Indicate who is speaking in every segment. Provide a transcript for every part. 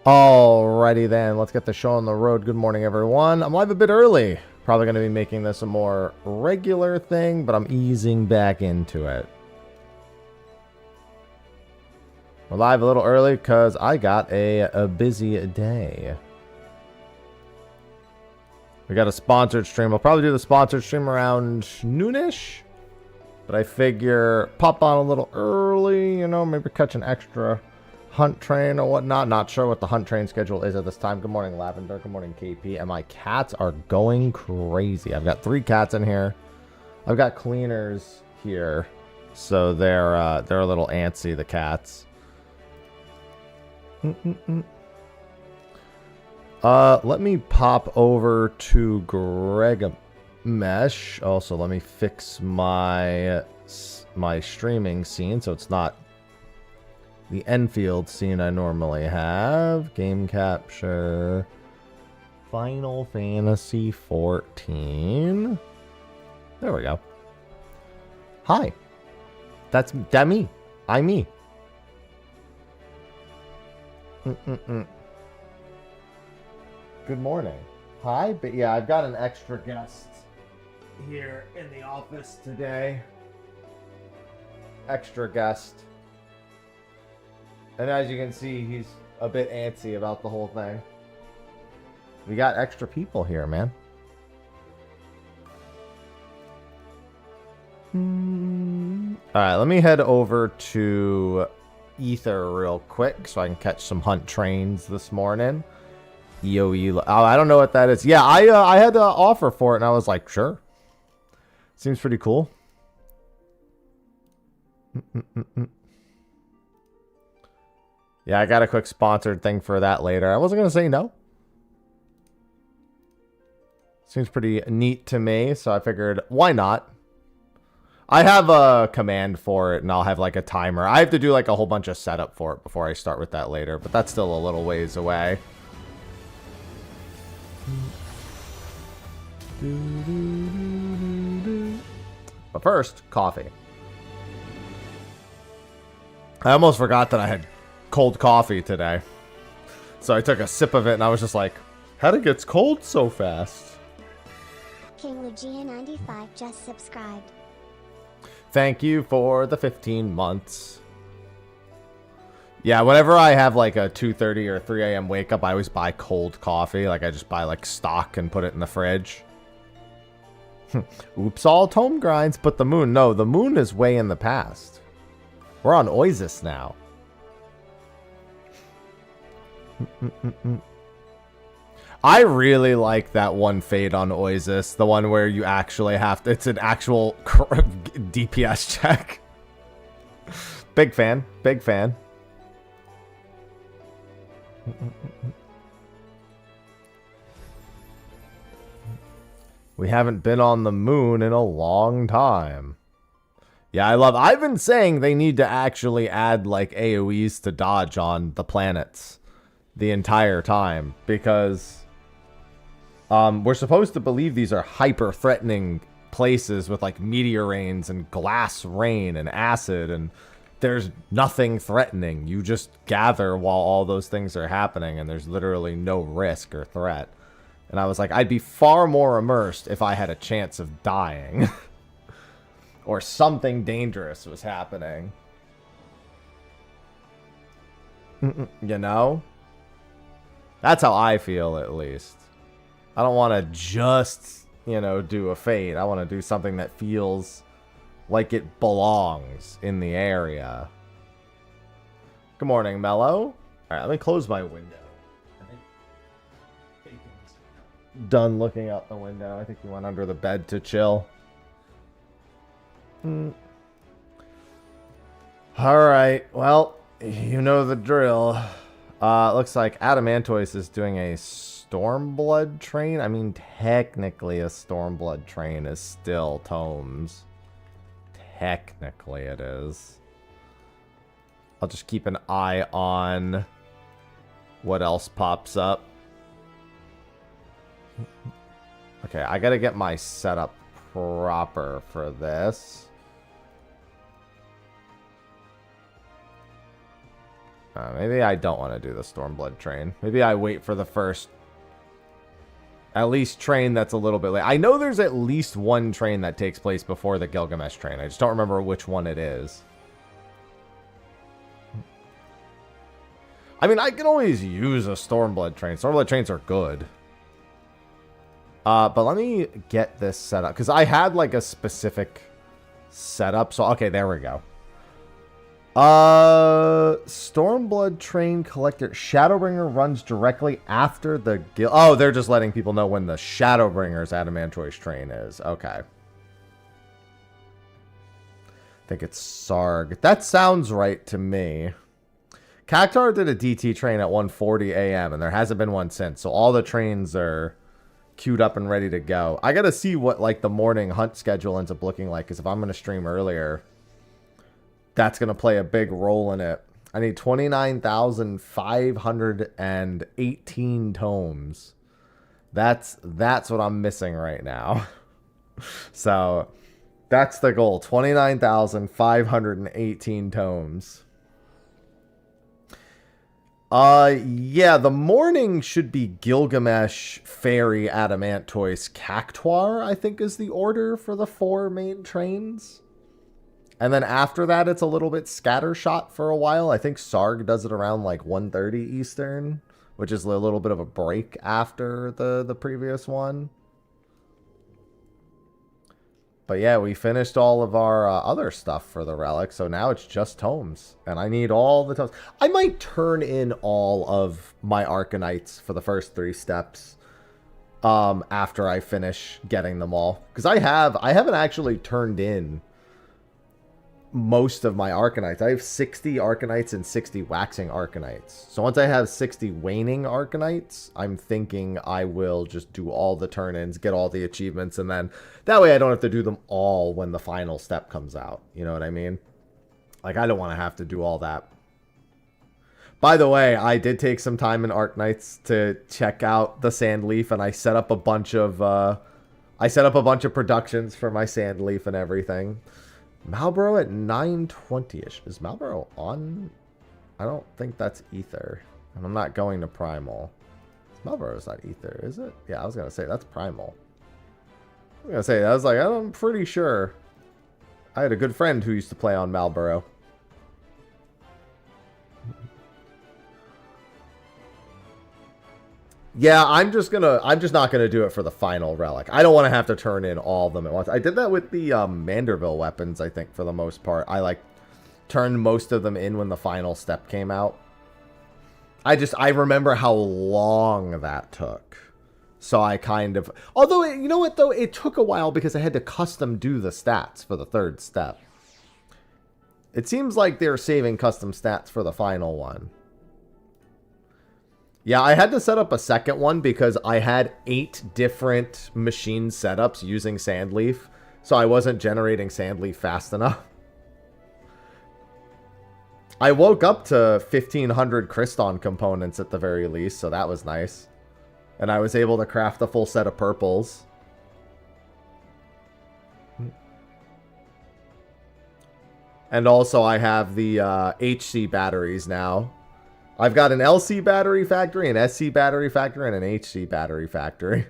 Speaker 1: Alrighty then, let's get the show on the road. Good morning, everyone. I'm live a bit early. Probably going to be making this a more regular thing, but I'm easing back into it. We're live a little early because I got a busy day. We got a sponsored stream. I'll probably do the sponsored stream around noonish, but I figure pop on a little early, you know, maybe catch an extra hunt train or whatnot. Not sure what the hunt train schedule is at this time. Good morning, Lavender. Good morning, KP. And my cats are going crazy. I've got 3 cats in here. I've got cleaners here, so they're a little antsy, the cats. Let me pop over to Greg Mesh. Also, let me fix my streaming scene so it's not the Enfield scene I normally have. Game capture. Final Fantasy 14. There we go. Hi. That me. I'm me. Good morning. Hi. But yeah, I've got an extra guest here in the office today. Extra guest. And as you can see, he's a bit antsy about the whole thing. We got extra people here, man. Alright, let me head over to Ether real quick so I can catch some hunt trains this morning. EOE. Oh, I don't know what that is. Yeah, I had an offer for it and I was like, sure. Seems pretty cool. Yeah, I got a quick sponsored thing for that later. I wasn't going to say no. Seems pretty neat to me, so I figured, why not? I have a command for it, and I'll have like a timer. I have to do like a whole bunch of setup for it before I start with that later, but that's still a little ways away. But first, coffee. I almost forgot that I had cold coffee today. So I took a sip of it and I was just like, how'd it get cold so fast?
Speaker 2: King Lugia95 just subscribed.
Speaker 1: Thank you for the 15 months. Yeah, whenever I have like a 2:30 or 3 a.m. wake up, I always buy cold coffee. Like I just buy like stock and put it in the fridge. Oops, all tome grinds, but the moon. No, the moon is way in the past. We're on Oasis now. I really like that one fade on Oasis, the one where you actually have to, it's an actual DPS check. Big fan, big fan. We haven't been on the moon in a long time. Yeah, I've been saying they need to actually add like AoEs to dodge on the planets the entire time, because we're supposed to believe these are hyper threatening places with like meteor rains and glass rain and acid, and there's nothing threatening. You just gather while all those things are happening and there's literally no risk or threat. And I was like, I'd be far more immersed if I had a chance of dying. Or something dangerous was happening. You know? That's how I feel, at least. I don't want to just, you know, do a fade. I want to do something that feels like it belongs in the area. Good morning, Mello. Alright, let me close my window. Done looking out the window. I think he went under the bed to chill. Alright, well, you know the drill. Looks like Adamantoise is doing a Stormblood train. I mean, technically a Stormblood train is still tomes. Technically it is. I'll just keep an eye on what else pops up. Okay, I gotta get my setup proper for this. Maybe I don't want to do the Stormblood train. Maybe I wait for the first, at least, train that's a little bit late. I know there's at least one train that takes place before the Gilgamesh train. I just don't remember which one it is. I mean, I can always use a Stormblood train. Stormblood trains are good. But let me get this set up. Because I had, like, a specific setup. So, okay, there we go. Stormblood train collector. Shadowbringer runs directly after the guild. Oh, they're just letting people know when the Shadowbringer's Adamantoise train is. Okay. I think it's Sarg. That sounds right to me. Cactar did a DT train at 1:40 a.m. and there hasn't been one since. So all the trains are queued up and ready to go. I gotta see what, like, the morning hunt schedule ends up looking like. Because if I'm going to stream earlier, that's going to play a big role in it. I need 29,518 tomes. That's what I'm missing right now. So that's the goal. 29,518 tomes. Yeah, the morning should be Gilgamesh, Fairy, Adamantoise, Cactuar, I think is the order for the 4 main trains. And then after that, it's a little bit scattershot for a while. I think Sarg does it around like 1:30 Eastern, which is a little bit of a break after the previous one. But yeah, we finished all of our other stuff for the relic, so now it's just tomes. And I need all the tomes. I might turn in all of my Arcanites for the first 3 steps after I finish getting them all. Because I haven't actually turned in most of my Arcanites. I have 60 Arcanites and 60 waxing Arcanites. So once I have 60 waning Arcanites, I'm thinking I will just do all the turn-ins, get all the achievements, and then that way I don't have to do them all when the final step comes out. You know what I mean? Like, I don't want to have to do all that. By the way, I did take some time in Arknights to check out the Sandleaf, and I set up a bunch of productions for my Sandleaf and everything. Malboro at 9:20ish. Is Malboro on? I don't think that's Ether. And I'm not going to Primal. Malboro's not Ether, is it? Yeah, I was going to say, that's Primal. I was going to say, I was like, I'm pretty sure. I had a good friend who used to play on Malboro. Yeah, I'm just not gonna do it for the final relic. I don't want to have to turn in all of them at once. I did that with the Manderville weapons, I think, for the most part. I like turned most of them in when the final step came out. I remember how long that took. So I kind of, although you know what though, it took a while because I had to custom do the stats for the 3rd step. It seems like they're saving custom stats for the final one. Yeah, I had to set up a second one because I had 8 different machine setups using Sandleaf, so I wasn't generating Sandleaf fast enough. I woke up to 1,500 Kriston components at the very least, so that was nice. And I was able to craft a full set of purples. And also I have the HC batteries now. I've got an LC battery factory, an SC battery factory, and an HC battery factory.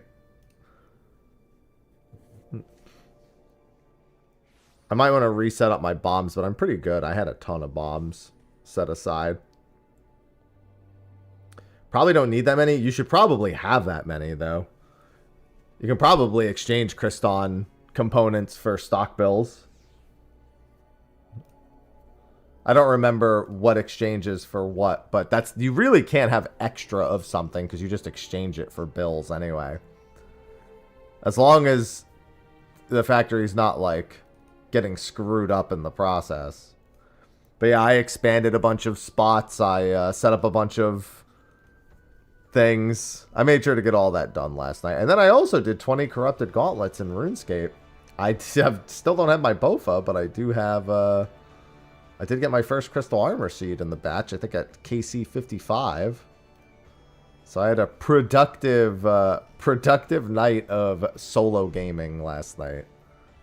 Speaker 1: I might want to reset up my bombs, but I'm pretty good. I had a ton of bombs set aside. Probably don't need that many. You should probably have that many, though. You can probably exchange Kriston components for stock bills. I don't remember what exchanges for what, but that's, you really can't have extra of something because you just exchange it for bills anyway. As long as the factory's not like getting screwed up in the process. But yeah, I expanded a bunch of spots. I set up a bunch of things. I made sure to get all that done last night. And then I also did 20 corrupted gauntlets in RuneScape. I still don't have my Bofa, but I do have... I did get my first crystal armor seed in the batch, I think at KC 55. So I had a productive night of solo gaming last night.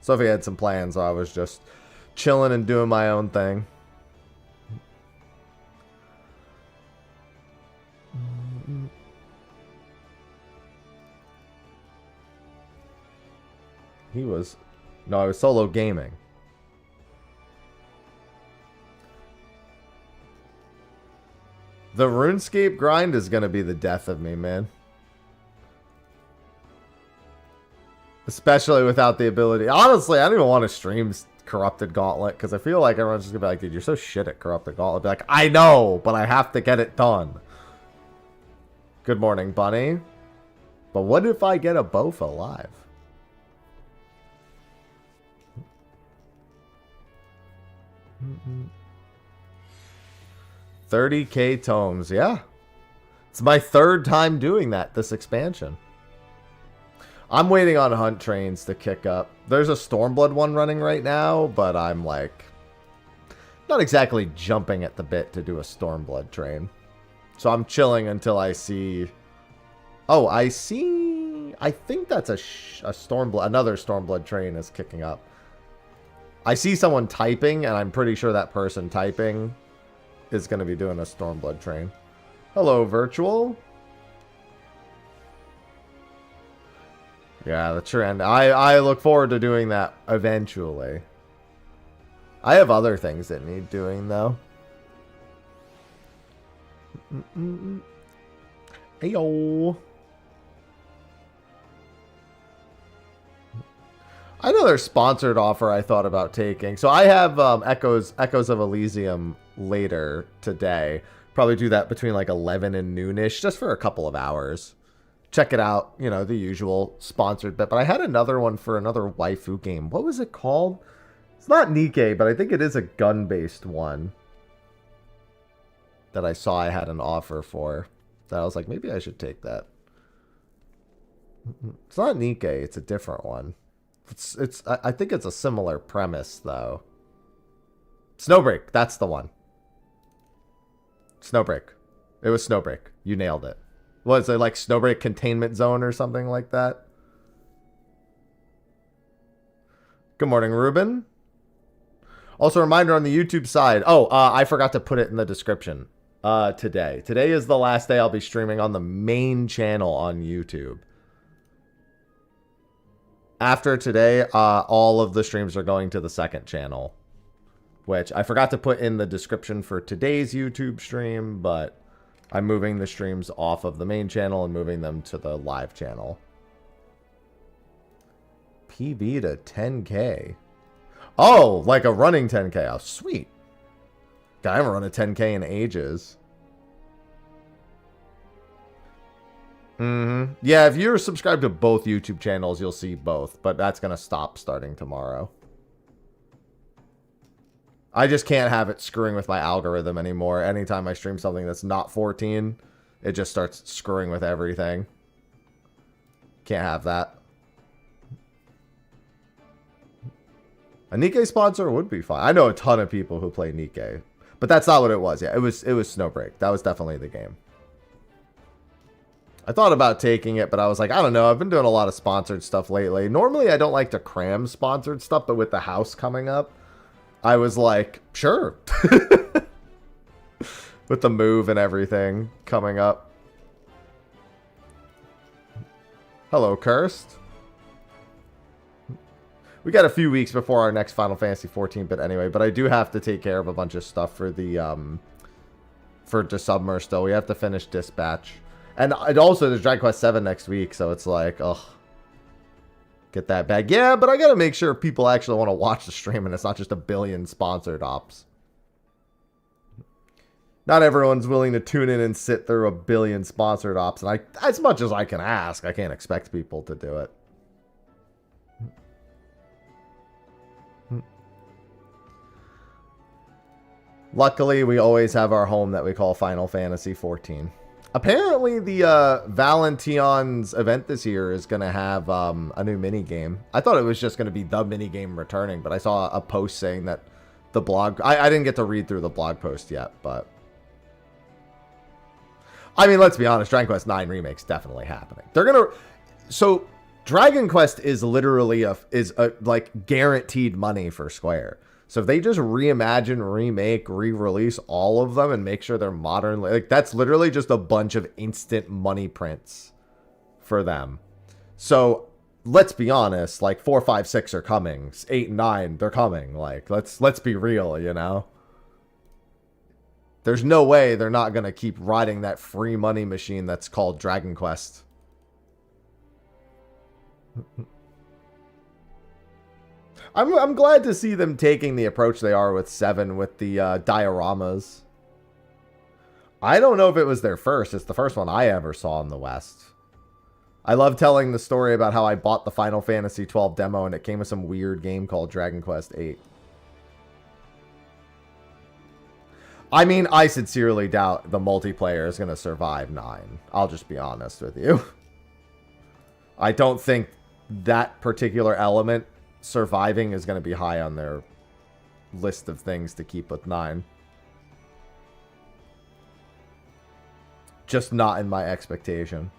Speaker 1: Sophie had some plans, so I was just chilling and doing my own thing. He was... No, I was solo gaming. The RuneScape grind is going to be the death of me, man. Especially without the ability. Honestly, I don't even want to stream Corrupted Gauntlet because I feel like everyone's just going to be like, dude, you're so shit at Corrupted Gauntlet. Be like, I know, but I have to get it done. Good morning, Bunny. But what if I get a Bofa live? Mm-mm. 30k tomes, yeah. It's my third time doing that this expansion. I'm waiting on hunt trains to kick up. There's a Stormblood one running right now, but I'm like not exactly jumping at the bit to do a Stormblood train. So I'm chilling until I see... Oh, I see... I think that's a Stormblood... Another Stormblood train is kicking up. I see someone typing, and I'm pretty sure that person typing is going to be doing a Stormblood train. Hello, Virtual. Yeah, the trend. I look forward to doing that eventually. I have other things that need doing, though. Heyo. I know there's sponsored offer I thought about taking. So I have Echoes of Elysium later today. Probably do that between like 11 and noonish, just for a couple of hours. Check it out, you know, the usual sponsored bit. But I had another one for another waifu game. What was it called? It's not Nikkei, but I think it is a gun-based one that I saw I had an offer for. That I was like, maybe I should take that. It's not Nikkei, it's a different one. I think it's a similar premise, though. Snowbreak, that's the one. Snowbreak. It was Snowbreak. You nailed it. Was it like Snowbreak Containment Zone or something like that? Good morning, Ruben. Also, a reminder on the YouTube side. Oh, I forgot to put it in the description today. Today is the last day I'll be streaming on the main channel on YouTube. After today, all of the streams are going to the second channel, which I forgot to put in the description for today's YouTube stream, but I'm moving the streams off of the main channel and moving them to the live channel. PB to 10K. Oh, like a running 10K. Oh, sweet. God, I haven't run a 10K in ages. Yeah, if you're subscribed to both YouTube channels, you'll see both, but that's going to stop starting tomorrow. I just can't have it screwing with my algorithm anymore. Anytime I stream something that's not 14, it just starts screwing with everything. Can't have that. A Nikkei sponsor would be fine. I know a ton of people who play Nikkei, but that's not what it was. Yeah, it was Snowbreak. That was definitely the game. I thought about taking it, but I was like, I don't know. I've been doing a lot of sponsored stuff lately. Normally, I don't like to cram sponsored stuff, but with the house coming up, I was like, sure. With the move and everything coming up. Hello, Cursed. We got a few weeks before our next Final Fantasy 14, but anyway, but I do have to take care of a bunch of stuff for the, for Desubmer still. We have to finish Dispatch. And also, there's Dragon Quest 7 next week, so it's like, ugh. Get that bag. Yeah, but I gotta make sure people actually want to watch the stream and it's not just a billion sponsored ops. Not everyone's willing to tune in and sit through a billion sponsored ops, and as much as I can ask, I can't expect people to do it. Luckily, we always have our home that we call Final Fantasy 14. Apparently, the Valention's event this year is going to have a new minigame. I thought it was just going to be the minigame returning, but I saw a post saying that the blog... I didn't get to read through the blog post yet, but... I mean, let's be honest, Dragon Quest 9 Remake's definitely happening. They're going to... So, Dragon Quest is literally like guaranteed money for Square. So if they just reimagine, remake, re-release all of them and make sure they're modern, like that's literally just a bunch of instant money prints for them. So let's be honest, like 4, 5, 6 are coming. 8 and 9, they're coming. Like, let's be real, you know? There's no way they're not going to keep riding that free money machine that's called Dragon Quest. I'm glad to see them taking the approach they are with 7 with the dioramas. I don't know if it was their first. It's the first one I ever saw in the West. I love telling the story about how I bought the Final Fantasy 12 demo and it came with some weird game called Dragon Quest 8. I mean, I sincerely doubt the multiplayer is going to survive 9. I'll just be honest with you. I don't think that particular element surviving is going to be high on their list of things to keep with 9. Just not in my expectation.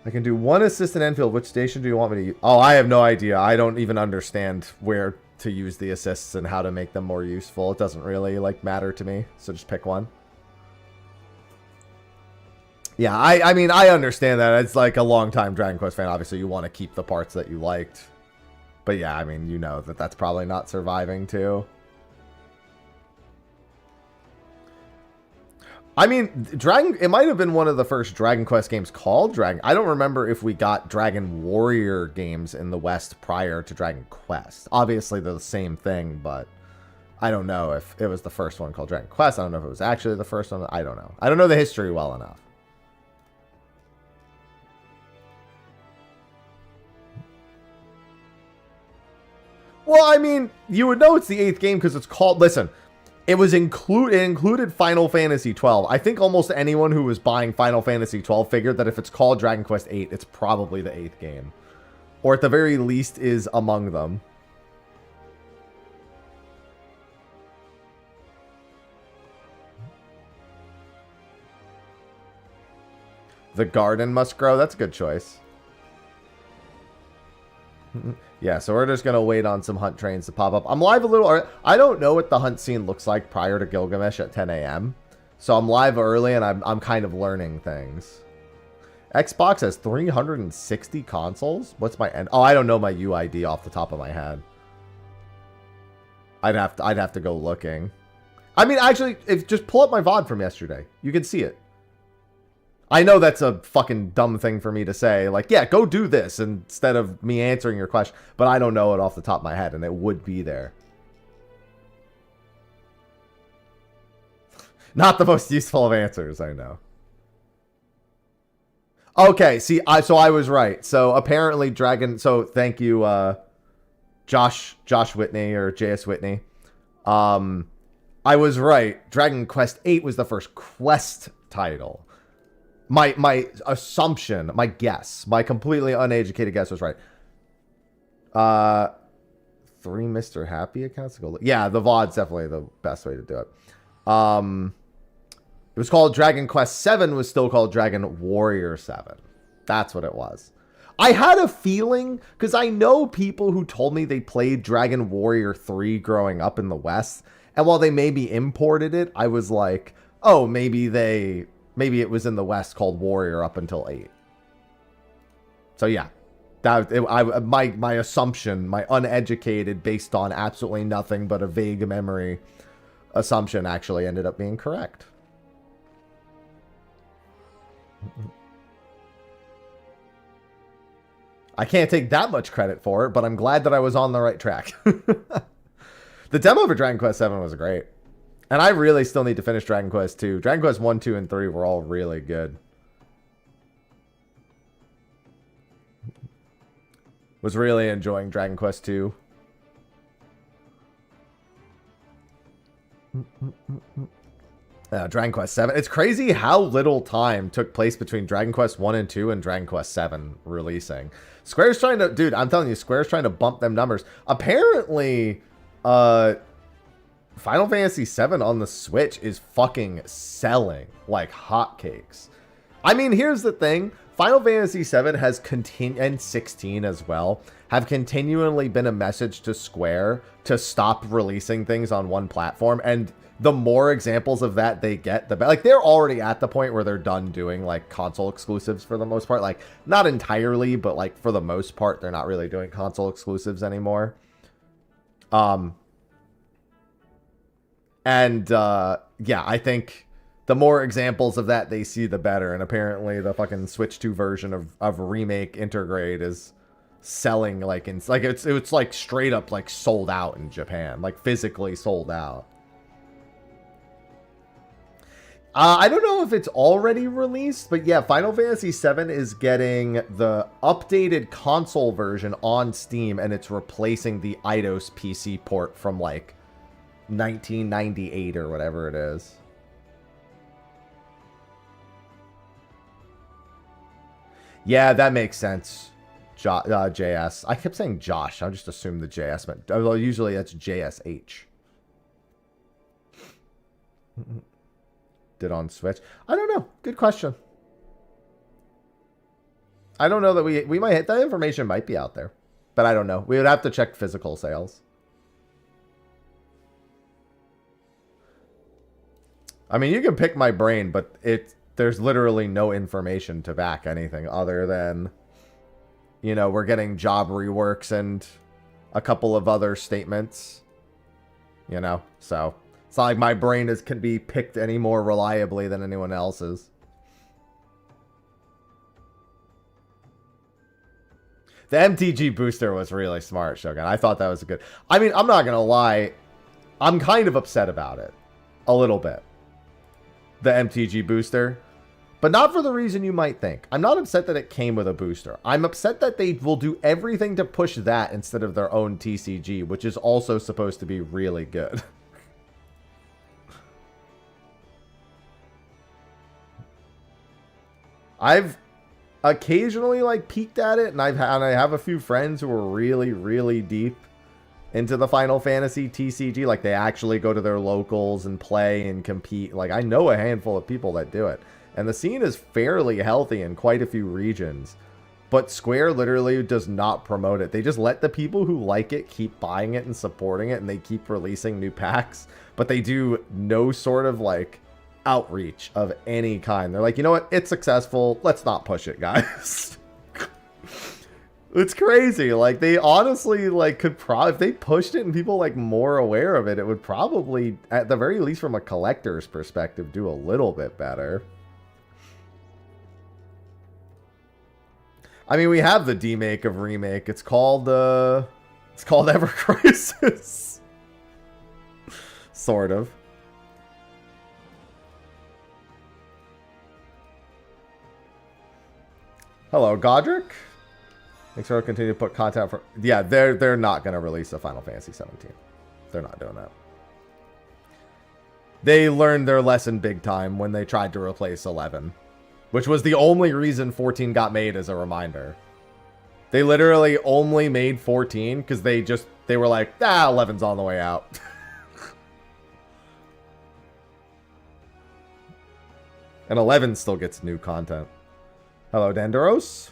Speaker 1: I can do 1 assist in Enfield. Which station do you want me to use? Oh, I have no idea. I don't even understand where to use the assists and how to make them more useful. It doesn't really, like, matter to me. So just pick one. Yeah, I mean, I understand that. It's like a long-time Dragon Quest fan. Obviously, you want to keep the parts that you liked. But yeah, I mean, you know that that's probably not surviving, too. I mean, it might have been one of the first Dragon Quest games called Dragon. I don't remember if we got Dragon Warrior games in the West prior to Dragon Quest. Obviously, they're the same thing, but I don't know if it was the first one called Dragon Quest. I don't know if it was actually the first one. I don't know. I don't know the history well enough. Well, I mean, you would know it's the 8th game because it's called... Listen... It included Final Fantasy 12. I think almost anyone who was buying Final Fantasy 12 figured that if it's called Dragon Quest 8, it's probably the 8th game. Or at the very least is among them. The garden must grow. That's a good choice. Yeah, so we're just going to wait on some hunt trains to pop up. I'm live a little... I don't know what the hunt scene looks like prior to Gilgamesh at 10 a.m. So I'm live early and I'm kind of learning things. Xbox has 360 consoles? What's my end? Oh, I don't know my UID off the top of my head. I'd have to go looking. I mean, actually, just pull up my VOD from yesterday. You can see it. I know that's a fucking dumb thing for me to say. Like, yeah, go do this instead of me answering your question. But I don't know it off the top of my head, and it would be there. Not the most useful of answers, I know. Okay, see, so I was right. So apparently So thank you, Josh Whitney or JS Whitney. I was right. Dragon Quest 8 was the first Quest title. My assumption, my guess, my completely uneducated guess was right. 3 Mr. Happy accounts to go look. Yeah, the VOD's definitely the best way to do it. It was called Dragon Quest 7, was still called Dragon Warrior 7. That's what it was. I had a feeling, because I know people who told me they played Dragon Warrior 3 growing up in the West, and while they maybe imported it, I was like, oh, maybe it was in the West called Warrior up until 8. So yeah, my assumption, my uneducated, based on absolutely nothing but a vague memory assumption, actually ended up being correct. I can't take that much credit for it, but I'm glad that I was on the right track. The demo for Dragon Quest 7 was great. And I really still need to finish Dragon Quest 2. Dragon Quest 1, 2, and 3 were all really good. Was really enjoying Dragon Quest 2. Dragon Quest 7. It's crazy how little time took place between Dragon Quest 1 and 2 and Dragon Quest 7 releasing. Square's trying to... Dude, I'm telling you, Square's trying to bump them numbers. Apparently, Final Fantasy 7 on the Switch is fucking selling like hotcakes. I mean, here's the thing. Final Fantasy 7 has continued, and 16 as well, have continually been a message to Square to stop releasing things on one platform. And the more examples of that they get, the better. Like, they're already at the point where they're done doing, like, console exclusives for the most part. Like, not entirely, but, like, for the most part, they're not really doing console exclusives anymore. Yeah, I think the more examples of that they see, the better. And apparently the fucking Switch 2 version of Remake Intergrade is selling, like, it's like straight up, like, sold out in Japan. Like, physically sold out. I don't know if it's already released, but yeah, Final Fantasy VII is getting the updated console version on Steam, and it's replacing the Eidos PC port from, like, 1998 or whatever it is. Yeah, that makes sense. JS. I kept saying Josh. I just assumed the JS meant... Well, usually that's JSH. Did on Switch? I don't know. Good question. I don't know that we might hit... That information might be out there. But I don't know. We would have to check physical sales. I mean, you can pick my brain, but there's literally no information to back anything other than, you know, we're getting job reworks and a couple of other statements, you know, so it's not like my brain can be picked any more reliably than anyone else's. The MTG booster was really smart, Shogun. I thought that was a good... I mean, I'm not going to lie. I'm kind of upset about it. A little bit. The MTG booster. But not for the reason you might think. I'm not upset that it came with a booster. I'm upset that they will do everything to push that instead of their own TCG, which is also supposed to be really good. I've occasionally, like, peeked at it, and I have a few friends who are really, really deep into the Final Fantasy TCG. Like, they actually go to their locals and play and compete. Like, I know a handful of people that do it. And the scene is fairly healthy in quite a few regions. But Square literally does not promote it. They just let the people who like it keep buying it and supporting it, and they keep releasing new packs. But they do no sort of, like, outreach of any kind. They're like, you know what? It's successful. Let's not push it, guys. It's crazy. Like, they honestly, like, could probably, if they pushed it and people, like, more aware of it, it would probably, at the very least from a collector's perspective, do a little bit better. I mean, we have the demake of Remake. It's called Ever Crisis. Sort of. Hello, Godric. Thanks for continuing to put content for... Yeah, they're not going to release a Final Fantasy 17. They're not doing that. They learned their lesson big time when they tried to replace 11. Which was the only reason 14 got made, as a reminder. They literally only made 14 because they were like, 11's on the way out. And 11 still gets new content. Hello, Dandaros.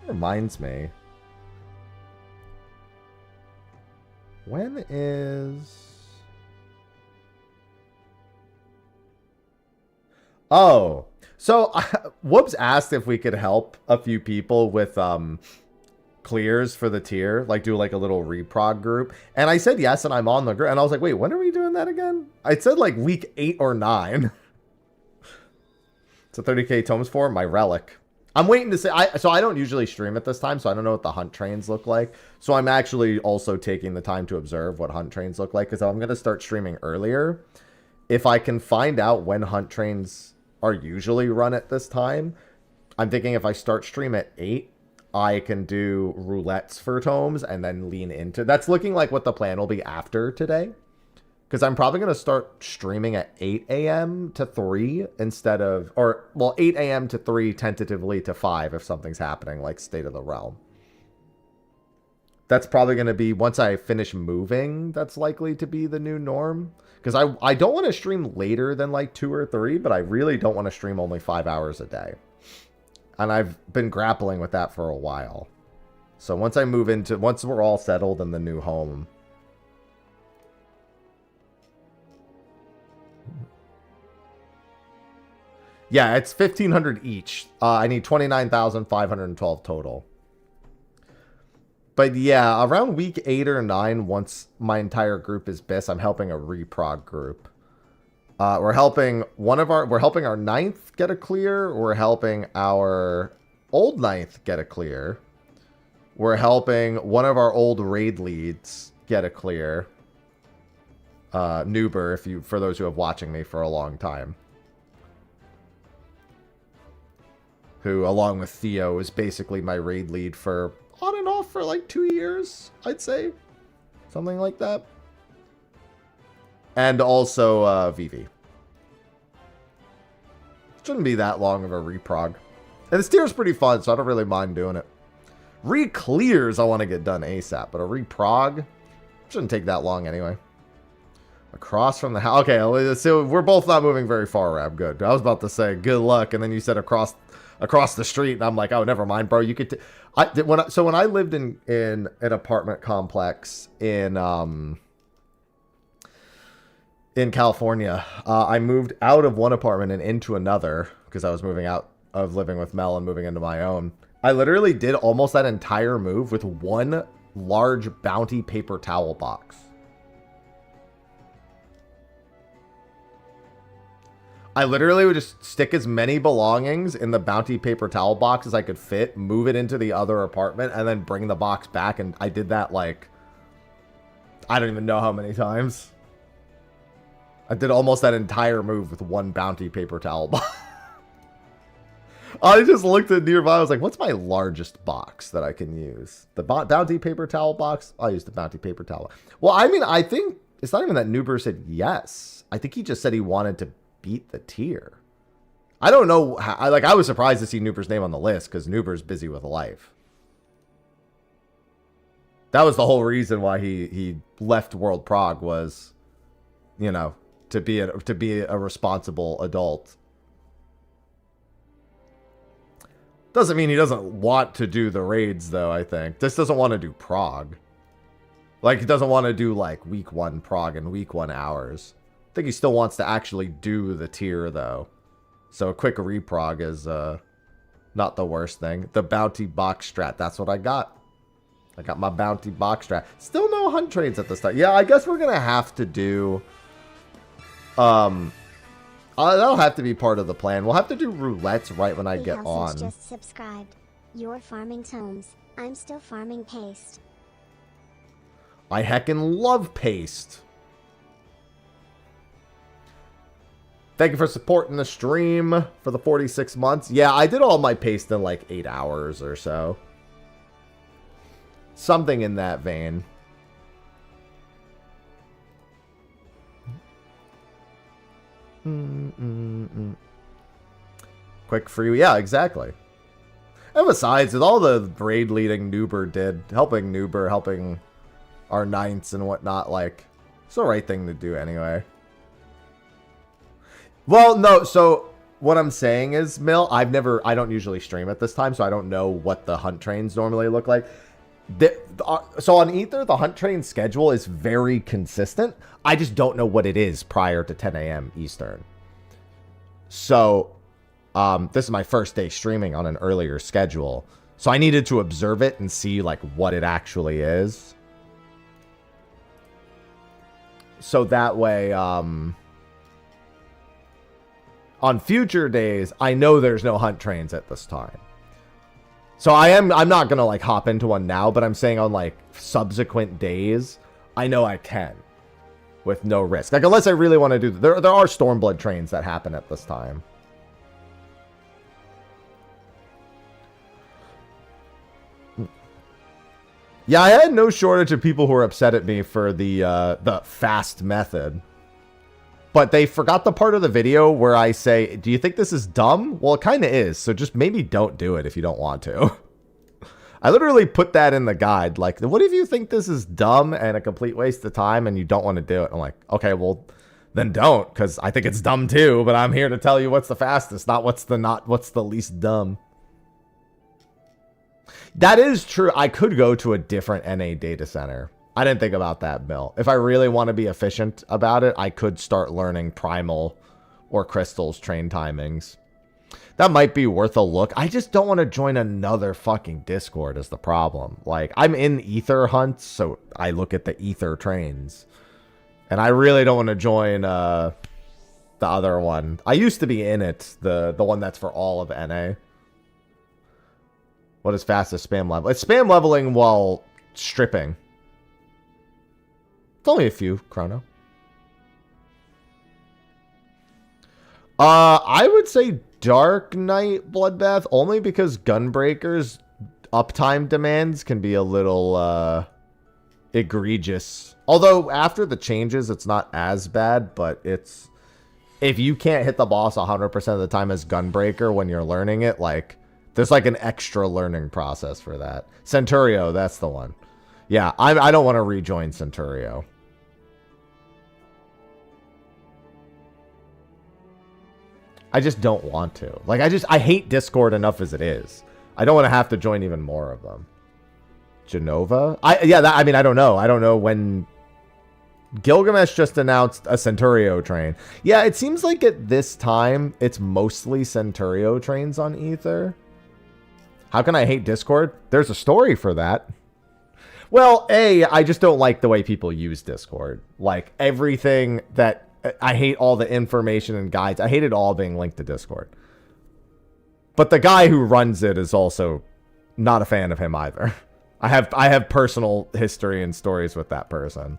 Speaker 1: Reminds me. When is... Oh. So, Whoops asked if we could help a few people with clears for the tier. Like, do like a little reprog group. And I said yes, and I'm on the group. And I was like, wait, when are we doing that again? I said like week 8 or 9. So 30k tomes for my relic. I'm waiting to say, so I don't usually stream at this time, so I don't know what the hunt trains look like. So I'm actually also taking the time to observe what hunt trains look like, because I'm going to start streaming earlier. If I can find out when hunt trains are usually run at this time, I'm thinking if I start stream at 8, I can do roulettes for tomes and then lean into... That's looking like what the plan will be after today. Because I'm probably going to start streaming at 8 a.m. to 3 instead of... Or, well, 8 a.m. to 3, tentatively to 5 if something's happening, like State of the Realm. that's probably going to be, once I finish moving, that's likely to be the new norm. Because I don't want to stream later than like 2 or 3, but I really don't want to stream only 5 hours a day. And I've been grappling with that for a while. So once we're all settled in the new home. Yeah, it's 1,500 each. I need 29,512 total. But yeah, around week 8 or 9, once my entire group is BIS, I'm helping a reprog group. We're helping our ninth get a clear. We're helping our old ninth get a clear. We're helping one of our old raid leads get a clear. Noober, for those who have watching me for a long time. Who, along with Theo, is basically my raid lead for on and off for like 2 years, I'd say. Something like that. And also Vivi. Shouldn't be that long of a reprog. And this tier is pretty fun, so I don't really mind doing it. Re-clears I want to get done ASAP, but a reprog shouldn't take that long anyway. Across from the house. Okay, so we're both not moving very far, Rab. Good. I was about to say good luck, and then you said across the street, and I'm like, oh, never mind, bro. You could. When I lived in an apartment complex in California, I moved out of one apartment and into another because I was moving out of living with Mel and moving into my own. I literally did almost that entire move with one large Bounty paper towel box. I literally would just stick as many belongings in the Bounty paper towel box as I could fit, move it into the other apartment, and then bring the box back. And I did that like, I don't even know how many times. I did almost that entire move with one Bounty paper towel box. I just looked at nearby. I was like, what's my largest box that I can use? The Bounty paper towel box? I'll use the Bounty paper towel. Well, I mean, I think it's not even that Noober said yes. I think he just said he wanted to beat the tier. I don't know how, I was surprised to see Noober's name on the list because Noober's busy with life. That was the whole reason why he left World Prog was, you know, to be a responsible adult. Doesn't mean he doesn't want to do the raids though, I think. Just doesn't want to do prog. Like he doesn't want to do like week 1 prog and week 1 hours. I think he still wants to actually do the tier though. So a quick reprog is not the worst thing. The Bounty box strat, that's what I got. I got my Bounty box strat. Still no hunt trades at this time. Yeah, I guess we're gonna have to do that'll have to be part of the plan. We'll have to do roulettes right when I get on.
Speaker 2: Just subscribed. You're farming tomes. I'm still farming paste.
Speaker 1: I heckin' love paste. Thank you for supporting the stream for the 46 months. Yeah, I did all my paste in like 8 hours or so. Something in that vein. Quick free. Yeah, exactly. And besides, with all the raid leading Noober did, helping Noober, helping our ninths and whatnot, like, it's the right thing to do anyway. Well, no, so what I'm saying is, Mill, I don't usually stream at this time, so I don't know what the hunt trains normally look like. So on Ether, the hunt train schedule is very consistent. I just don't know what it is prior to 10 a.m. Eastern. So this is my first day streaming on an earlier schedule. So I needed to observe it and see like what it actually is. So that way, on future days, I know there's no hunt trains at this time. So I'm not going to like hop into one now, but I'm saying on like subsequent days, I know I can with no risk. Like unless I really want to do, there are Stormblood trains that happen at this time. Yeah, I had no shortage of people who were upset at me for the fast method. But they forgot the part of the video where I say, do you think this is dumb? Well, it kind of is. So just maybe don't do it if you don't want to. I literally put that in the guide. Like, what if you think this is dumb and a complete waste of time and you don't want to do it? I'm like, okay, well, then don't, because I think it's dumb too, but I'm here to tell you what's the fastest, not what's the least dumb. That is true. I could go to a different NA data center. I didn't think about that, Bill. If I really want to be efficient about it, I could start learning Primal or Crystal's train timings. That might be worth a look. I just don't want to join another fucking Discord is the problem. Like, I'm in Ether hunts, so I look at the Ether trains. And I really don't want to join the other one. I used to be in it, the one that's for all of NA. What is fastest spam level? It's spam leveling while stripping. It's only a few, Chrono. I would say Dark Knight Bloodbath, only because Gunbreaker's uptime demands can be a little egregious. Although after the changes, it's not as bad, but it's... If you can't hit the boss 100% of the time as Gunbreaker when you're learning it, like, there's like an extra learning process for that. Centurio, that's the one. Yeah, I don't want to rejoin Centurio. I just don't want to. Like, I hate Discord enough as it is. I don't want to have to join even more of them. Genova? I mean, I don't know. I don't know when... Gilgamesh just announced a Centurio train. Yeah, it seems like at this time, it's mostly Centurio trains on Ether. How can I hate Discord? There's a story for that. Well, I just don't like the way people use Discord. Like, everything that... I hate all the information and guides. I hate it all being linked to Discord. But the guy who runs it is also not a fan of him either. I have personal history and stories with that person.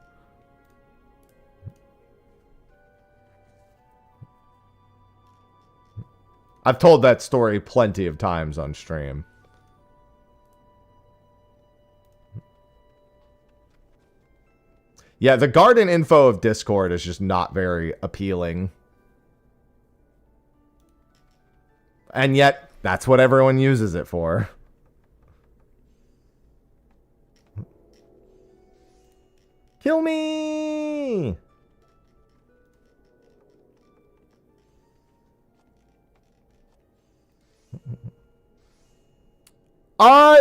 Speaker 1: I've told that story plenty of times on stream. Yeah, the garden info of Discord is just not very appealing. And yet, that's what everyone uses it for. Kill me!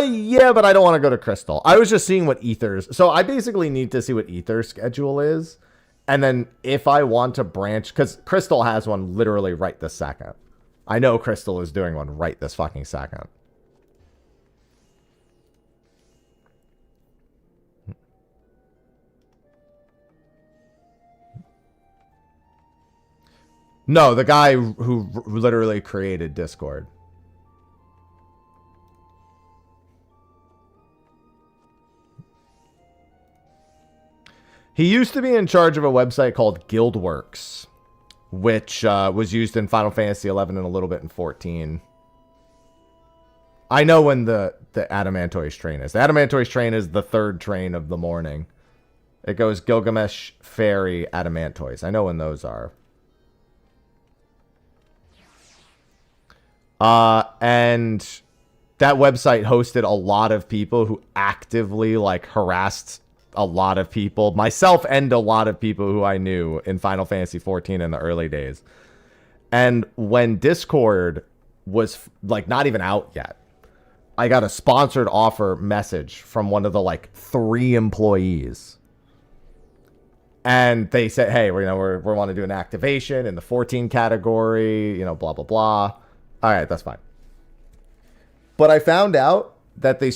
Speaker 1: Yeah, but I don't want to go to Crystal. I was just seeing what Ether's... So I basically need to see what Ether's schedule is. And then if I want to branch... Because Crystal has one literally right this second. I know Crystal is doing one right this fucking second. No, the guy who literally created Discord. He used to be in charge of a website called Guildworks, which was used in Final Fantasy 11 and a little bit in 14. I know when the Adamantoise train is. The Adamantoise train is the third train of the morning. It goes Gilgamesh, Fairy, Adamantoise. I know when those are. And that website hosted a lot of people who actively like harassed a lot of people, myself and a lot of people who I knew in Final Fantasy 14 in the early days. And when Discord was like not even out yet, I got a sponsored offer message from one of the like 3 employees. And they said, hey, we want to do an activation in the 14 category, you know, blah, blah, blah. All right, that's fine. But I found out that they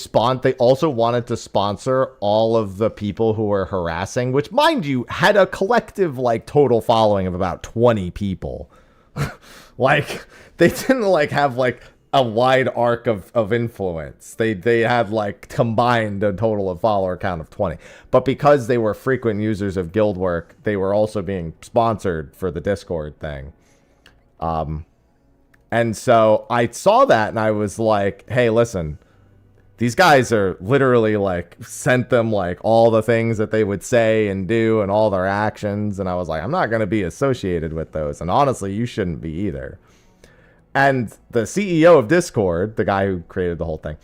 Speaker 1: also wanted to sponsor all of the people who were harassing, which, mind you, had a collective, like, total following of about 20 people. Like, they didn't, like, have, like, a wide arc of influence. They had, like, combined a total of follower count of 20. But because they were frequent users of Guildwork, they were also being sponsored for the Discord thing. And so I saw that, and I was like, hey, listen... These guys are literally, like, sent them, like, all the things that they would say and do and all their actions. And I was like, I'm not going to be associated with those. And honestly, you shouldn't be either. And the CEO of Discord, the guy who created the whole thing,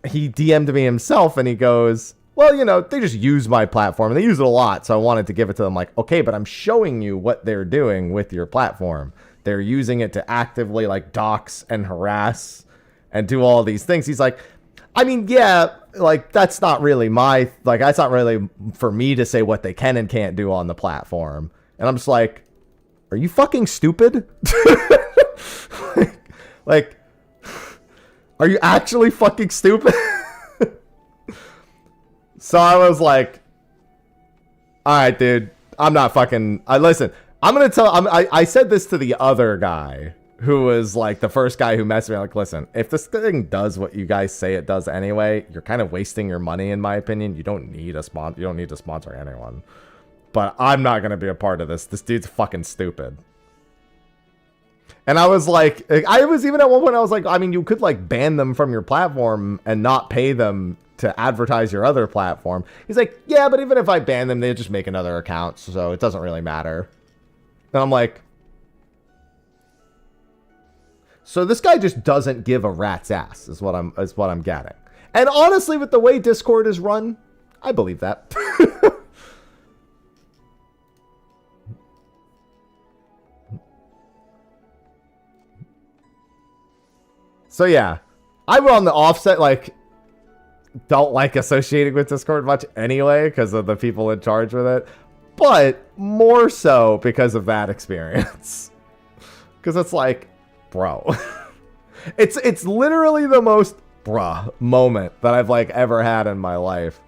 Speaker 1: he DM'd me himself and he goes, well, you know, they just use my platform and they use it a lot. So I wanted to give it to them. Like, okay, but I'm showing you what they're doing with your platform. They're using it to actively like dox and harass and do all these things. He's like, I mean, yeah, like that's not really that's not really for me to say what they can and can't do on the platform. And I'm just like, are you fucking stupid? like, are you actually fucking stupid? So I was like, all right, dude, I'm not fucking, listen, I'm going to tell, I said this to the other guy who was like the first guy who messaged me. Like, listen, if this thing does what you guys say it does anyway, you're kind of wasting your money, in my opinion. You don't need a sponsor. You don't need to sponsor anyone. But I'm not going to be a part of this. This dude's fucking stupid. And I was like, I was even at one point, I was like, I mean, you could like ban them from your platform and not pay them to advertise your other platform. He's like, yeah, but even if I ban them, they just make another account. So it doesn't really matter. And I'm like, so this guy just doesn't give a rat's ass is what I'm getting. And honestly, with the way Discord is run, I believe that. So yeah, I'm on the offset, like, don't like associating with Discord much anyway because of the people in charge with it, but more so because of that experience. Because it's like, bro, it's literally the most bruh moment that I've like ever had in my life.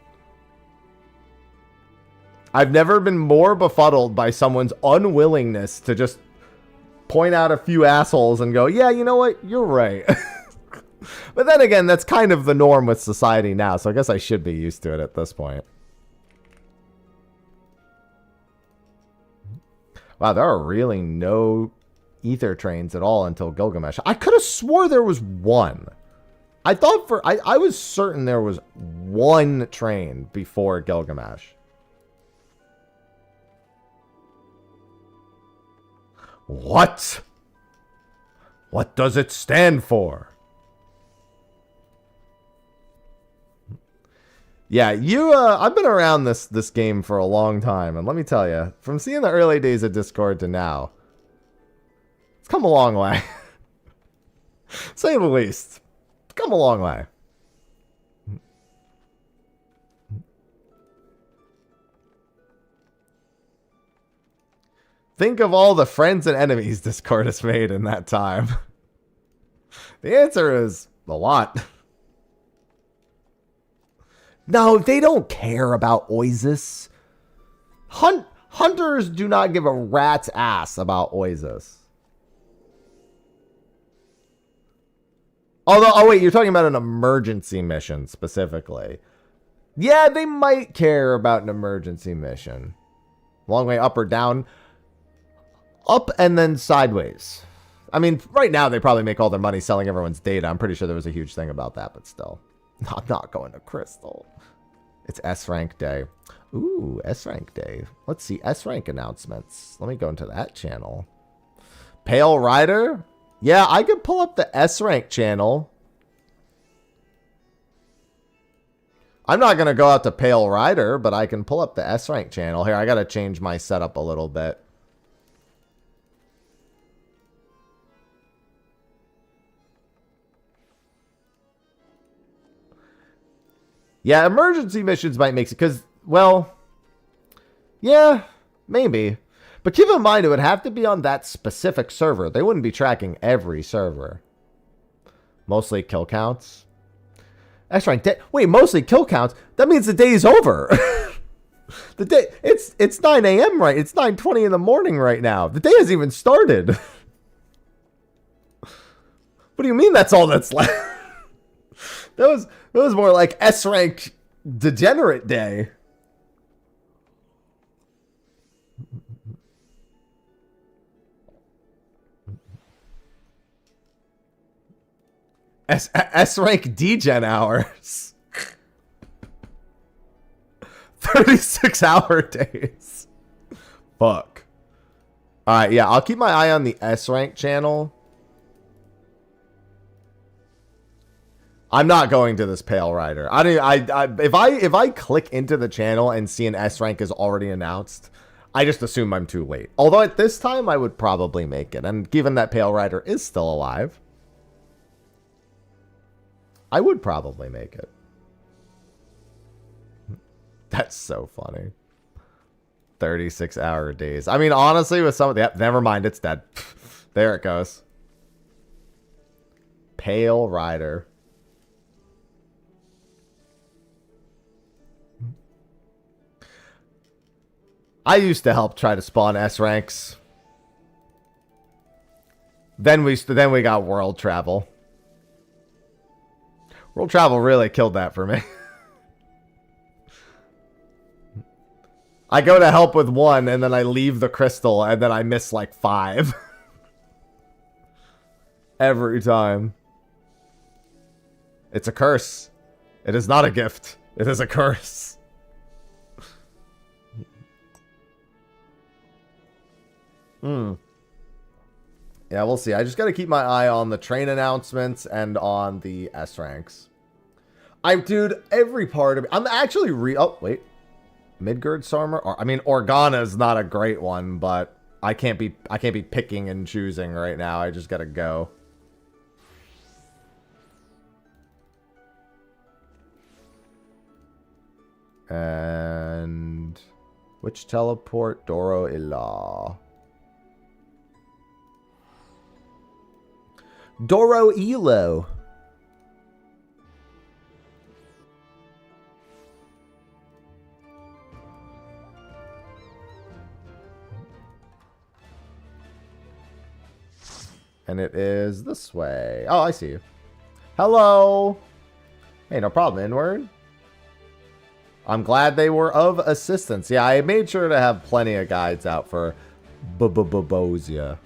Speaker 1: I've never been more befuddled by someone's unwillingness to just point out a few assholes and go, yeah, you know what? You're right. But then again, that's kind of the norm with society now, so I guess I should be used to it at this point. Wow, there are really no ether trains at all until Gilgamesh. I could have swore there was one. I thought I was certain there was one train before Gilgamesh. What? What does it stand for? Yeah, I've been around this game for a long time, and let me tell you, from seeing the early days of Discord to now, it's come a long way. Say the least. It's come a long way. Think of all the friends and enemies Discord has made in that time. The answer is a lot. No, they don't care about Oasis. Hunters do not give a rat's ass about Oasis. Although, oh wait, you're talking about an emergency mission specifically. Yeah, they might care about an emergency mission. Long way up or down? Up and then sideways. I mean, right now they probably make all their money selling everyone's data. I'm pretty sure there was a huge thing about that, but still. I'm not going to Crystal. It's S-Rank Day. Ooh, S-Rank Day. Let's see S-Rank announcements. Let me go into that channel. Pale Rider? Yeah, I could pull up the S-Rank channel. I'm not going to go out to Pale Rider, but I can pull up the S-Rank channel. Here, I got to change my setup a little bit. Yeah, emergency missions might make it because, well, yeah, maybe. But keep in mind, it would have to be on that specific server. They wouldn't be tracking every server. Mostly kill counts. That's right. Wait, mostly kill counts? That means the day's over. The day, it's 9 a.m. right? It's 9:20 in the morning right now. The day hasn't even started. What do you mean that's all that's left? That was more like S-Rank Degenerate Day. S-Rank Degen hours. 36-hour days. Fuck. Alright, yeah, I'll keep my eye on the S-Rank channel. I'm not going to this Pale Rider. If I click into the channel and see an S rank is already announced, I just assume I'm too late. Although at this time, I would probably make it. And given that Pale Rider is still alive, I would probably make it. That's so funny. 36-hour days. I mean, honestly, with some of the... Yep, never mind, it's dead. There it goes. Pale Rider. I used to help try to spawn S ranks. Then we got world travel. World travel really killed that for me. I go to help with one, and then I leave the crystal, and then I miss like 5. Every time. It's a curse. It is not a gift. It is a curse. Yeah, we'll see. I just got to keep my eye on the train announcements and on the S ranks. Dude, every part of it. I'm actually oh, wait. Midgard Sarmer? Or, I mean, Organa is not a great one, but I can't be picking and choosing right now. I just got to go. And which teleport? Doro Ila. Doro Elo. And it is this way. Oh, I see you. Hello. Hey, no problem, Inward. I'm glad they were of assistance. Yeah, I made sure to have plenty of guides out for Bosia.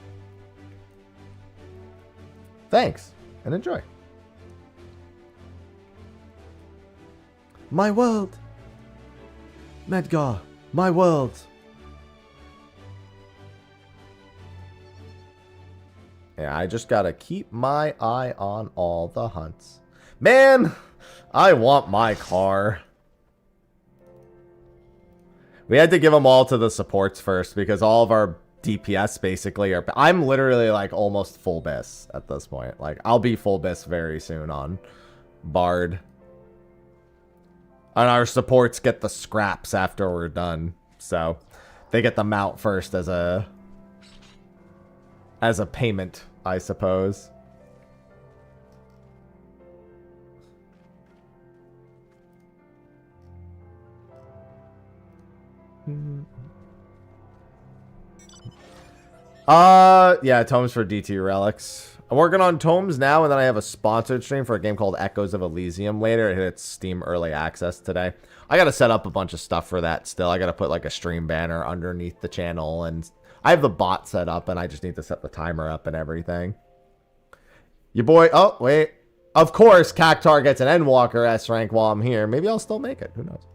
Speaker 1: Thanks, and enjoy. My world. Medgar, my world. Yeah, I just gotta keep my eye on all the hunts. Man, I want my car. We had to give them all to the supports first because all of our DPS basically are... I'm literally like almost full BIS at this point. Like, I'll be full BIS very soon on Bard. And our supports get the scraps after we're done. So, they get the mount first as a payment, I suppose. Yeah, tomes for DT relics. I'm working on tomes now, and then I have a sponsored stream for a game called Echoes of Elysium later. It hit its Steam early access today. I gotta set up a bunch of stuff for that still. I gotta put like a stream banner underneath the channel, and I have the bot set up, and I just need to set the timer up and everything. Your boy, oh, wait. Of course, Cactar gets an Endwalker S rank while I'm here. Maybe I'll still make it. Who knows?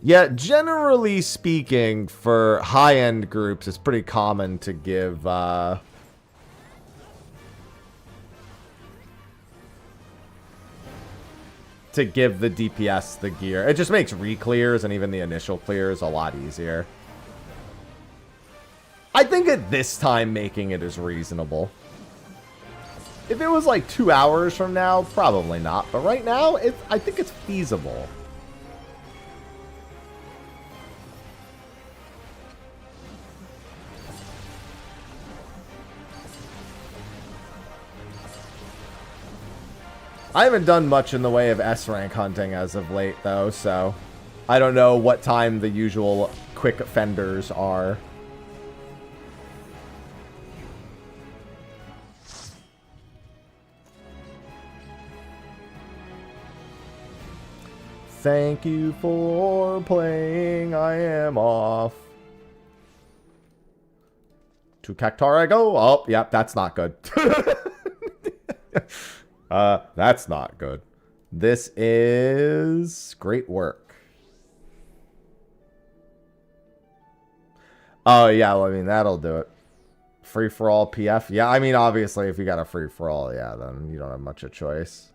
Speaker 1: Yeah, generally speaking, for high-end groups, it's pretty common to give, to give the DPS the gear. It just makes re-clears and even the initial clears a lot easier. I think at this time, making it is reasonable. If it was like 2 hours from now, probably not. But right now, I think it's feasible. I haven't done much in the way of S-rank hunting as of late, though, so I don't know what time the usual quick offenders are. Thank you for playing. I am off. To Cactar I go. Oh, yep, that's not good. That's not good. This is great work. Oh, yeah, well, I mean, that'll do it. Free-for-all PF. Yeah, I mean, obviously, if you got a free-for-all, yeah, then you don't have much of a choice.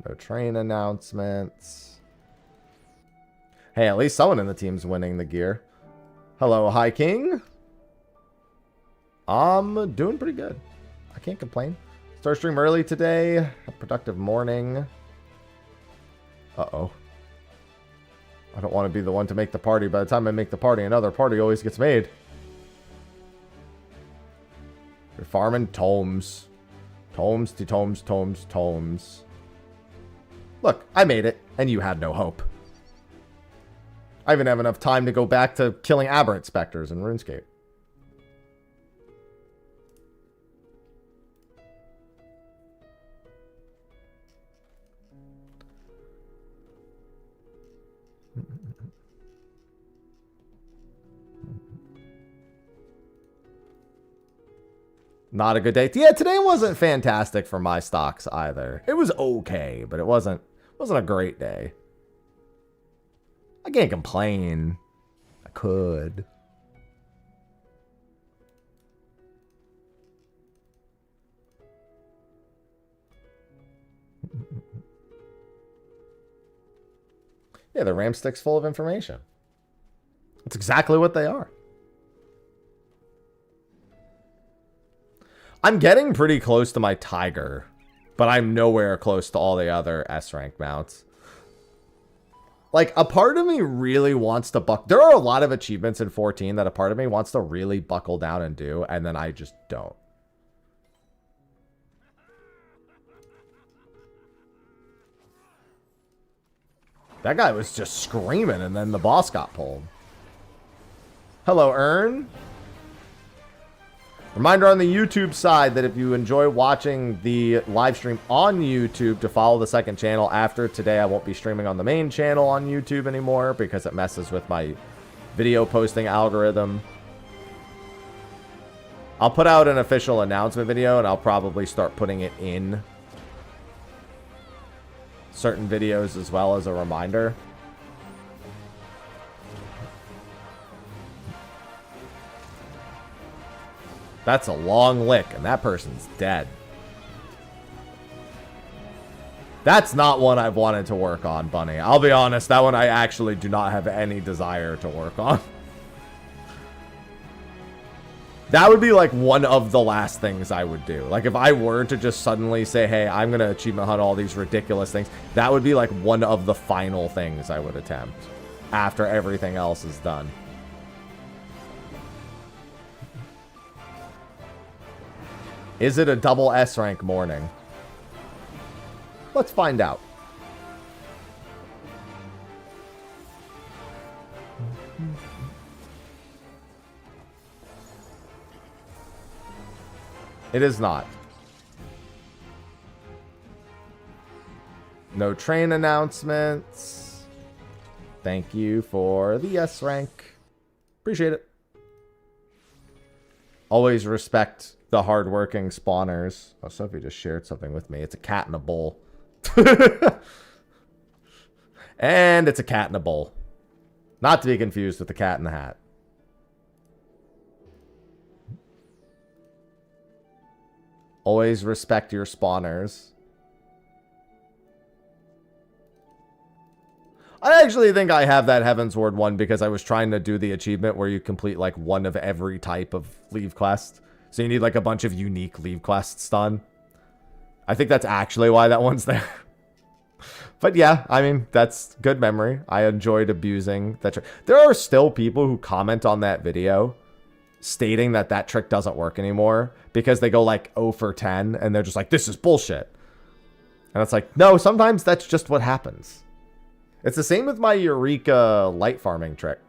Speaker 1: No train announcements. Hey, at least someone in the team's winning the gear. Hello, High King. I'm doing pretty good. I can't complain. Start stream early today. A productive morning. Uh-oh. I don't want to be the one to make the party. By the time I make the party, another party always gets made. You're farming tomes. Tomes to tomes, tomes, tomes. Look, I made it, and you had no hope. I even have enough time to go back to killing aberrant specters in RuneScape. Not a good day. Yeah, today wasn't fantastic for my stocks either. It was okay, but it wasn't a great day. I can't complain. I could. Yeah, the RAM stick's full of information. That's exactly what they are. I'm getting pretty close to my Tiger, but I'm nowhere close to all the other S-rank mounts. Like, a part of me really wants to there are a lot of achievements in 14 that a part of me wants to really buckle down and do, and then I just don't. That guy was just screaming, and then the boss got pulled. Hello, Ern. Reminder on the YouTube side that if you enjoy watching the live stream on YouTube, to follow the second channel. After today, I won't be streaming on the main channel on YouTube anymore because it messes with my video posting algorithm. I'll put out an official announcement video, and I'll probably start putting it in certain videos as well as a reminder. That's a long lick, and that person's dead. That's not one I've wanted to work on, Bunny. I'll be honest, that one I actually do not have any desire to work on. That would be like one of the last things I would do. Like if I were to just suddenly say, hey, I'm going to achievement hunt all these ridiculous things, that would be like one of the final things I would attempt after everything else is done. Is it a double S rank morning? Let's find out. It is not. No train announcements. Thank you for the S rank. Appreciate it. Always respect the hardworking spawners. Oh, Sophie just shared something with me. It's a cat in a bowl. And it's a cat in a bowl. Not to be confused with the cat in the hat. Always respect your spawners. I actually think I have that Heaven's Ward one because I was trying to do the achievement where you complete like one of every type of leave quest. So you need like a bunch of unique leave quests done. I think that's actually why that one's there. But yeah, I mean, that's good memory. I enjoyed abusing that trick. There are still people who comment on that video stating that that trick doesn't work anymore because they go like 0 for 10 and they're just like, this is bullshit. And it's like, no, sometimes that's just what happens. It's the same with my Eureka light farming trick.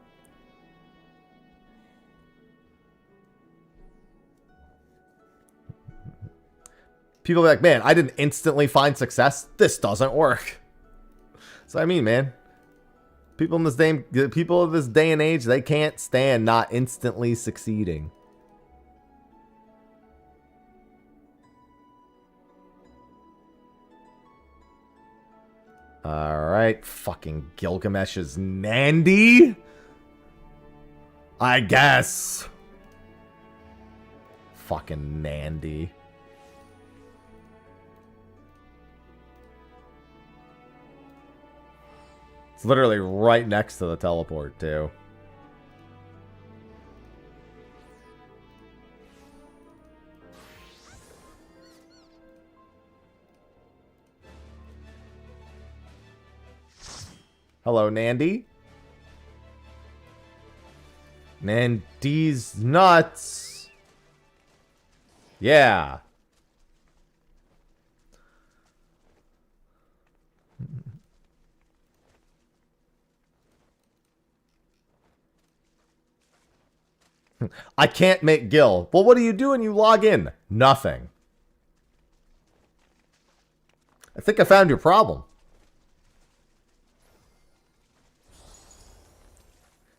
Speaker 1: People are like, man, I didn't instantly find success. This doesn't work. So I mean, man, people of this day and age, they can't stand not instantly succeeding. Alright, fucking Gilgamesh's Nandy? I guess. Fucking Nandy. It's literally right next to the teleport, too. Hello, Nandy. Nandy's nuts. Yeah. I can't make Gil. Well, what do you do when you log in? Nothing. I think I found your problem.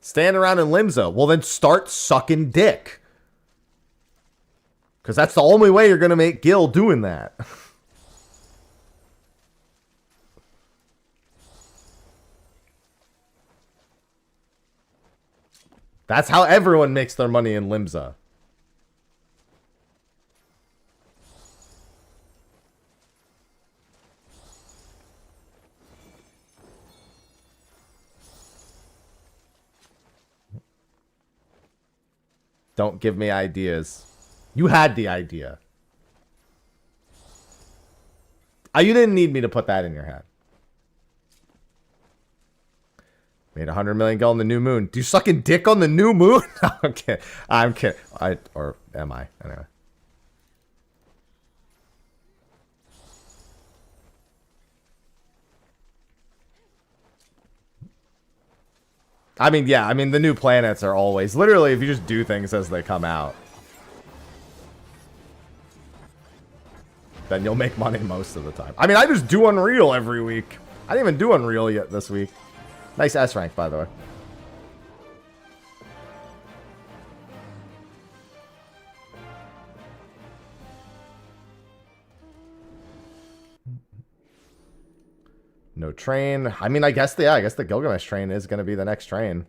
Speaker 1: Stand around in Limsa. Well, then start sucking dick. Because that's the only way you're going to make Gil doing that. That's how everyone makes their money in Limsa. Don't give me ideas. You had the idea. You didn't need me to put that in your head. Made 100 million go on the new moon. Do you sucking dick on the new moon? I'm kidding. I'm kidding. Or am I? Anyway. I mean, yeah. I mean, the new planets are always... Literally, if you just do things as they come out, then you'll make money most of the time. I mean, I just do Unreal every week. I didn't even do Unreal yet this week. Nice S rank, by the way. No train. I mean, I guess the Gilgamesh train is going to be the next train.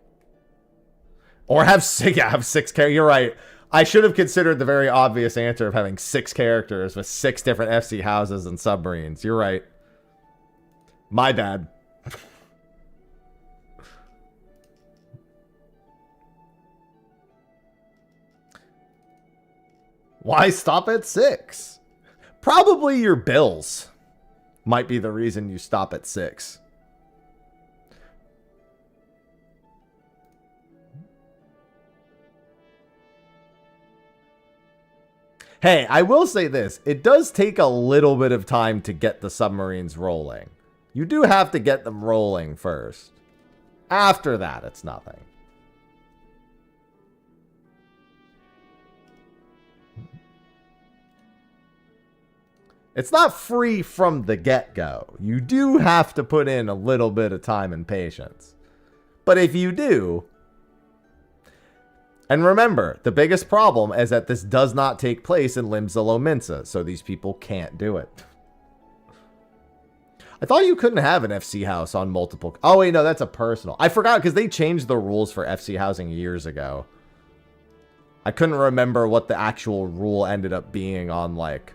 Speaker 1: Or have six characters. You're right. I should have considered the very obvious answer of having 6 characters with 6 different FC houses and submarines. You're right. My bad. Why stop at 6? Probably your bills might be the reason you stop at 6. Hey, I will say this. It does take a little bit of time to get the submarines rolling. You do have to get them rolling first. After that, it's nothing. It's not free from the get-go. You do have to put in a little bit of time and patience. But if you do... And remember, the biggest problem is that this does not take place in Limsa Lominsa, so these people can't do it. I thought you couldn't have an FC house on multiple... Oh, wait, no, that's a personal. I forgot, because they changed the rules for FC housing years ago. I couldn't remember what the actual rule ended up being on, like...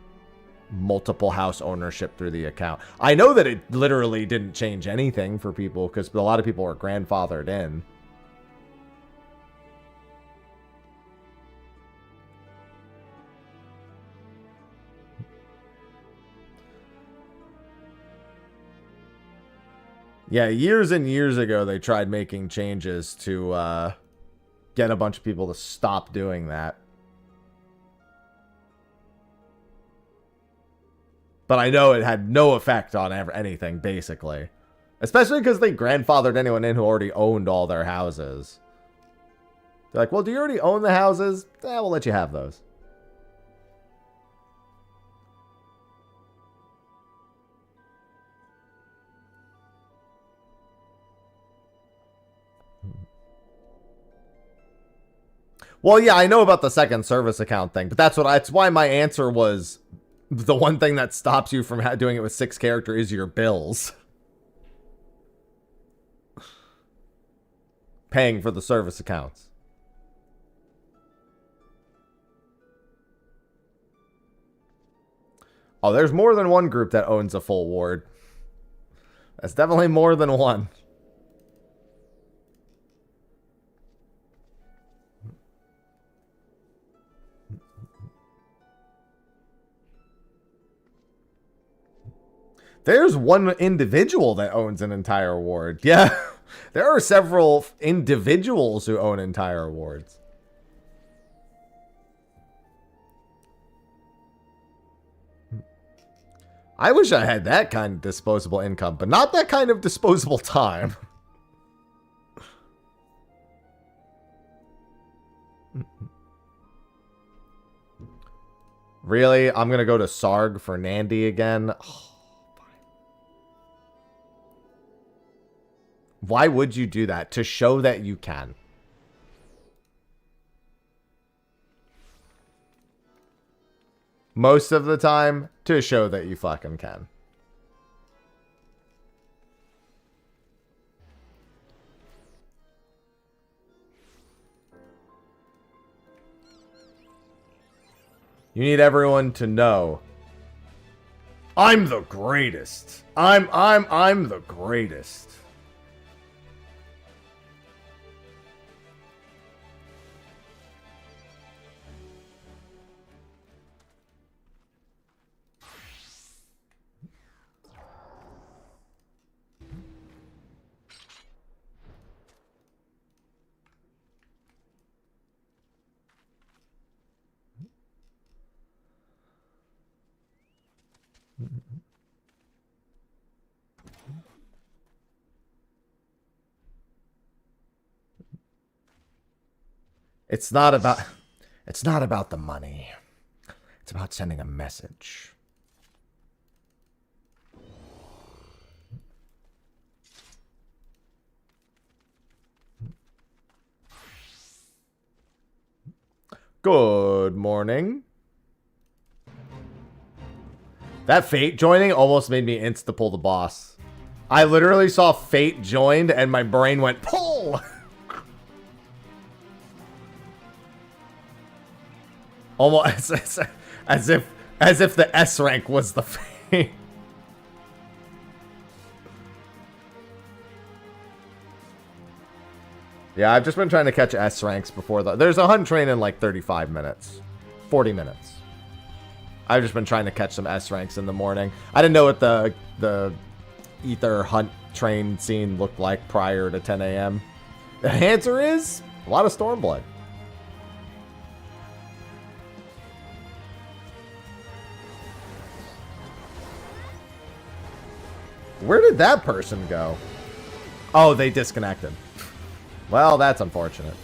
Speaker 1: multiple house ownership through the account. I know that it literally didn't change anything for people because a lot of people were grandfathered in. Yeah, years and years ago they tried making changes to get a bunch of people to stop doing that. But I know it had no effect on anything, basically. Especially because they grandfathered anyone in who already owned all their houses. They're like, well, do you already own the houses? We'll let you have those. Well, yeah, I know about the second service account thing, but that's why my answer was... The one thing that stops you from doing it with 6 characters is your bills. paying for the service accounts. Oh, there's more than one group that owns a full ward. That's definitely more than one. There's one individual that owns an entire ward. Yeah, there are several individuals who own entire wards. I wish I had that kind of disposable income, but not that kind of disposable time. Really? I'm going to go to Sarg for Nandy again? Oh, why would you do that? To show that you can. Most of the time, to show that you fucking can. You need everyone to know I'm the greatest. I'm the greatest. It's not about the money. It's about sending a message. Good morning. That Fate joining almost made me insta-pull the boss. I literally saw Fate joined and my brain went pull. Almost as if the S rank was the Fate. Yeah, I've just been trying to catch S ranks before there's a hunt train in like 35 minutes. 40 minutes. I've just been trying to catch some S ranks in the morning. I didn't know what the Ether hunt train scene looked like prior to 10 a.m. The answer is a lot of Stormblood. Where did that person go? Oh, they disconnected. Well, that's unfortunate.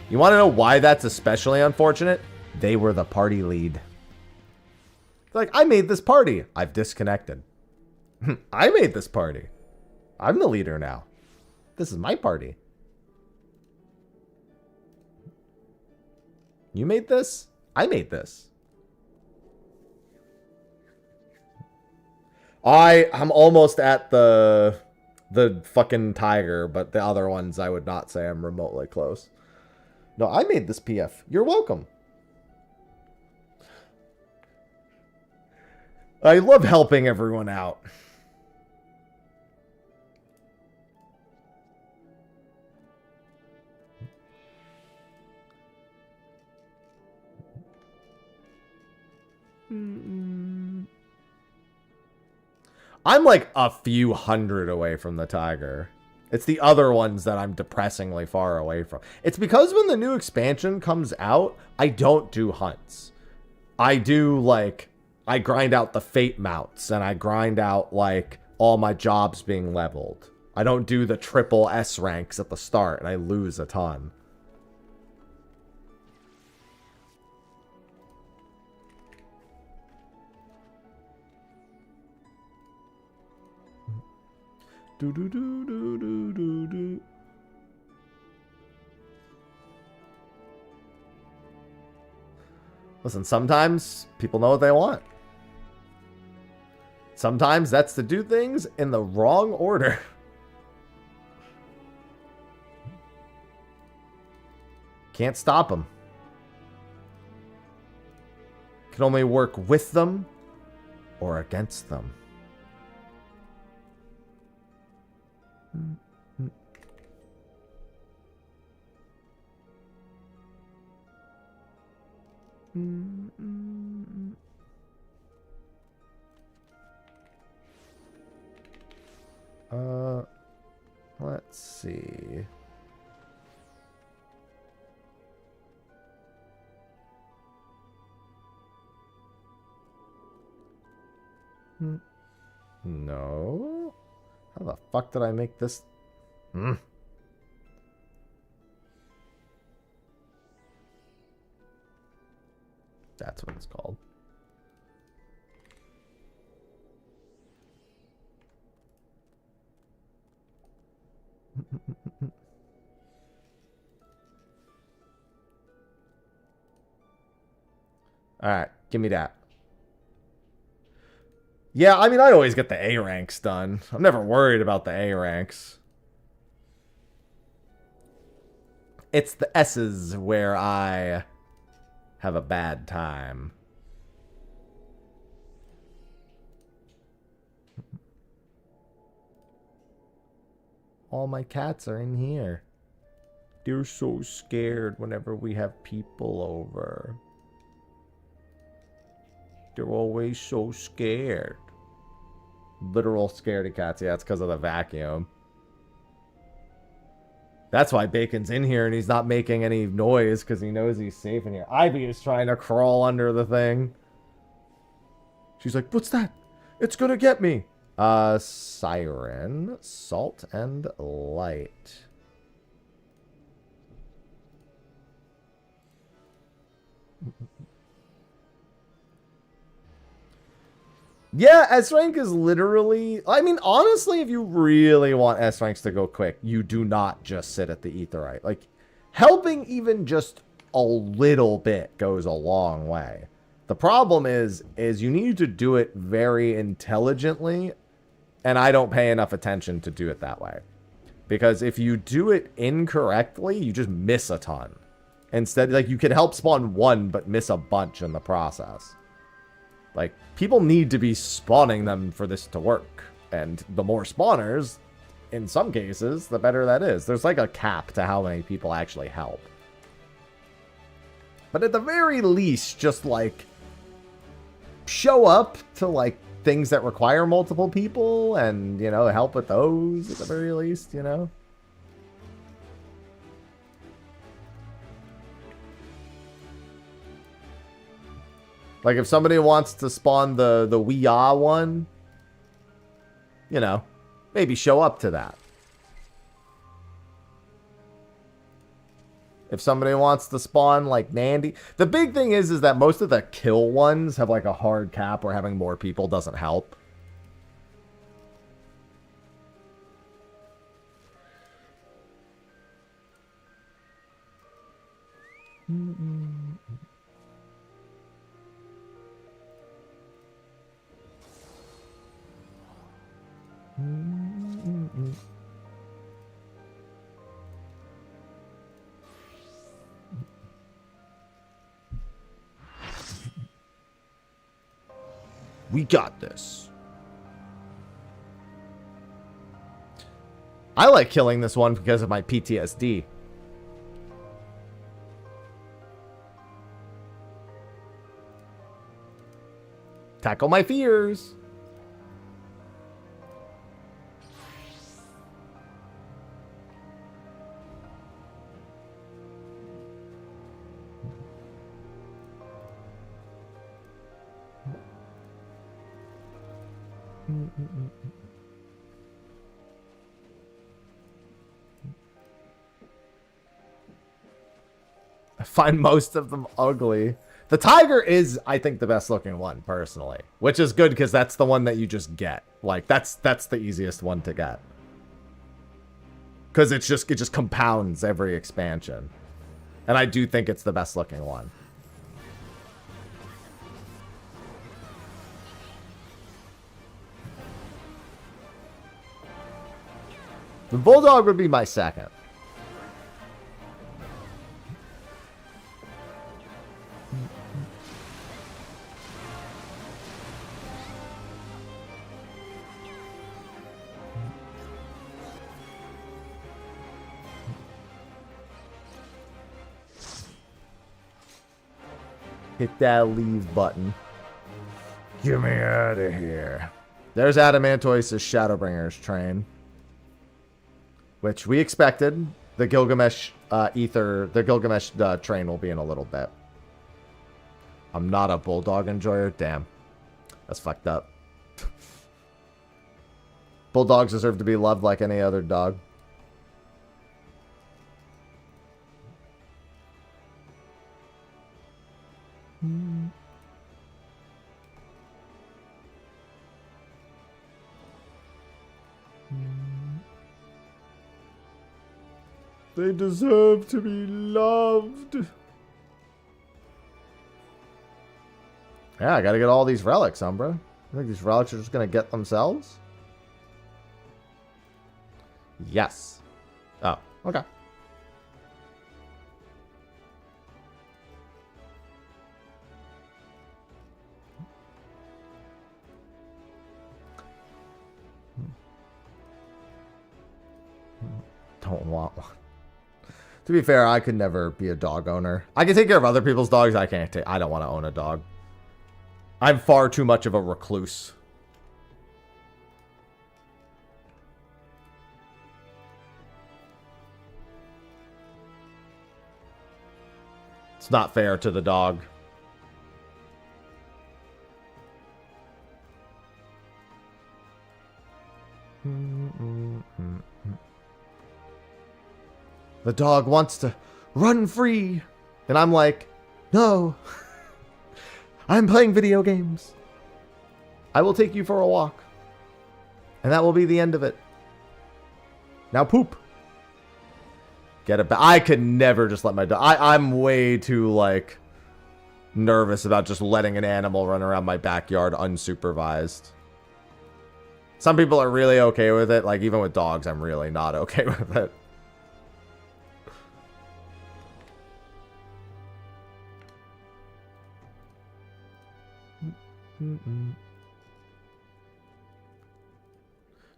Speaker 1: You want to know why that's especially unfortunate? They were the party lead. Like, I made this party. I've disconnected. I made this party. I'm the leader now. This is my party. You made this? I made this. I'm almost at the fucking tiger, but the other ones I would not say I'm remotely close. No, I made this PF. You're welcome. I love helping everyone out. I'm like a few hundred away from the tiger. It's the other ones that I'm depressingly far away from. It's because when the new expansion comes out, I don't do hunts. I do, like, I grind out the fate mounts, and I grind out, like, all my jobs being leveled. I don't do the triple S ranks at the start, and I lose a ton. Do do do do do do do. Listen, sometimes people know what they want. Sometimes that's to do things in the wrong order. Can't stop them. Can only work with them or against them. Let's see. No. How the fuck did I make this? That's what it's called. Alright, give me that. Yeah, I mean, I always get the A ranks done. I'm never worried about the A ranks. It's the S's where I have a bad time. All my cats are in here. They're so scared whenever we have people over. They're always so scared. Literal scaredy cats. Yeah, it's because of the vacuum. That's why Bacon's in here and he's not making any noise because he knows he's safe in here. Ivy is trying to crawl under the thing. She's like, what's that? It's gonna get me. Siren, salt, and light. Yeah, S rank is literally... I mean, honestly, if you really want S ranks to go quick, you do not just sit at the Aetheryte. Like, helping even just a little bit goes a long way. The problem is you need to do it very intelligently, and I don't pay enough attention to do it that way. Because if you do it incorrectly, you just miss a ton. Instead, like, you could help spawn one, but miss a bunch in the process. Like, people need to be spawning them for this to work. And the more spawners, in some cases, the better that is. There's like a cap to how many people actually help. But at the very least, just like, show up to like things that require multiple people and, you know, help with those at the very least, you know? Like, if somebody wants to spawn the Wee-Ah one, you know, maybe show up to that. If somebody wants to spawn, like, Nandy. The big thing is that most of the kill ones have, like, a hard cap where having more people doesn't help. We got this. I like killing this one because of my PTSD. Tackle my fears. I find most of them ugly. The tiger is, I think, the best looking one, personally. Which is good, because that's the one that you just get. Like, that's the easiest one to get. Because it just compounds every expansion. And I do think it's the best looking one. The bulldog would be my second. Hit that leave button. Get me out of here. There's Adamantois' Shadowbringers train. Which we expected. The Gilgamesh the Gilgamesh train will be in a little bit. I'm not a bulldog enjoyer. Damn. That's fucked up. Bulldogs deserve to be loved like any other dog. They deserve to be loved. Yeah, I gotta get all these relics, Umbra. You think these relics are just gonna get themselves? Yes. Oh, okay. Don't want one. To be fair, I could never be a dog owner. I can take care of other people's dogs. I don't want to own a dog. I'm far too much of a recluse. It's not fair to the dog. The dog wants to run free. And I'm like, no. I'm playing video games. I will take you for a walk. And that will be the end of it. Now poop. Get it back. I could never just let my dog... I'm way too, like, nervous about just letting an animal run around my backyard unsupervised. Some people are really okay with it. Like, even with dogs, I'm really not okay with it.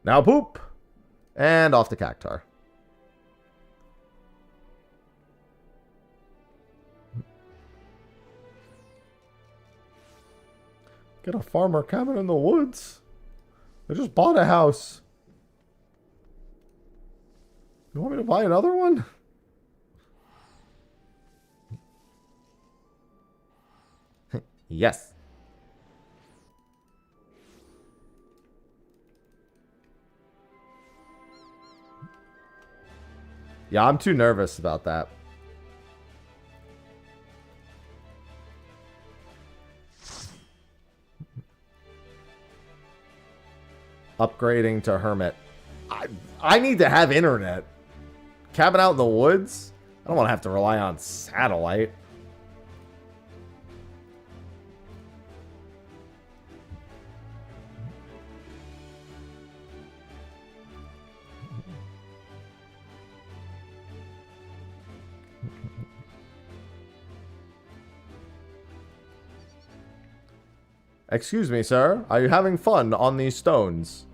Speaker 1: Now poop. And off to Cactar. Get a farmer cabin in the woods. I just bought a house. You want me to buy another one? Yes. Yeah, I'm too nervous about that. Upgrading to Hermit. I need to have internet. Cabin out in the woods? I don't want to have to rely on satellite. Excuse me, sir. Are you having fun on these stones?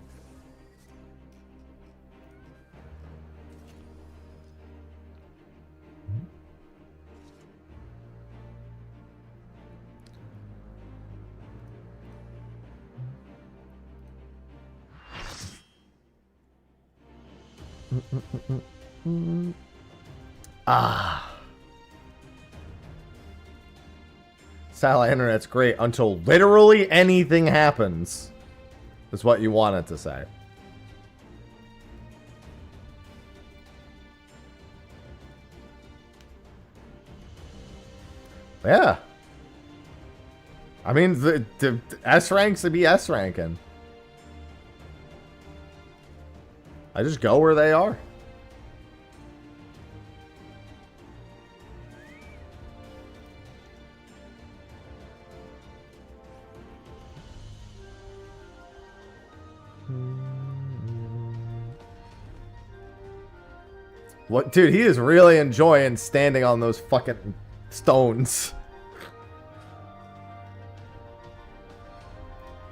Speaker 1: Ah. Satellite internet's great until literally anything happens. Is what you wanted to say. Yeah. I mean, the S ranks to be S ranking. I just go where they are. What, dude, he is really enjoying standing on those fucking stones.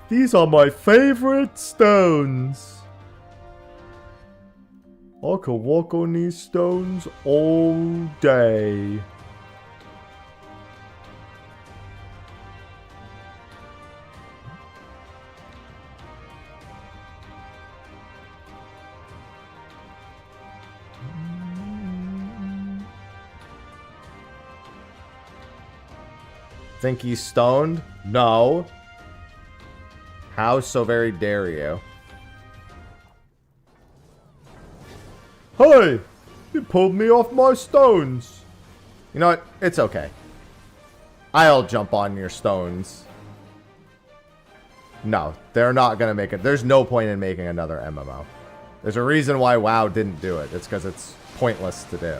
Speaker 1: These are my favorite stones. I could walk on these stones all day. Think he's stoned? No. How so very dare you? Hey! You pulled me off my stones. You know what? It's okay. I'll jump on your stones. No, they're not gonna make it. There's no point in making another MMO. There's a reason why WoW didn't do it. It's because it's pointless to do.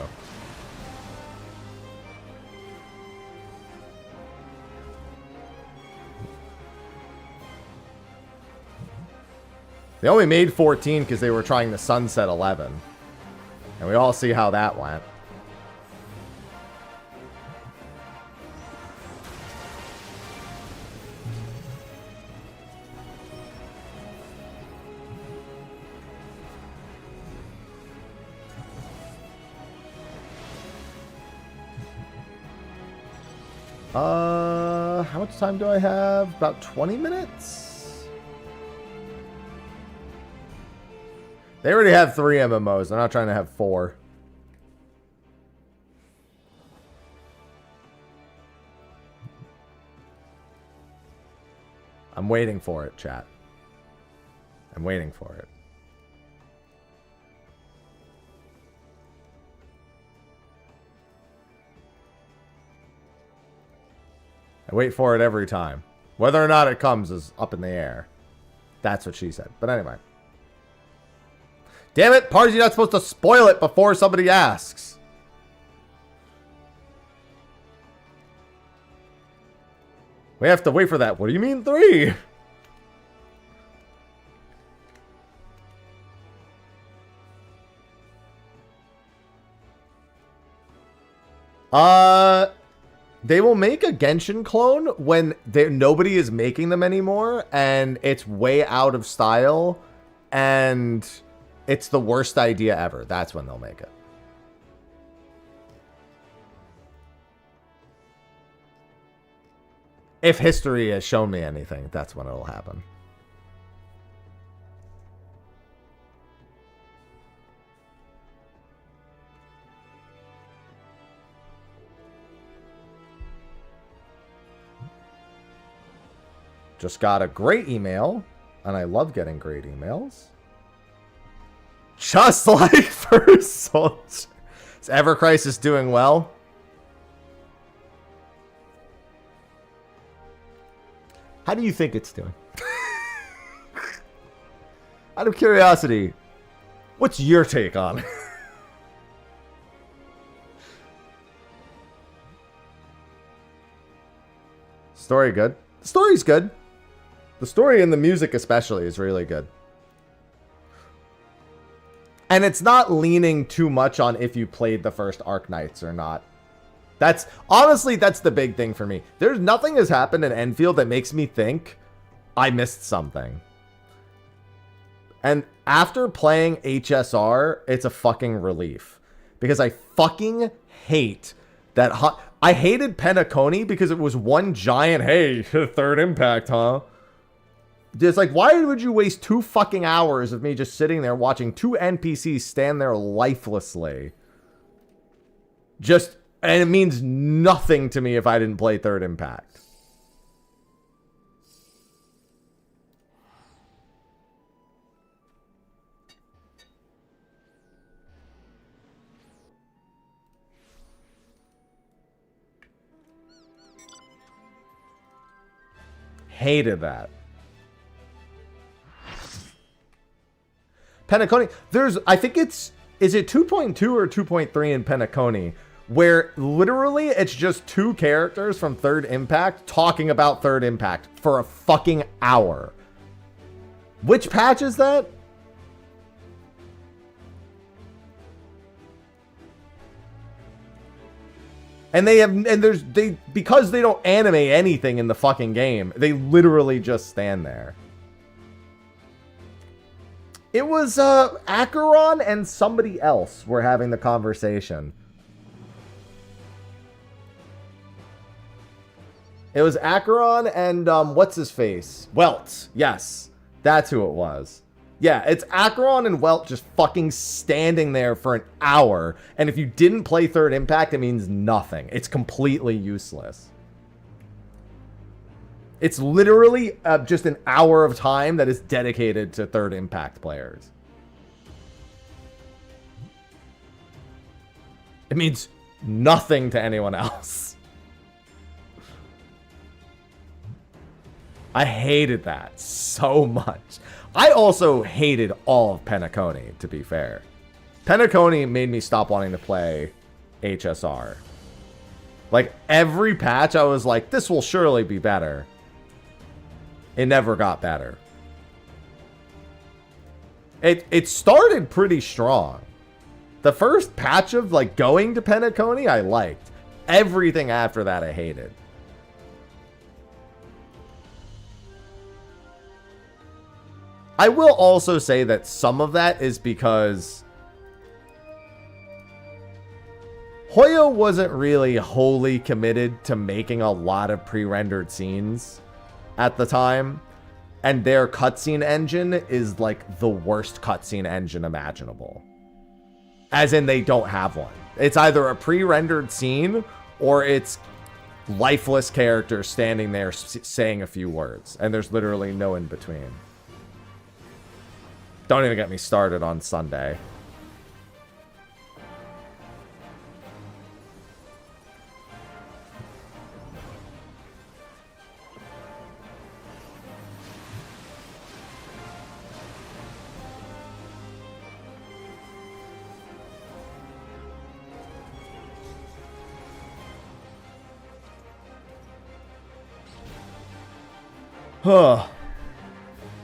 Speaker 1: They only made 14 because they were trying to sunset 11. And we all see how that went. How much time do I have? About 20 minutes? They already have 3 MMOs. They're not trying to have 4. I'm waiting for it, chat. I'm waiting for it. I wait for it every time. Whether or not it comes is up in the air. That's what she said. But anyway. Damn it, Party, you're not supposed to spoil it before somebody asks. We have to wait for that. What do you mean 3? They will make a Genshin clone when nobody is making them anymore and it's way out of style and it's the worst idea ever. That's when they'll make it. If history has shown me anything, that's when it'll happen. Just got a great email, and I love getting great emails. Just like First Soldier. Is Evercrisis doing well? How do you think it's doing? Out of curiosity, what's your take on it? Story good? The story's good. The story and the music especially is really good. And it's not leaning too much on if you played the first Arknights or not. That's honestly, that's the big thing for me. There's nothing has happened in Enfield that makes me think I missed something. And after playing HSR, it's a fucking relief. Because I fucking hate that I hated Penacony because it was one giant, hey, third impact, huh? It's like, why would you waste 2 fucking hours of me just sitting there watching 2 NPCs stand there lifelessly? And it means nothing to me if I didn't play third impact. Hated that. Penacony, I think is it 2.2 or 2.3 in Penacony, where literally it's just 2 characters from Third Impact talking about Third Impact for a fucking hour. Which patch is that? And because they don't animate anything in the fucking game, they literally just stand there. It was Acheron and somebody else were having the conversation. It was Acheron and what's his face? Welt. Yes, that's who it was. Yeah, it's Acheron and Welt just fucking standing there for an hour. And if you didn't play Third Impact, it means nothing. It's completely useless. It's literally just an hour of time that is dedicated to Third Impact players. It means nothing to anyone else. I hated that so much. I also hated all of Penacony, to be fair. Penacony made me stop wanting to play HSR. Like, every patch, I was like, this will surely be better. It never got better. It started pretty strong. The first patch of, like, going to Penacony, I liked. Everything after that, I hated. I will also say that some of that is because Hoyo wasn't really wholly committed to making a lot of pre-rendered scenes at the time. And their cutscene engine is like the worst cutscene engine imaginable. As in, they don't have one. It's either a pre-rendered scene or it's lifeless characters standing there saying a few words. And there's literally no in between. Don't even get me started on Sunday. Huh.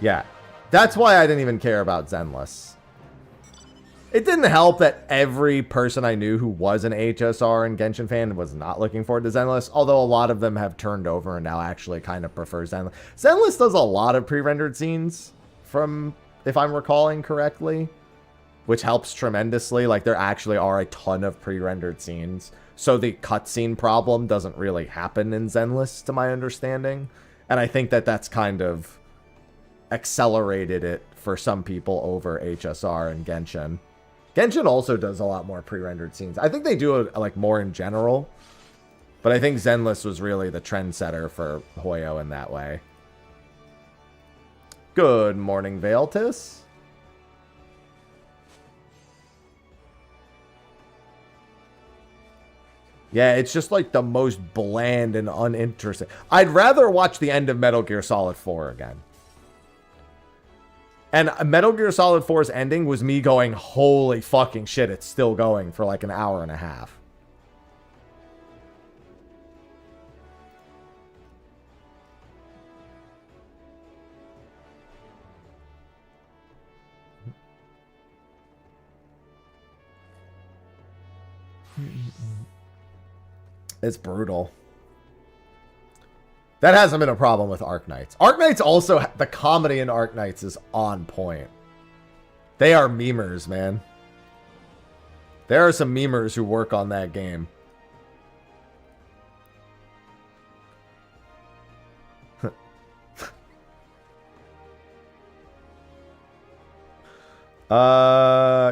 Speaker 1: Yeah. That's why I didn't even care about Zenless. It didn't help that every person I knew who was an HSR and Genshin fan was not looking forward to Zenless, although a lot of them have turned over and now actually kind of prefer Zenless. Zenless does a lot of pre-rendered scenes, from, if I'm recalling correctly, which helps tremendously. Like, there actually are a ton of pre-rendered scenes, so the cutscene problem doesn't really happen in Zenless, to my understanding. And I think that that's kind of accelerated it for some people over HSR and Genshin. Genshin also does a lot more pre-rendered scenes. I think they do it like more in general, but I think Zenless was really the trendsetter for Hoyo in that way. Good morning, Veiltis. Yeah, it's just like the most bland and uninteresting. I'd rather watch the end of Metal Gear Solid 4 again. And Metal Gear Solid 4's ending was me going, holy fucking shit, it's still going for like an hour and a half. It's brutal. That hasn't been a problem with Arknights. Arknights also, the comedy in Arknights is on point. They are memers, man. There are some memers who work on that game.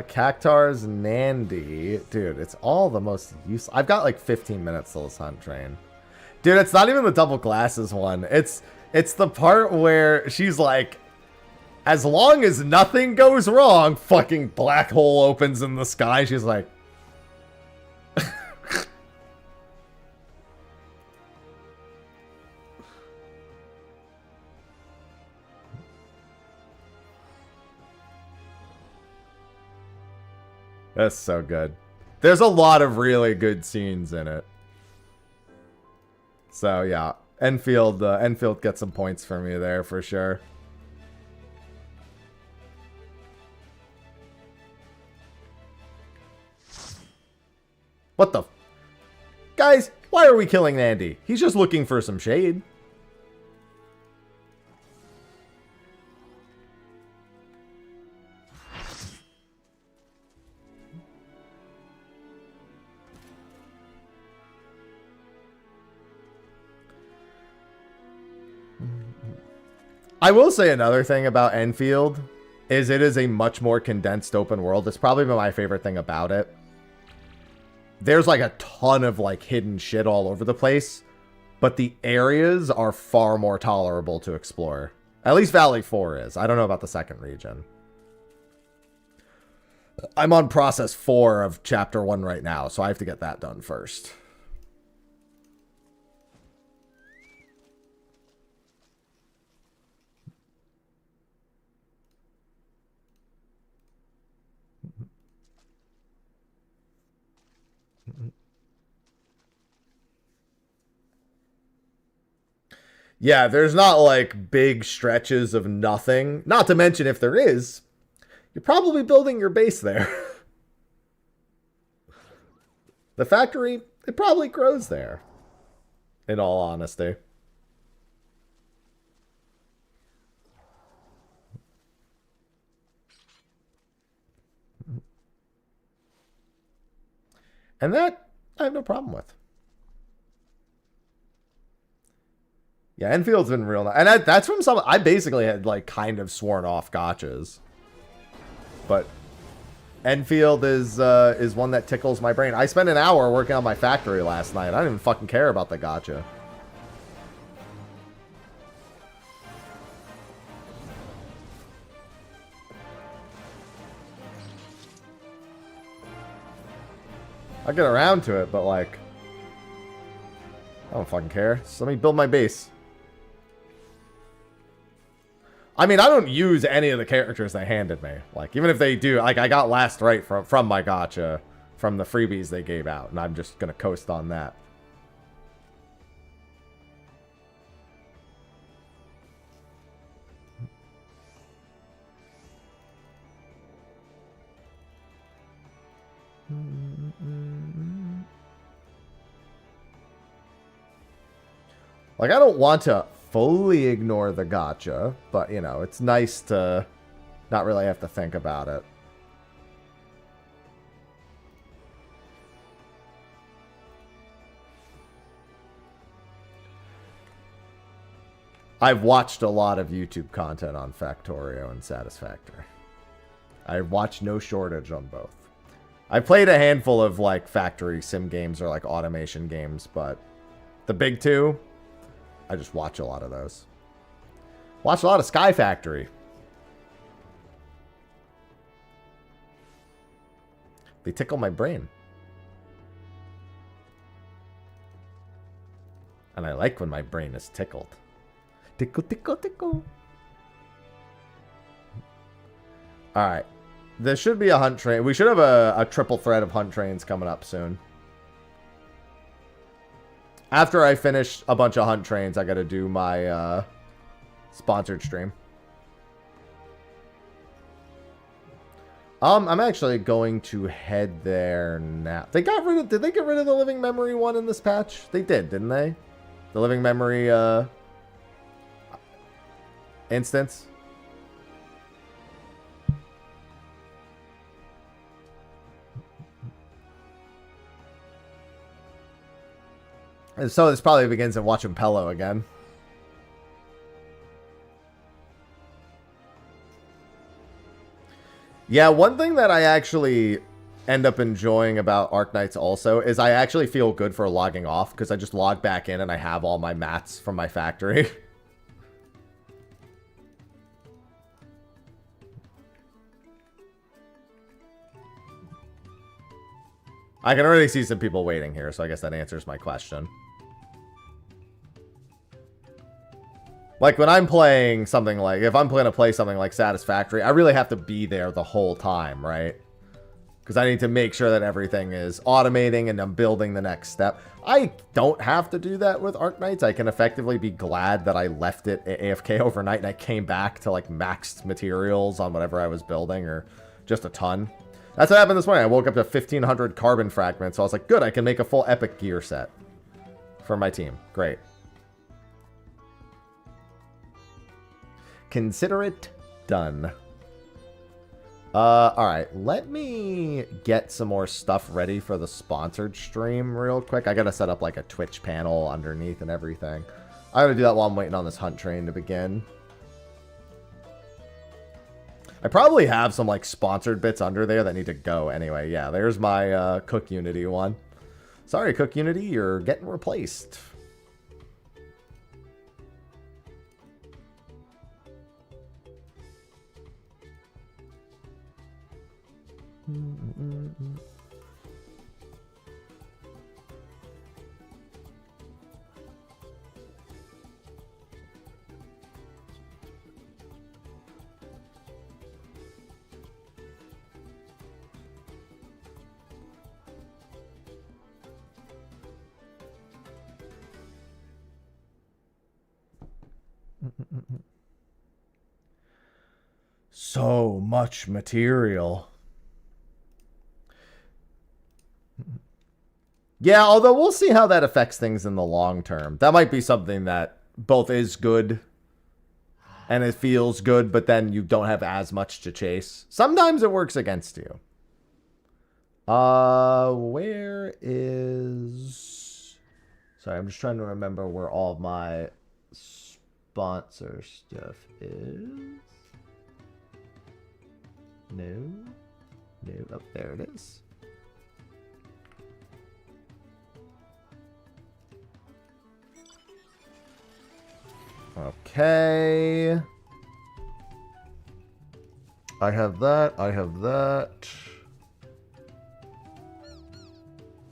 Speaker 1: Cactar's Nandy. Dude, it's all the most useful. I've got like 15 minutes till this hunt train. Dude, it's not even the double glasses one. It's the part where she's like, as long as nothing goes wrong, fucking black hole opens in the sky. She's like, that's so good. There's a lot of really good scenes in it. So yeah, Enfield gets some points for me there for sure. What the? Guys, why are we killing Andy? He's just looking for some shade. I will say another thing about Enfield is it is a much more condensed open world. It's probably been my favorite thing about it. There's like a ton of like hidden shit all over the place, but the areas are far more tolerable to explore. At least Valley 4 is. I don't know about the second region. I'm on process 4 of chapter 1 right now, so I have to get that done first. Yeah, there's not like big stretches of nothing. Not to mention, if there is, you're probably building your base there. The factory, it probably grows there, in all honesty. And that, I have no problem with. Yeah, Enfield's been real nice. And that's from some... I basically had, like, kind of sworn off gotchas. But Enfield is one that tickles my brain. I spent an hour working on my factory last night. I didn't even fucking care about the gotcha. I'll get around to it, but, like... I don't fucking care. Just let me build my base. I mean, I don't use any of the characters they handed me. Like, even if they do, like, I got last right from my gacha, from the freebies they gave out, and I'm just gonna coast on that. Like, I don't want to fully ignore the gacha, but, you know, it's nice to not really have to think about it. I've watched a lot of YouTube content on Factorio and Satisfactory. I've watched no shortage on both. I played a handful of, like, factory sim games or, like, automation games, but the big two... I just watch a lot of those. Watch a lot of Sky Factory. They tickle my brain. And I like when my brain is tickled. Tickle, tickle, tickle. Alright. There should be a hunt train. We should have a triple thread of hunt trains coming up soon. After I finish a bunch of hunt trains, I gotta do my sponsored stream. I'm actually going to head there now. They got rid of... Did they get rid of the Living Memory one in this patch? They did, didn't they? The Living Memory instance. And so this probably begins at watching Pello again. Yeah, one thing that I actually end up enjoying about Arknights also is I actually feel good for logging off because I just log back in and I have all my mats from my factory. I can already see some people waiting here, so I guess that answers my question. Like, when I'm playing something like... If I'm going to play something like Satisfactory, I really have to be there the whole time, right? Because I need to make sure that everything is automating and I'm building the next step. I don't have to do that with Arknights. I can effectively be glad that I left it AFK overnight and I came back to, like, maxed materials on whatever I was building, or just a ton. That's what happened this morning. I woke up to 1,500 carbon fragments, so I was like, good, I can make a full epic gear set for my team. Great. Consider it done. Alright, let me get some more stuff ready for the sponsored stream real quick. I gotta set up like a Twitch panel underneath and everything. I gotta do that while I'm waiting on this hunt train to begin. I probably have some like sponsored bits under there that need to go anyway. Yeah, there's my Cook Unity one. Sorry, Cook Unity, you're getting replaced. So much material. Yeah, although we'll see how that affects things in the long term. That might be something that both is good and it feels good, but then you don't have as much to chase. Sometimes it works against you. Where is... Sorry, I'm just trying to remember where all of my sponsor stuff is. No. Oh, there it is. Okay. I have that.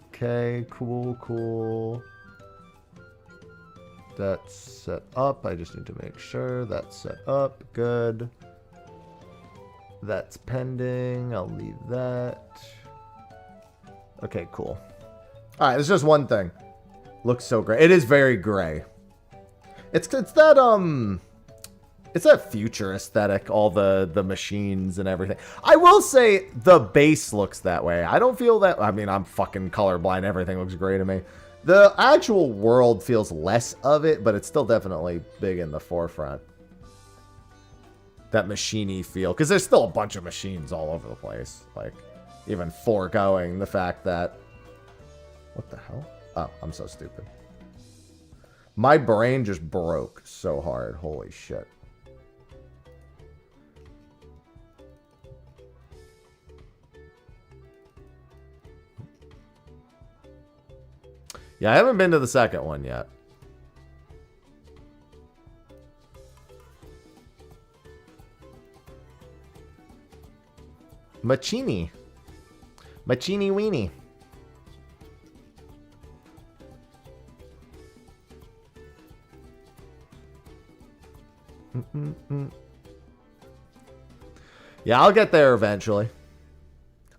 Speaker 1: Okay, cool. That's set up. I just need to make sure that's set up. Good. That's pending. I'll leave that. Okay, cool. All right, there's just one thing. Looks so great. It is very gray. It's that it's that future aesthetic, all the machines and everything. I will say the base looks that way. I don't feel that. I mean, I'm fucking colorblind. Everything looks great to me. The actual world feels less of it, but it's still definitely big in the forefront. That machiney feel, because there's still a bunch of machines all over the place. Like, even foregoing the fact that... What the hell? Oh, I'm so stupid. My brain just broke so hard. Holy shit. Yeah, I haven't been to the second one yet. Machini weenie. Yeah, I'll get there eventually.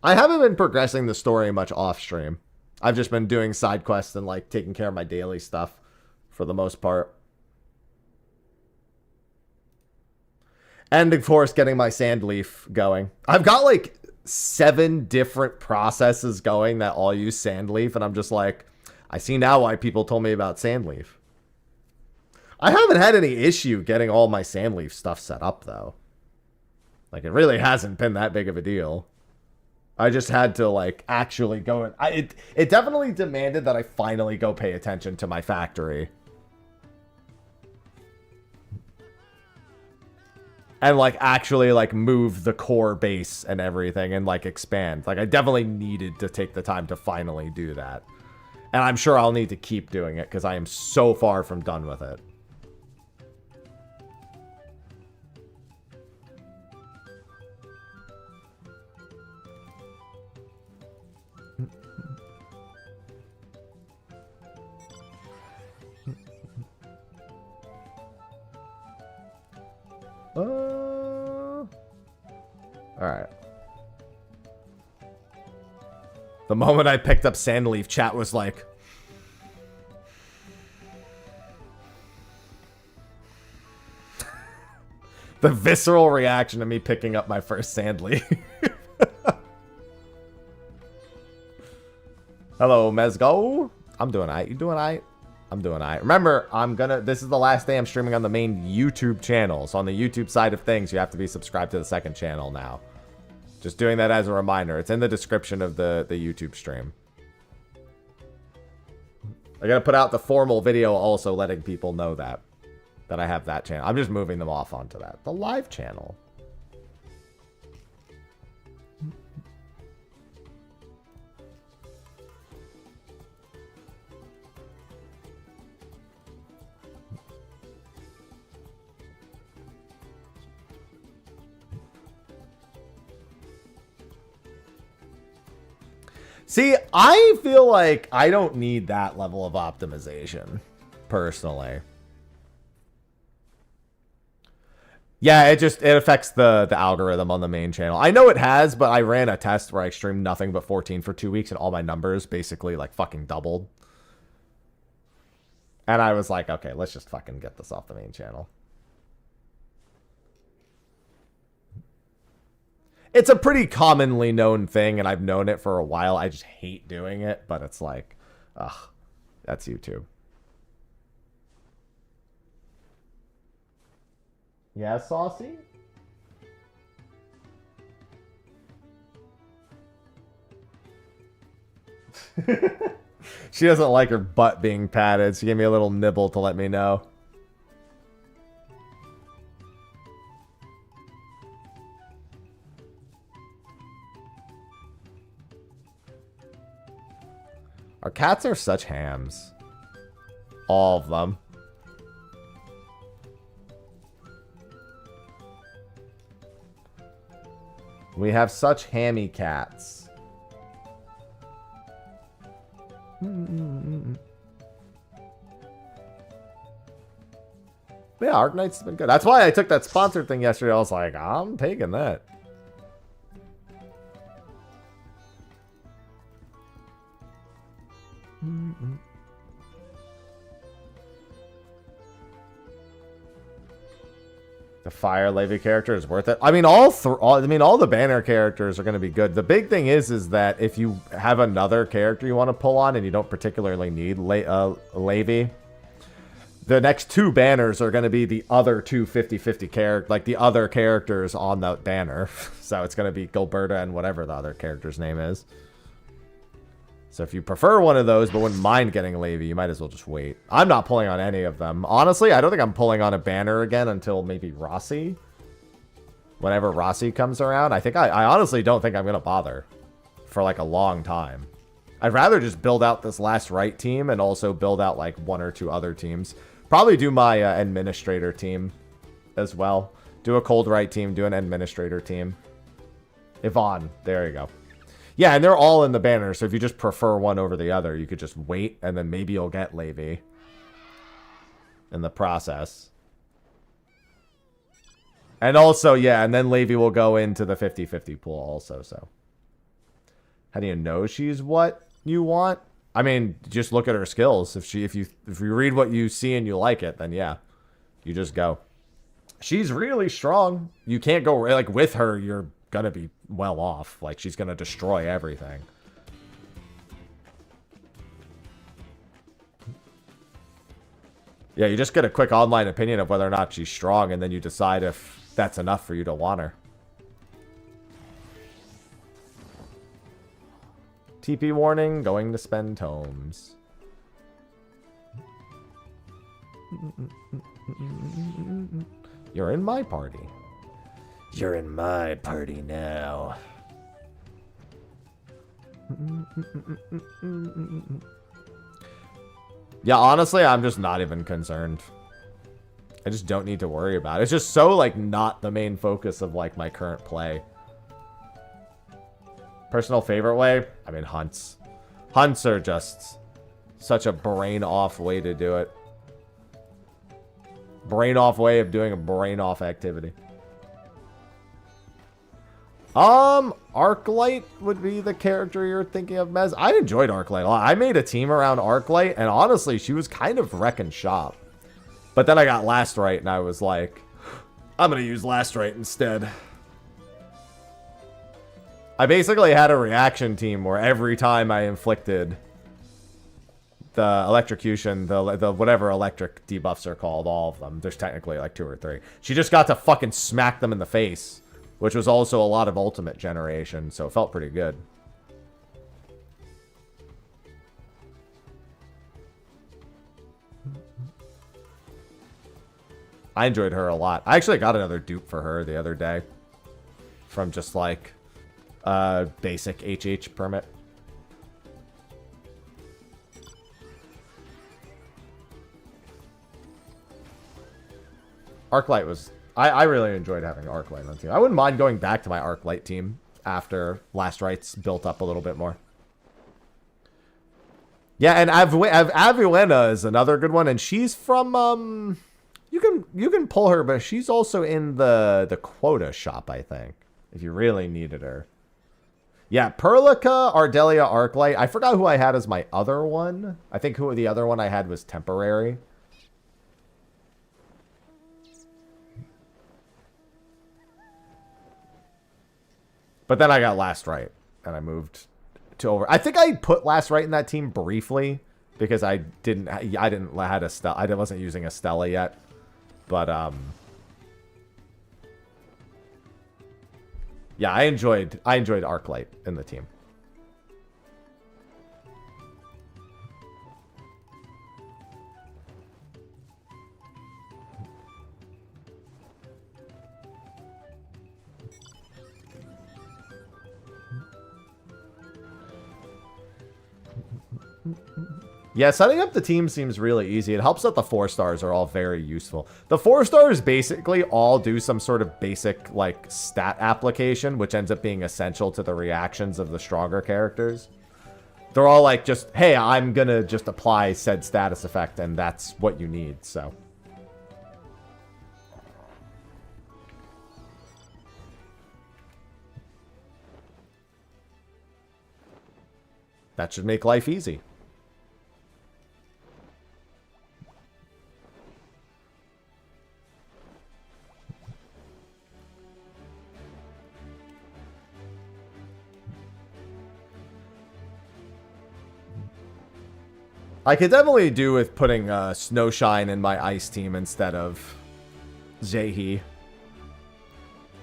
Speaker 1: I haven't been progressing the story much off stream. I've just been doing side quests and like taking care of my daily stuff for the most part. And of course, getting my sand leaf going. I've got like 7 different processes going that all use sand leaf, and I'm just like, I see now why people told me about sand leaf. I haven't had any issue getting all my sand leaf stuff set up though. Like, it really hasn't been that big of a deal. I just had to like actually go and it definitely demanded that I finally go pay attention to my factory. And like actually like move the core base and everything and like expand. Like, I definitely needed to take the time to finally do that. And I'm sure I'll need to keep doing it because I am so far from done with it. Alright. The moment I picked up Sandleaf, chat was like... the visceral reaction to me picking up my first Sandleaf. Hello, Mezgo. I'm doing alright. You doing alright? I'm doing alright. Remember, this is the last day I'm streaming on the main YouTube channel. So on the YouTube side of things, you have to be subscribed to the second channel now. Just doing that as a reminder. It's in the description of the YouTube stream. I gotta put out the formal video also letting people know that I have that channel. I'm just moving them off onto that. The live channel. See, I feel like I don't need that level of optimization, personally. Yeah, it affects the algorithm on the main channel. I know it has, but I ran a test where I streamed nothing but 14 for 2 weeks and all my numbers basically like fucking doubled. And I was like, okay, let's just fucking get this off the main channel. It's a pretty commonly known thing, and I've known it for a while. I just hate doing it, but it's like, ugh, that's YouTube. Yeah, Saucy? She doesn't like her butt being patted. She gave me a little nibble to let me know. Our cats are such hams. All of them. We have such hammy cats. Yeah, Arknight's been good. That's why I took that sponsored thing yesterday. I was like, I'm taking that. The Fire Levy character is worth it. I mean, all the banner characters are going to be good. The big thing is that if you have another character you want to pull on and you don't particularly need Levy, the next two banners are going to be the other two 50-50 characters, like the other characters on the banner. So it's going to be Gilberta and whatever the other character's name is. So if you prefer one of those but wouldn't mind getting Levy, you might as well just wait. I'm not pulling on any of them. Honestly, I don't think I'm pulling on a banner again until maybe Rossi. Whenever Rossi comes around. I honestly don't think I'm going to bother for like a long time. I'd rather just build out this last right team and also build out like one or two other teams. Probably do my administrator team as well. Do a cold right team, do an administrator team. Yvonne, there you go. Yeah, and they're all in the banner, so if you just prefer one over the other, you could just wait, and then maybe you'll get Levy in the process. And also, yeah, and then Levy will go into the 50-50 pool also, so. How do you know she's what you want? I mean, just look at her skills. If you read what you see and you like it, then yeah, you just go. She's really strong. You can't go, like, with her, you're gonna be well off. Like, she's gonna destroy everything. Yeah, you just get a quick online opinion of whether or not she's strong, and then you decide if that's enough for you to want her. TP warning, going to spend tomes. You're in my party. You're in my party now. Yeah, honestly, I'm just not even concerned. I just don't need to worry about it. It's just so, like, not the main focus of, like, my current play. Personal favorite way? I mean, hunts. Hunts are just such a brain-off way to do it. Brain-off way of doing a brain-off activity. Arclight would be the character you're thinking of, Mez. I enjoyed Arclight a lot. I made a team around Arclight, and honestly, she was kind of wrecking shop. But then I got Last Right, and I was like, I'm gonna use Last Right instead. I basically had a reaction team where every time I inflicted the electrocution, the whatever electric debuffs are called, all of them. There's technically like 2 or 3. She just got to fucking smack them in the face, which was also a lot of ultimate generation, so it felt pretty good. I enjoyed her a lot. I actually got another dupe for her the other day from just like basic HH permit. Arclight was... I really enjoyed having Arclight on the team. I wouldn't mind going back to my Arclight team after Last Rites built up a little bit more. Yeah, and Avuena is another good one, and she's from... You can pull her, but she's also in the quota shop, I think, if you really needed her. Yeah, Perlica, Ardelia, Arclight. I forgot who I had as my other one. I think who the other one I had was Temporary. But then I got Last Rite, and I moved to over. I think I put Last Rite in that team briefly because I wasn't using a Stella yet. But yeah, I enjoyed Arclight in the team. Yeah, setting up the team seems really easy. It helps that the 4 stars are all very useful. The 4 stars basically all do some sort of basic, like, stat application, which ends up being essential to the reactions of the stronger characters. They're all like, just, hey, I'm gonna just apply said status effect, and that's what you need, so. That should make life easy. I could definitely do with putting Snowshine in my ice team instead of Zehi.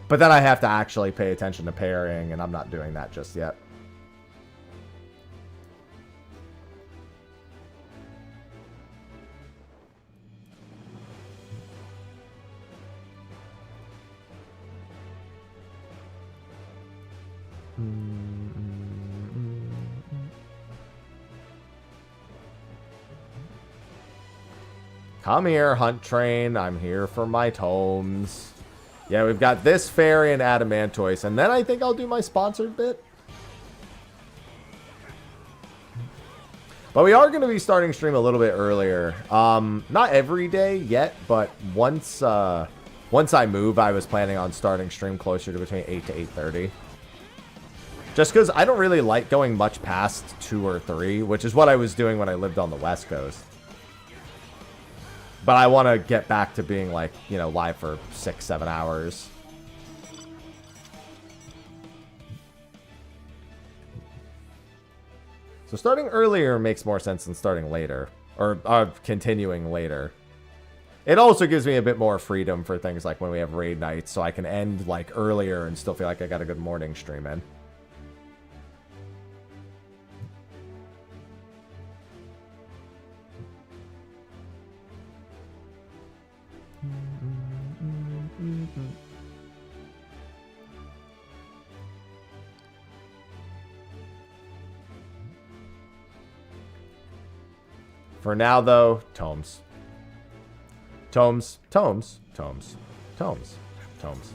Speaker 1: But then I have to actually pay attention to parrying, and I'm not doing that just yet. Come here, Hunt Train. I'm here for my tomes. Yeah, we've got this fairy and Adamantoise, and then I think I'll do my sponsored bit. But we are going to be starting stream a little bit earlier. Not every day yet, but once I move, I was planning on starting stream closer to between 8 to 8:30. Just because I don't really like going much past 2 or 3, which is what I was doing when I lived on the West Coast. But I want to get back to being, like, you know, live for 6-7 hours. So starting earlier makes more sense than starting later. Or continuing later. It also gives me a bit more freedom for things like when we have raid nights. So I can end, like, earlier and still feel like I got a good morning stream in. For now, though, tomes. Tomes, tomes, tomes, tomes, tomes.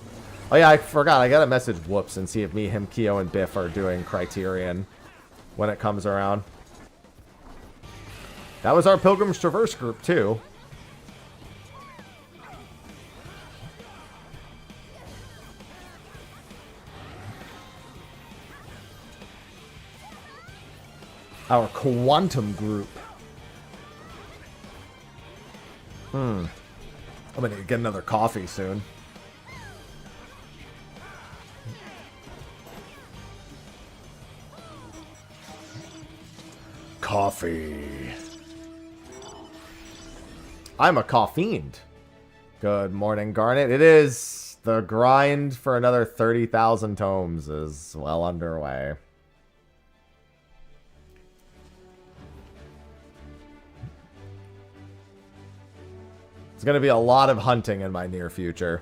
Speaker 1: Oh yeah, I forgot. I gotta message Whoops and see if me, him, Keo, and Biff are doing Criterion when it comes around. That was our Pilgrim's Traverse group, too. Our Quantum group. I'm gonna get another coffee soon. Coffee. I'm a caffeined. Good morning, Garnet. It is. The grind for another 30,000 tomes is well underway. It's going to be a lot of hunting in my near future.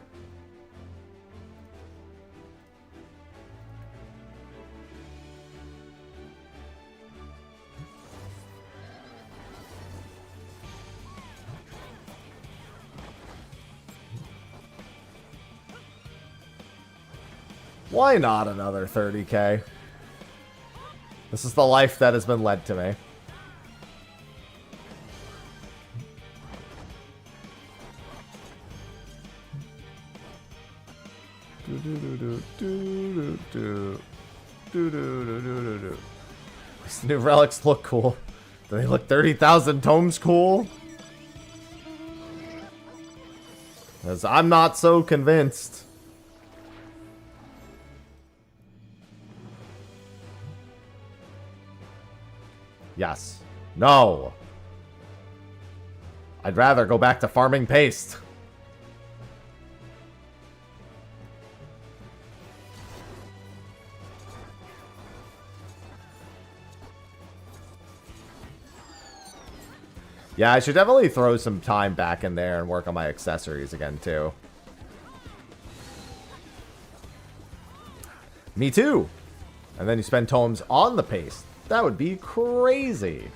Speaker 1: Why not another 30k? This is the life that has been led to me. These new relics look cool. Do they look 30,000 tomes cool? Because I'm not so convinced. Yes. No. I'd rather go back to farming paste. Yeah, I should definitely throw some time back in there and work on my accessories again, too. Me too. And then you spend tomes on the paste. That would be crazy.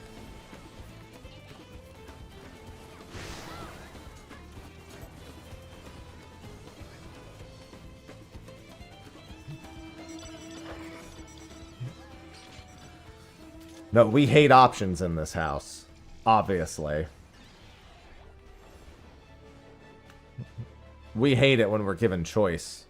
Speaker 1: No, we hate options in this house. Obviously. We hate it when we're given choice.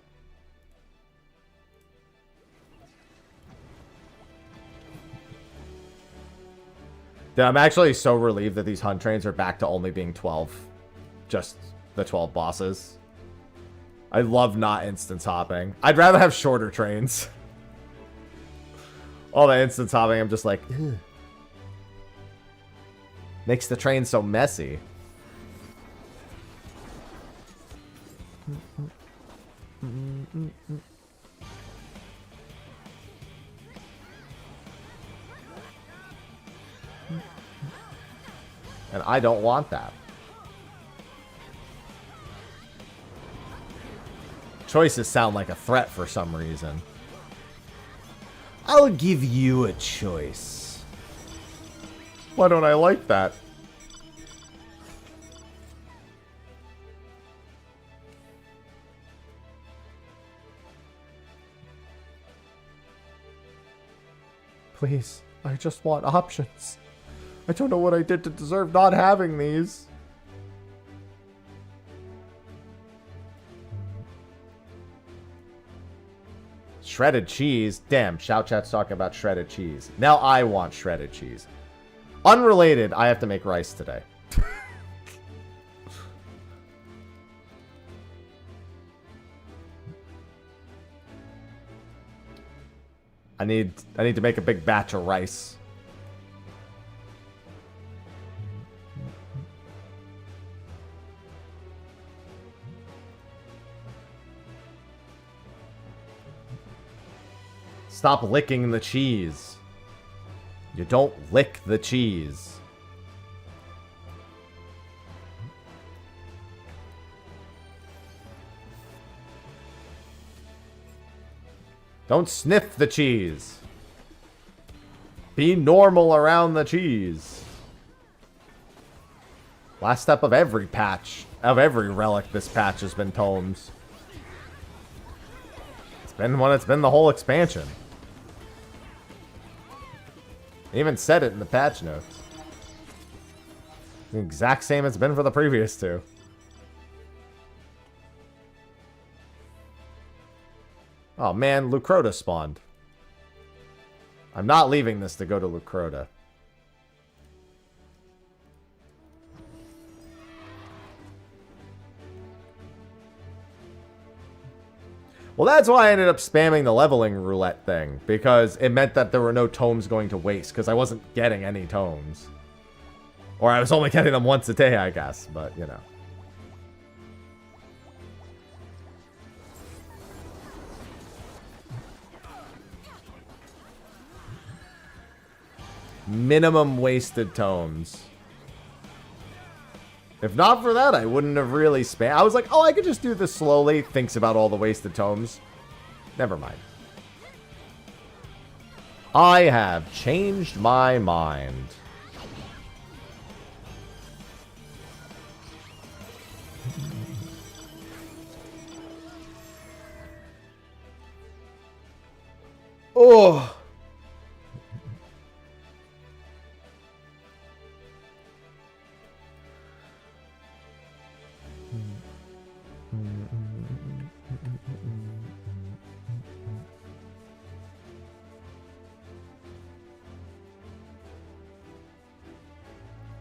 Speaker 1: Dude, I'm actually so relieved that these hunt trains are back to only being 12. Just the 12 bosses. I love not instance hopping. I'd rather have shorter trains. All the instance hopping, I'm just like, ugh. Makes the train so messy. And I don't want that. Choices sound like a threat for some reason. I'll give you a choice. Why don't I like that? Please, I just want options. I don't know what I did to deserve not having these. Shredded cheese? Damn, Shout Chat's talking about shredded cheese. Now I want shredded cheese. Unrelated, I have to make rice today. I need to make a big batch of rice. Stop licking the cheese. You don't lick the cheese. Don't sniff the cheese. Be normal around the cheese. Last step of every patch, of every relic this patch has been tomes. It's been when it's been the whole expansion. They even said it in the patch notes. The exact same it's been for the previous two. Oh man, Lucrota spawned. I'm not leaving this to go to Lucrota. Well, that's why I ended up spamming the leveling roulette thing, because it meant that there were no tomes going to waste, because I wasn't getting any tomes. Or I was only getting them once a day, I guess. But, you know. Minimum wasted tomes. If not for that, I wouldn't have really spam. I was like, oh, I could just do this slowly. Thinks about all the wasted tomes. Never mind. I have changed my mind. Oh.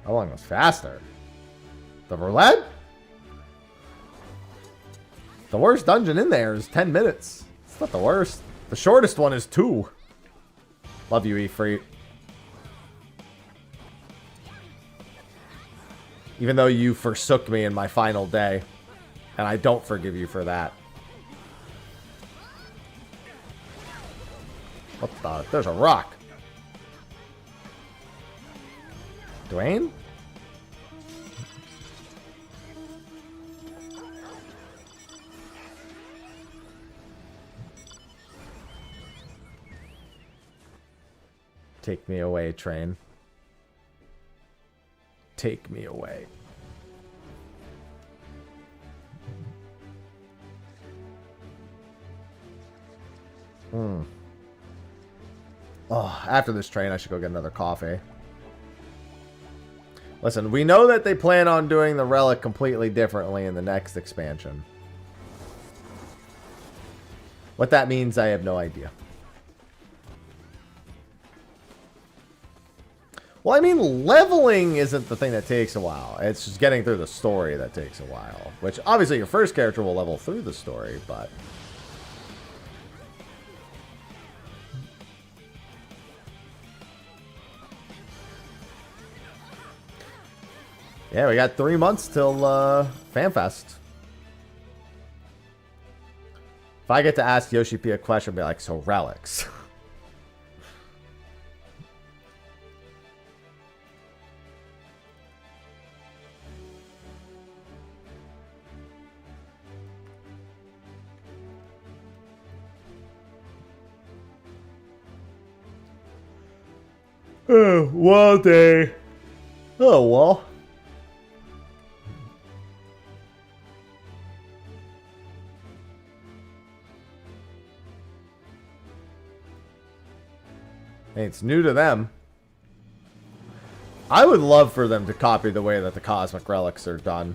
Speaker 1: How long was faster? The roulette? The worst dungeon in there is 10 minutes. It's not the worst. The shortest one is 2. Love you, Efreet. Even though you forsook me in my final day. And I don't forgive you for that. What the? There's a rock. Dwayne? Take me away, train. Take me away. Oh, after this train, I should go get another coffee. Listen, we know that they plan on doing the relic completely differently in the next expansion. What that means, I have no idea. Well, I mean, leveling isn't the thing that takes a while. It's just getting through the story that takes a while. Which, obviously, your first character will level through the story, but... yeah, we got 3 months till FanFest. If I get to ask Yoshi P a question, I'll be like, so relics. Oh, well, day. Oh, well. Hey, it's new to them. I would love for them to copy the way that the cosmic relics are done.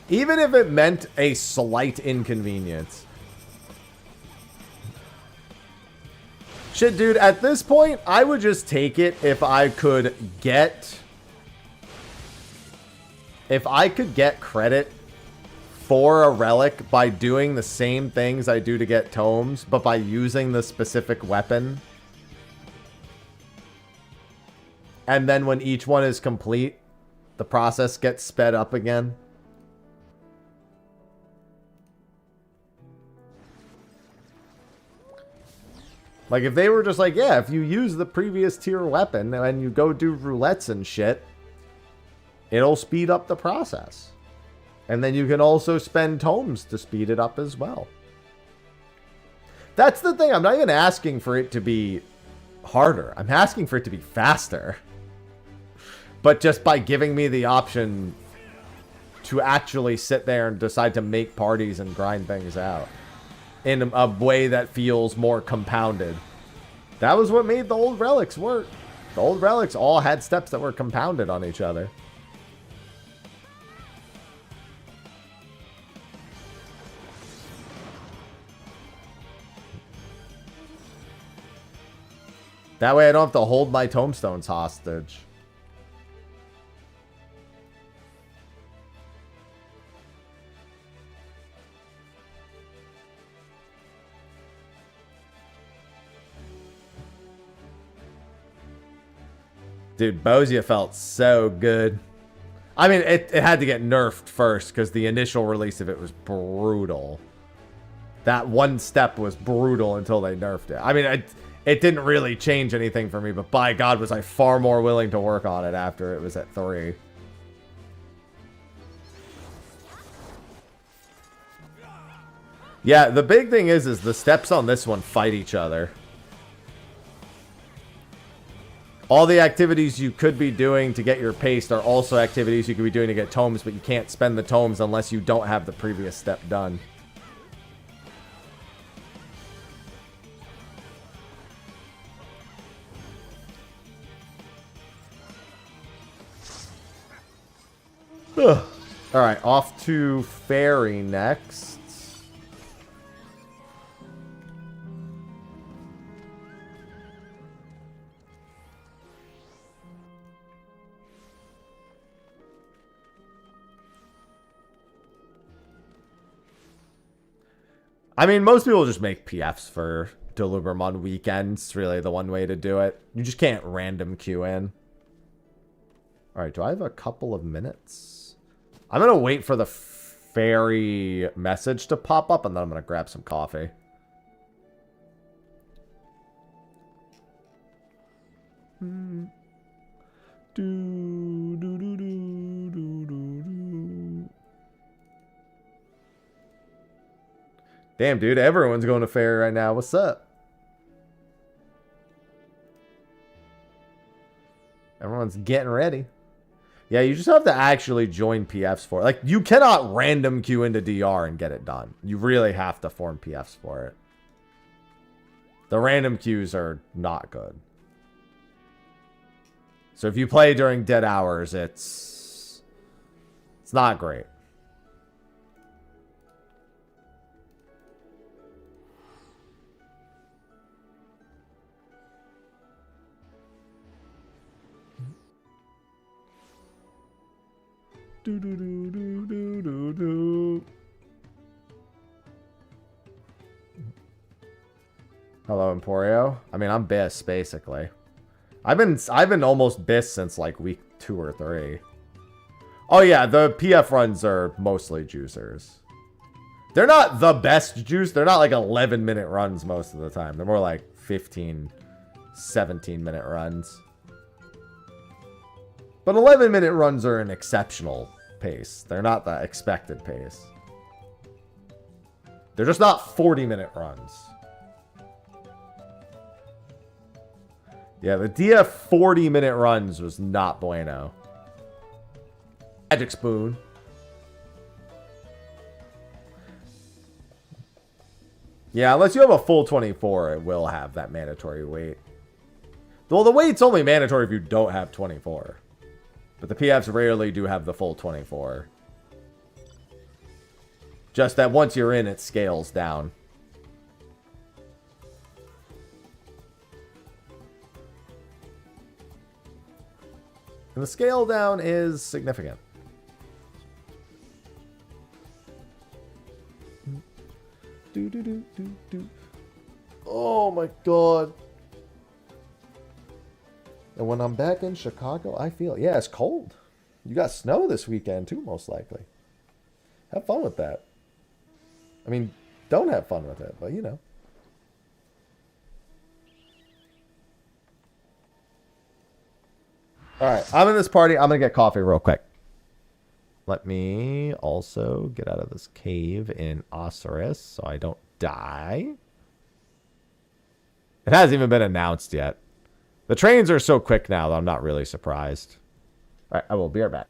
Speaker 1: Even if it meant a slight inconvenience. Shit, dude, at this point, I would just take it if I could get... if I could get credit for a relic by doing the same things I do to get tomes, but by using the specific weapon. And then when each one is complete, the process gets sped up again. Like, if they were just like, yeah, if you use the previous tier weapon and you go do roulettes and shit, it'll speed up the process. And then you can also spend tomes to speed it up as well. That's the thing. I'm not even asking for it to be harder. I'm asking for it to be faster. But just by giving me the option to actually sit there and decide to make parties and grind things out in a way that feels more compounded. That was what made the old relics work. The old relics all had steps that were compounded on each other. That way I don't have to hold my tomestones hostage. Dude, Bozia felt so good. I mean, it had to get nerfed first because the initial release of it was brutal. That one step was brutal until they nerfed it. I mean, it didn't really change anything for me, but by God was I far more willing to work on it after it was at 3. Yeah, the big thing is the steps on this one fight each other. All the activities you could be doing to get your paste are also activities you could be doing to get tomes, but you can't spend the tomes unless you don't have the previous step done. Alright, off to Fairy next. I mean, most people just make PFs for Delubrum on weekends. It's really the one way to do it. You just can't random queue in. Alright, do I have a couple of minutes? I'm going to wait for the fairy message to pop up, and then I'm going to grab some coffee. Damn, dude, everyone's going to fairy right now. What's up? Everyone's getting ready. Yeah, you just have to actually join PFs for it. Like, you cannot random queue into DR and get it done. You really have to form PFs for it. The random queues are not good. So if you play during dead hours, it's not great. Hello, Emporio. I mean, I'm Biss, basically. I've been almost Biss since like week 2 or 3. Oh yeah, the PF runs are mostly juicers. They're not the best juice. They're not like 11-minute runs most of the time. They're more like 15, 17-minute runs. But 11-minute runs are an exceptional pace. They're not the expected pace. They're just not 40-minute runs. Yeah, the DF 40-minute runs was not bueno. Magic Spoon. Yeah, unless you have a full 24, it will have that mandatory wait. Well, the wait's only mandatory if you don't have 24. But the PFs rarely do have the full 24. Just that once you're in, it scales down. And the scale down is significant. Oh my god. And when I'm back in Chicago, I feel it. Yeah, it's cold. You got snow this weekend too, most likely. Have fun with that. I mean, don't have fun with it, but you know. Alright, I'm in this party. I'm going to get coffee real quick. Let me also get out of this cave in Osiris so I don't die. It hasn't even been announced yet. The trains are so quick now that I'm not really surprised. Alright, I will be right back.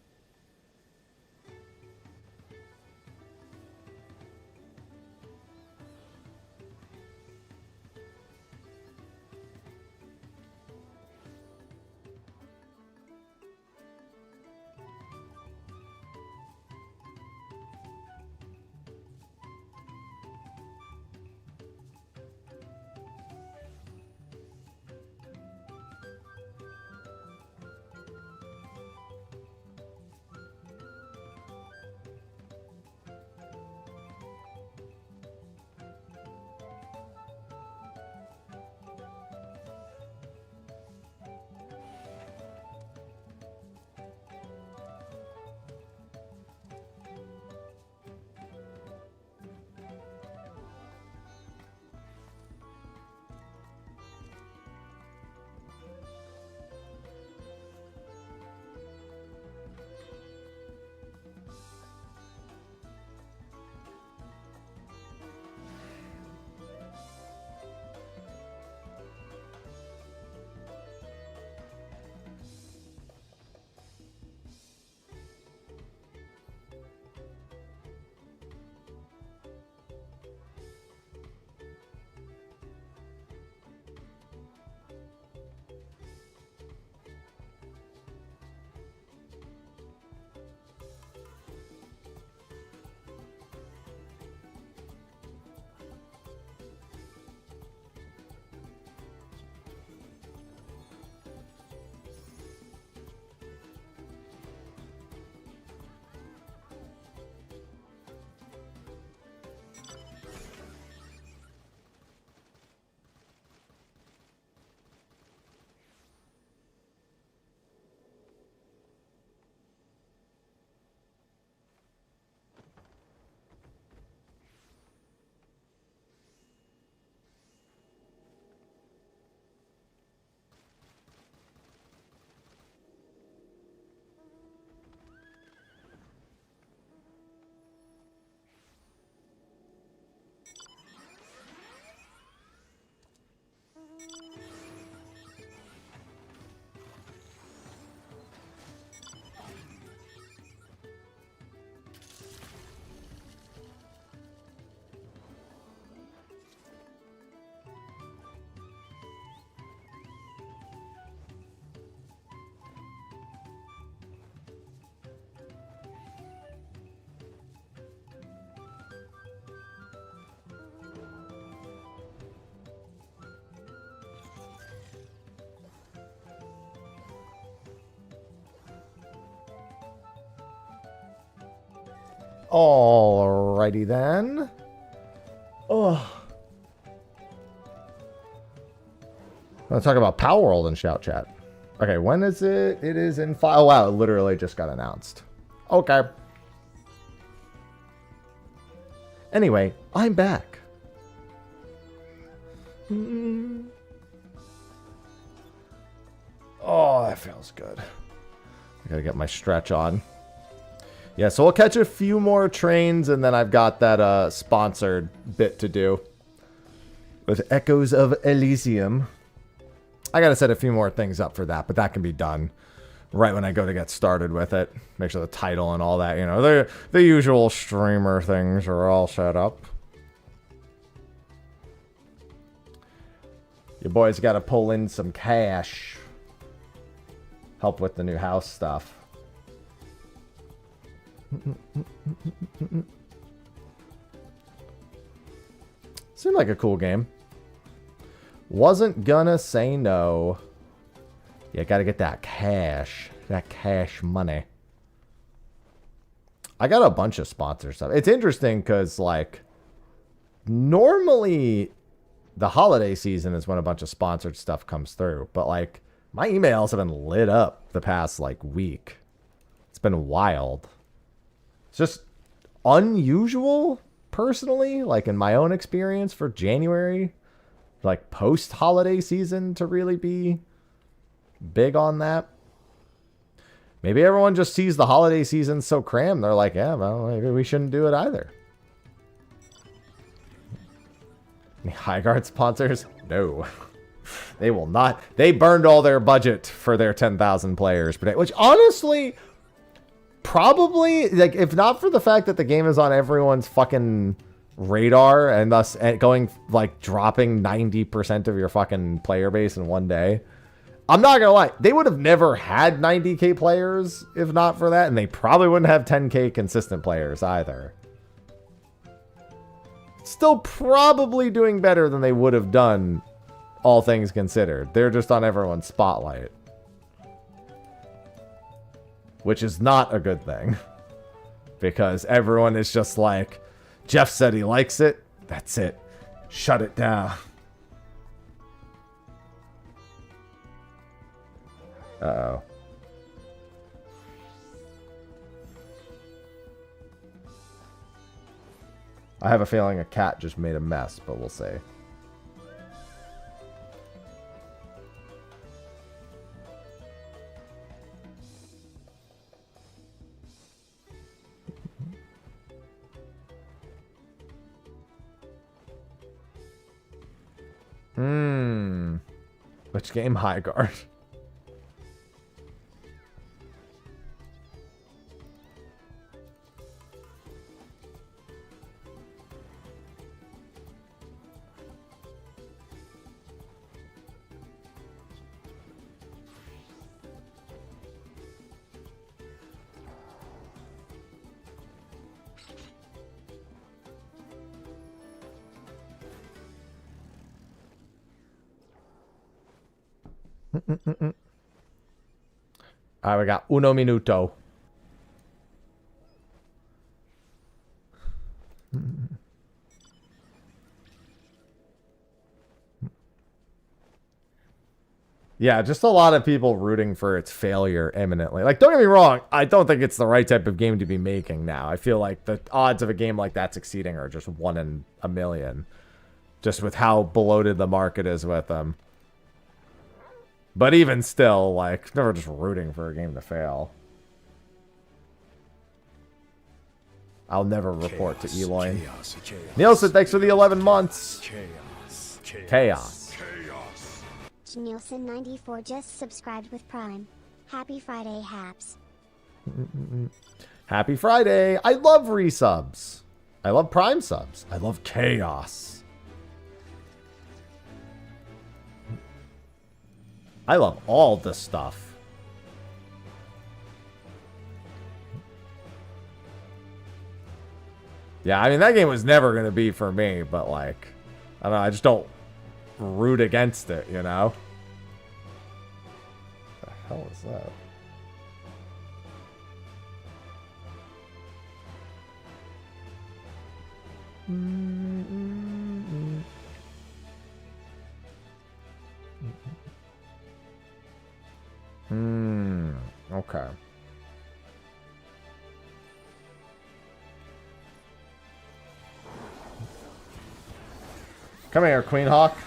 Speaker 1: Alrighty then. Oh. Let's talk about Power World and Shout Chat. Okay, when is it? It is in 5. Oh, wow. It literally just got announced. Okay. Anyway, I'm back. Oh, that feels good. I gotta get my stretch on. Yeah, so we'll catch a few more trains, and then I've got that sponsored bit to do with Echoes of Elysium. I gotta set a few more things up for that, but that can be done right when I go to get started with it. Make sure the title and all that, you know, the usual streamer things are all set up. Your boys gotta pull in some cash. Help with the new house stuff. Seemed like a cool game. Wasn't gonna say no. Yeah, gotta get that cash. That cash money. I got a bunch of sponsor stuff. It's interesting because, like, normally the holiday season is when a bunch of sponsored stuff comes through. But, like, my emails have been lit up the past, like, week. It's been wild. It's just unusual, personally, like, in my own experience for January. Like, post-holiday season to really be big on that. Maybe everyone just sees the holiday season so crammed. They're like, yeah, well, maybe we shouldn't do it either. Any High Guard sponsors? No. They will not. They burned all their budget for their 10,000 players. Which, honestly, probably, like, if not for the fact that the game is on everyone's fucking radar and thus going, like, dropping 90% of your fucking player base in one day. I'm not gonna lie, they would have never had 90k players if not for that, and they probably wouldn't have 10k consistent players either. Still probably doing better than they would have done, all things considered. They're just on everyone's spotlight. Which is not a good thing. Because everyone is just like, Jeff said he likes it. That's it. Shut it down. Uh-oh. I have a feeling a cat just made a mess, but we'll see. Which game? High Guard. Alright, we got uno minuto. Yeah, just a lot of people rooting for its failure imminently. Like, don't get me wrong, I don't think it's the right type of game to be making now. I feel like the odds of a game like that succeeding are just 1 in a million. Just with how bloated the market is with them. But even still, like, never just rooting for a game to fail. I'll never report to Eloy. Nielsen, thanks for the 11 months. Chaos.
Speaker 2: Nielsen94 just subscribed with Prime. Happy Friday, Haps.
Speaker 1: Happy Friday. I love resubs. I love Prime subs. I love chaos. I love all the stuff. Yeah, I mean, that game was never going to be for me, but, like, I don't know, I just don't root against it, you know? What the hell is that? Okay. Come here, Queen Hawk.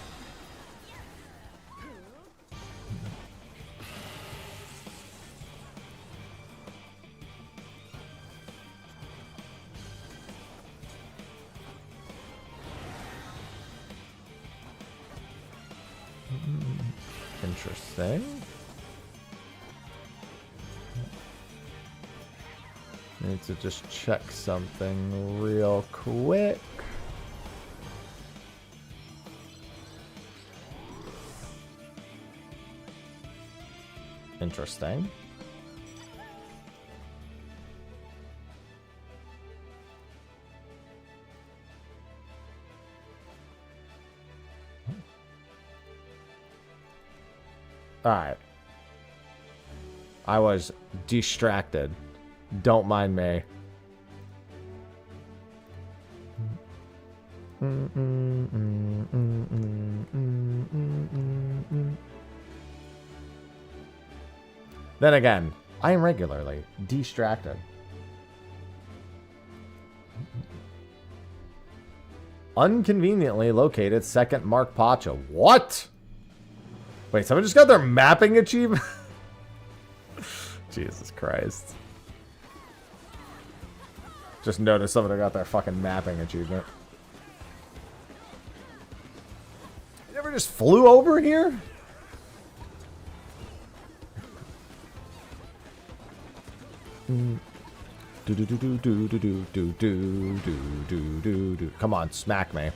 Speaker 1: Interesting. Need to just check something real quick. Interesting. Alright. I was distracted. Don't mind me. Then again, I am regularly distracted. Unconveniently located second Mark Pacha. What? Wait, someone just got their mapping achievement? Jesus Christ. Just noticed someone got their fucking mapping achievement. You never just flew over here? Come on, smack me.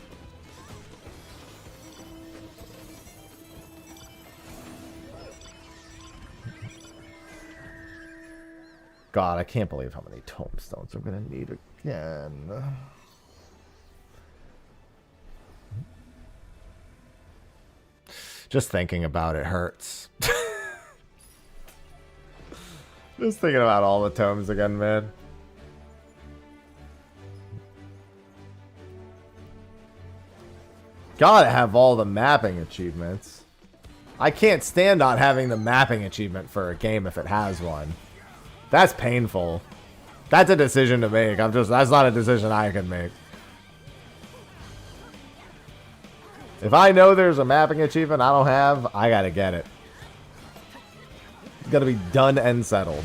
Speaker 1: God, I can't believe how many tomestones I'm gonna need again. Just thinking about it hurts. Just thinking about all the tomes again, man. Gotta have all the mapping achievements. I can't stand not having the mapping achievement for a game if it has one. That's painful. That's a decision to make. That's not a decision I can make. If I know there's a mapping achievement I don't have, I gotta get it. It's gotta be done and settled.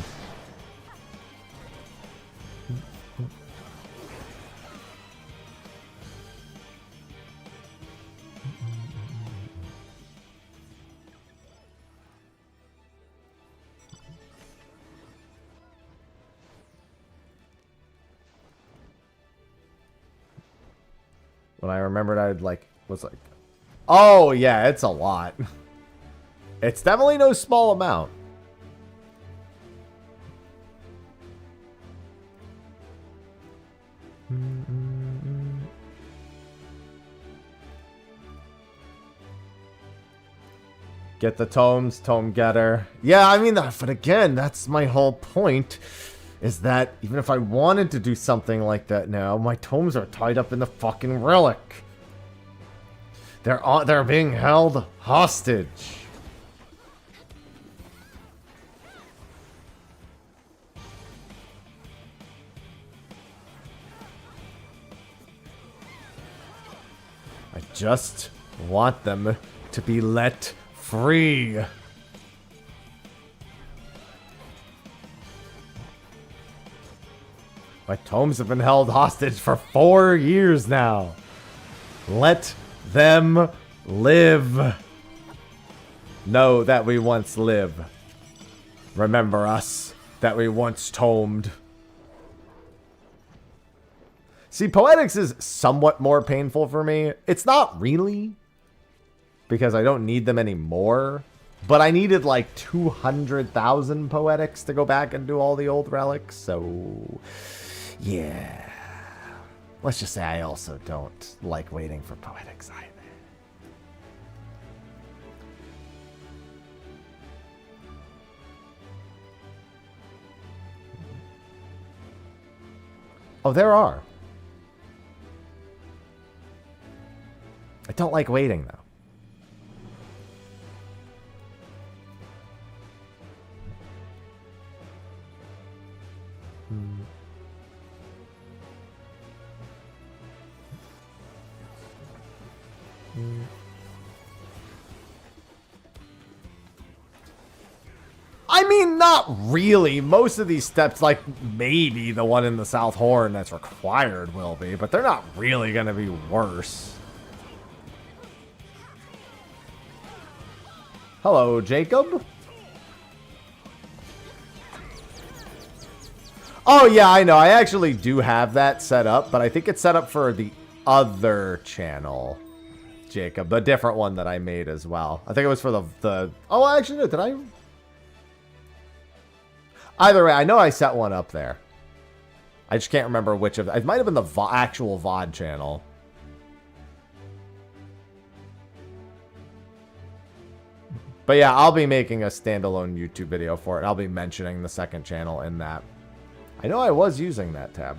Speaker 1: When I remembered I'd was like, oh yeah, it's a lot. It's definitely no small amount. Get the tomes, tome getter. Yeah, I mean, but again, that's my whole point. Is that even if I wanted to do something like that now, my tomes are tied up in the fucking relic. They're being held hostage. I just want them to be let free. My tomes have been held hostage for 4 years now. Let them live. Know that we once live. Remember us that we once tomed. See, poetics is somewhat more painful for me. It's not really, because I don't need them anymore. But I needed like 200,000 poetics to go back and do all the old relics, so yeah. Let's just say I also don't like waiting for poetics either. Oh, there are. don't like waiting, though. I mean, not really. Most of these steps, like maybe the one in the South Horn that's required will be, but they're not really going to be worse. Hello, Jacob. Oh, yeah, I know. I actually do have that set up, but I think it's set up for the other channel, Jacob. The different one that I made as well. I think it was for the... Oh, actually, no. Did I... Either way, I know I set one up there. I just can't remember which of... It might have been the actual VOD channel. But yeah, I'll be making a standalone YouTube video for it. I'll be mentioning the second channel in that. I know I was using that tab.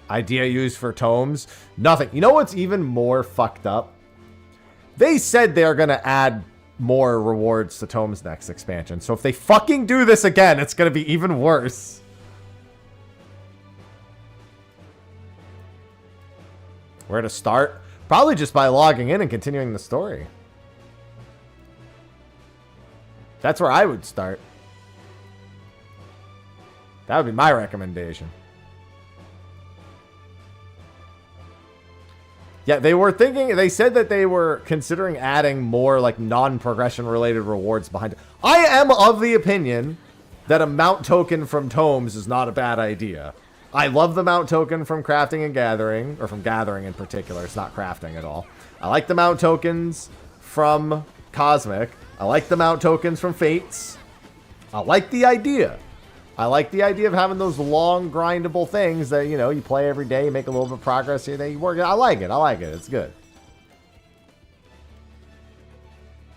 Speaker 1: Idea used for tomes. Nothing. You know what's even more fucked up? They said they're going to add more rewards to tomes next expansion. So if they fucking do this again, it's going to be even worse. Where to start? Probably just by logging in and continuing the story. That's where I would start. That would be my recommendation. Yeah, they said that they were considering adding more like non-progression related rewards behind it. I am of the opinion that a mount token from tomes is not a bad idea. I love the mount token from crafting and gathering, or from gathering in particular. It's not crafting at all. I like the mount tokens from Cosmic. I like the mount tokens from Fates. I like the idea. I like the idea of having those long, grindable things that, you know, you play every day, you make a little bit of progress here, then you work. I like it. I like it. It's good.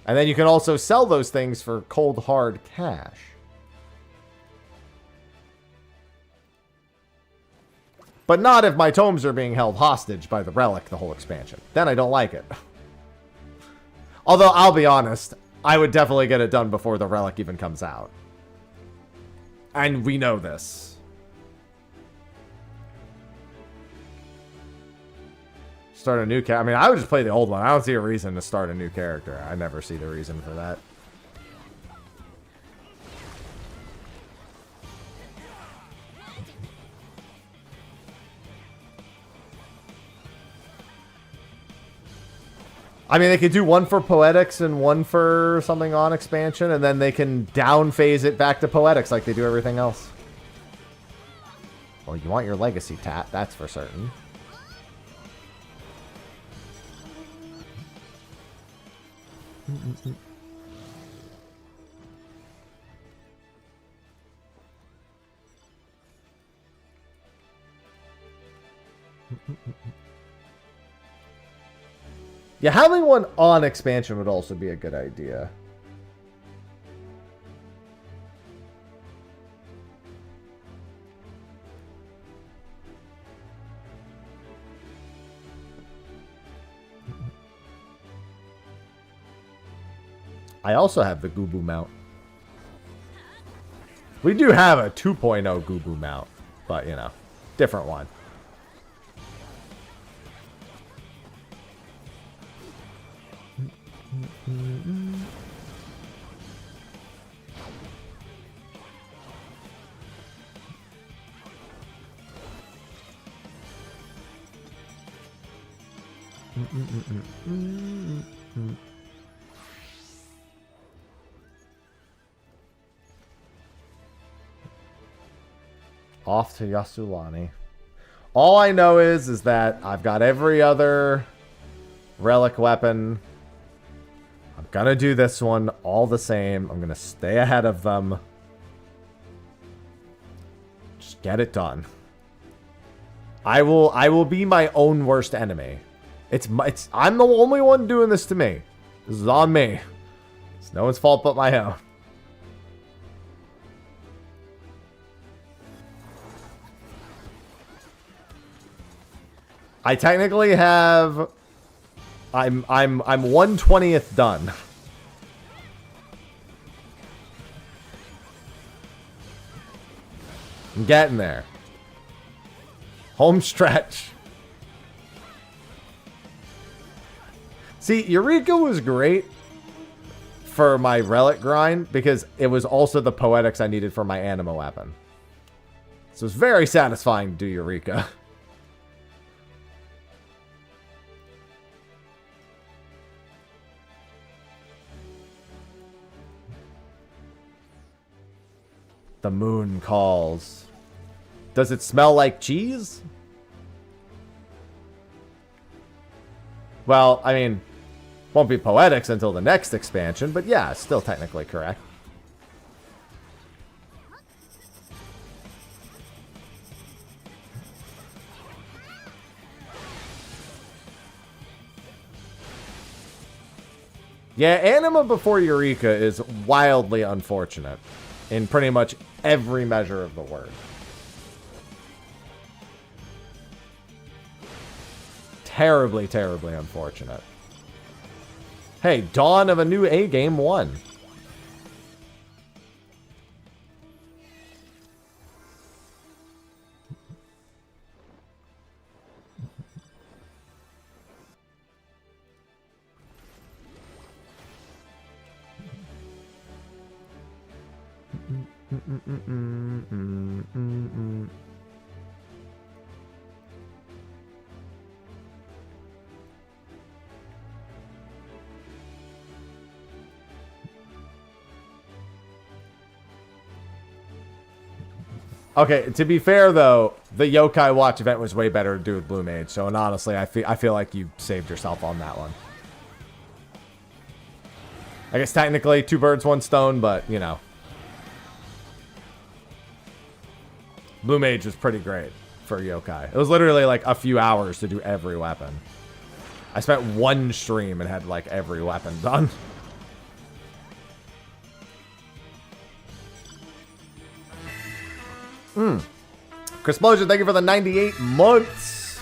Speaker 1: And then you can also sell those things for cold, hard cash. But not if my tomes are being held hostage by the relic the whole expansion. Then I don't like it. Although, I'll be honest, I would definitely get it done before the relic even comes out. And we know this. Start a new character. I mean, I would just play the old one. I don't see a reason to start a new character. I never see the reason for that. I mean, they could do one for Poetics and one for something on expansion, and then they can down phase it back to Poetics like they do everything else. Well, you want your legacy tat, that's for certain. Yeah, having one on expansion would also be a good idea. I also have the GOOOOOO mount. We do have a 2.0 GOOOOOO mount, but, you know, different one. Off to Yasulani. All I know is that I've got every other relic weapon. I'm gonna do this one all the same. I'm gonna stay ahead of them. Just get it done. I will be my own worst enemy. I'm the only one doing this to me. This is on me. It's no one's fault but my own. I technically have I'm 1/20th done. I'm getting there. Home stretch. See, Eureka was great for my relic grind because it was also the poetics I needed for my anima weapon. So it's very satisfying to do Eureka. The moon calls. Does it smell like cheese? Well, I mean, won't be poetics until the next expansion, but yeah, still technically correct. Yeah, anima before Eureka is wildly unfortunate in pretty much every measure of the word. Terribly, terribly unfortunate. Hey, dawn of a new A game 1. Okay, to be fair though, the Yokai Watch event was way better to do with Blue Mage. So, and honestly, I feel like you saved yourself on that one. I guess technically 2 birds, 1 stone, but you know, Blue Mage was pretty great for Yokai. It was literally like a few hours to do every weapon. I spent 1 stream and had like every weapon done. Chris Explosion, thank you for the 98 months.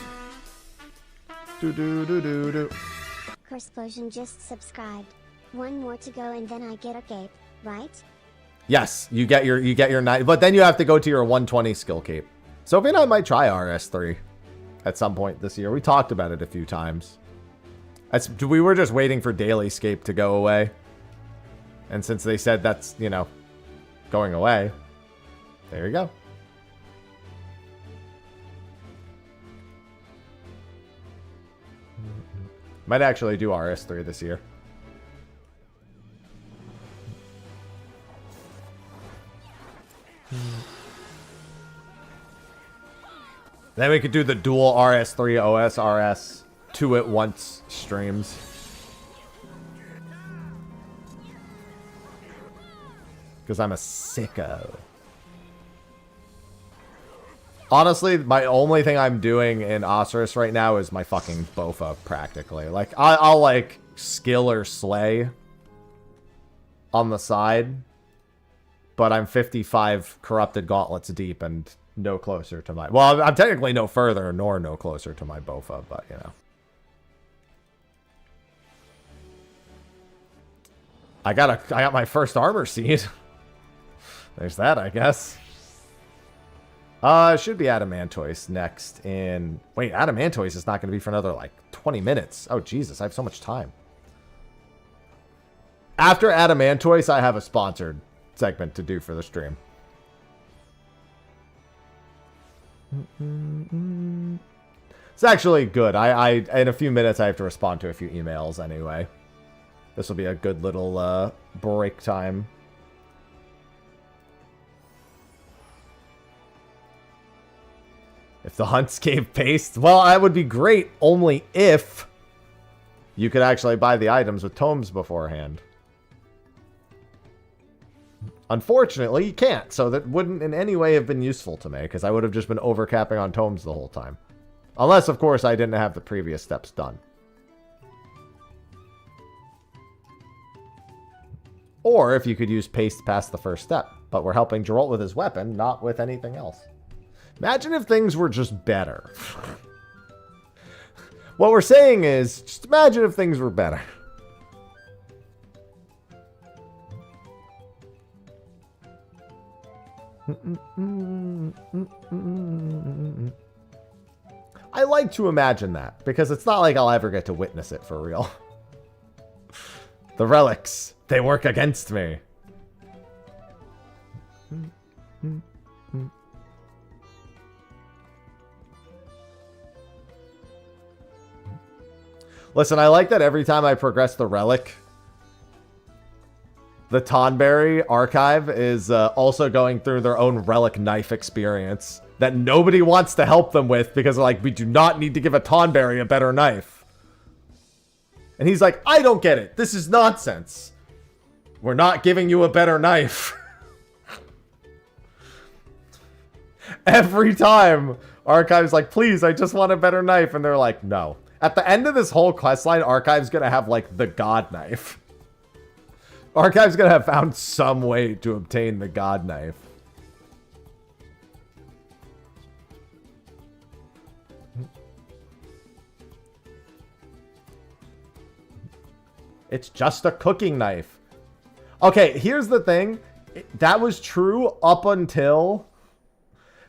Speaker 2: Explosion just subscribed. 1 more to go and then I get a cape, right?
Speaker 1: Yes, you get your 9, but then you have to go to your 120 skill cape. Sophie and I might try RS3 at some point this year. We talked about it a few times. We were just waiting for Daily Scape to go away. And since they said that's, you know, going away, there you go. Might actually do RS3 this year. Then we could do the dual RS3 OSRS 2 at once streams. Because I'm a sicko. Honestly, my only thing I'm doing in Osiris right now is my fucking Bofa, practically. Like, I'll like, skill or slay on the side. But I'm 55 corrupted gauntlets deep and no closer to my... Well, I'm technically no further nor no closer to my Bofa, but, you know. I got my first armor seed. There's that, I guess. It should be Adamantoise next in... Wait, Adamantoise is not going to be for another, like, 20 minutes. Oh, Jesus, I have so much time. After Adamantoise, I have a sponsored segment to do for the stream. It's actually good. In a few minutes, I have to respond to a few emails anyway. This will be a good little break time. If the hunts gave paste, well, that would be great, only if you could actually buy the items with tomes beforehand. Unfortunately, you can't, so that wouldn't in any way have been useful to me, because I would have just been overcapping on tomes the whole time. Unless, of course, I didn't have the previous steps done. Or if you could use paste past the first step, but we're helping Geralt with his weapon, not with anything else. Imagine if things were just better. What we're saying is, just imagine if things were better. I like to imagine that, because it's not like I'll ever get to witness it for real. The relics, they work against me. Listen, I like that every time I progress the relic, the Tonberry archive is also going through their own relic knife experience that nobody wants to help them with because they're like, we do not need to give a Tonberry a better knife. And he's like, I don't get it. This is nonsense. We're not giving you a better knife. Every time, Archive's like, please, I just want a better knife. And they're like, no. At the end of this whole questline, Archive's gonna have, like, the God knife. Archive's gonna have found some way to obtain the God knife. It's just a cooking knife. Okay, here's the thing. That was true up until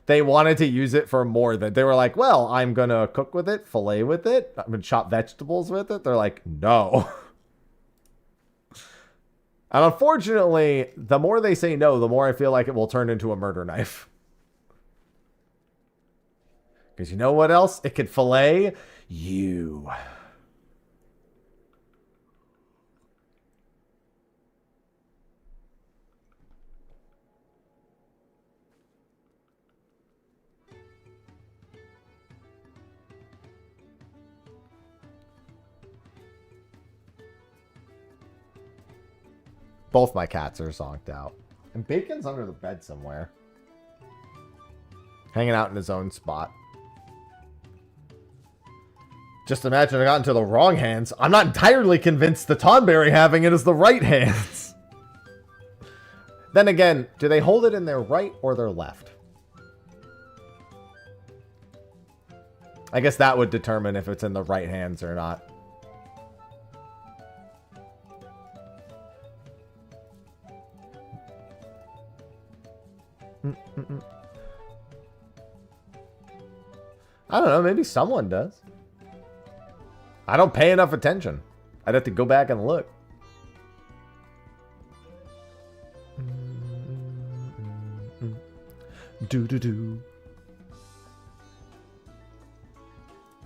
Speaker 1: they wanted to use it for more than... They were like, well, I'm going to cook with it, fillet with it. I'm going to chop vegetables with it. They're like, no. And unfortunately, the more they say no, the more I feel like it will turn into a murder knife. Because you know what else? It could fillet you. Both my cats are zonked out. And Bacon's under the bed somewhere. Hanging out in his own spot. Just imagine I got into the wrong hands. I'm not entirely convinced the Tonberry having it is the right hands. Then again, do they hold it in their right or their left? I guess that would determine if it's in the right hands or not. I don't know, maybe someone does. I don't pay enough attention. I'd have to go back and look. Do.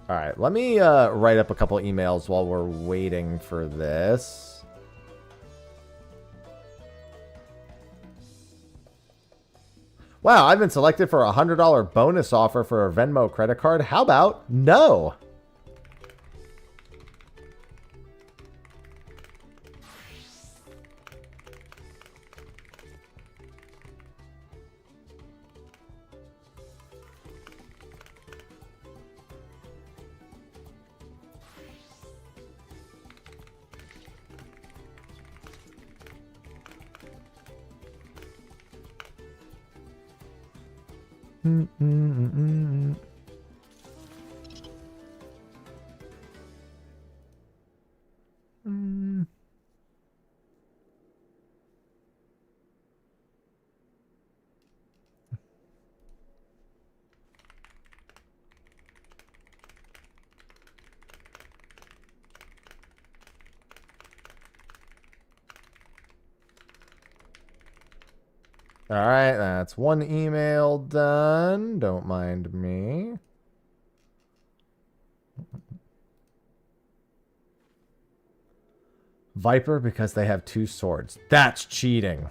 Speaker 1: Alright, let me write up a couple emails while we're waiting for this. Wow, I've been selected for a $100 bonus offer for a Venmo credit card. How about no? All right, that's one email done. Don't mind me. Viper because they have 2 swords. That's cheating.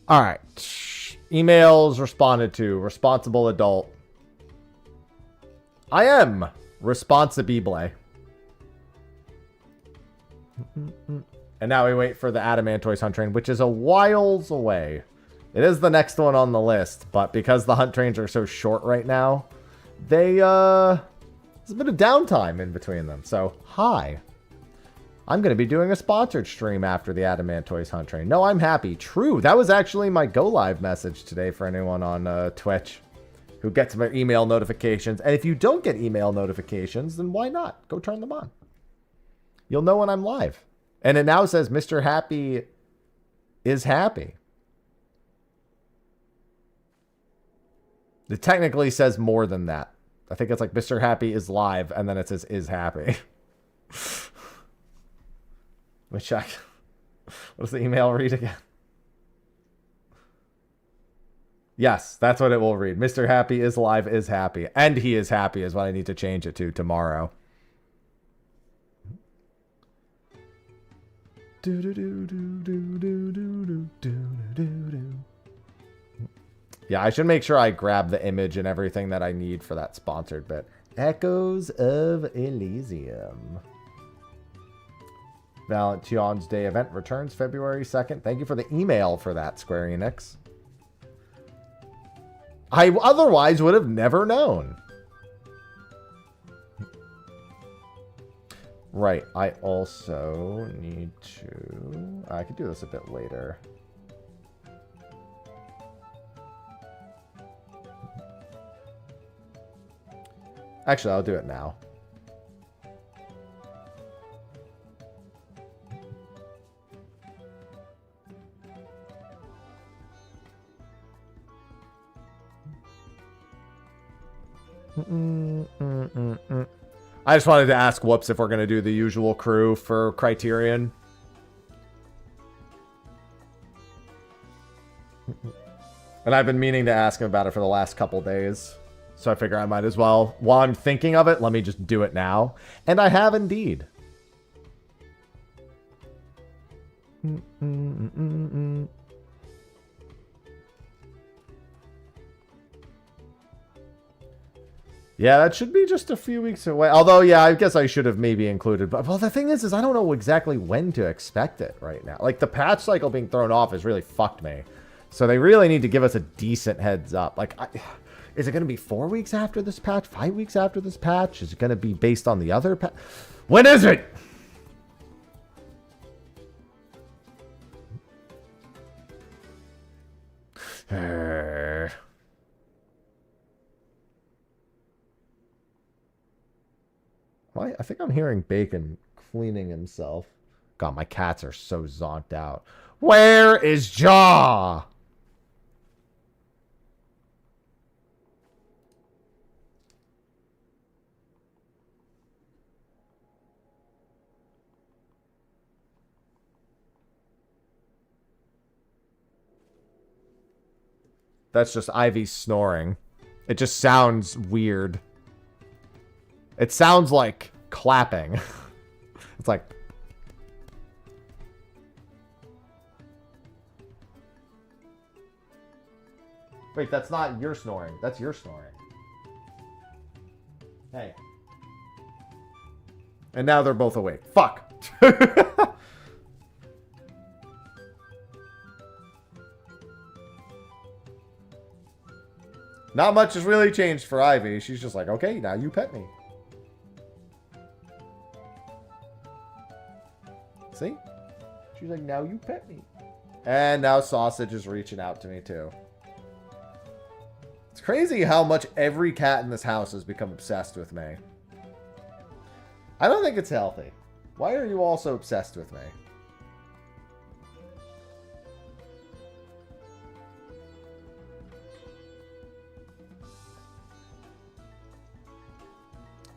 Speaker 1: All right. Emails responded to. Responsible adult. I am responsible. And now we wait for the Adamantoise Hunt Train, which is a whiles away. It is the next one on the list, but because the Hunt Trains are so short right now, there's a bit of downtime in between them. So, hi. I'm going to be doing a sponsored stream after the Adamantoise Hunt Train. No, I'm happy. True. That was actually my go live message today for anyone on Twitch who gets my email notifications. And if you don't get email notifications, then why not? Go turn them on. You'll know when I'm live. And it now says Mr. Happy is happy. It technically says more than that. I think it's like Mr. Happy is live, and then it says is happy. Let me check. What does the email read again? Yes, that's what it will read. Mr. Happy is live, is happy. And he is happy is what I need to change it to tomorrow. Yeah, I should make sure I grab the image and everything that I need for that sponsored bit. Echoes of Elysium. Valentine's Day event returns February 2nd. Thank you for the email for that, Square Enix. I otherwise would have never known. Right, I also need to... I could do this a bit later. Actually, I'll do it now. I just wanted to ask Whoops if we're going to do the usual crew for Criterion. And I've been meaning to ask him about it for the last couple days. So I figure I might as well. While I'm thinking of it, let me just do it now. And I have indeed. Yeah, that should be just a few weeks away. Although, yeah, I guess I should have maybe included. But, well, the thing is I don't know exactly when to expect it right now. Like, the patch cycle being thrown off has really fucked me. So they really need to give us a decent heads up. Like, is it going to be 4 weeks after this patch? 5 weeks after this patch? Is it going to be based on the other patch? When is it? I think I'm hearing Bacon cleaning himself. God, my cats are so zonked out. Where is Jaw? That's just Ivy snoring. It just sounds weird. It sounds like clapping. It's like... Wait, that's not your snoring. That's your snoring. Hey. And now they're both awake. Fuck. Not much has really changed for Ivy. She's just like, okay, now you pet me. See? She's like, now you pet me. And now Sausage is reaching out to me too. It's crazy how much every cat in this house has become obsessed with me. I don't think it's healthy. Why are you all so obsessed with me?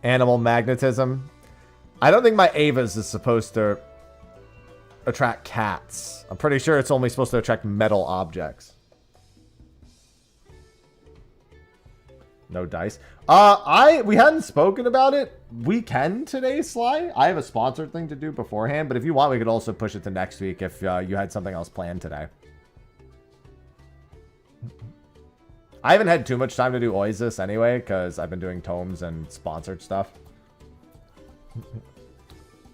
Speaker 1: Animal magnetism. I don't think my Ava's is supposed to attract cats. I'm pretty sure it's only supposed to attract metal objects. No dice. We hadn't spoken about it. We can today, Sly. I have a sponsored thing to do beforehand, but if you want, we could also push it to next week if you had something else planned today. I haven't had too much time to do Oasis anyway, because I've been doing tomes and sponsored stuff.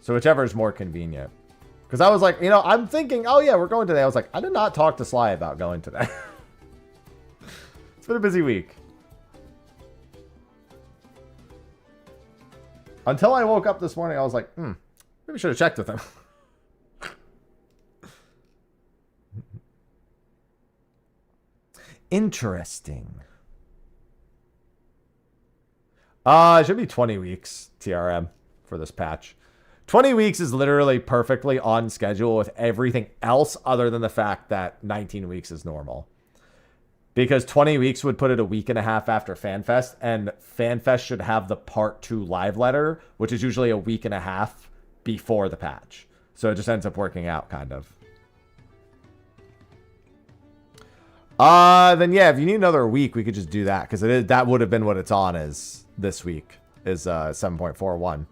Speaker 1: So whichever is more convenient. Because I was like, you know, I'm thinking, oh yeah, we're going today. I was like, I did not talk to Sly about going today. It's been a busy week. Until I woke up this morning, I was like, maybe I should have checked with him. Interesting. It should be 20 weeks TRM for this patch. 20 weeks is literally perfectly on schedule with everything else other than the fact that 19 weeks is normal. Because 20 weeks would put it a week and a half after FanFest, and FanFest should have the Part 2 live letter, which is usually a week and a half before the patch. So it just ends up working out, kind of. Then yeah, if you need another week, we could just do that, because that would have been what it's on as this week, is 7.41.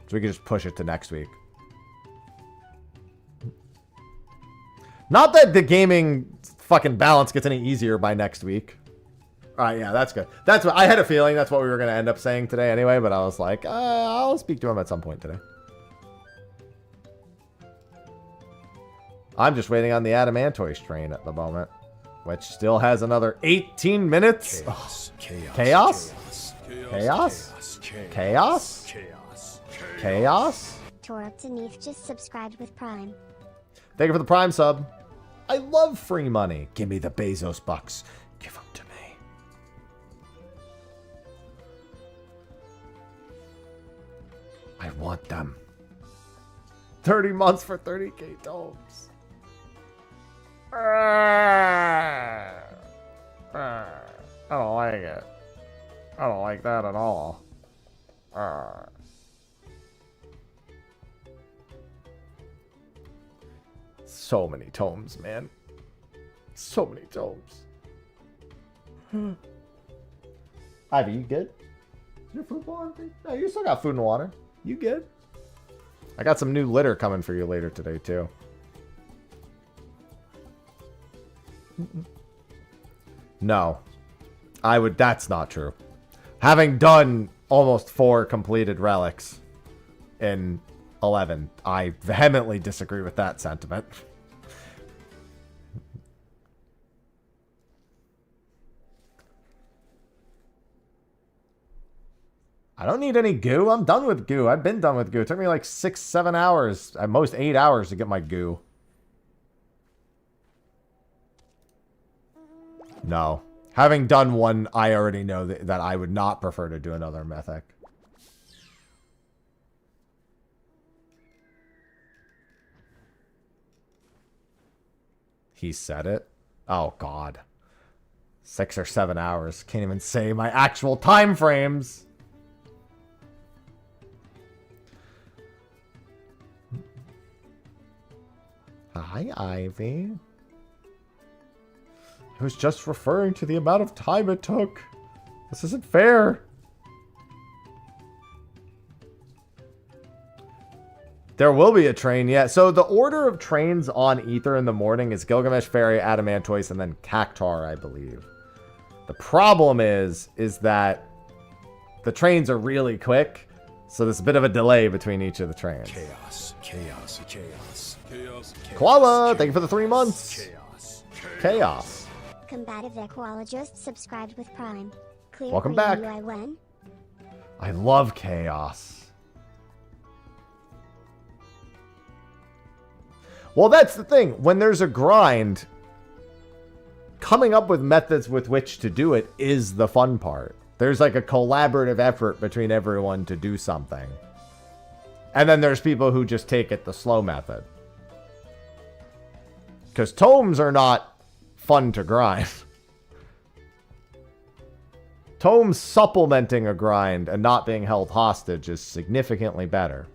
Speaker 1: So we could just push it to next week. Not that the gaming fucking balance gets any easier by next week. All right, yeah, that's good. That's what I had a feeling that's what we were going to end up saying today anyway, but I was like, I'll speak to him at some point today. I'm just waiting on the Adamantoise train at the moment, which still has another 18 minutes. Chaos. Chaos? Chaos? Chaos? Chaos?
Speaker 2: Toruptanith just subscribed with Prime.
Speaker 1: Thank you for the Prime sub. I love free money. Give me the Bezos bucks. Give them to me. I want them. 30 months for 30k tomes. I don't like it. I don't like that at all. So many tomes, man. So many tomes. Ivy, you good? Is your food water? No, you still got food and water. You good? I got some new litter coming for you later today, too. No. That's not true. Having done almost 4 completed relics in 11, I vehemently disagree with that sentiment. I don't need any goo. I'm done with goo. I've been done with goo. It took me like 6-7 hours, at most 8 hours to get my goo. No. Having done one, I already know that I would not prefer to do another mythic. He said it? Oh, God. 6 or 7 hours. Can't even say my actual time frames. Hi, Ivy. I was just referring to the amount of time it took. This isn't fair. There will be a train, yeah. So the order of trains on Ether in the morning is Gilgamesh, Fairy, Adamantoise, and then Cactar, I believe. The problem is that the trains are really quick, so there's a bit of a delay between each of the trains. Chaos, chaos, chaos, chaos. Koala, thank you for the 3 months. Chaos, chaos.
Speaker 2: Combative Koala just subscribed with Prime. Clear
Speaker 1: Welcome back. I love chaos. Well, that's the thing. When there's a grind, coming up with methods with which to do it is the fun part. There's like a collaborative effort between everyone to do something. And then there's people who just take it the slow method. Because tomes are not fun to grind. Tomes supplementing a grind and not being held hostage is significantly better.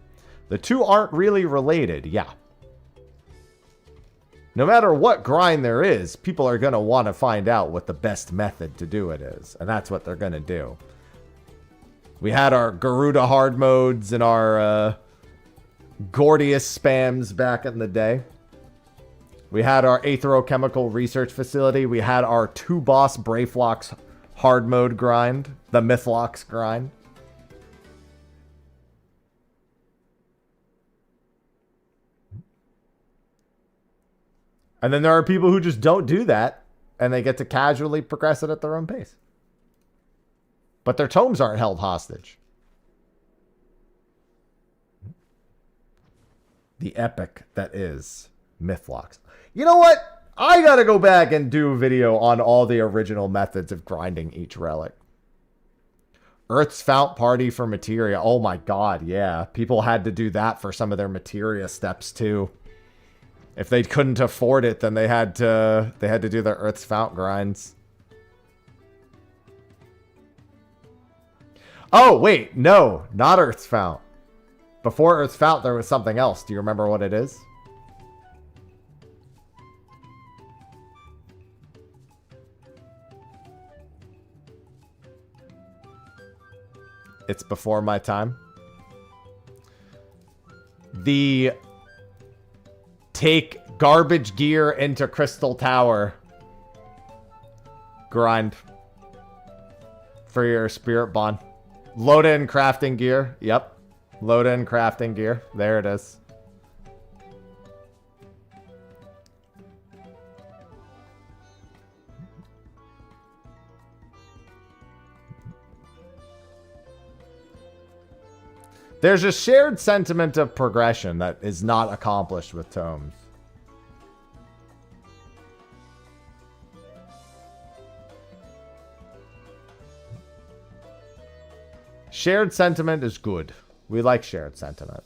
Speaker 1: The two aren't really related, yeah. No matter what grind there is, people are going to want to find out what the best method to do it is. And that's what they're going to do. We had our Garuda hard modes and our Gordius spams back in the day. We had our Aetherochemical Research Facility. We had our 2-boss Brayflox hard mode grind. The Mythlox grind. And then there are people who just don't do that, and they get to casually progress it at their own pace. But their tomes aren't held hostage. The epic that is Mythlox. You know what? I gotta go back and do a video on all the original methods of grinding each relic. Earth's Fount Party for materia. Oh my god, yeah. People had to do that for some of their materia steps too. If they couldn't afford it, then they had to do their Earth's Fount grinds. Oh, wait, no, not Earth's Fount. Before Earth's Fount, there was something else. Do you remember what it is? It's before my time. The take garbage gear into Crystal Tower grind for your spirit bond. Load in crafting gear. Yep. Load in crafting gear. There it is. There's a shared sentiment of progression that is not accomplished with tomes. Shared sentiment is good. We like shared sentiment.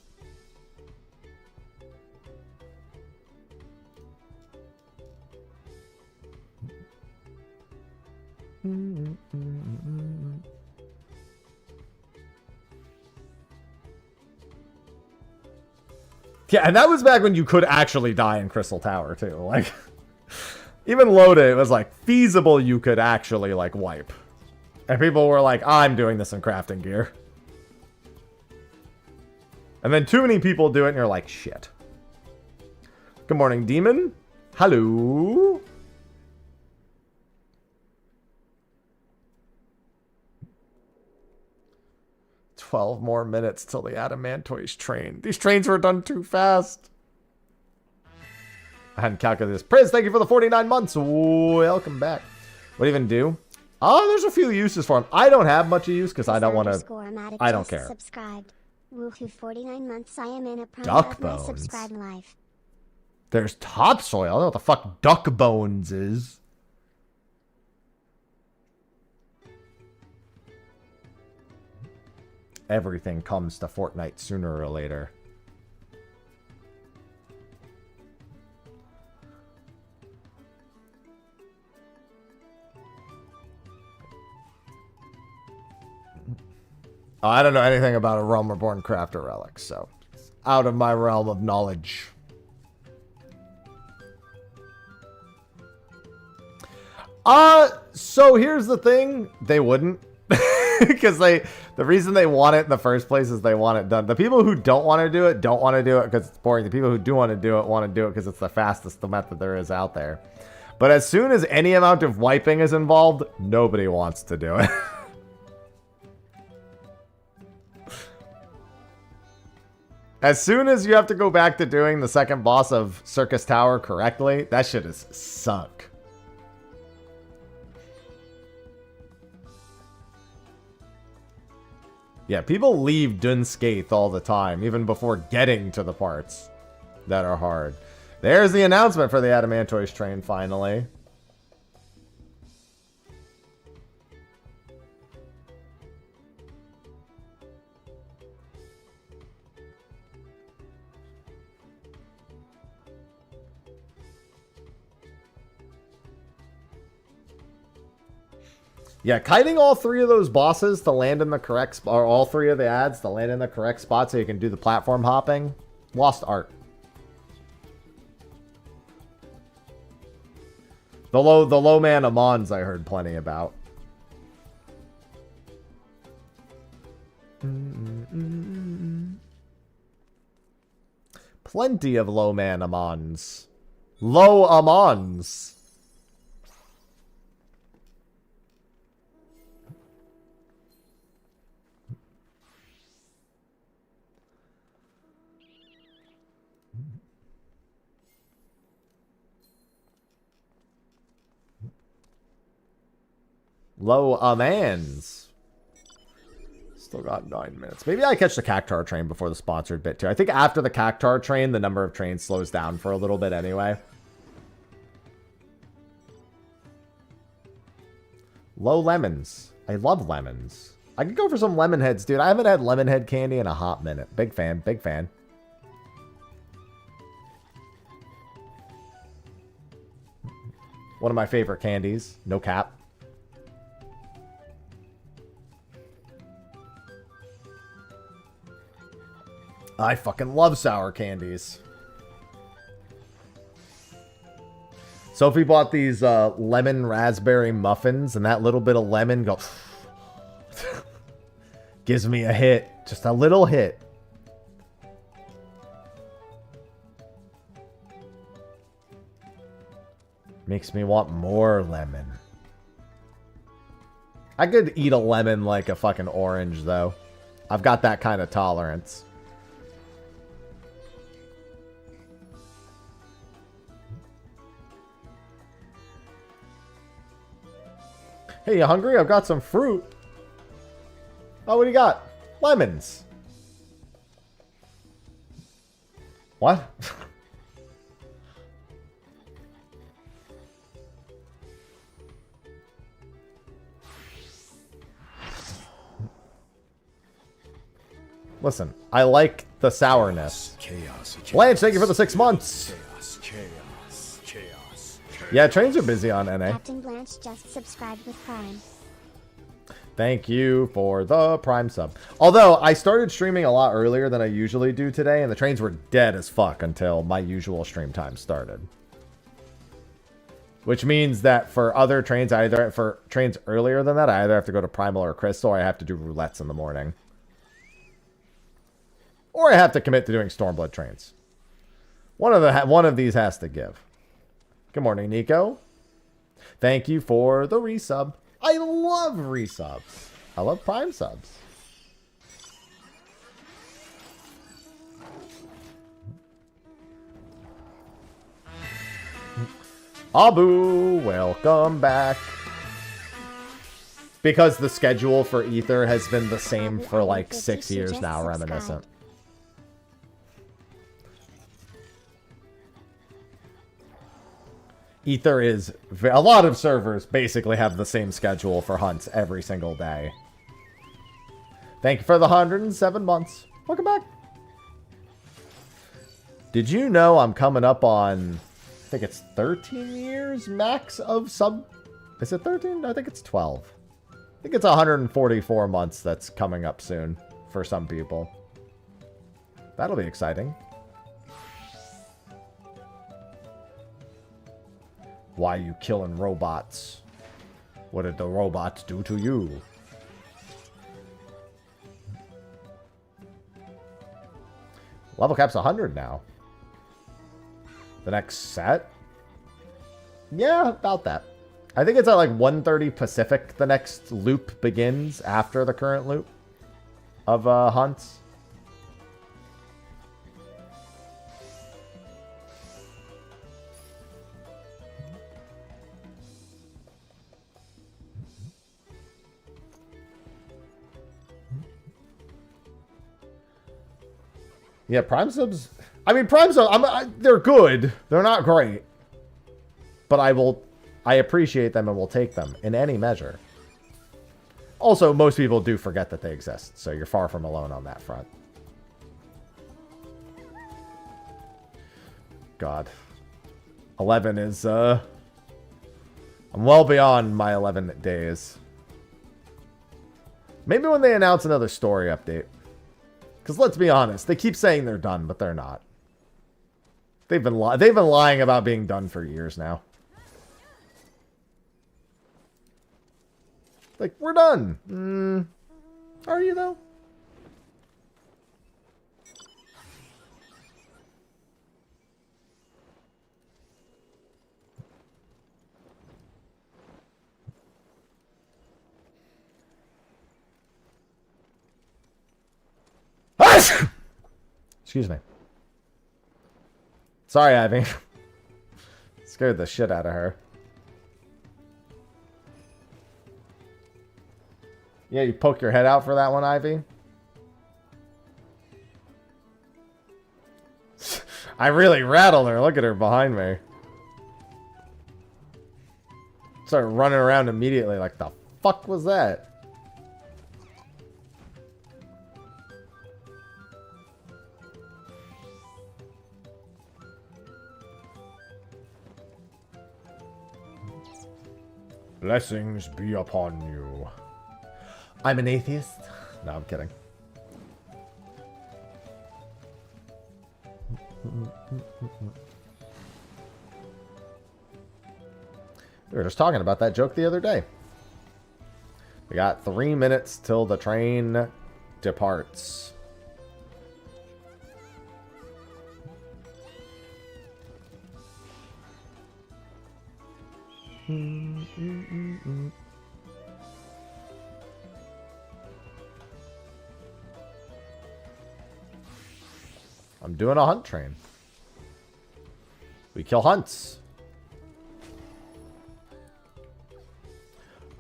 Speaker 1: Yeah, and that was back when you could actually die in Crystal Tower, too. Like, even loaded, it was, like, feasible you could actually, like, wipe. And people were like, I'm doing this in crafting gear. And then too many people do it, and you're like, shit. Good morning, Demon. Hello. "12 more minutes till the Adamantoise train. These trains were done too fast." I hadn't calculated this. Priz, thank you for the 49 months. Welcome back. What do you even do? Oh, there's a few uses for them. I don't have much use because I don't want to. I don't care.
Speaker 2: Subscribed. Woohoo, 49 months. I am in a prime
Speaker 1: Duck
Speaker 2: of my
Speaker 1: bones.
Speaker 2: subscribe life.
Speaker 1: There's topsoil. I don't know what the fuck duck bones is. Everything comes to Fortnite sooner or later. Oh, I don't know anything about a Realm Reborn crafter relic, so it's out of my realm of knowledge. So here's the thing. They wouldn't. Because the reason they want it in the first place is they want it done. The people who don't want to do it don't want to do it because it's boring. The people who do want to do it because it's the fastest method there is out there. But as soon as any amount of wiping is involved, nobody wants to do it. As soon as you have to go back to doing the second boss of Circus Tower correctly, that shit is sunk. Yeah, people leave Dunskaith all the time, even before getting to the parts that are hard. There's the announcement for the Adamantoise train, finally. Yeah, kiting all 3 of those bosses to land in the correct spot, or all 3 of the ads to land in the correct spot so you can do the platform hopping. Lost art. The low man Amons I heard plenty about. Plenty of low man Amons. Low Amons. Low Amans. Still got 9 minutes. Maybe I catch the Cactar train before the sponsored bit too. I think after the Cactar train, the number of trains slows down for a little bit anyway. Low lemons. I love lemons. I could go for some lemon heads, dude. I haven't had lemon head candy in a hot minute. Big fan, big fan. One of my favorite candies. No cap. I fucking love sour candies. Sophie bought these lemon raspberry muffins, and that little bit of lemon goes... gives me a hit. Just a little hit. Makes me want more lemon. I could eat a lemon like a fucking orange, though. I've got that kind of tolerance. Hey, you hungry? I've got some fruit. Oh, what do you got? Lemons. What? Listen, I like the sourness.
Speaker 3: Chaos,
Speaker 1: Blanche, thank you for the 6 months. Yeah, trains are busy on NA.
Speaker 2: Captain Blanche just subscribed with Prime.
Speaker 1: Thank you for the Prime sub. Although, I started streaming a lot earlier than I usually do today, and the trains were dead as fuck until my usual stream time started. Which means that for other trains, for trains earlier than that, I either have to go to Primal or Crystal, or I have to do roulettes in the morning. Or I have to commit to doing Stormblood trains. One of these has to give. Good morning, Nico. Thank you for the resub. I love resubs. I love Prime subs. Abu, welcome back. Because the schedule for Ether has been the same for like 6 years now, reminiscent. Ether is... A lot of servers basically have the same schedule for hunts every single day. Thank you for the 107 months. Welcome back. Did you know I'm coming up on... I think it's 13 years max of sub... Is it 13? I think it's 12. I think it's 144 months that's coming up soon for some people. That'll be exciting. Why you killing robots? What did the robots do to you? Level cap's 100 now. The next set? Yeah, about that. I think it's at like 1:30 Pacific. The next loop begins after the current loop of hunts. Yeah, Prime subs... I mean, Prime subs, they're good. They're not great. But I appreciate them and will take them in any measure. Also, most people do forget that they exist, so you're far from alone on that front. God. 11 is, I'm well beyond my 11 days. Maybe when they announce another story update. Because let's be honest, they keep saying they're done, but they're not. They've been lying about being done for years now. Like, we're done. Are you though? Excuse me. Sorry, Ivy. Scared the shit out of her. Yeah, you poke your head out for that one, Ivy? I really rattled her. Look at her behind me. Started running around immediately like, the fuck was that? Blessings be upon you. I'm an atheist. No, I'm kidding. We were just talking about that joke the other day. We got 3 minutes till the train departs. I'm doing a hunt train. We kill hunts.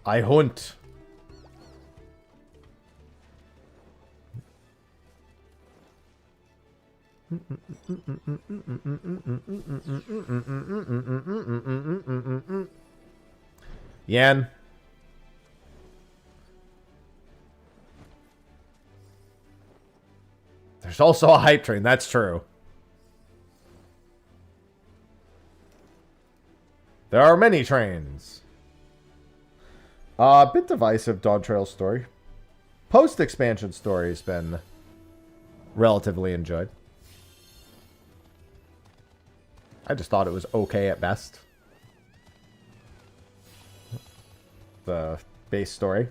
Speaker 1: I hunt. Yan. There's also a hype train, that's true. There are many trains. Bit divisive Dawn Trail story. Post-expansion story has been relatively enjoyed. I just thought it was okay at best. The base story.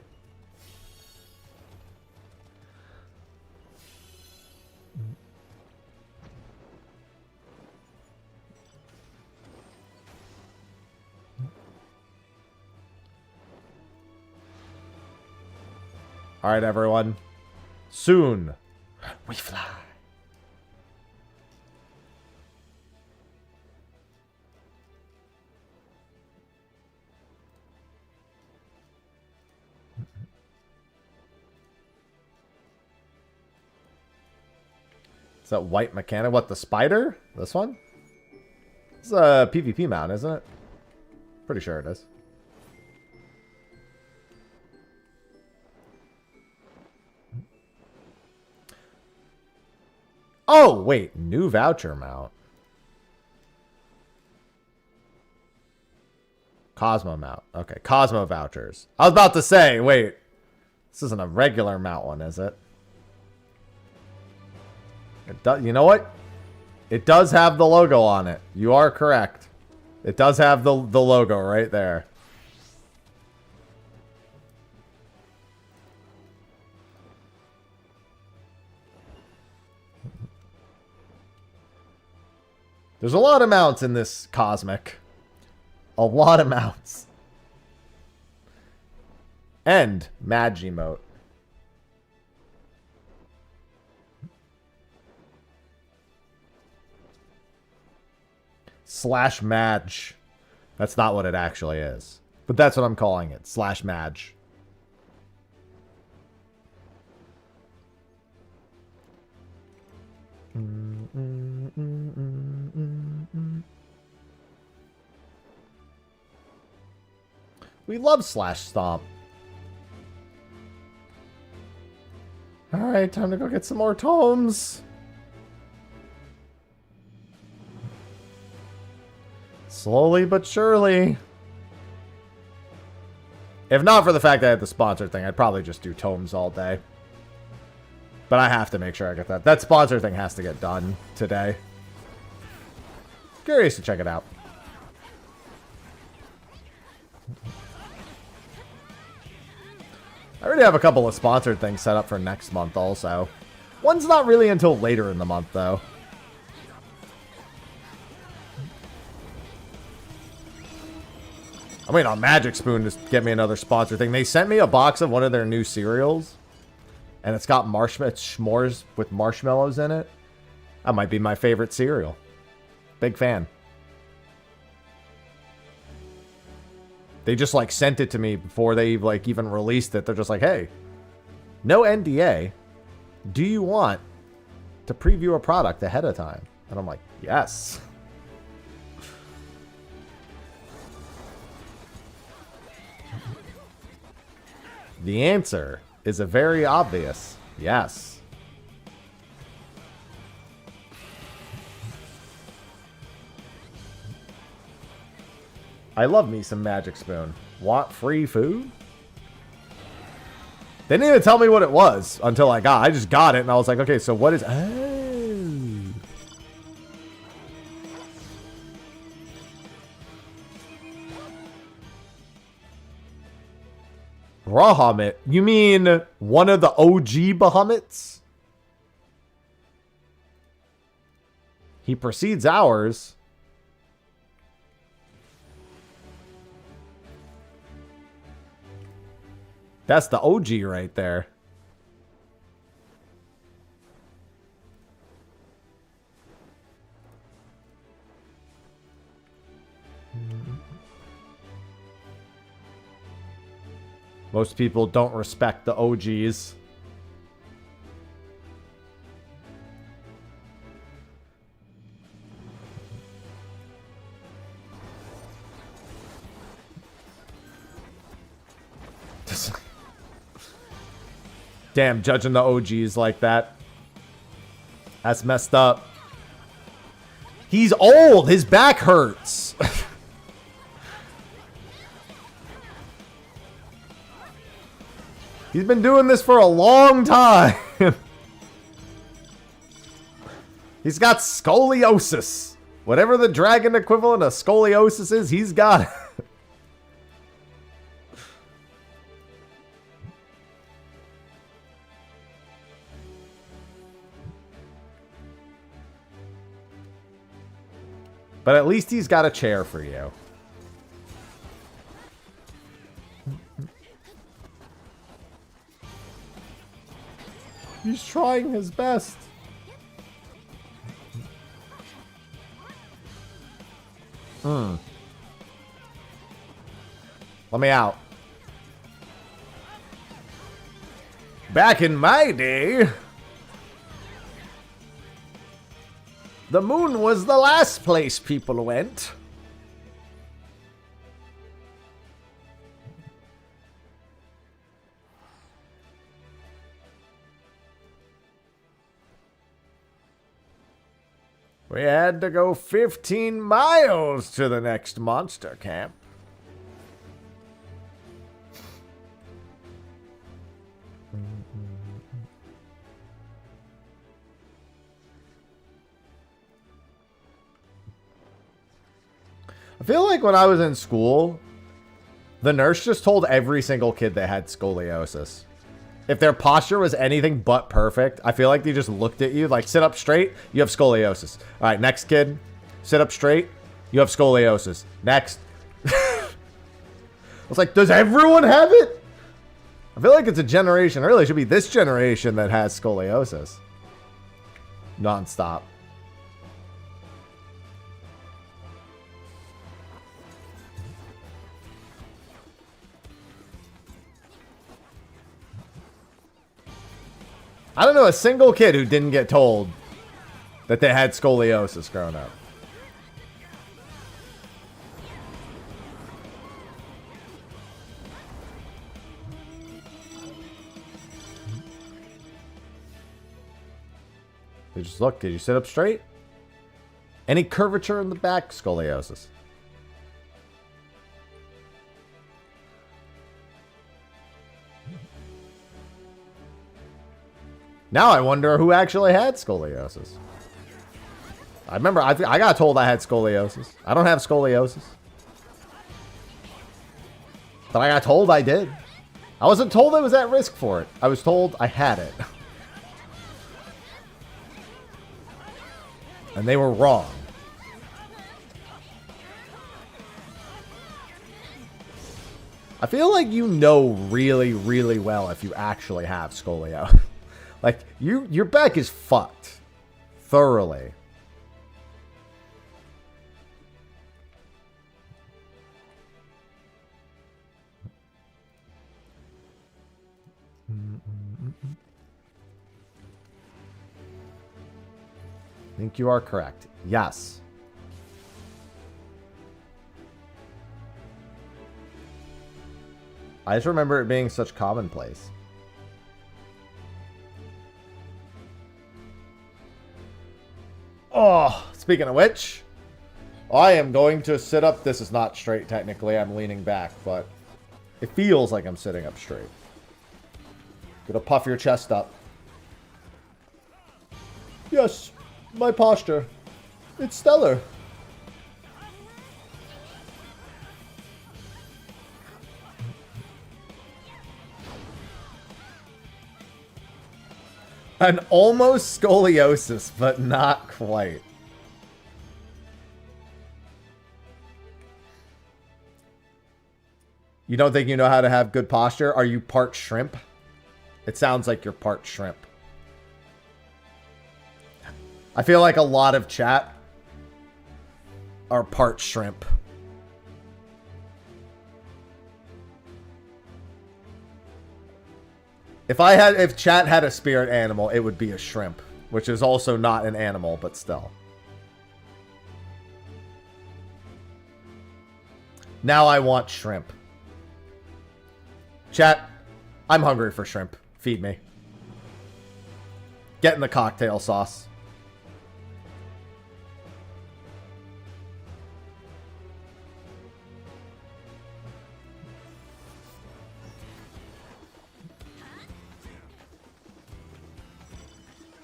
Speaker 1: All right, everyone. Soon, we fly. Is that white mechanic? What, the spider? This one? It's a PvP mount, isn't it? Pretty sure it is. Oh, wait. New voucher mount. Cosmo mount. Okay, Cosmo vouchers. I was about to say, wait. This isn't a regular mount one, is it? It does, you know what? It does have the logo on it. You are correct. It does have the logo right there. There's a lot of mounts in this Cosmic. A lot of mounts. And Magi emote. Slash Madge. That's not what it actually is. But that's what I'm calling it. Slash Madge. We love Slash Stomp. Alright, time to go get some more tomes. Slowly but surely. If not for the fact that I had the sponsored thing, I'd probably just do tomes all day. But I have to make sure I get that. That sponsor thing has to get done today. Curious to check it out. I already have a couple of sponsored things set up for next month also. One's not really until later in the month, though. I'm waiting on Magic Spoon to get me another sponsor thing. They sent me a box of one of their new cereals. And it's got s'mores with marshmallows in it. That might be my favorite cereal. Big fan. They just like sent it to me before they like even released it. They're just like, hey, no NDA. Do you want to preview a product ahead of time? And I'm like, yes. The answer is a very obvious yes. I love me some Magic Spoon. Want free food? They didn't even tell me what it was until I just got it and I was like, okay, so what is... Oh. Bahamut? You mean one of the OG Bahamuts? He precedes ours. That's the OG right there. Most people don't respect the OGs. Damn, judging the OGs like that. That's messed up. He's old. His back hurts. He's been doing this for a long time. He's got scoliosis. Whatever the dragon equivalent of scoliosis is, he's got it. But at least he's got a chair for you. He's trying his best. Let me out. Back in my day, the moon was the last place people went. We had to go 15 miles to the next monster camp. I feel like when I was in school, the nurse just told every single kid they had scoliosis. If their posture was anything but perfect, I feel like they just looked at you like, sit up straight, you have scoliosis. All right, next kid, sit up straight, you have scoliosis. Next. I was like, does everyone have it? I feel like it's a generation, really, it should be this generation that has scoliosis. Non-stop. I don't know a single kid who didn't get told that they had scoliosis growing up. They just look, did you sit up straight? Any curvature in the back? Scoliosis. Now I wonder who actually had scoliosis. I remember I got told I had scoliosis. I don't have scoliosis. But I got told I did. I wasn't told I was at risk for it. I was told I had it. And they were wrong. I feel like you know really, really well if you actually have scolio. Like, your back is fucked. Thoroughly. I think you are correct. Yes. I just remember it being such commonplace. Oh, speaking of which, I am going to sit up. This is not straight technically. I'm leaning back, but it feels like I'm sitting up straight. Gonna puff your chest up. Yes, my posture. It's stellar. An almost scoliosis, but not quite. You don't think you know how to have good posture? Are you part shrimp? It sounds like you're part shrimp. I feel like a lot of chat are part shrimp. If chat had a spirit animal, it would be a shrimp, which is also not an animal, but still. Now I want shrimp. Chat, I'm hungry for shrimp. Feed me. Get in the cocktail sauce.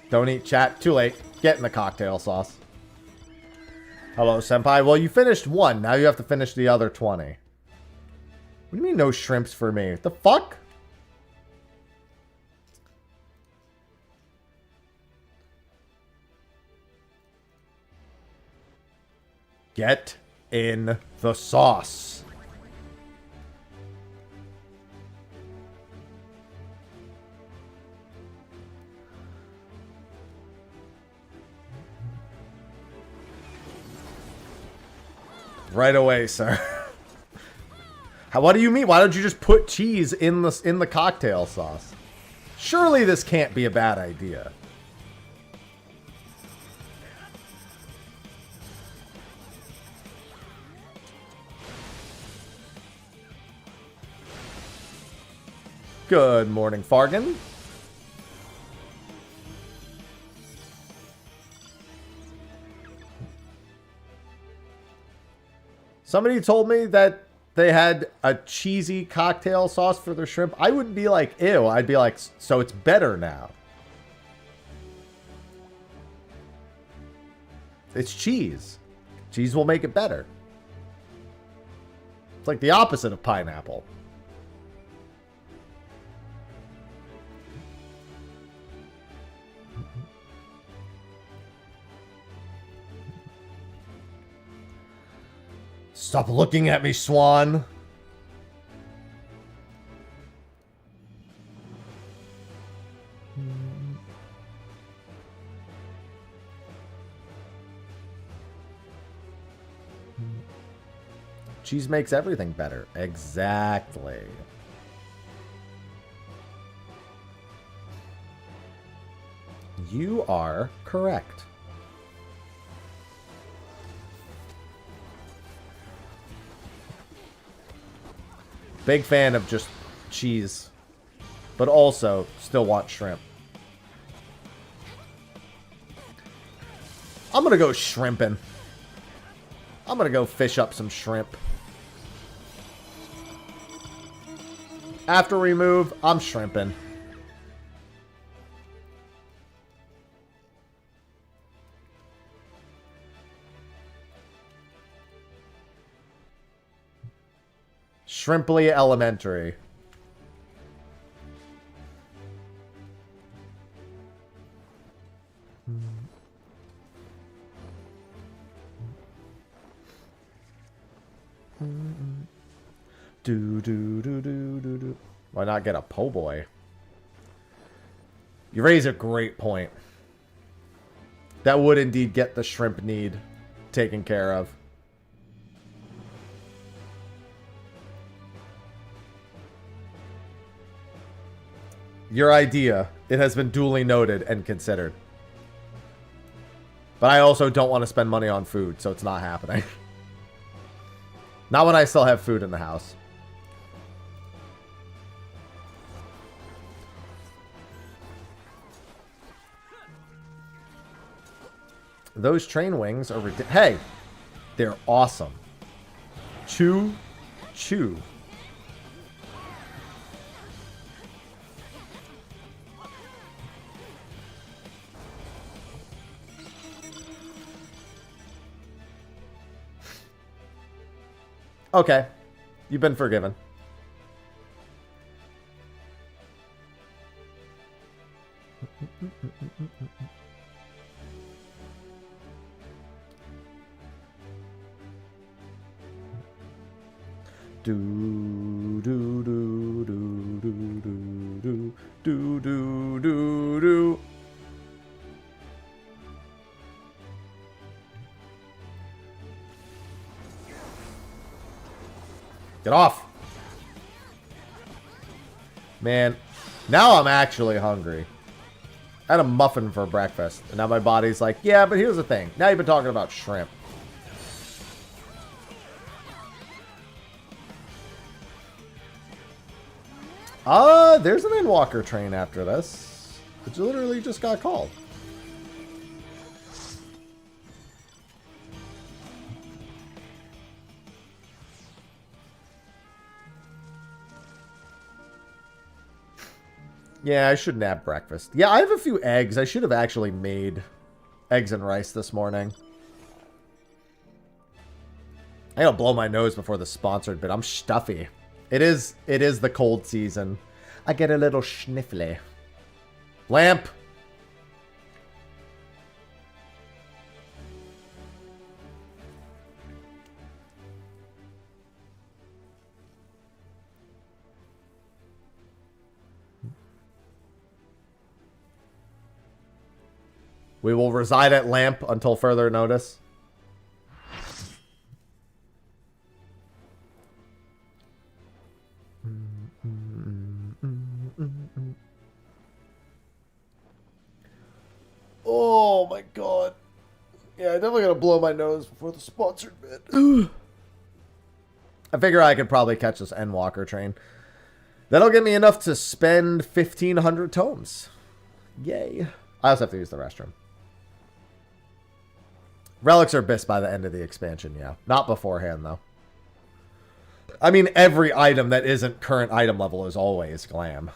Speaker 1: Don't eat, chat. Too late. Get in the cocktail sauce. Hello, senpai. Well, you finished one. Now you have to finish the other 20. What do you mean no shrimps for me? What the fuck? Get in the sauce. Right away, sir. What do you mean? Why don't you just put cheese in the cocktail sauce? Surely this can't be a bad idea. Good morning, Fargan. Somebody told me that they had a cheesy cocktail sauce for their shrimp. I wouldn't be like, ew. I'd be like, so it's better now. It's cheese. Cheese will make it better. It's like the opposite of pineapple. Stop looking at me, Swan. Cheese makes everything better. Exactly. You are correct. Big fan of just cheese, but also still want shrimp. I'm gonna go shrimping. I'm gonna go fish up some shrimp. After we move, I'm shrimping. Shrimply Elementary. Do. Why not get a po' boy? You raise a great point. That would indeed get the shrimp need taken care of. Your idea, it has been duly noted and considered. But I also don't want to spend money on food, so it's not happening. Not when I still have food in the house. Those train wings are ridiculous. Hey, they're awesome. Chew, chew. Okay, you've been forgiven. Do. Get off. Man, now I'm actually hungry. I had a muffin for breakfast, and now my body's like, yeah, but here's the thing. Now you've been talking about shrimp. There's an Endwalker train after this. It literally just got called. Yeah, I shouldn't have breakfast. Yeah, I have a few eggs. I should have actually made eggs and rice this morning. I gotta blow my nose before the sponsored bit. I'm stuffy. It is the cold season. I get a little sniffly. Lamp. We will reside at Lamp until further notice. Oh my god. Yeah, I definitely gotta blow my nose before the sponsored bit. I figure I could probably catch this Endwalker train. That'll get me enough to spend 1,500 tomes. Yay. I also have to use the restroom. Relics are bis by the end of the expansion, yeah. Not beforehand, though. I mean, every item that isn't current item level is always glam.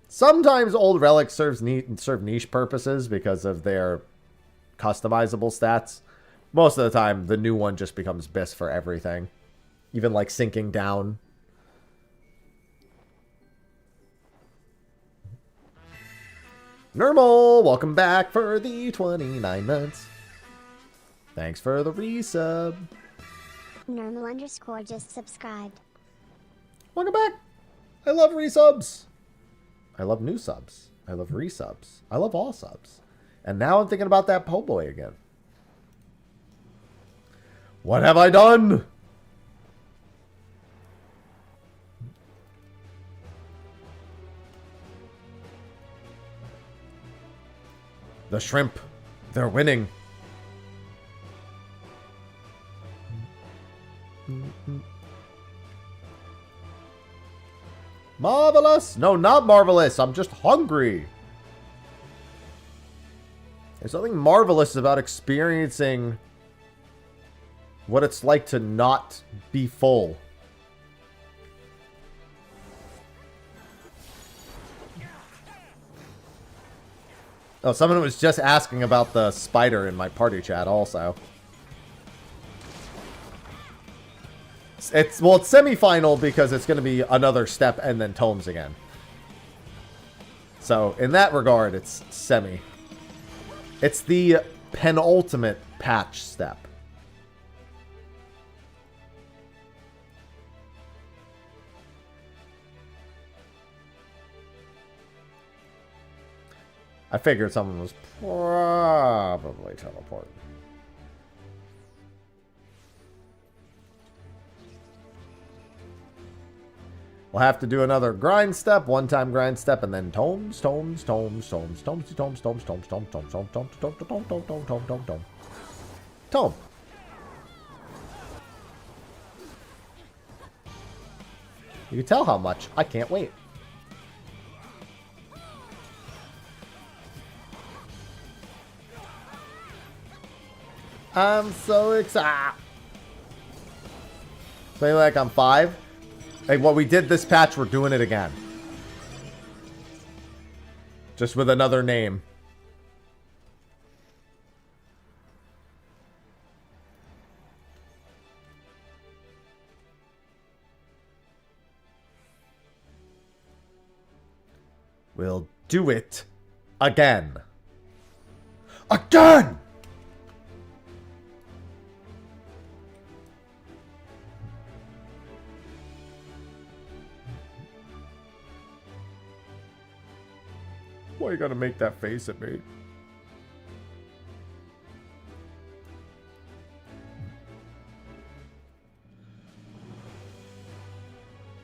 Speaker 1: Sometimes old relics serve niche purposes because of their customizable stats. Most of the time, the new one just becomes bis for everything. Even like sinking down. Normal, welcome back for the 29 months. Thanks for the resub.
Speaker 2: Normal_ just subscribed.
Speaker 1: Welcome back. I love resubs. I love new subs. I love resubs. I love all subs. And now I'm thinking about that po' boy again. What have I done? The shrimp. They're winning. Marvelous? No, not marvelous. I'm just hungry. There's something marvelous about experiencing what it's like to not be full. Oh, someone was just asking about the spider in my party chat also. It's semi-final because it's going to be another step and then tomes again. So in that regard, it's semi. It's the penultimate patch step. I figured someone was probably teleporting. We'll have to do another grind step, one-time grind step, and then tomes. Tome. You can tell how much. I can't wait. I'm so excited. Play like I'm 5. Hey, what we did this patch, we're doing it again. Just with another name. We'll do it again. Again! Why you gotta make that face at me?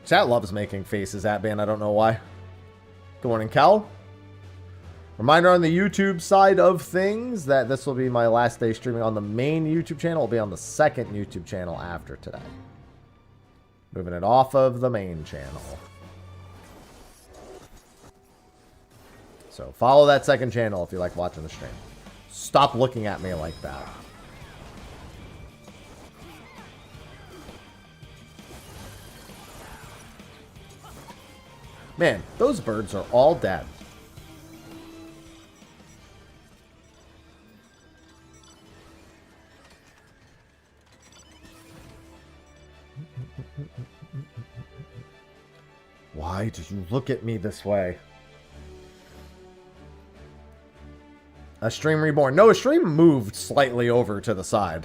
Speaker 1: Chat loves making faces at me, and I don't know why. Good morning, Cal. Reminder on the YouTube side of things that this will be my last day streaming on the main YouTube channel. It'll be on the second YouTube channel after today. Moving it off of the main channel. So follow that second channel if you like watching the stream. Stop looking at me like that. Man, those birds are all dead. Why do you look at me this way? A stream reborn. No, a stream moved slightly over to the side.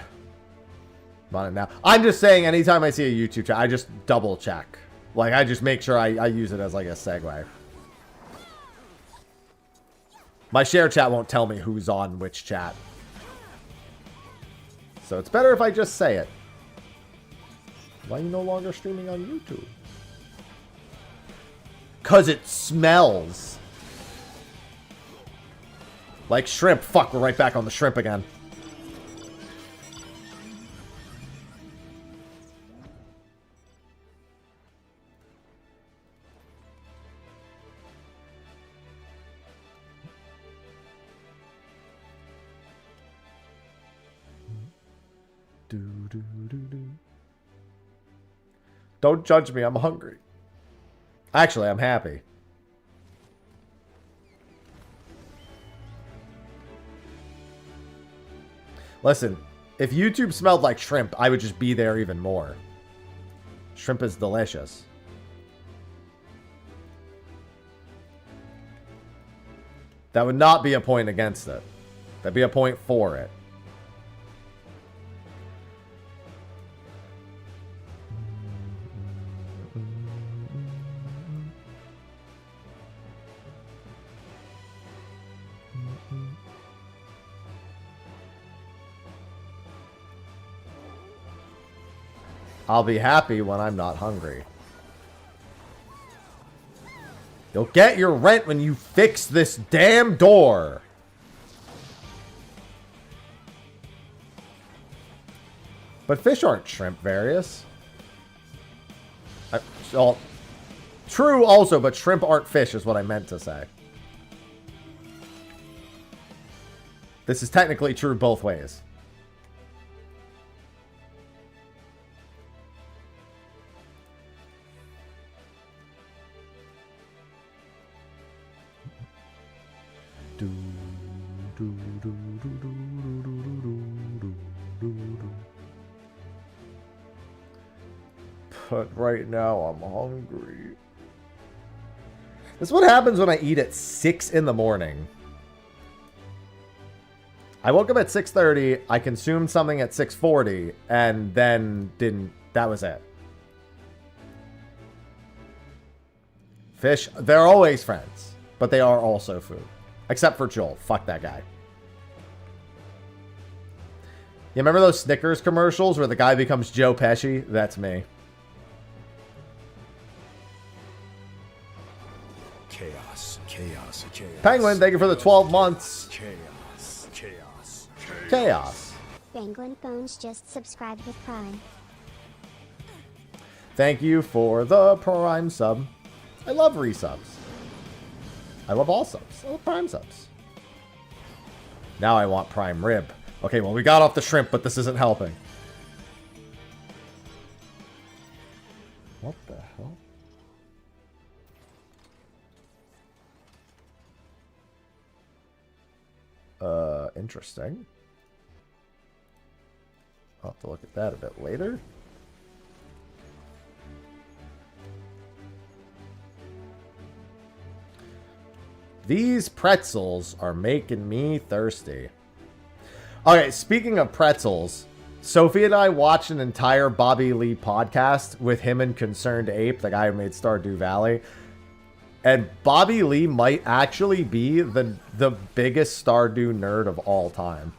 Speaker 1: I'm on it now. I'm just saying anytime I see a YouTube chat, I just double check. Like, I just make sure I use it as like a segue. My share chat won't tell me who's on which chat. So it's better if I just say it. Why are you no longer streaming on YouTube? 'Cause it smells. Like shrimp. Fuck, we're right back on the shrimp again. Don't judge me, I'm hungry. Actually, I'm happy. Listen, if YouTube smelled like shrimp, I would just be there even more. Shrimp is delicious. That would not be a point against it. That'd be a point for it. I'll be happy when I'm not hungry. You'll get your rent when you fix this damn door. But fish aren't shrimp various. Well, true also, but shrimp aren't fish is what I meant to say. This is technically true both ways. But right now, I'm hungry. This is what happens when I eat at 6 in the morning. I woke up at 6:30, I consumed something at 6:40, and then that was it. Fish, they're always friends, but they are also food. Except for Joel. Fuck that guy. You remember those Snickers commercials where the guy becomes Joe Pesci? That's me.
Speaker 3: Chaos, chaos, chaos.
Speaker 1: Penguin, thank you for the 12 months.
Speaker 3: Chaos, chaos,
Speaker 1: Chaos.
Speaker 2: Penguin Phones just subscribed with Prime.
Speaker 1: Thank you for the Prime sub. I love resubs. I love all subs. I love Prime subs. Now I want Prime Rib. Okay, well, we got off the shrimp, but this isn't helping. What the hell? Interesting. I'll have to look at that a bit later. These pretzels are making me thirsty. Okay, speaking of pretzels, Sophie and I watched an entire Bobby Lee podcast with him and Concerned Ape, the guy who made Stardew Valley. And Bobby Lee might actually be the biggest Stardew nerd of all time.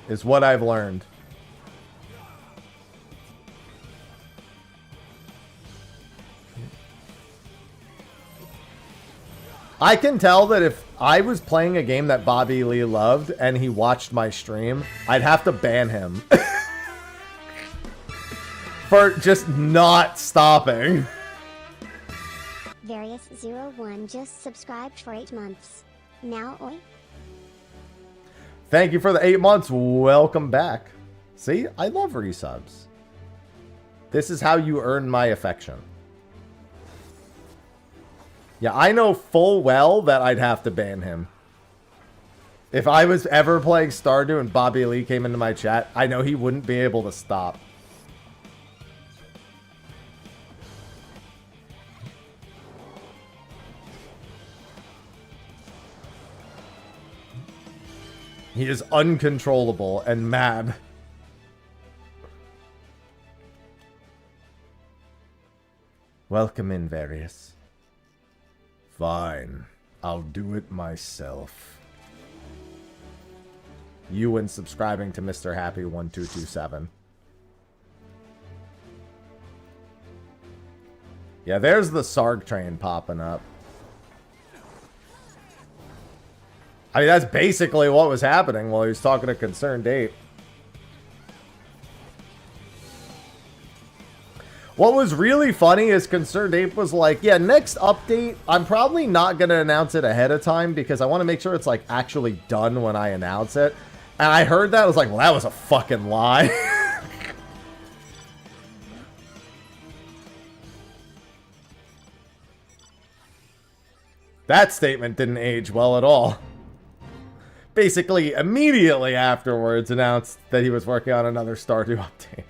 Speaker 1: Is what I've learned. I can tell that if I was playing a game that Bobby Lee loved and he watched my stream, I'd have to ban him. For just not stopping.
Speaker 2: Various01 just subscribed for 8 months. Now, oi.
Speaker 1: Thank you for the 8 months. Welcome back. See, I love resubs. This is how you earn my affection. Yeah, I know full well that I'd have to ban him. If I was ever playing Stardew and Bobby Lee came into my chat, I know he wouldn't be able to stop. He is uncontrollable and mad. Welcome in, Various. Fine. I'll do it myself. You and subscribing to Mr. Happy 1227. Yeah, there's the Sarg train popping up. I mean, that's basically what was happening while he was talking to Concerned Ape. What was really funny is Concerned Ape was like, yeah, next update, I'm probably not going to announce it ahead of time because I want to make sure it's like actually done when I announce it. And I heard that, I was like, well, that was a fucking lie. That statement didn't age well at all. Basically, immediately afterwards announced that he was working on another Stardew update.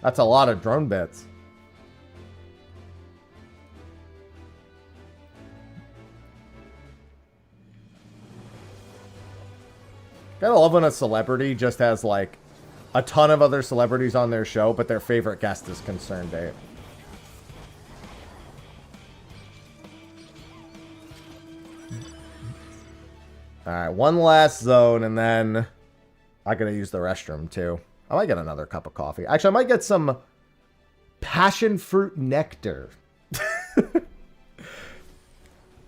Speaker 1: That's a lot of drone bits. I love when a celebrity just has like a ton of other celebrities on their show, but their favorite guest is Concerned Ape. Alright, one last zone, and then I gotta use the restroom too. I might get another cup of coffee. Actually, I might get some passion fruit nectar.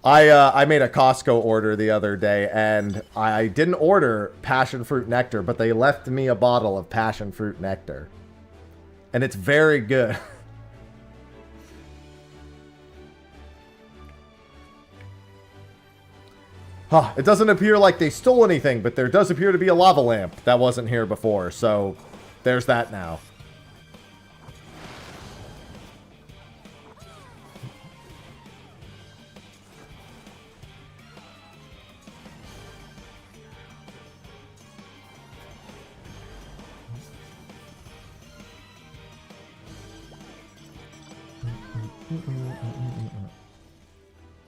Speaker 1: I made a Costco order the other day, and I didn't order passion fruit nectar, but they left me a bottle of passion fruit nectar. And it's very good. Huh, it doesn't appear like they stole anything, but there does appear to be a lava lamp that wasn't here before, so there's that now.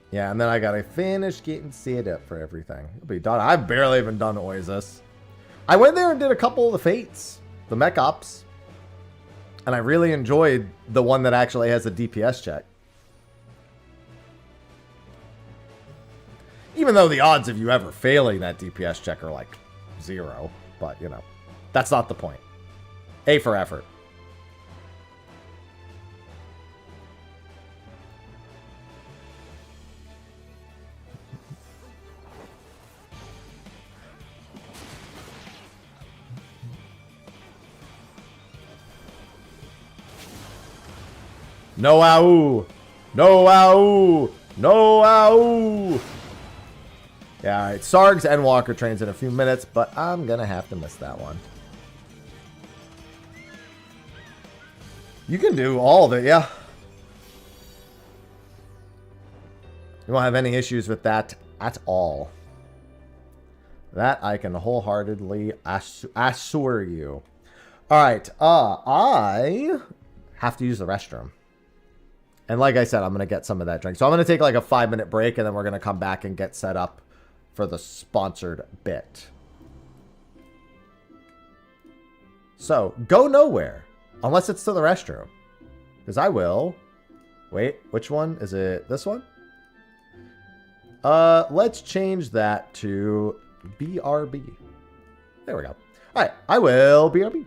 Speaker 1: Yeah, and then I gotta finish getting set up for everything. It'll be done. I've barely even done Oasis. I went there and did a couple of the Fates, the Mech Ops, and I really enjoyed the one that actually has a DPS check. Even though the odds of you ever failing that DPS check are like 0, but you know, that's not the point. A for effort. No ow! No ow! No ow! Yeah, alright. Sarg's Endwalker trains in a few minutes, but I'm gonna have to miss that one. You can do all of it, yeah. You won't have any issues with that at all. That I can wholeheartedly assure you. Alright, I have to use the restroom. And like I said, I'm going to get some of that drink. So I'm going to take like a 5-minute break, and then we're going to come back and get set up for the sponsored bit. So, go nowhere. Unless it's to the restroom. Because I will. Wait, which one? Is it this one? Let's change that to BRB. There we go. Alright, I will BRB.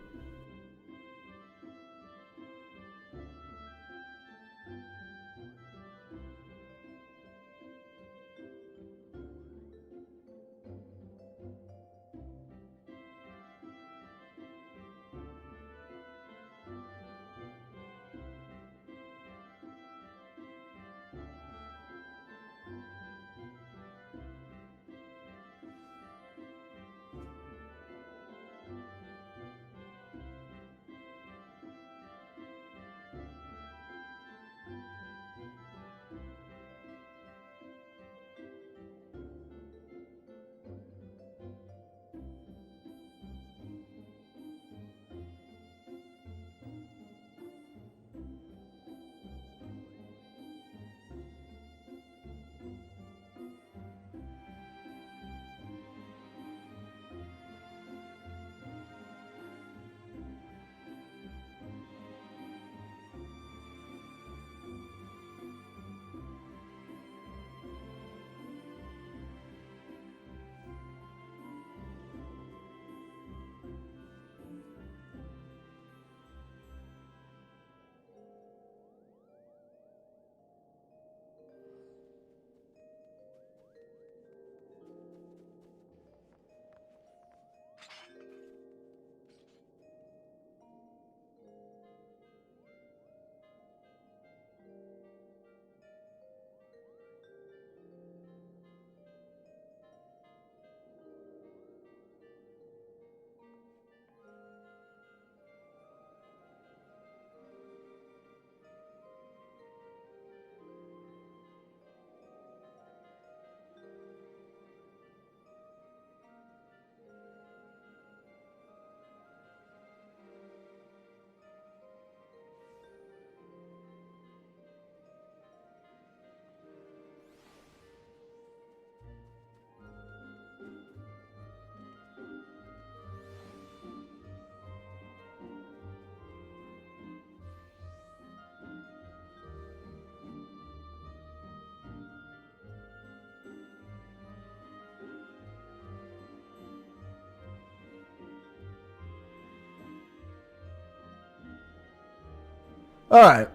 Speaker 1: All right.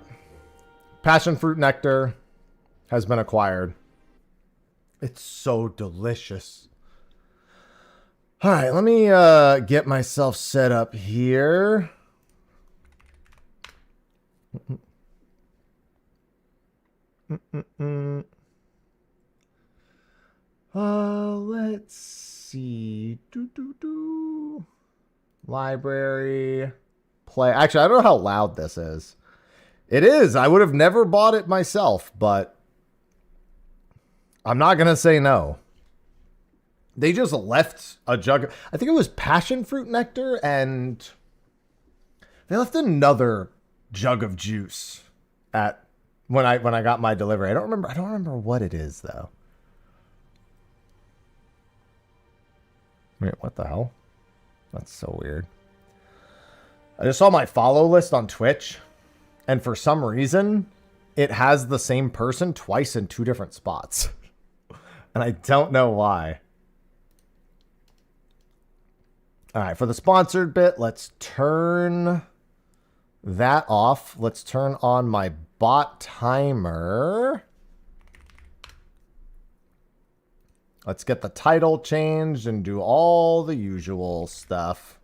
Speaker 1: Passion fruit nectar has been acquired. It's so delicious. All right, let me get myself set up here. Let's see. Library. Play. Actually, I don't know how loud this is. It is. I would have never bought it myself, but I'm not going to say no. They just left a jug. I think it was passion fruit nectar, and they left another jug of juice at when I got my delivery. I don't remember what it is though. Wait, what the hell? That's so weird. I just saw my follow list on Twitch, and for some reason, it has the same person twice in 2 different spots. And I don't know why. All right, for the sponsored bit, let's turn that off. Let's turn on my bot timer. Let's get the title changed and do all the usual stuff.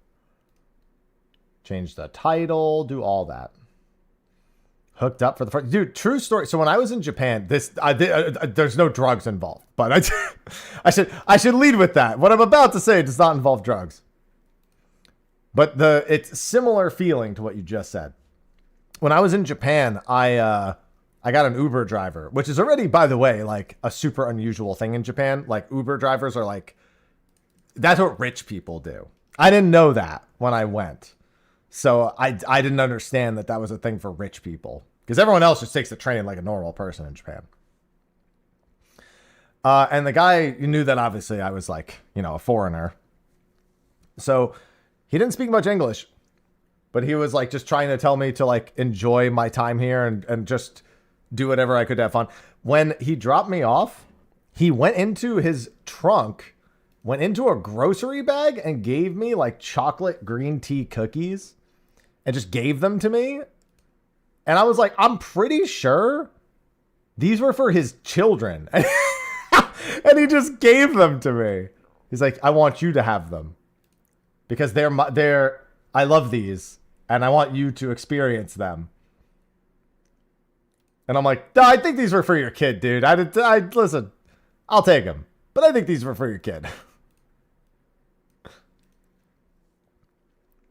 Speaker 1: Change the title, do all that. Hooked up for the first... Dude, true story. So when I was in Japan, there's no drugs involved. But I should lead with that. What I'm about to say does not involve drugs. But it's similar feeling to what you just said. When I was in Japan, I got an Uber driver, which is already, by the way, like a super unusual thing in Japan. Like Uber drivers are like, that's what rich people do. I didn't know that when I went. So I didn't understand that was a thing for rich people. Because everyone else just takes the train like a normal person in Japan. And the guy, you knew that obviously I was like, a foreigner. So he didn't speak much English. But he was like just trying to tell me to like enjoy my time here and just do whatever I could to have fun. When he dropped me off, he went into his trunk, went into a grocery bag and gave me like chocolate green tea cookies and just gave them to me. And I was like, I'm pretty sure these were for his children. And he just gave them to me. He's like, I want you to have them because I love these. And I want you to experience them. And I'm like, I think these were for your kid, dude. Listen, I'll take them. But I think these were for your kid.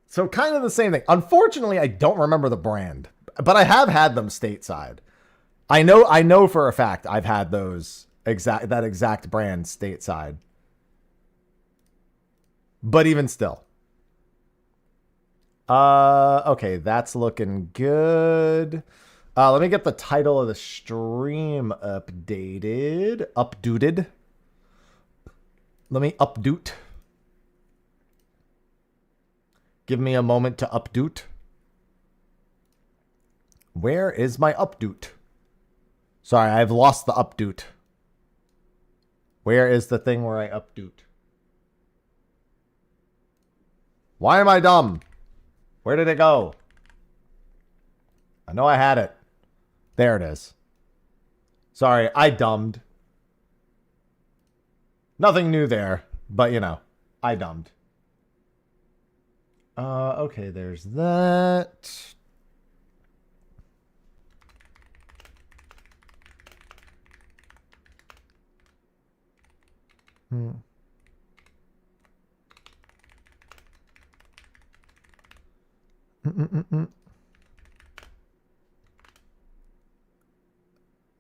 Speaker 1: So kind of the same thing. Unfortunately, I don't remember the brand. But I have had them stateside. I know for a fact I've had that exact brand stateside. But even still. Okay, that's looking good. Let me get the title of the stream updated. Let me update. Give me a moment to update. Where is my update? Sorry, I've lost the update. Where is the thing where I update? Why am I dumb? Where did it go? I know I had it. There it is. Sorry, I dumbed. Nothing new there, but I dumbed. Okay, there's that.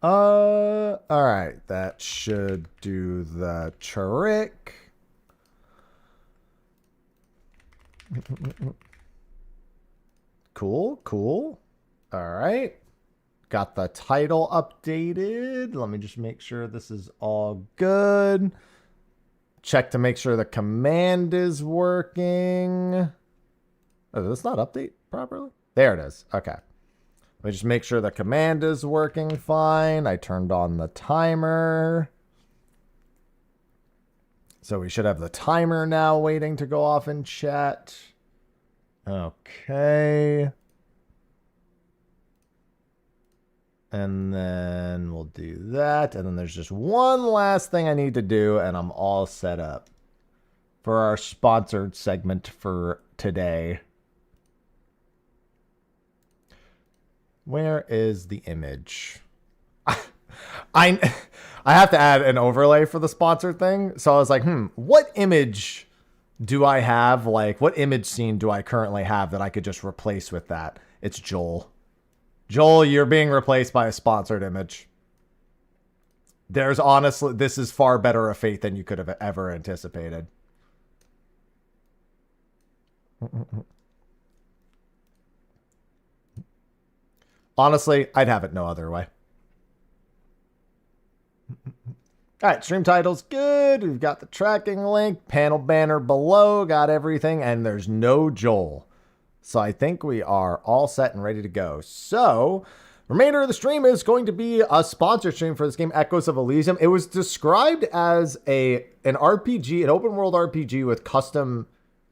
Speaker 1: All right, that should do the trick. Cool. All right. Got the title updated. Let me just make sure this is all good. Check to make sure the command is working. Oh, did this not update properly? There it is. Okay. Let me just make sure the command is working fine. I turned on the timer. So we should have the timer now waiting to go off in chat. Okay. And then we'll do that. And then there's just one last thing I need to do, and I'm all set up for our sponsored segment for today. Where is the image? I I have to add an overlay for the sponsored thing. So I was like, what image do I have? Like, what image scene do I currently have that I could just replace with that? It's Joel. Joel, you're being replaced by a sponsored image. There's honestly, this is far better a fate than you could have ever anticipated. Honestly, I'd have it no other way. All right, stream title's good. We've got the tracking link, panel banner below, got everything, and there's no Joel. So I think we are all set and ready to go. So, remainder of the stream is going to be a sponsor stream for this game, Echoes of Elysium. It was described as an RPG, an open world RPG with custom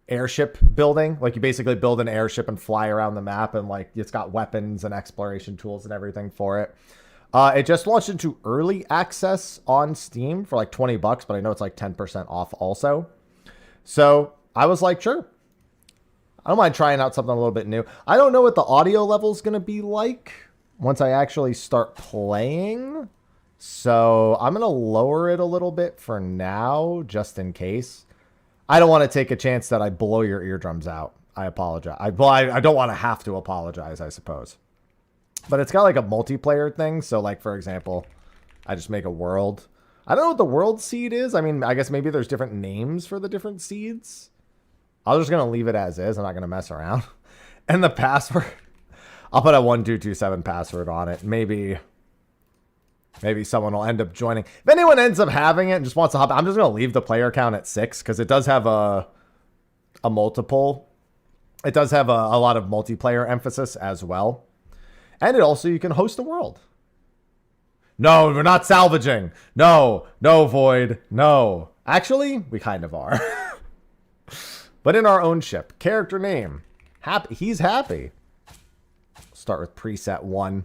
Speaker 1: airship building. Like you basically build an airship and fly around the map, and like it's got weapons and exploration tools and everything for it. It just launched into early access on Steam for like $20, but I know it's like 10% off also. So I was like, sure. I don't mind trying out something a little bit new. I don't know what the audio level is going to be like once I actually start playing. So I'm going to lower it a little bit for now, just in case. I don't want to take a chance that I blow your eardrums out. I apologize. I don't want to have to apologize, I suppose. But it's got like a multiplayer thing. So like, for example, I just make a world. I don't know what the world seed is. I mean, I guess maybe there's different names for the different seeds. I'm just going to leave it as is. I'm not going to mess around. And the password, I'll put a 1227 password on it. Maybe someone will end up joining. If anyone ends up having it and just wants to hop, I'm just going to leave the player count at 6 because it does have a multiple. It does have a lot of multiplayer emphasis as well. And it also, you can host a world. No, we're not salvaging. No, Void. No. Actually, we kind of are. But in our own ship. Character name. Happy. He's happy. Start with preset 1.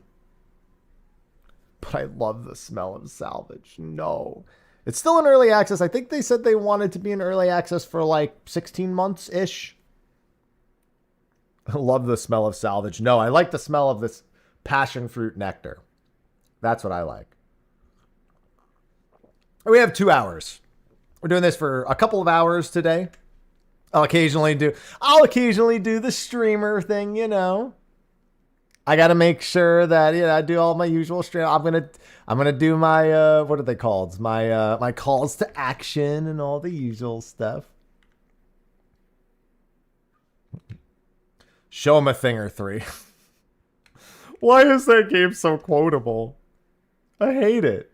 Speaker 1: But I love the smell of salvage. No. It's still in early access. I think they said they wanted to be in early access for like 16 months-ish. I love the smell of salvage. No, I like the smell of this passion fruit nectar. That's what I like. We have 2 hours. We're doing this for a couple of hours today. I'll occasionally do the streamer thing, you know. I got to make sure that, I do all my usual stream. I'm going to do my what are they called? My calls to action and all the usual stuff. Show him a thing or three. Why is that game so quotable? I hate it.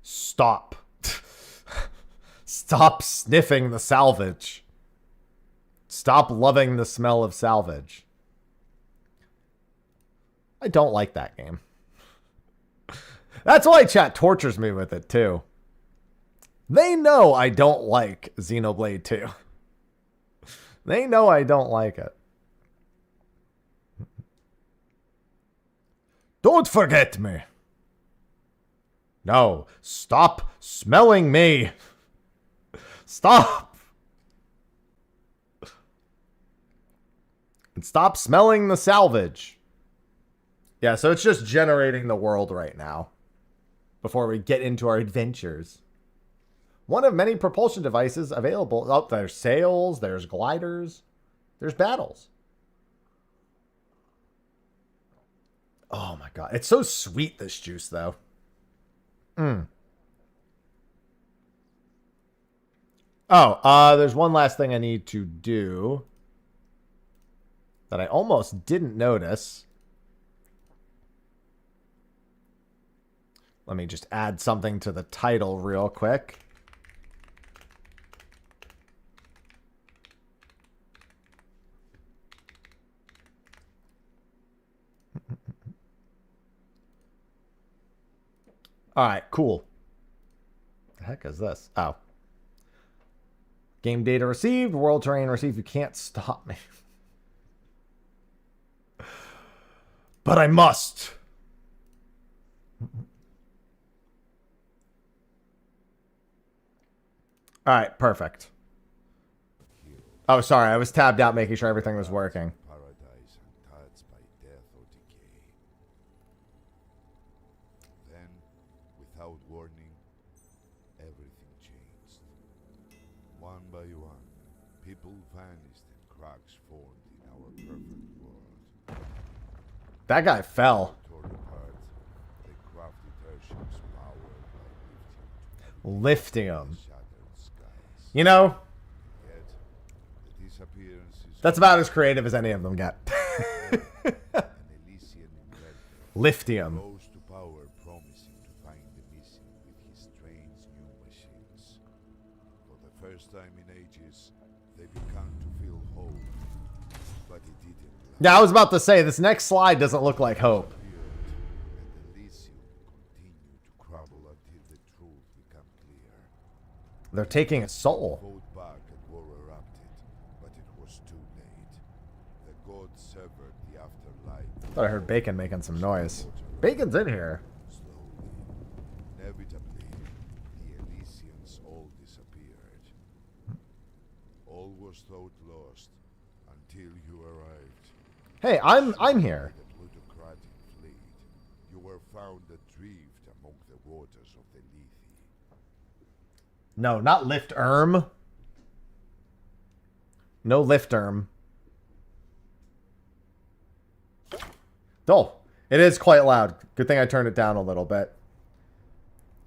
Speaker 1: Stop. Stop sniffing the salvage. Stop loving the smell of salvage. I don't like that game. That's why chat tortures me with it too. They know I don't like Xenoblade 2. They know I don't like it. Don't forget me. No, stop smelling me. Stop. And stop smelling the salvage. Yeah, so it's just generating the world right now before we get into our adventures. One of many propulsion devices available. Oh, there's sails, there's gliders, there's battles. Oh my god. It's so sweet, this juice, though. Oh, there's one last thing I need to do that I almost didn't notice. Let me just add something to the title real quick. All right, cool. The heck is this? Oh. Game data received, world terrain received. You can't stop me. But I must. All right, perfect. Oh, sorry. I was tabbed out making sure everything was working.
Speaker 3: Paradise and
Speaker 4: without warning, everything changed. One by one, people vanished and cracks formed in our perfect world.
Speaker 1: That guy fell.
Speaker 4: Torn apart, they crafted airships powered by
Speaker 1: Liftium.
Speaker 4: shattered skies.
Speaker 1: You know,
Speaker 4: Yet, the disappearance is
Speaker 1: that's about as creative as any of them get.
Speaker 4: an Elysian inventor
Speaker 1: Liftium.
Speaker 4: rose to power, promising to find the missing with his strange new machines. For the first time in ages, they began to feel hope, but it didn't last.
Speaker 1: Yeah, I was about to say, this next slide doesn't look like hope.
Speaker 4: And Elysium continued to crumble until the truth became clear.
Speaker 1: They're taking a soul.
Speaker 4: Fought back and war erupted, but it was too late. The gods severed the afterlife.
Speaker 1: Thought I heard Bacon making some noise. Bacon's in here.
Speaker 4: Slowly, inevitably, the Elysians all disappeared. All was thought lost until you arrived.
Speaker 1: Hey, I'm here.
Speaker 4: The plutocratic fleet, you were found adrift among the waters of the Lethe.
Speaker 1: No, not lift erm. No lift erm. Oh, it is quite loud. Good thing I turned it down a little bit.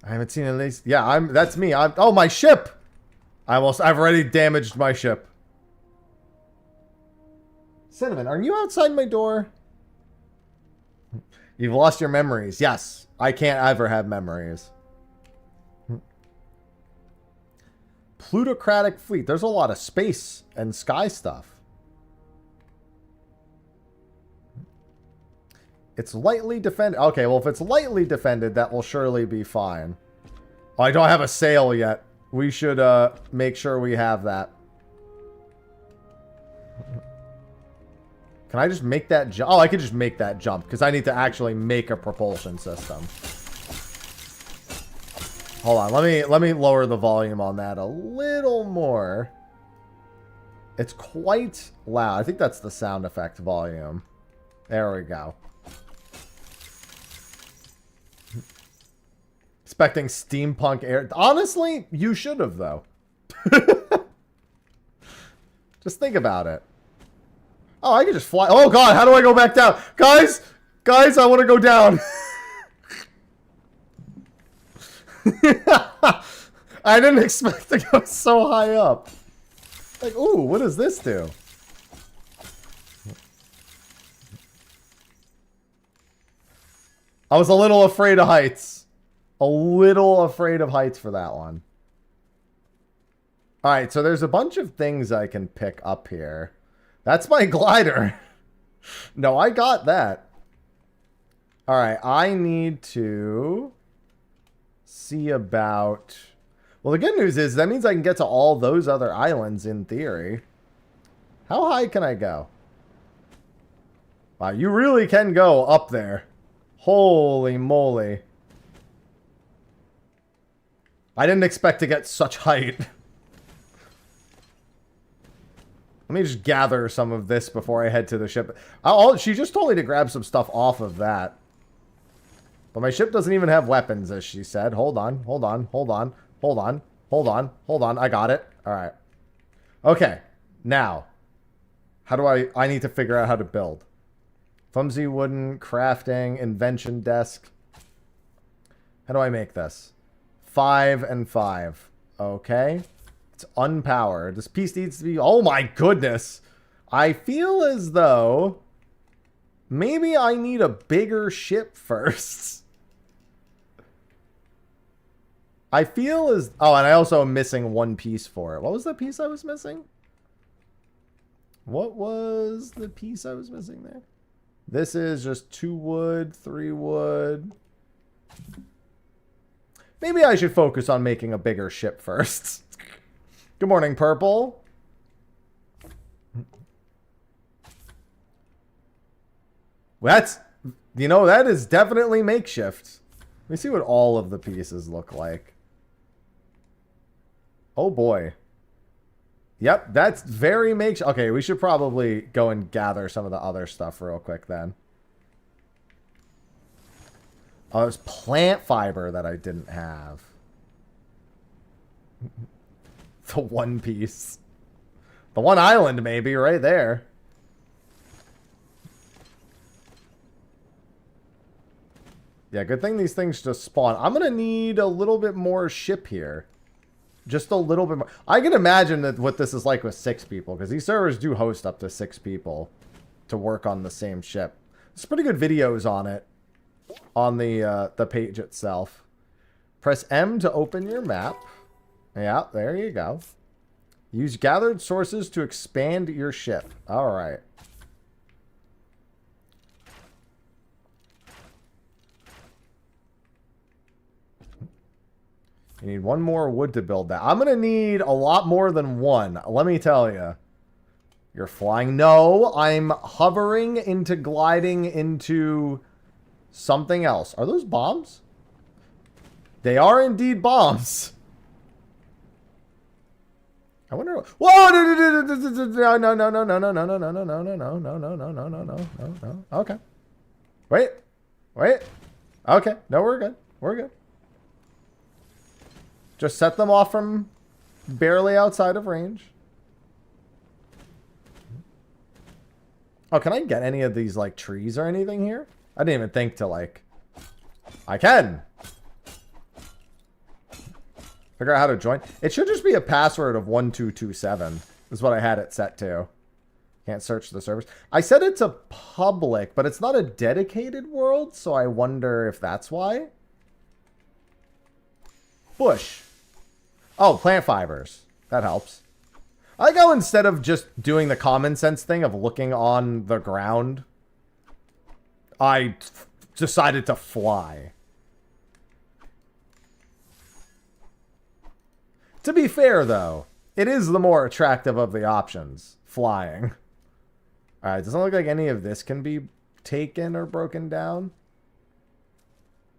Speaker 1: I haven't seen at least. Yeah, that's me. Oh, my ship. I've already damaged my ship. Cinnamon, are you outside my door? You've lost your memories. Yes, I can't ever have memories. Plutocratic fleet. There's a lot of space and sky stuff. It's lightly defended. Okay, well, if it's lightly defended, that will surely be fine. Oh, I don't have a sail yet. We should make sure we have that. Can I just make that jump? Oh, I could just make that jump because I need to actually make a propulsion system. Hold on, let me lower the volume on that a little more. It's quite loud. I think that's the sound effect volume. There we go. Expecting steampunk air. Honestly, you should have, though. Just think about it. Oh, I can just fly. Oh, God, how do I go back down? Guys, I want to go down. I didn't expect to go so high up. Like, ooh, what does this do? I was a little afraid of heights. A little afraid of heights for that one. Alright, so there's a bunch of things I can pick up here. That's my glider. No, I got that. Alright, I need to see about... Well, the good news is that means I can get to all those other islands in theory. How high can I go? Wow, you really can go up there. Holy moly. I didn't expect to get such height. Let me just gather some of this before I head to the ship. She just told me to grab some stuff off of that. But my ship doesn't even have weapons, as she said. Hold on, hold on, hold on, hold on, hold on, hold on. I got it. All right. Okay. Now, how do I need to figure out how to build. Clumsy wooden crafting invention desk. How do I make this? 5 and 5. Okay. It's unpowered. This piece needs to be... Oh my goodness. I feel as though maybe I need a bigger ship first. I feel as... Oh, and I also am missing one piece for it. What was the piece I was missing? What was the piece I was missing there? This is just 2 wood, 3 wood. Maybe I should focus on making a bigger ship first. Good morning, Purple. That's, you know, that is definitely makeshift. Let me see what all of the pieces look like. Oh boy. Yep, that's very makeshift. Okay, we should probably go and gather some of the other stuff real quick then. Oh, there's plant fiber that I didn't have. The one piece. The one island, maybe, right there. Yeah, good thing these things just spawn. I'm going to need a little bit more ship here. Just a little bit more. I can imagine that what this is like with 6 people, because these servers do host up to 6 people to work on the same ship. There's pretty good videos on it on the page itself. Press M to open your map. Yeah, there you go. Use gathered sources to expand your ship. All right. You need 1 more wood to build that. I'm going to need a lot more than 1. Let me tell you. You're flying. No, I'm hovering into gliding into something else. Are those bombs? They are indeed bombs. I wonder. Whoa! No! No! No! No! No! No! No! No! No! No! No! No! No! No! No! No! No! No! No! Okay. Wait. Wait. Okay. No, we're good. We're good. Just set them off from barely outside of range. Oh, can I get any of these, like, trees or anything here? I didn't even think to, like... I can! Figure out how to join. It should just be a password of 1227. Is what I had it set to. Can't search the servers. I said it's a public, but it's not a dedicated world, so I wonder if that's why. Bush. Oh, plant fibers. That helps. I like how instead of just doing the common sense thing of looking on the ground, I decided to fly. To be fair, though, it is the more attractive of the options. Flying. Alright, doesn't look like any of this can be taken or broken down.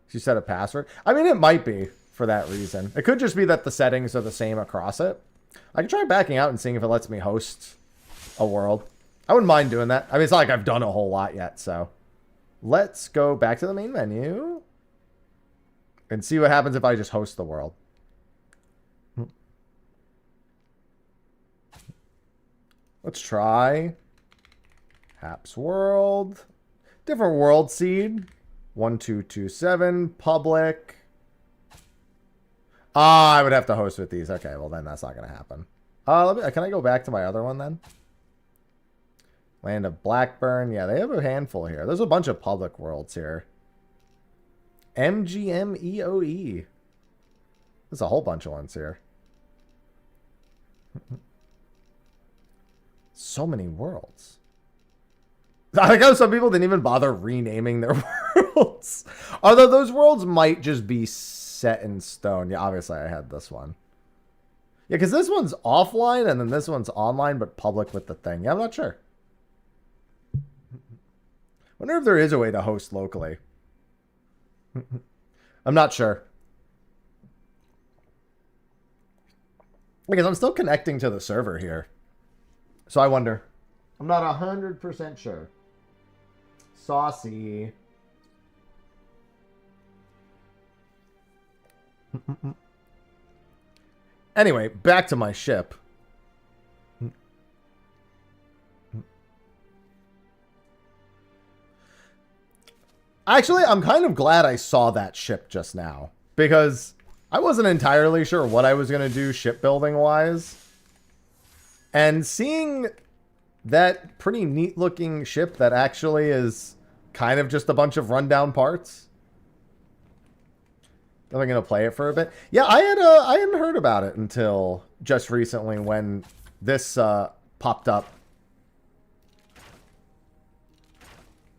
Speaker 1: She set a password. I mean, it might be for that reason. It could just be that the settings are the same across it. I can try backing out and seeing if it lets me host a world. I wouldn't mind doing that. I mean, it's not like I've done a whole lot yet, so. Let's go back to the main menu. And see what happens if I just host the world. Let's try Haps World. Different world seed. 1227. Public. Ah, I would have to host with these. Okay, well then that's not going to happen. Can I go back to my other one then? Land of Blackburn. Yeah, they have a handful here. There's a bunch of public worlds here. MGMEOE. There's a whole bunch of ones here. So many worlds. I like how some people didn't even bother renaming their worlds. Although those worlds might just be set in stone. Yeah, obviously I had this one. Yeah, because this one's offline and then this one's online but public with the thing. Yeah, I'm not sure. Wonder if there is a way to host locally. I'm not sure. Because I'm still connecting to the server here. So I wonder. I'm not 100% sure. Saucy. Anyway, back to my ship. Actually, I'm kind of glad I saw that ship just now. Because I wasn't entirely sure what I was going to do shipbuilding wise. And seeing that pretty neat looking ship that actually is kind of just a bunch of rundown parts. I'm going to play it for a bit. Yeah, I hadn't heard about it until just recently when this popped up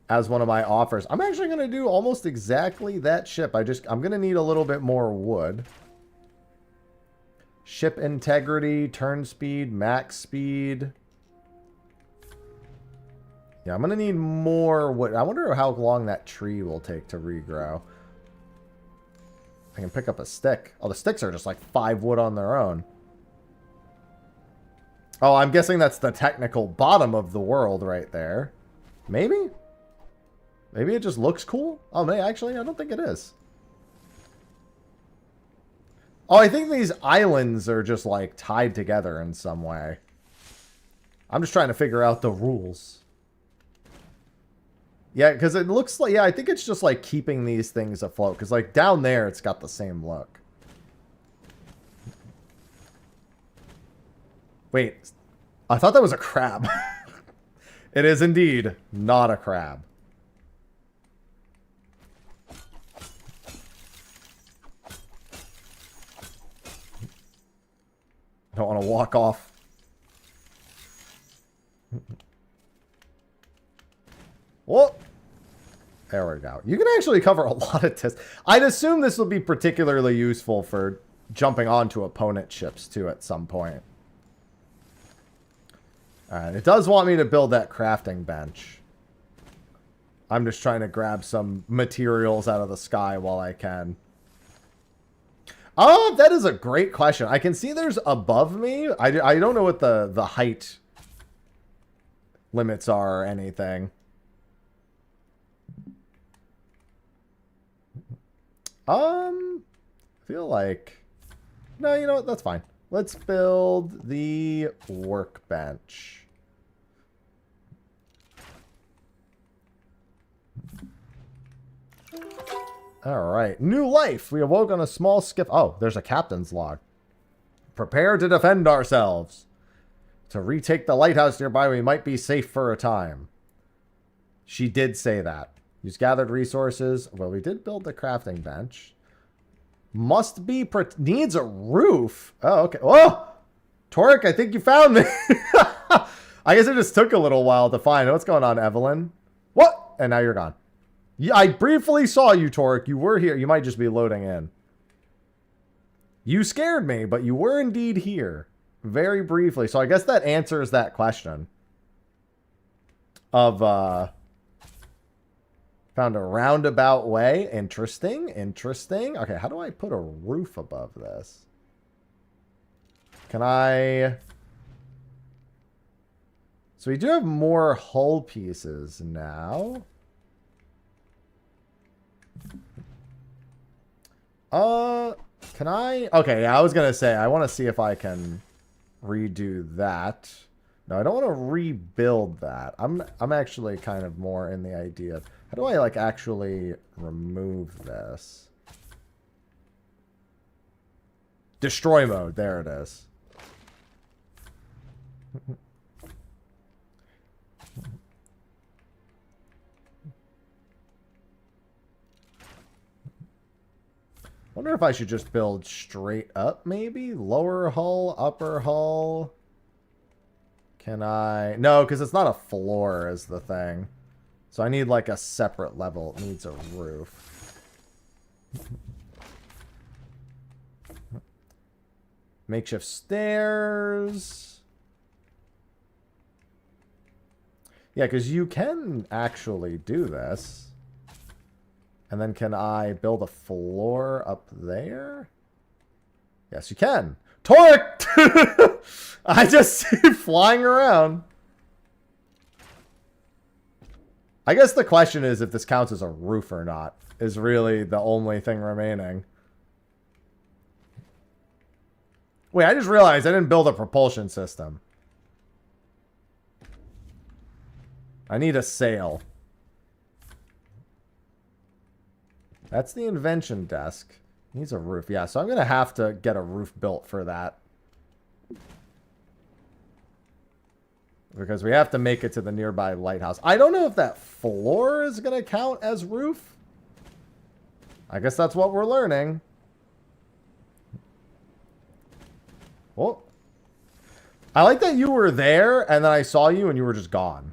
Speaker 1: as one of my offers. I'm actually going to do almost exactly that ship. I'm going to need a little bit more wood. Ship integrity, turn speed, max speed. Yeah, I'm going to need more wood. I wonder how long that tree will take to regrow. I can pick up a stick. Oh, the sticks are just like 5 wood on their own. Oh, I'm guessing that's the technical bottom of the world right there. Maybe? Maybe it just looks cool? Oh, man, actually, I don't think it is. Oh, I think these islands are just, like, tied together in some way. I'm just trying to figure out the rules. Yeah, because it looks like... Yeah, I think it's just, like, keeping these things afloat. Because, like, down there, it's got the same look. Wait. I thought that was a crab. It is indeed not a crab. I don't want to walk off. Whoa! There we go. You can actually cover a lot of tests. I'd assume this will be particularly useful for jumping onto opponent ships, too, at some point. Alright, it does want me to build that crafting bench. I'm just trying to grab some materials out of the sky while I can. Oh, that is a great question. I can see there's above me. I don't know what the height limits are or anything. I feel like... No, you know what? That's fine. Let's build the workbench. Alright. New life! We awoke on a small skiff. Oh, there's a captain's log. Prepare to defend ourselves. To retake the lighthouse nearby, we might be safe for a time. She did say that. Use gathered resources. Well, we did build the crafting bench. Must be... Needs a roof. Oh, okay. Oh! Torek, I think you found me. I guess it just took a little while to find. What's going on, Evelyn? What? And now you're gone. Yeah, I briefly saw you, Torek. You were here. You might just be loading in. You scared me, but you were indeed here. Very briefly. So I guess that answers that question. Of, found a roundabout way. Interesting. Interesting. Okay, how do I put a roof above this? Can I... So we do have more hull pieces now. Can I... Okay, yeah, I was going to say, I want to see if I can redo that. No, I don't want to rebuild that. I'm actually kind of more in the idea of, how do I, like, actually remove this? Destroy mode. There it is. Wonder if I should just build straight up, maybe? Lower hull, upper hull. Can I... No, because it's not a floor is the thing. So I need like a separate level. It needs a roof. Makeshift stairs. Yeah, because you can actually do this. And then can I build a floor up there? Yes, you can. Torque! I just see it flying around. I guess the question is if this counts as a roof or not, is really the only thing remaining. Wait, I just realized I didn't build a propulsion system. I need a sail. That's the invention desk. Needs a roof. Yeah, so I'm going to have to get a roof built for that. Because we have to make it to the nearby lighthouse. I don't know if that floor is going to count as roof. I guess that's what we're learning. Well, I like that you were there and then I saw you and you were just gone.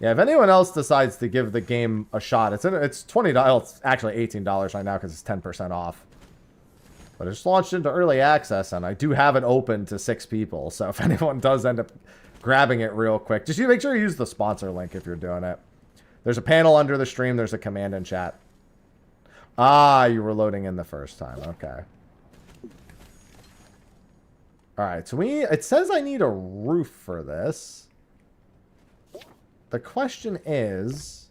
Speaker 1: Yeah, if anyone else decides to give the game a shot, it's $20. It's actually $18 right now because it's 10% off. But it's launched into early access, and I do have it open to 6 people. So if anyone does end up grabbing it real quick, just make sure you use the sponsor link if you're doing it. There's a panel under the stream. There's a command in chat. Ah, you were loading in the first time. Okay. All right, so it says I need a roof for this. the question is...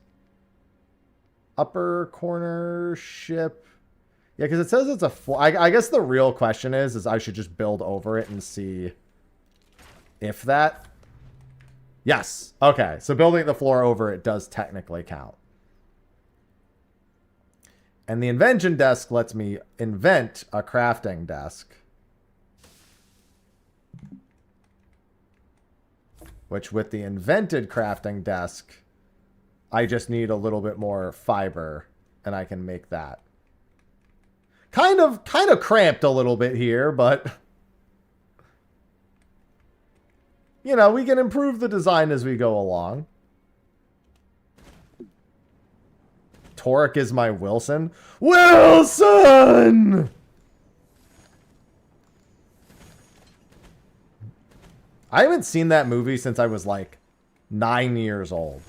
Speaker 1: Upper corner ship... Yeah, because it says it's a floor. I guess the real question is I should just build over it and see if that... Yes. Okay, so building the floor over it does technically count. And the invention desk lets me invent a crafting desk. Which with the invented crafting desk, I just need a little bit more fiber and I can make that. Kind of cramped a little bit here, but you know, we can improve the design as we go along. Torek is my Wilson. Wilson! I haven't seen that movie since I was like 9 years old.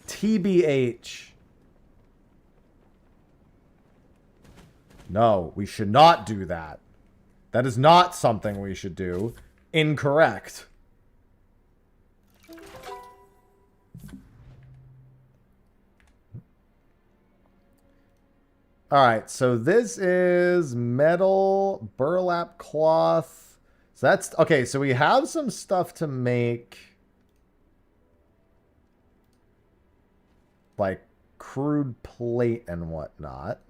Speaker 1: TBH. No, we should not do that. That is not something we should do. Incorrect. Alright, so this is metal, burlap cloth. So that's... Okay, so we have some stuff to make... like crude plate and whatnot.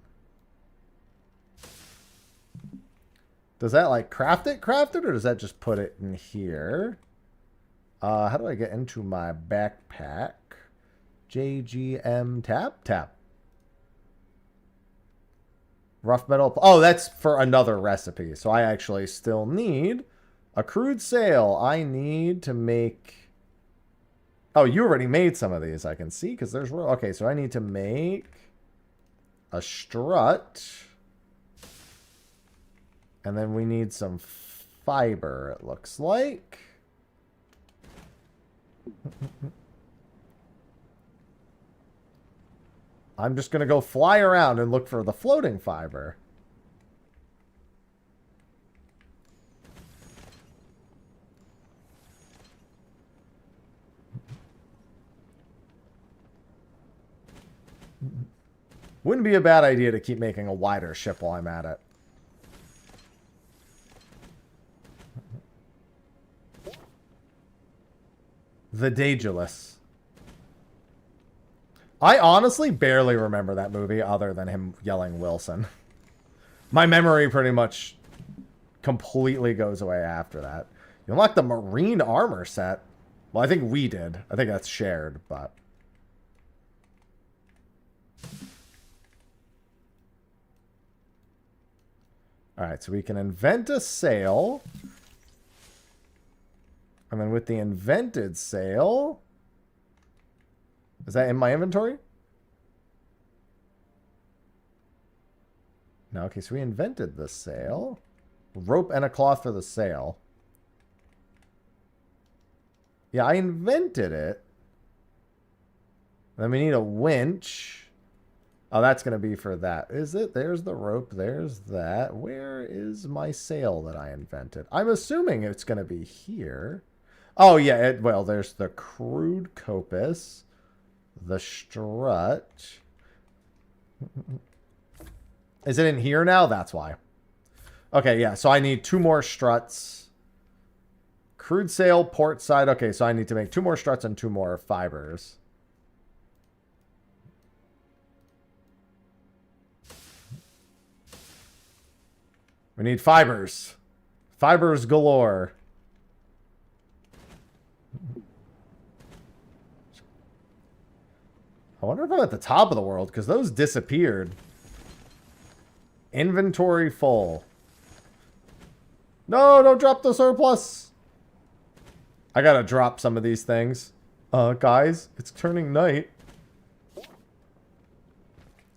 Speaker 1: Does that like craft it, or does that just put it in here? How do I get into my backpack? JGM tap. Rough metal. Oh, that's for another recipe. So I actually still need a crude sail. I need to make... Oh, you already made some of these, I can see, because there's... Okay, so I need to make a strut. And then we need some fiber, it looks like. I'm just going to go fly around and look for the floating fiber. Wouldn't be a bad idea to keep making a wider ship while I'm at it. The Daedalus. I honestly barely remember that movie other than him yelling Wilson. My memory pretty much completely goes away after that. You unlock the marine armor set. Well, I think we did. I think that's shared, but... Alright, so we can invent a sail. And then with the invented sail... Is that in my inventory? No, okay, so we invented the sail. Rope and a cloth for the sail. Yeah, I invented it. Then we need a winch. Oh, that's going to be for that. Is it? There's the rope. There's that. Where is my sail that I invented? I'm assuming it's going to be here. Oh, yeah. Well, there's the crude coppice. The strut. Is it in here now? That's why. Okay, yeah. So I need 2 more struts. Crude sail, port side. Okay, so I need to make 2 more struts and 2 more fibers. We need fibers. Fibers galore. I wonder if I'm at the top of the world, because those disappeared. Inventory full. No, don't drop the surplus. I gotta drop some of these things. Guys, it's turning night.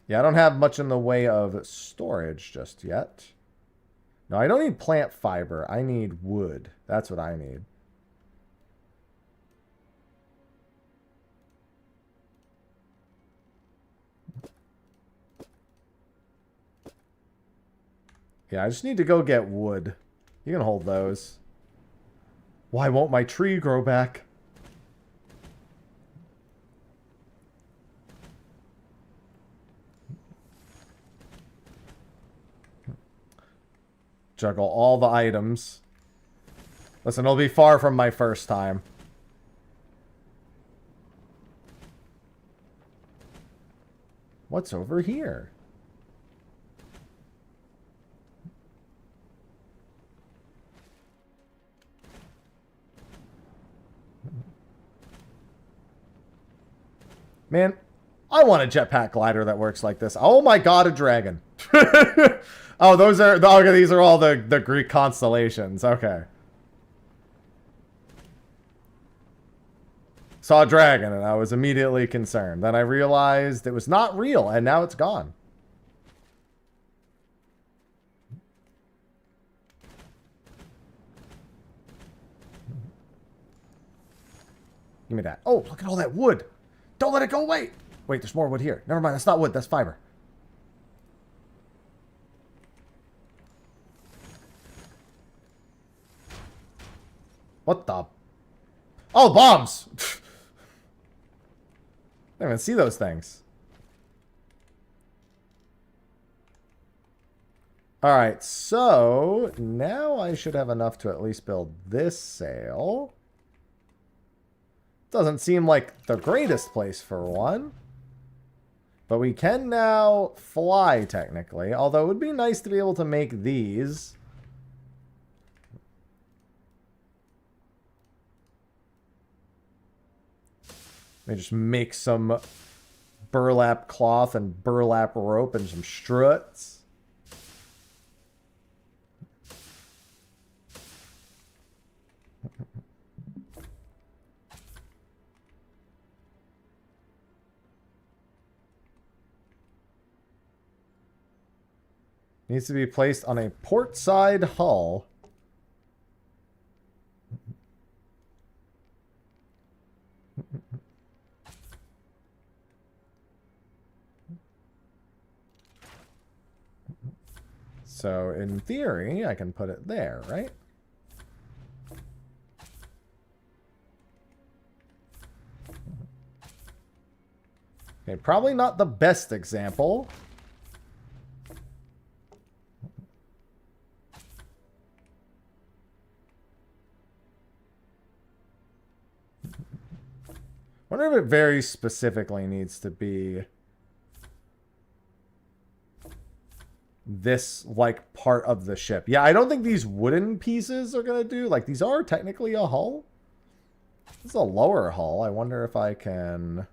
Speaker 1: Yeah, I don't have much in the way of storage just yet. No, I don't need plant fiber. I need wood. That's what I need. Yeah, I just need to go get wood. You can hold those. Why won't my tree grow back? Juggle all the items. Listen, it'll be far from my first time. What's over here? Man, I want a jetpack glider that works like this. Oh my god, a dragon. Oh, those are... Okay, these are all the Greek constellations. Okay. Saw a dragon, and I was immediately concerned. Then I realized it was not real, and now it's gone. Give me that. Oh, look at all that wood. Don't let it go away. Wait, there's more wood here. Never mind, that's not wood, that's fiber. What the? Oh, bombs! I don't even see those things. Alright, so now I should have enough to at least build this sail. Doesn't seem like the greatest place for one. But we can now fly, technically. Although it would be nice to be able to make these. Let me just make some burlap cloth and burlap rope and some struts. Needs to be placed on a port side hull. So, in theory, I can put it there, right? Okay, probably not the best example. Wonder if it very specifically needs to be this, like, part of the ship. Yeah, I don't think these wooden pieces are going to do. Like, these are technically a hull. This is a lower hull. I wonder if I can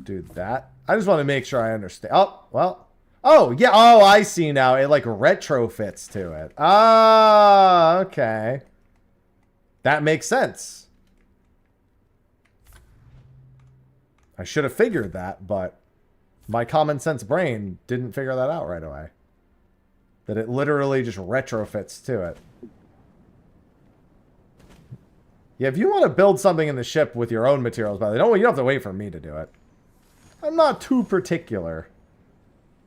Speaker 1: do that. I just want to make sure I understand. Oh, well. Oh, yeah. Oh, I see now. It, like, retrofits to it. Ah, okay. That makes sense. I should have figured that, but my common sense brain didn't figure that out right away. That it literally just retrofits to it. Yeah, if you want to build something in the ship with your own materials, by the way, you don't have to wait for me to do it. I'm not too particular.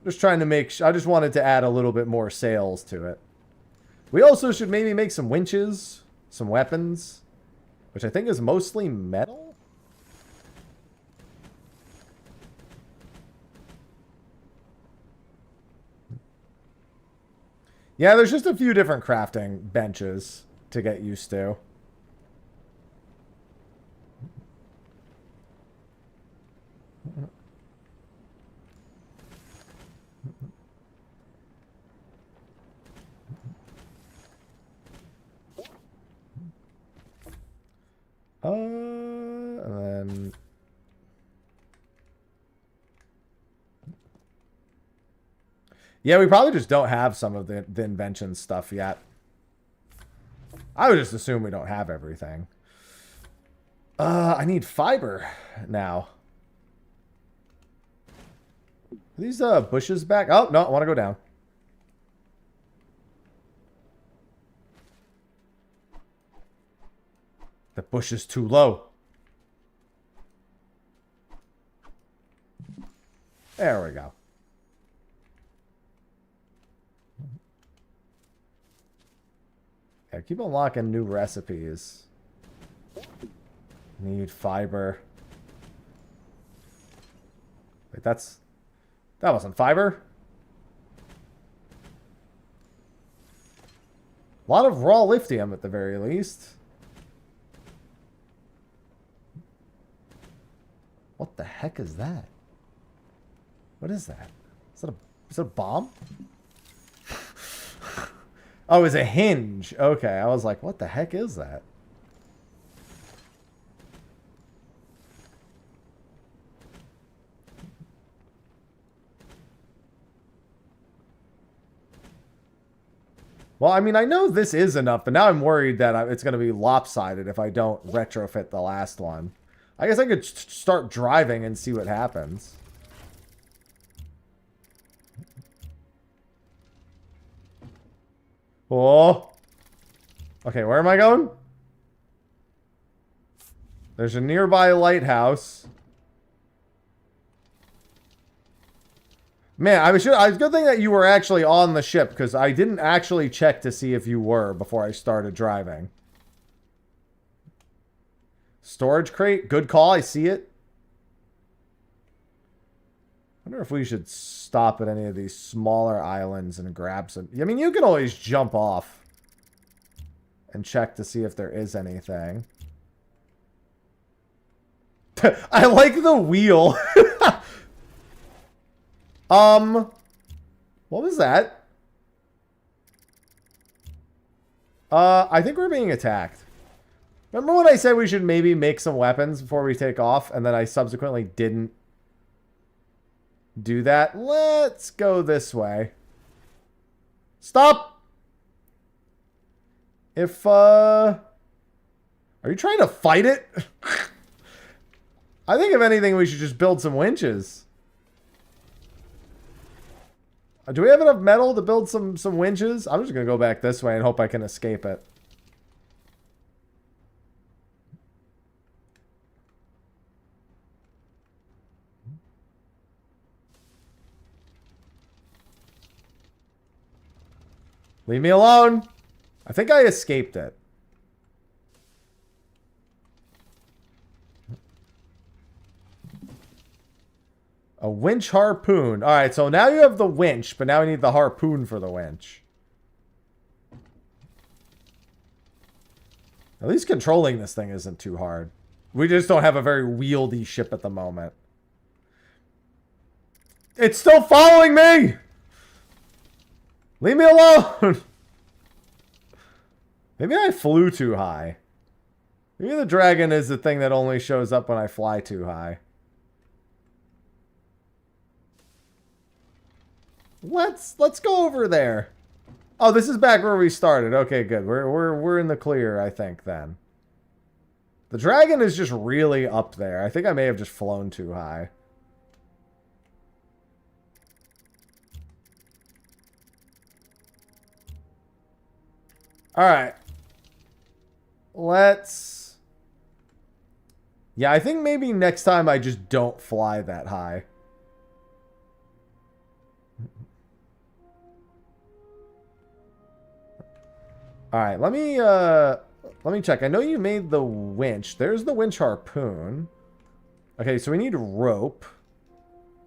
Speaker 1: Just trying to make... I just wanted to add a little bit more sails to it. We also should maybe make some winches, some weapons, which I think is mostly metal. Yeah, there's just a few different crafting benches to get used to. And then... Yeah, we probably just don't have some of the invention stuff yet. I would just assume we don't have everything. I need fiber now. Are these bushes back? Oh, no, I want to go down. The bush is too low. There we go. keep unlocking new recipes. Need fiber. Wait, that wasn't fiber. A lot of raw lithium at the very least. What the heck is that? What is that? Is that a bomb? Oh, it's a hinge. Okay, I was like, what the heck is that? Well, I mean, I know this is enough, but now I'm worried that it's going to be lopsided if I don't retrofit the last one. I guess I could start driving and see what happens. Oh. Okay, where am I going? There's a nearby lighthouse. Man, it's a good thing that you were actually on the ship, because I didn't actually check to see if you were before I started driving. Storage crate, good call, I see it. I wonder if we should stop at any of these smaller islands and grab some. I mean, you can always jump off and check to see if there is anything. I like the wheel. What was that? I think we're being attacked. Remember when I said we should maybe make some weapons before we take off, and then I subsequently didn't do that? Let's go this way. Stop! Are you trying to fight it? I think if anything, we should just build some winches. Do we have enough metal to build some winches? I'm just going to go back this way and hope I can escape it. Leave me alone. I think I escaped it. A winch harpoon. Alright, so now you have the winch, but now we need the harpoon for the winch. At least controlling this thing isn't too hard. We just don't have a very wieldy ship at the moment. It's still following me! Leave me alone! Maybe I flew too high. Maybe the dragon is the thing that only shows up when I fly too high. Let's go over there. Oh, this is back where we started. Okay, good. We're in the clear, I think, then. The dragon is just really up there. I think I may have just flown too high. Alright. Let's... Yeah, I think maybe next time I just don't fly that high. Alright, let me check. I know you made the winch. There's the winch harpoon. Okay, so we need rope.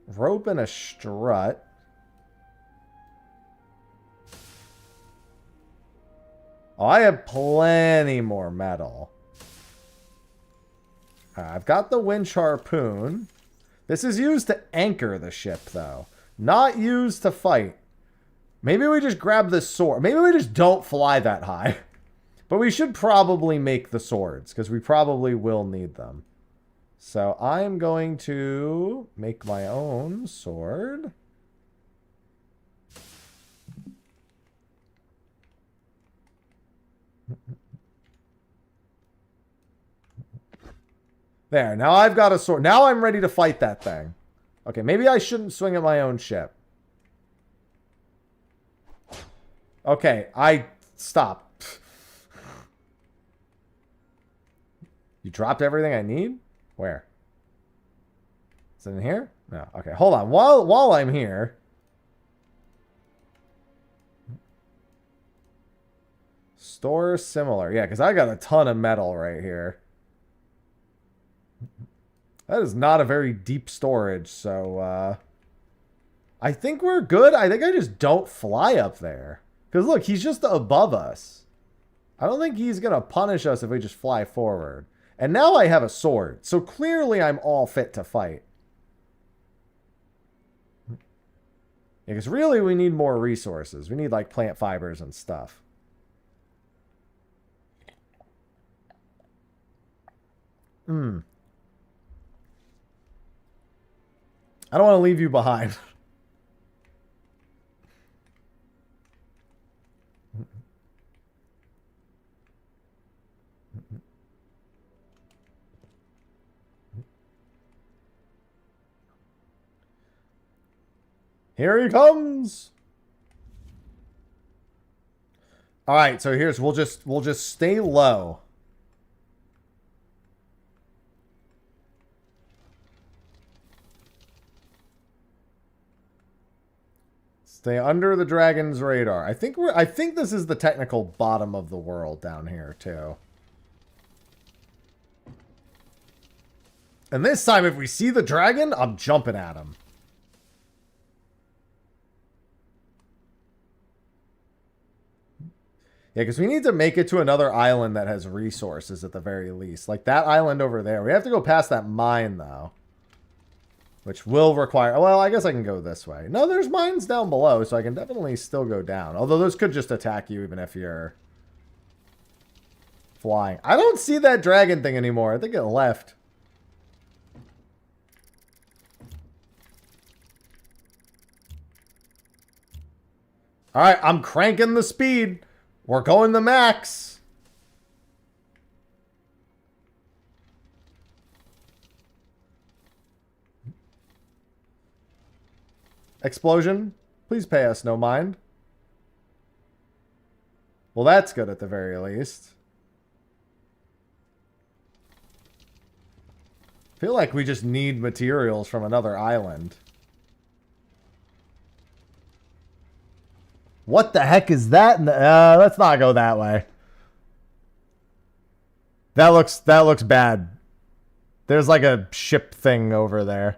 Speaker 1: Rope and a strut. Oh, I have plenty more metal. I've got the winch harpoon. This is used to anchor the ship, though. Not used to fight. Maybe we just grab the sword. Maybe we just don't fly that high. But we should probably make the swords, because we probably will need them. So I'm going to make my own sword. There, now I've got a sword. Now I'm ready to fight that thing. Okay, maybe I shouldn't swing at my own ship. Okay, stop. You dropped everything I need? Where? Is it in here? No. Okay, hold on. While I'm here. Store similar. Yeah, because I got a ton of metal right here. That is not a very deep storage, so I think we're good. I think I just don't fly up there. Because look, he's just above us. I don't think he's going to punish us if we just fly forward. And now I have a sword, so clearly I'm all fit to fight. Because really we need more resources. We need like plant fibers and stuff. I don't want to leave you behind. Here he comes. All right, so here's we'll just stay low. Stay under the dragon's radar. I think this is the technical bottom of the world down here too. And this time if we see the dragon, I'm jumping at him. Yeah, because we need to make it to another island that has resources at the very least. Like that island over there. We have to go past that mine, though. Which will require... Well, I guess I can go this way. No, there's mines down below, so I can definitely still go down. Although those could just attack you even if you're flying. I don't see that dragon thing anymore. I think it left. Alright, I'm cranking the speed. We're going the max. Explosion. Please pay us no mind. Well, that's good at the very least. I feel like we just need materials from another island. What the heck is that? Let's not go that way. That looks bad. There's like a ship thing over there.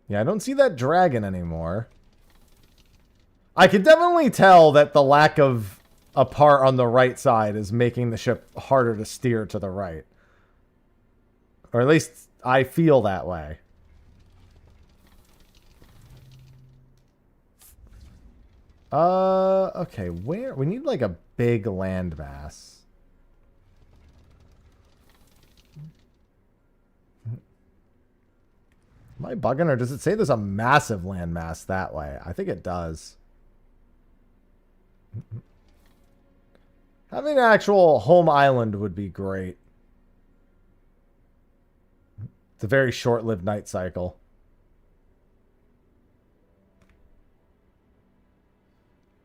Speaker 1: Yeah, I don't see that dragon anymore. I can definitely tell that the lack of a part on the right side is making the ship harder to steer to the right. Or at least I feel that way. Okay, where? We need like a big landmass. Am I bugging, or does it say there's a massive landmass that way? I think it does. Having an actual home island would be great. It's a very short-lived night cycle.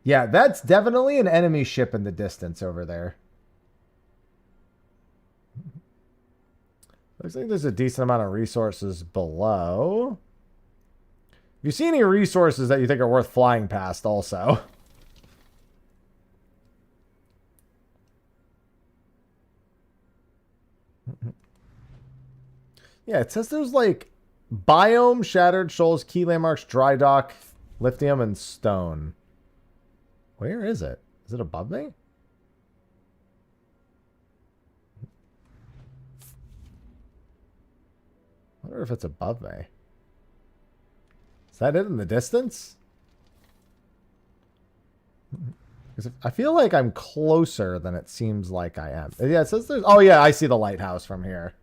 Speaker 1: Yeah, that's definitely an enemy ship in the distance over there. Looks like there's a decent amount of resources below. If you see any resources that you think are worth flying past also. Yeah, it says there's like biome, shattered shoals, key landmarks, dry dock, lithium, and stone. Where is it? Is it above me? I wonder if it's above me. Is that it in the distance? Because I feel like I'm closer than it seems like I am. Yeah, it says there's... Oh, yeah, I see the lighthouse from here.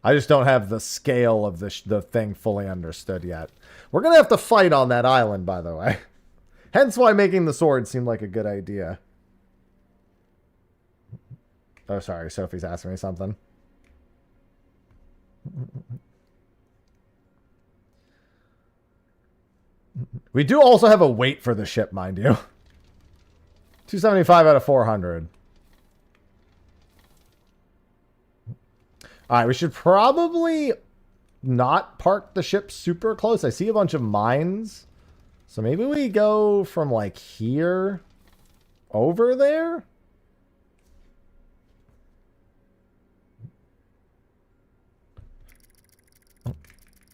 Speaker 1: I just don't have the scale of the thing fully understood yet. We're going to have to fight on that island, by the way. Hence why making the sword seemed like a good idea. Oh, sorry. Sophie's asking me something. We do also have a weight for the ship, mind you. 275 out of 400. All right, we should probably not park the ship super close. I see a bunch of mines. So maybe we go from like here over there.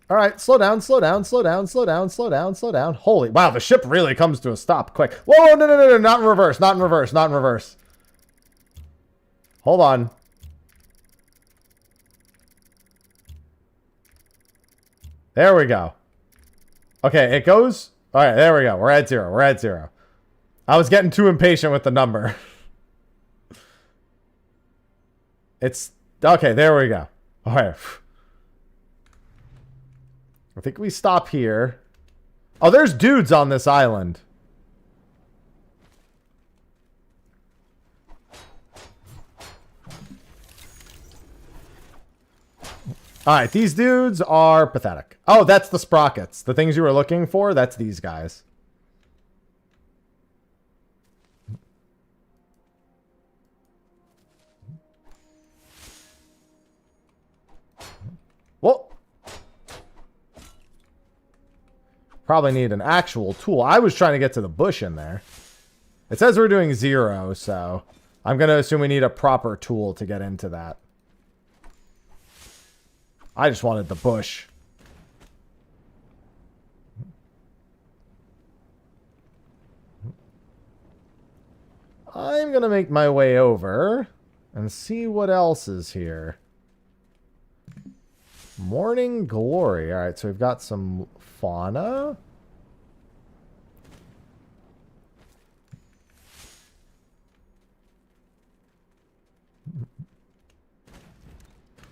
Speaker 1: All right, slow down, slow down, slow down, slow down, slow down, slow down. Holy, wow, the ship really comes to a stop quick. Whoa, whoa, no, no, no, no, not in reverse, not in reverse, not in reverse. Hold on. There we go. Okay, it goes. All right, there we go. We're at 0. We're at 0. I was getting too impatient with the number. It's okay. There we go. All right. I think we stop here. Oh, there's dudes on this island. All right, these dudes are pathetic. Oh, that's the sprockets. The things you were looking for, that's these guys. Well, probably need an actual tool. I was trying to get to the bush in there. It says we're doing 0, so I'm going to assume we need a proper tool to get into that. I just wanted the bush. I'm going to make my way over and see what else is here. Morning Glory. All right, so we've got some fauna.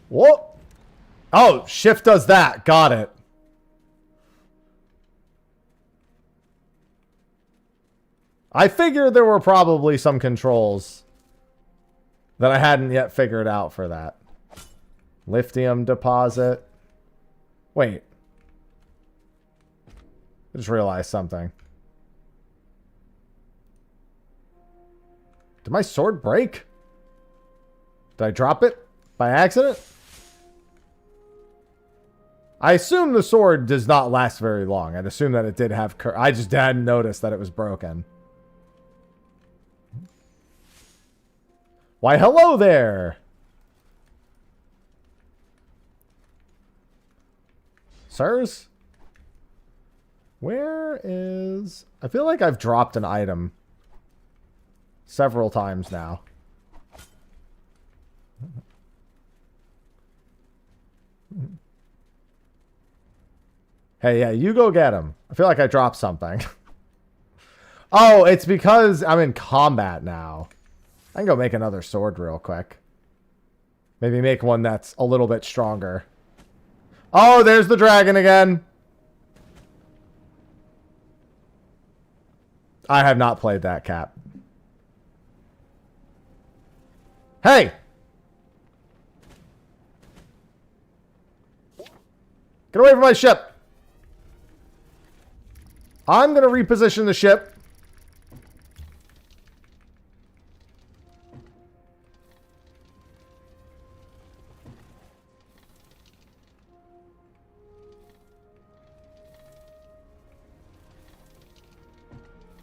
Speaker 1: Whoa! Oh, shift does that. Got it. I figured there were probably some controls that I hadn't yet figured out for that. Lithium deposit. Wait. I just realized something. Did my sword break? Did I drop it by accident? I assume the sword does not last very long. I'd assume that it did have... I just hadn't noticed that it was broken. Why, hello there! Sirs? Where is... I feel like I've dropped an item several times now. Hey, yeah, you go get him. I feel like I dropped something. Oh, it's because I'm in combat now. I can go make another sword real quick. Maybe make one that's a little bit stronger. Oh, there's the dragon again. I have not played that, Cap. Hey! Get away from my ship! I'm going to reposition the ship.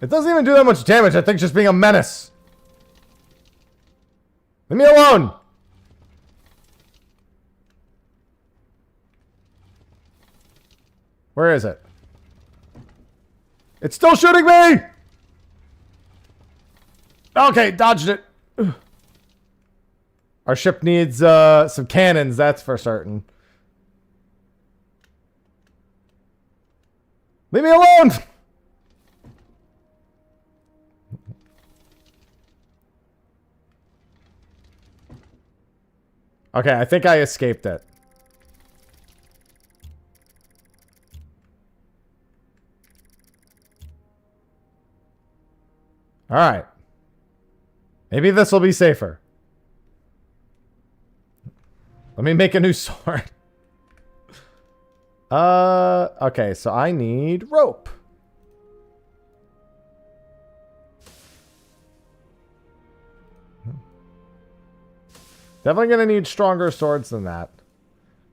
Speaker 1: It doesn't even do that much damage. I think just being a menace. Leave me alone. Where is it? It's still shooting me! Okay, dodged it. Ugh. Our ship needs some cannons, that's for certain. Leave me alone! Okay, I think I escaped it. Alright. Maybe this will be safer. Let me make a new sword. Okay, so I need rope. Definitely gonna need stronger swords than that.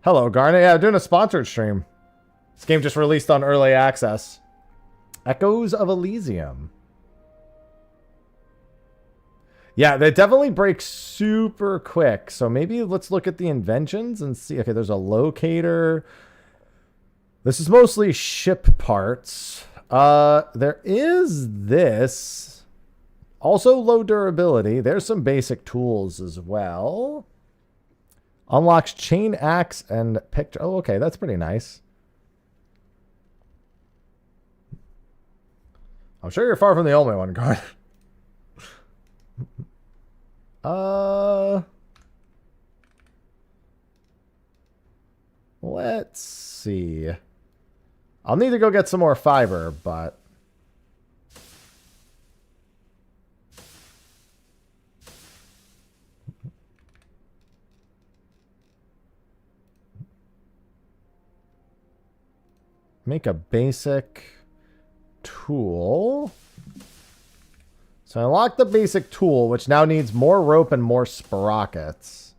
Speaker 1: Hello, Garnet. Yeah, doing a sponsored stream. This game just released on early access. Echoes of Elysium. Yeah, they definitely break super quick. So maybe let's look at the inventions and see. Okay, there's a locator. This is mostly ship parts. There is this. Also low durability. There's some basic tools as well. Unlocks chain axe and picture. Oh, okay, that's pretty nice. I'm sure you're far from the only one, Guard. Let's see. I'll need to go get some more fiber, but make a basic tool. So I unlock the basic tool, which now needs more rope and more sprockets.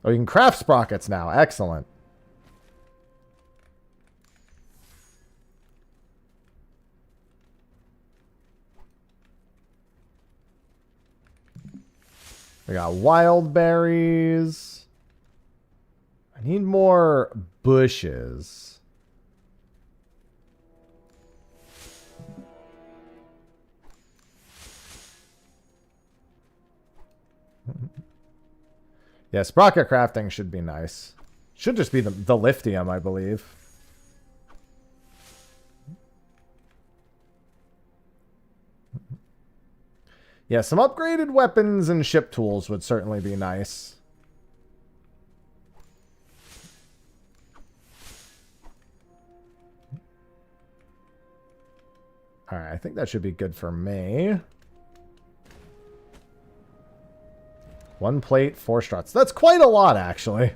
Speaker 1: Oh, you can craft sprockets now. Excellent. We got wild berries. I need more bushes. Yeah, sprocket crafting should be nice. Should just be the lithium, I believe. Yeah, some upgraded weapons and ship tools would certainly be nice. Alright, I think that should be good for me. 1 plate, 4 struts. That's quite a lot, actually.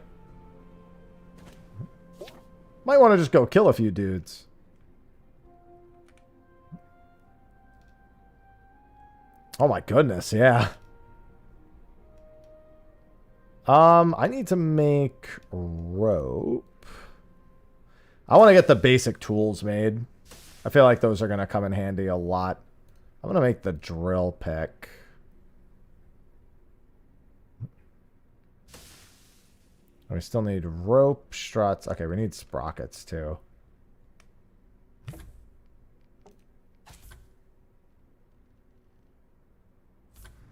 Speaker 1: Might want to just go kill a few dudes. Oh my goodness, yeah. I need to make rope. I want to get the basic tools made. I feel like those are going to come in handy a lot. I'm going to make the drill pick. We still need rope, struts. Okay, we need sprockets too.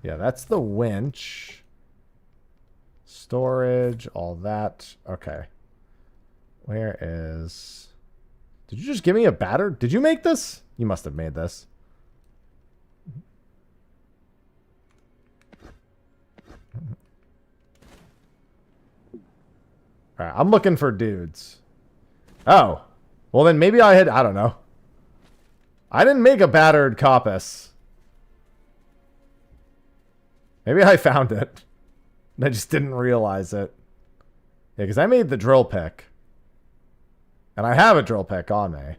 Speaker 1: Yeah, that's the winch. Storage, all that. Okay. Where is... Did you just give me a batter? Did you make this? You must have made this. Alright, I'm looking for dudes. Oh. Well, then maybe I don't know. I didn't make a battered coppice. Maybe I found it. I just didn't realize it. Yeah, because I made the drill pick. And I have a drill pick on me. I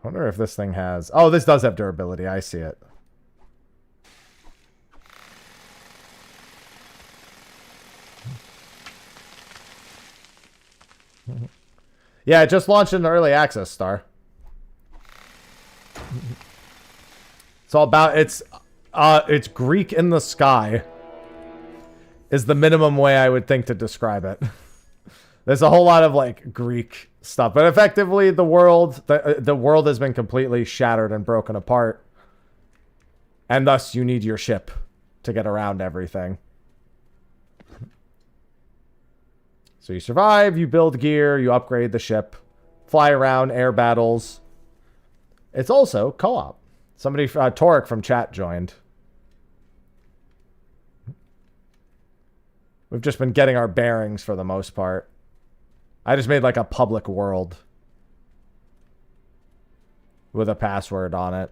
Speaker 1: wonder if this thing has... Oh, this does have durability. I see it. Yeah, it just launched in early access, Star. It's all about... It's Greek in the sky. Is the minimum way I would think to describe it. There's a whole lot of, like, Greek stuff. But effectively, the world has been completely shattered and broken apart. And thus, you need your ship to get around everything. So you survive, you build gear, you upgrade the ship, fly around, air battles. It's also co-op. Somebody, Torek from chat joined. We've just been getting our bearings for the most part. I just made like a public world. with a password on it.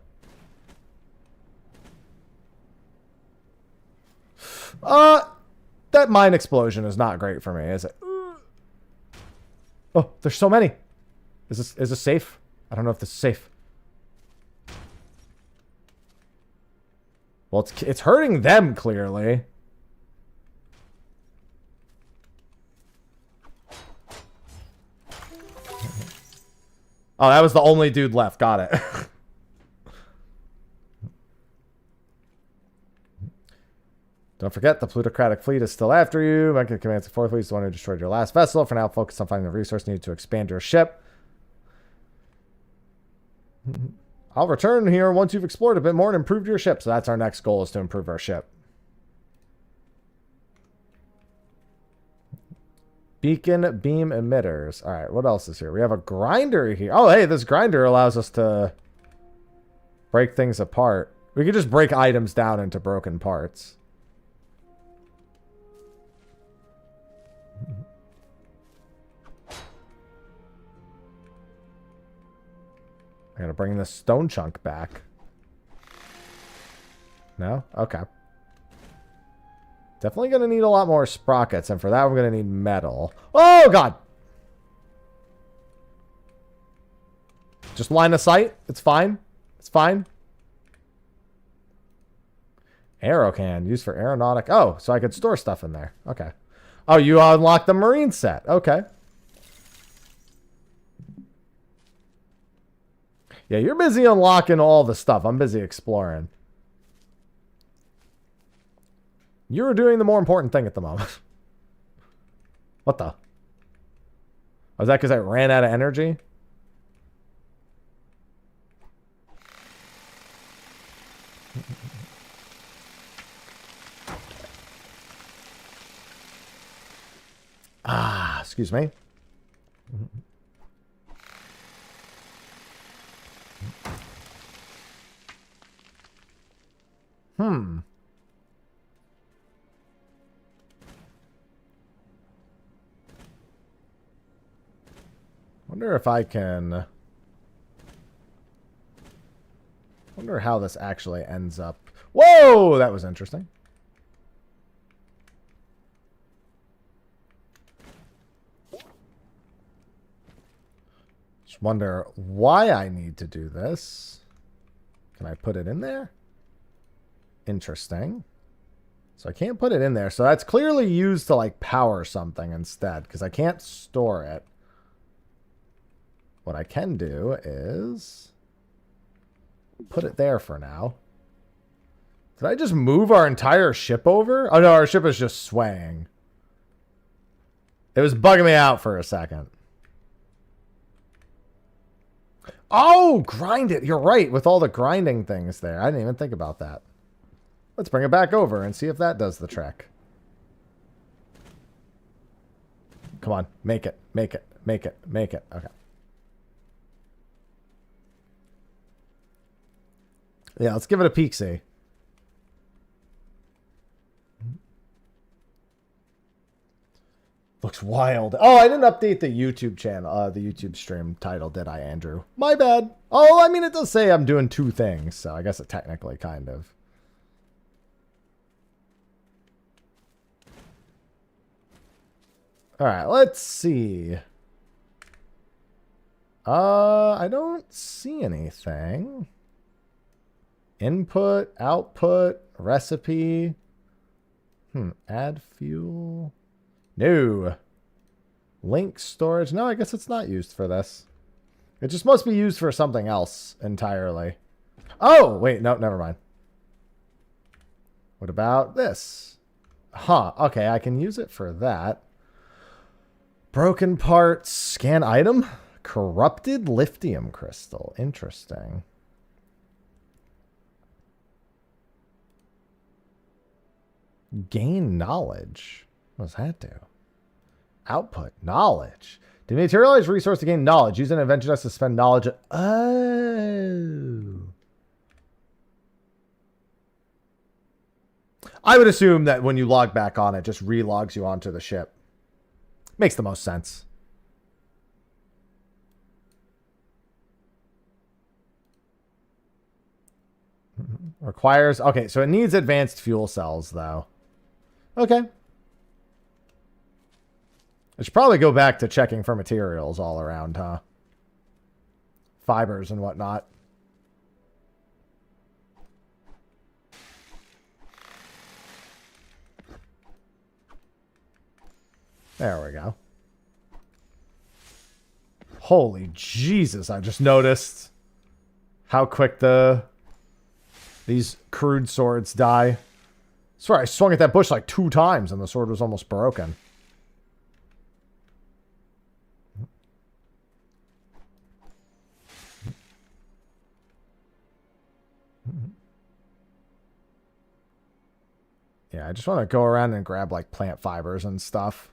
Speaker 1: That mine explosion is not great for me, is it? Oh, there's so many. Is this safe? I don't know if this is safe. Well, it's hurting them, clearly. Oh, that was the only dude left. Got it. Don't forget, the plutocratic fleet is still after you. Mecca commands the fourth fleet is the one who destroyed your last vessel. For now, focus on finding the resource needed to expand your ship. I'll return here once you've explored a bit more and improved your ship. So that's our next goal, is to improve our ship. Beacon beam emitters. All right, what else is here? We have a grinder here. Oh, hey, this grinder allows us to break things apart. We could just break items down into broken parts. I gotta bring this stone chunk back. No? Okay. Definitely gonna need a lot more sprockets, and for that we're gonna need metal. Oh, God! Just line of sight. It's fine. It's fine. Arrow can. Used for aeronautic. Oh, so I could store stuff in there. Okay. Oh, you unlocked the marine set. Okay. Yeah, you're busy unlocking all the stuff. I'm busy exploring. You're doing the more important thing at the moment. What the? Was that because I ran out of energy? Ah, excuse me. Wonder if I can... Wonder how this actually ends up. Whoa! That was interesting. Just wonder why I need to do this. Can I put it in there? Interesting. So I can't put it in there. So that's clearly used to like power something instead, because I can't store it. What I can do is put it there for now. Did I just move our entire ship over? Oh no, our ship is just swaying. It was bugging me out for a second. Oh, grind it. You're right, with all the grinding things there. I didn't even think about that. Let's bring it back over and see if that does the trick. Come on, make it, make it, make it, make it. Okay. Yeah, let's give it a peek, see. Looks wild. Oh, I didn't update the YouTube channel, the YouTube stream title, did I, Andrew? My bad. Oh, I mean, it does say I'm doing two things, so I guess it technically kind of. All right, let's see. I don't see anything. Input, output, recipe. Add fuel. No. Link storage. No, I guess it's not used for this. It just must be used for something else entirely. Oh, wait, no, never mind. What about this? Huh, okay, I can use it for that. Broken parts, scan item. Corrupted lithium crystal. Interesting. Gain knowledge. What does that do? Output. Knowledge. Dematerialize resource to gain knowledge. Use an invention to spend knowledge. Oh. I would assume that when you log back on, it just relogs you onto the ship. Makes the most sense. Requires... Okay, so it needs advanced fuel cells, though. Okay. I should probably go back to checking for materials all around, huh? Fibers and whatnot. There we go. Holy Jesus, I just noticed how quick these crude swords die. I swear I swung at that bush like 2 times and the sword was almost broken. Yeah, I just want to go around and grab like plant fibers and stuff.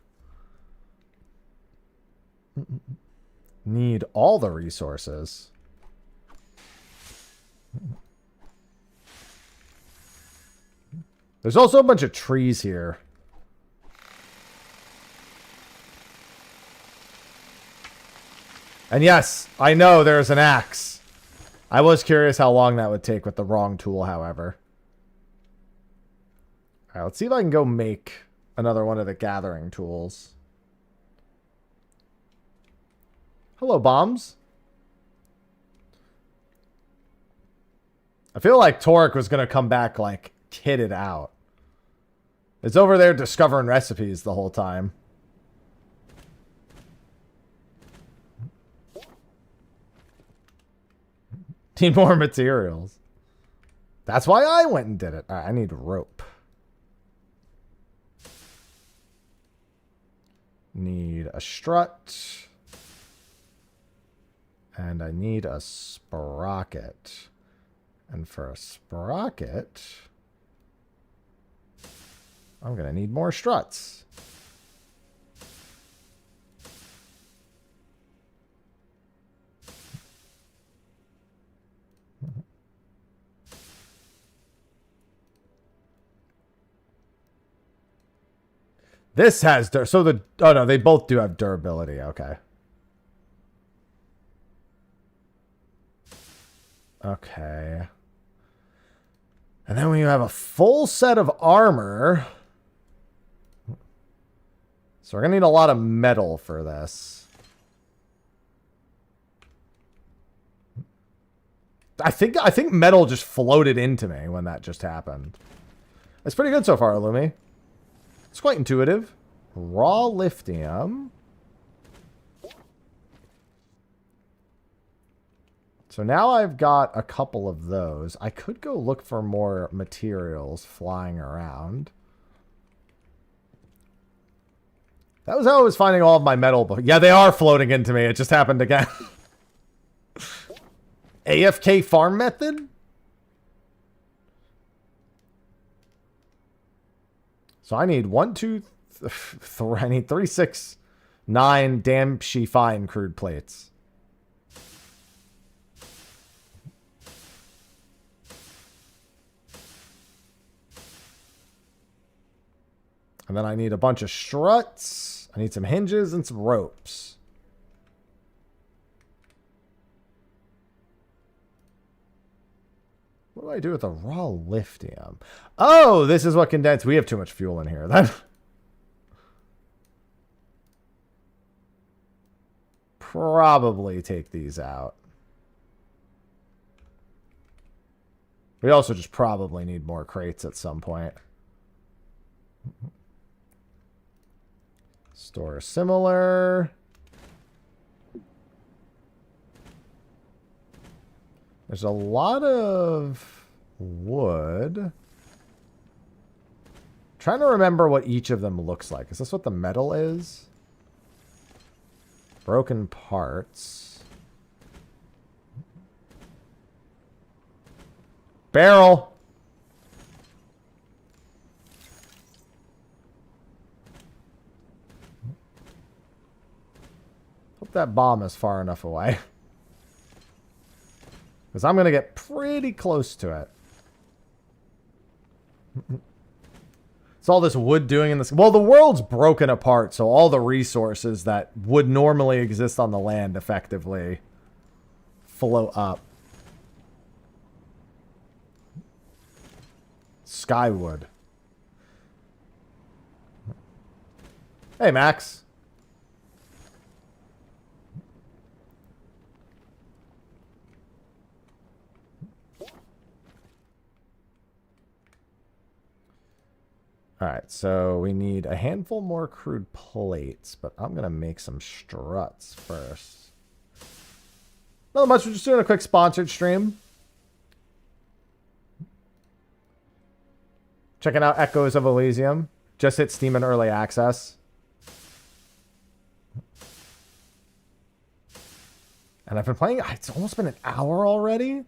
Speaker 1: Need all the resources. There's also a bunch of trees here. And yes, I know there's an axe. I was curious how long that would take with the wrong tool, however. Alright, let's see if I can go make another one of the gathering tools. Hello, bombs. I feel like Torek was going to come back, like, kitted out. It's over there discovering recipes the whole time. Need more materials. That's why I went and did it. Alright, I need rope. Need a strut. And I need a sprocket. And for a sprocket, I'm going to need more struts. This has... So the... Oh, no, they both do have durability. Okay. Okay. And then when you have a full set of armor... So we're going to need a lot of metal for this. I think metal just floated into me when that just happened. It's pretty good so far, Illumi. It's quite intuitive. Raw lithium. So now I've got a couple of those. I could go look for more materials flying around. That was how I was finding all of my metal. Yeah, they are floating into me. It just happened again. AFK farm method? So I need 1, 2, 3. I need 3, 6, 9 damn she fine crude plates. And then I need a bunch of struts. I need some hinges and some ropes. What do I do with the raw lithium? Oh, this is what condensed. We have too much fuel in here. Then probably take these out. We also just probably need more crates at some point. Store similar. There's a lot of wood. Trying to remember what each of them looks like. Is this what the metal is? Broken parts. Barrel. Hope that bomb is far enough away. Because I'm going to get pretty close to it. It's all this wood doing in this... Well, the world's broken apart, so all the resources that would normally exist on the land effectively float up. Skywood. Hey, Max. Alright, so we need a handful more crude plates, but I'm going to make some struts first. Not much, we're just doing a quick sponsored stream. Checking out Echoes of Elysium. Just hit Steam in early access. And I've been playing, it's almost been an hour already.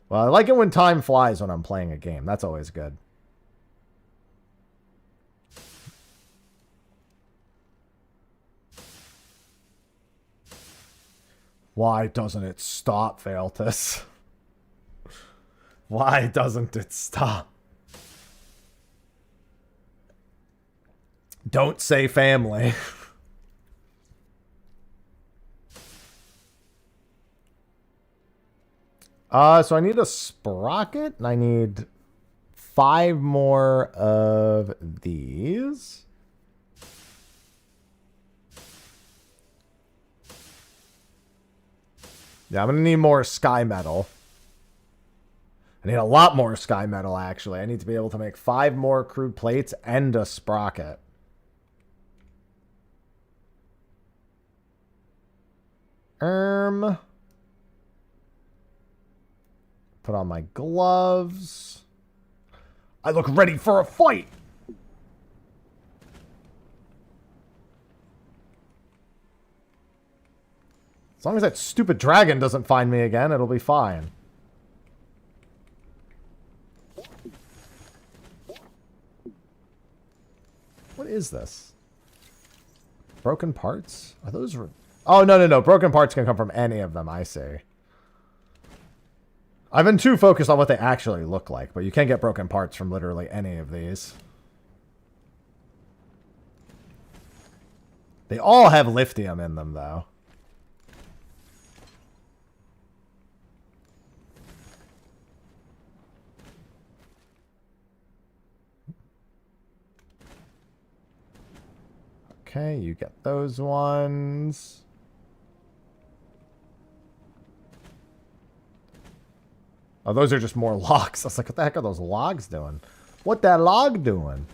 Speaker 1: Well, I like it when time flies when I'm playing a game. That's always good. Why doesn't it stop, Phaeltus? Why doesn't it stop? Don't say family. So I need a sprocket, and I need 5 more of these. Yeah, I'm going to need more sky metal. I need a lot more sky metal, actually. I need to be able to make 5 more crude plates and a sprocket. Put on my gloves. I look ready for a fight. As long as that stupid dragon doesn't find me again, it'll be fine. What is this? Broken parts? Are those... Oh, no. Broken parts can come from any of them, I see. I've been too focused on what they actually look like, but you can get broken parts from literally any of these. They all have lithium in them, though. Okay, you get those ones. Oh, those are just more logs. I was like, what the heck are those logs doing? What that log doing?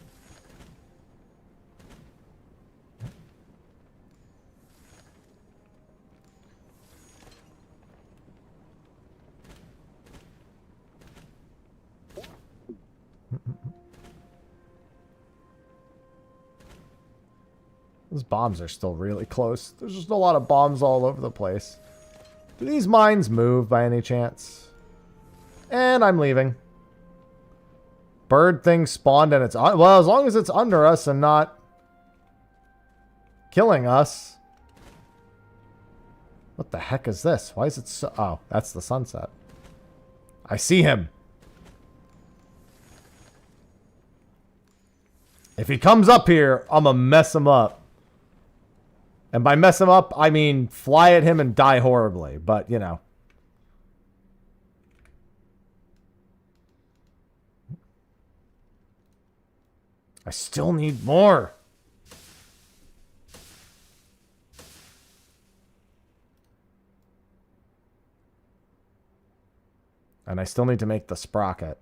Speaker 1: Those bombs are still really close. There's just a lot of bombs all over the place. Do these mines move by any chance? And I'm leaving. Bird thing spawned and it's... Well, as long as it's under us and not killing us. What the heck is this? Why is it so... Oh, that's the sunset. I see him. If he comes up here, I'm gonna mess him up. And by mess him up, I mean fly at him and die horribly. But, you know. I still need more. And I still need to make the sprocket.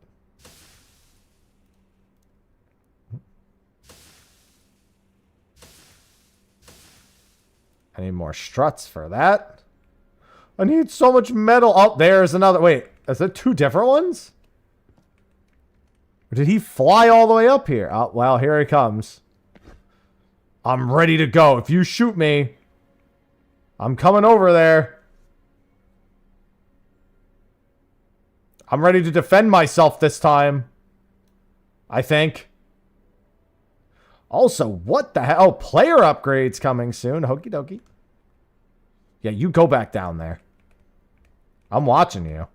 Speaker 1: I need more struts for that. I need so much metal. Oh, there's another. Wait, is it 2 different ones? Or did he fly all the way up here? Oh, well, here he comes. I'm ready to go. If you shoot me, I'm coming over there. I'm ready to defend myself this time. I think. Also, what the hell? Oh, player upgrades coming soon. Hokey dokey. Yeah, you go back down there. I'm watching you.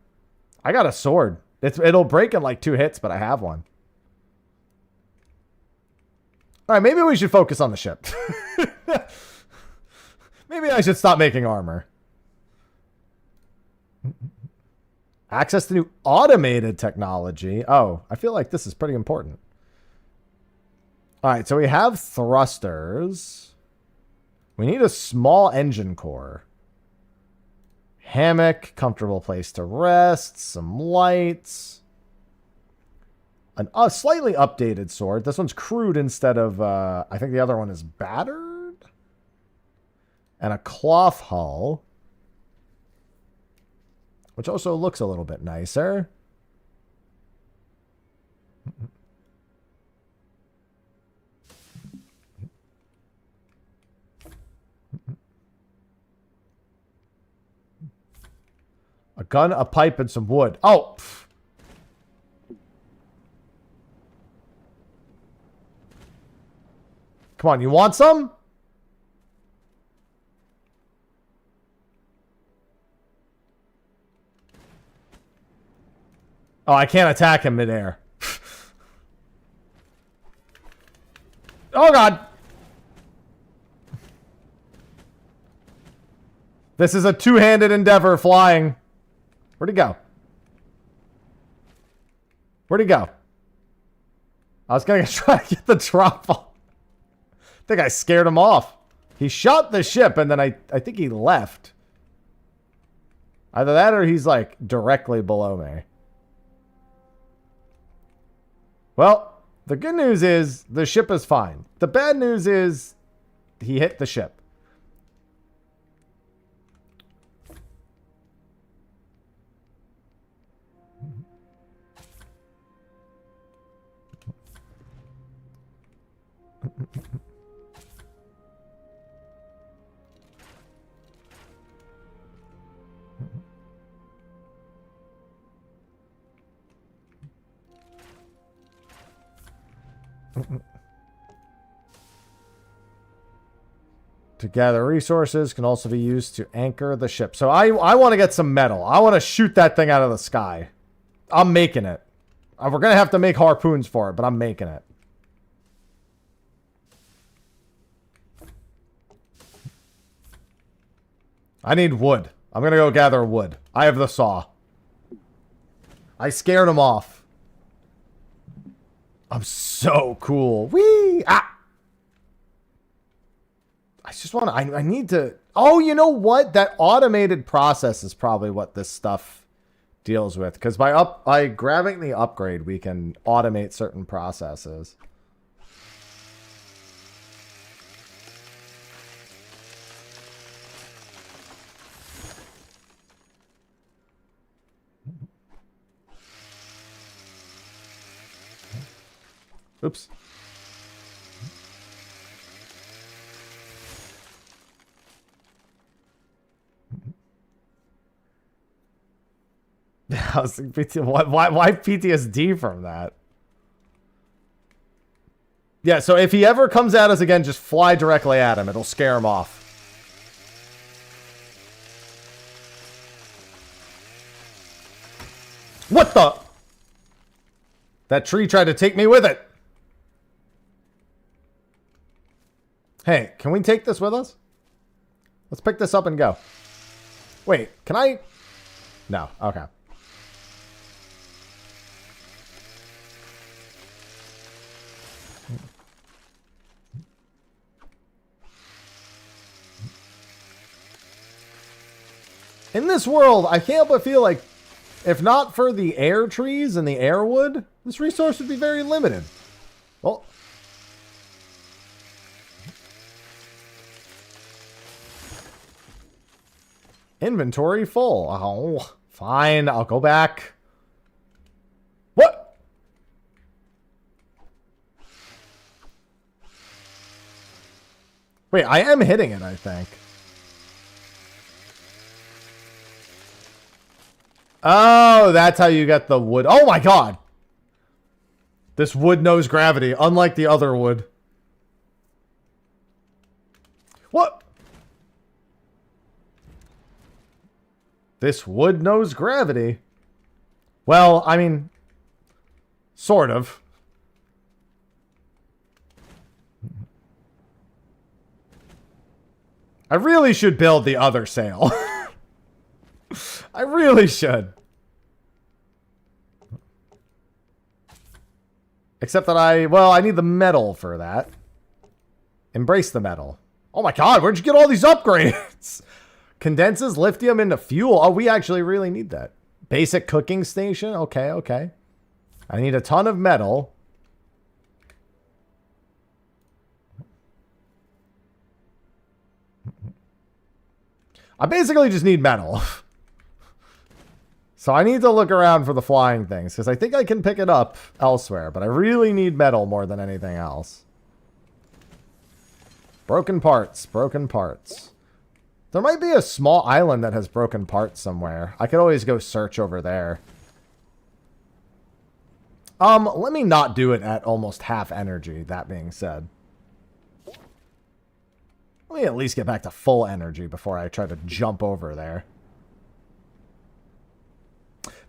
Speaker 1: I got a sword. It'll break in like 2 hits, but I have one. Alright, maybe we should focus on the ship. Maybe I should stop making armor. Access to new automated technology. Oh, I feel like this is pretty important. All right, so we have thrusters. We need a small engine core. Hammock, comfortable place to rest, some lights. A slightly updated sword. This one's crude instead of, I think the other one is battered. And a cloth hull. Which also looks a little bit nicer. A gun, a pipe, and some wood. Oh! Pff. Come on, you want some? Oh, I can't attack him midair. Oh, God. This is a two-handed endeavor flying. Where'd he go? Where'd he go? I was going to try to get the drop off. I think I scared him off. He shot the ship and then I think he left. Either that or he's like directly below me. Well, the good news is the ship is fine. The bad news is he hit the ship. To gather resources can also be used to anchor the ship. So I want to get some metal. I want to shoot that thing out of the sky. I'm making it. We're going to have to make harpoons for it, but I'm making it. I need wood. I'm going to go gather wood. I have the saw. I scared him off. I'm so cool. Whee! Ah! I just want to... I need to... Oh, you know what? That automated process is probably what this stuff deals with. Because by grabbing the upgrade, we can automate certain processes. Oops. I was thinking, why PTSD from that? Yeah, so if he ever comes at us again, just fly directly at him. It'll scare him off. What the? That tree tried to take me with it. Hey, can we take this with us? Let's pick this up and go. Wait, can I? No, okay. In this world, I can't but feel like if not for the air trees and the air wood, this resource would be very limited. Well, inventory full. Oh, fine. I'll go back. What? Wait, I am hitting it, I think. Oh, that's how you get the wood. Oh my god. This wood knows gravity, unlike the other wood. What? This wood knows gravity. Well, I mean, sort of. I really should build the other sail. I really should. Except that I need the metal for that. Embrace the metal. Oh my god, where'd you get all these upgrades? Condenses lithium into fuel. Oh, we actually really need that. Basic cooking station. Okay, okay. I need a ton of metal. I basically just need metal. So I need to look around for the flying things, because I think I can pick it up elsewhere, but I really need metal more than anything else. Broken parts, broken parts. There might be a small island that has broken parts somewhere. I could always go search over there. Let me not do it at almost half energy, that being said. Let me at least get back to full energy before I try to jump over there.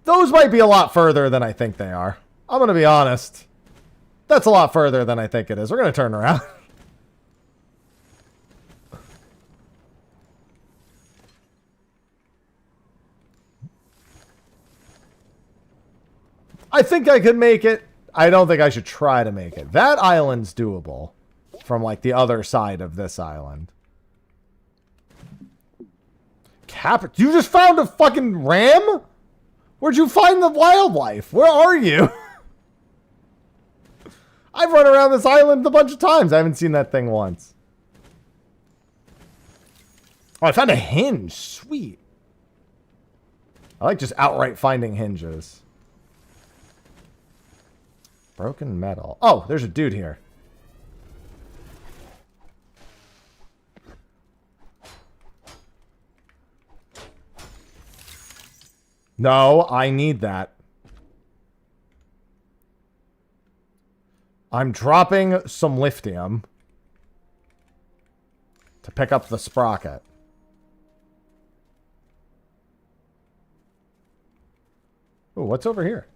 Speaker 1: Those might be a lot further than I think they are. I'm going to be honest. That's a lot further than I think it is. We're going to turn around. I think I could make it. I don't think I should try to make it. That island's doable. From, like, the other side of this island. You just found a fucking ram? Where'd you find the wildlife? Where are you? I've run around this island a bunch of times. I haven't seen that thing once. Oh, I found a hinge. Sweet. I like just outright finding hinges. Broken metal. Oh, there's a dude here. No, I need that. I'm dropping some lithium to pick up the sprocket. Ooh, what's over here?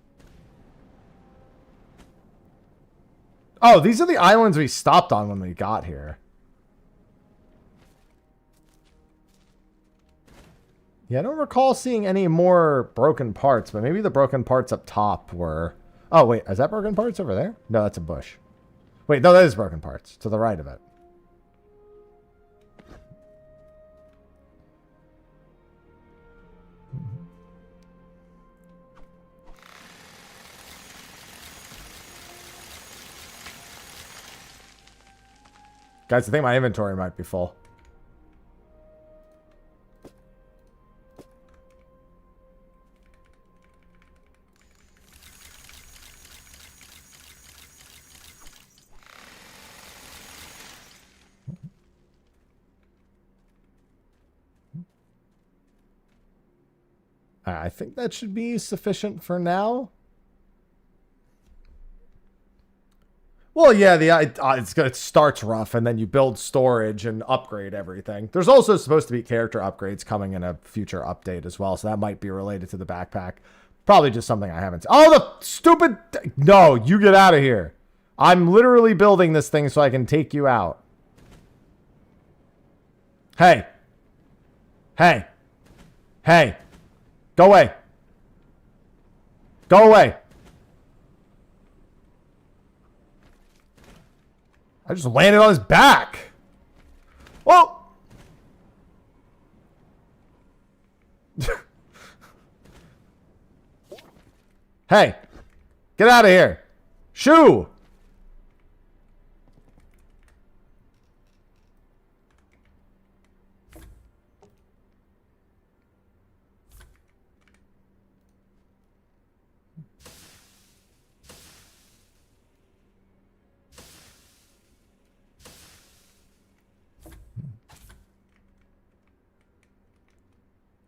Speaker 1: Oh, these are the islands we stopped on when we got here. Yeah, I don't recall seeing any more broken parts, but maybe the broken parts up top were... Oh, wait, is that broken parts over there? No, that's a bush. Wait, no, that is broken parts. To the right of it. Guys, I think my inventory might be full. I think that should be sufficient for now. Well, yeah, it starts rough, and then you build storage and upgrade everything. There's also supposed to be character upgrades coming in a future update as well, so that might be related to the backpack. Probably just something I haven't seen. Oh, the stupid... No, you get out of here. I'm literally building this thing so I can take you out. Hey. Hey. Hey. Go away. Go away. I just landed on his back. Whoa. Hey. Get out of here. Shoo.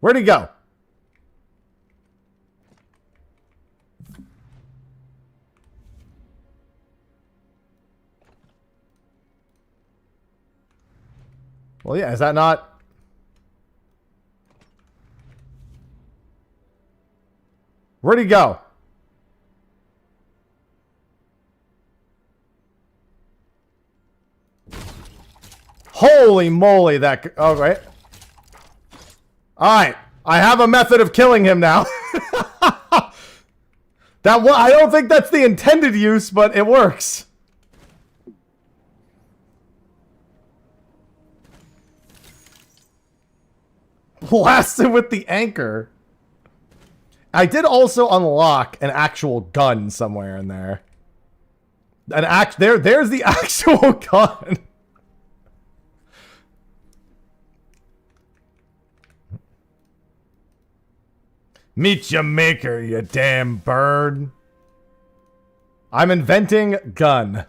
Speaker 1: Where'd he go? Well, yeah, is that not... Where'd he go? Holy moly, that... Oh, wait. Alright, I have a method of killing him now. I don't think that's the intended use, but it works. Blast it with the anchor. I did also unlock an actual gun somewhere in there. There's the actual gun. Meet your maker, you damn bird. I'm inventing gun.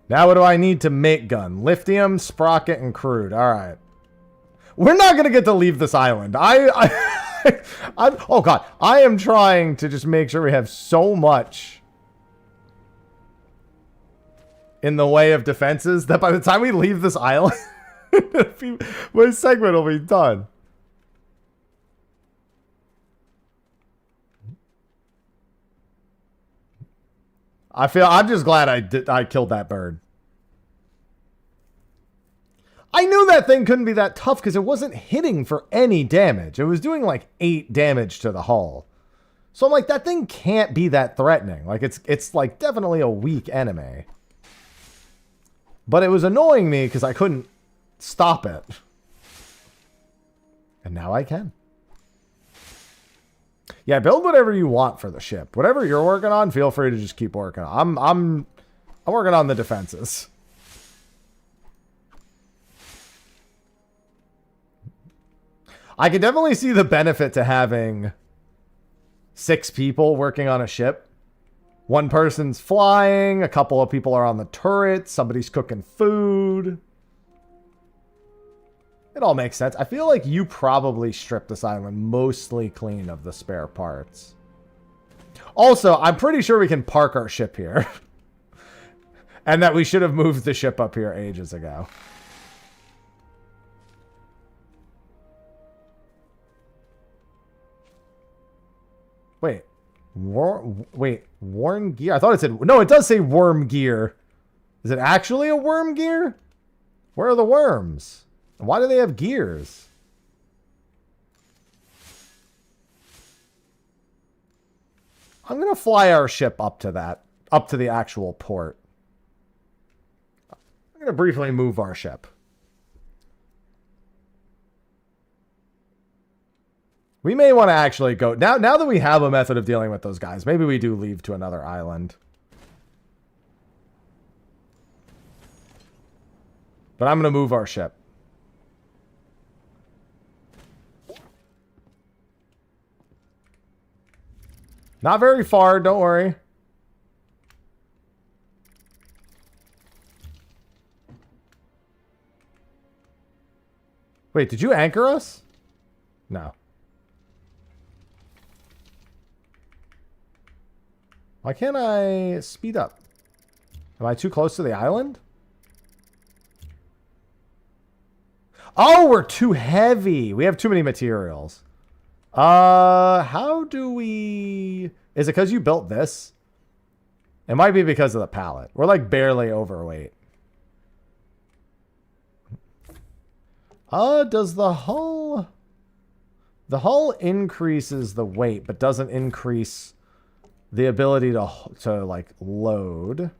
Speaker 1: Now what do I need to make gun? Lithium, sprocket, and crude. All right. We're not going to get to leave this island. Oh god. I am trying to just make sure we have so much in the way of defenses that by the time we leave this island, my segment will be done. I'm just glad I killed that bird. I knew that thing couldn't be that tough because it wasn't hitting for any damage. It was doing like 8 damage to the hull. So I'm like, that thing can't be that threatening. Like it's like definitely a weak enemy. But it was annoying me because I couldn't stop it. And now I can. Yeah, build whatever you want for the ship. Whatever you're working on, feel free to just keep working on. I'm working on the defenses. I can definitely see the benefit to having 6 people working on a ship. One person's flying, a couple of people are on the turret, somebody's cooking food. It all makes sense. I feel like you probably stripped this island mostly clean of the spare parts. Also, I'm pretty sure we can park our ship here. And that we should have moved the ship up here ages ago. Wait. Worm gear? I thought it said... No, it does say worm gear. Is it actually a worm gear? Where are the worms? And why do they have gears? I'm going to fly our ship up to that. Up to the actual port. I'm going to briefly move our ship. We may want to actually go... Now that we have a method of dealing with those guys, maybe we do leave to another island. But I'm going to move our ship. Not very far, don't worry. Wait, did you anchor us? No. Why can't I speed up? Am I too close to the island? Oh, we're too heavy. We have too many materials. How do we... Is it because you built this? It might be because of the pallet. We're like barely overweight. Does the hull... The hull increases the weight, but doesn't increase the ability to like load.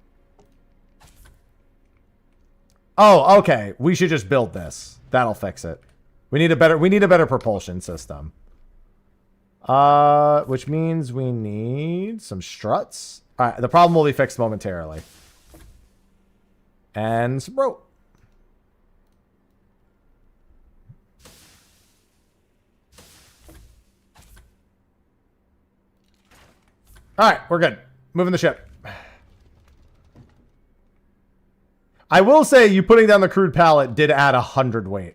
Speaker 1: Oh, okay. We should just build this. That'll fix it. We need a better propulsion system. Which means we need some struts. All right, the problem will be fixed momentarily. And some rope. All right, we're good. Moving the ship. I will say you putting down the crude pallet did add 100 weight.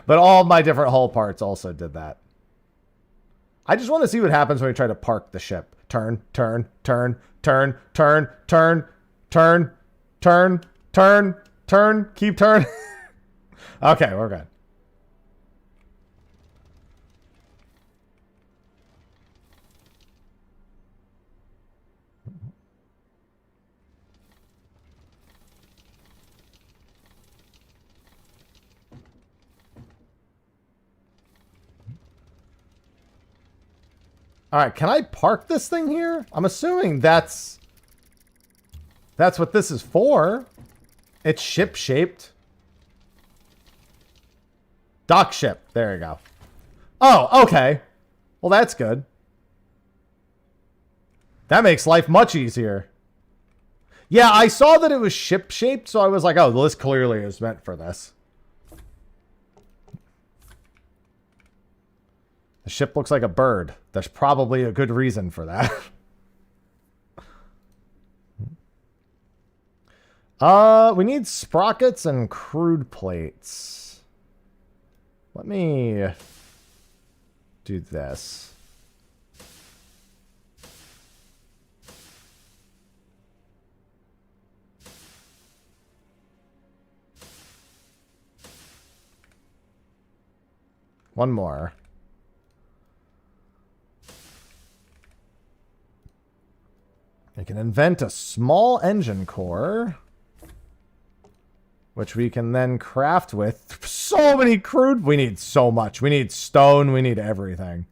Speaker 1: But all of my different hull parts also did that. I just want to see what happens when we try to park the ship. Turn, turn, turn, turn, turn, turn, turn, turn, turn, turn, keep turning. Okay, we're good. Alright, can I park this thing here? I'm assuming that's what this is for. It's ship-shaped. Dock ship. There you go. Oh, okay. Well, that's good. That makes life much easier. Yeah, I saw that it was ship-shaped, so I was like, oh, well, this clearly is meant for this. The ship looks like a bird. There's probably a good reason for that. We need sprockets and crude plates. Let me do this. One more. I can invent a small engine core, which we can then craft with so many crude. We need so much. We need stone. We need everything.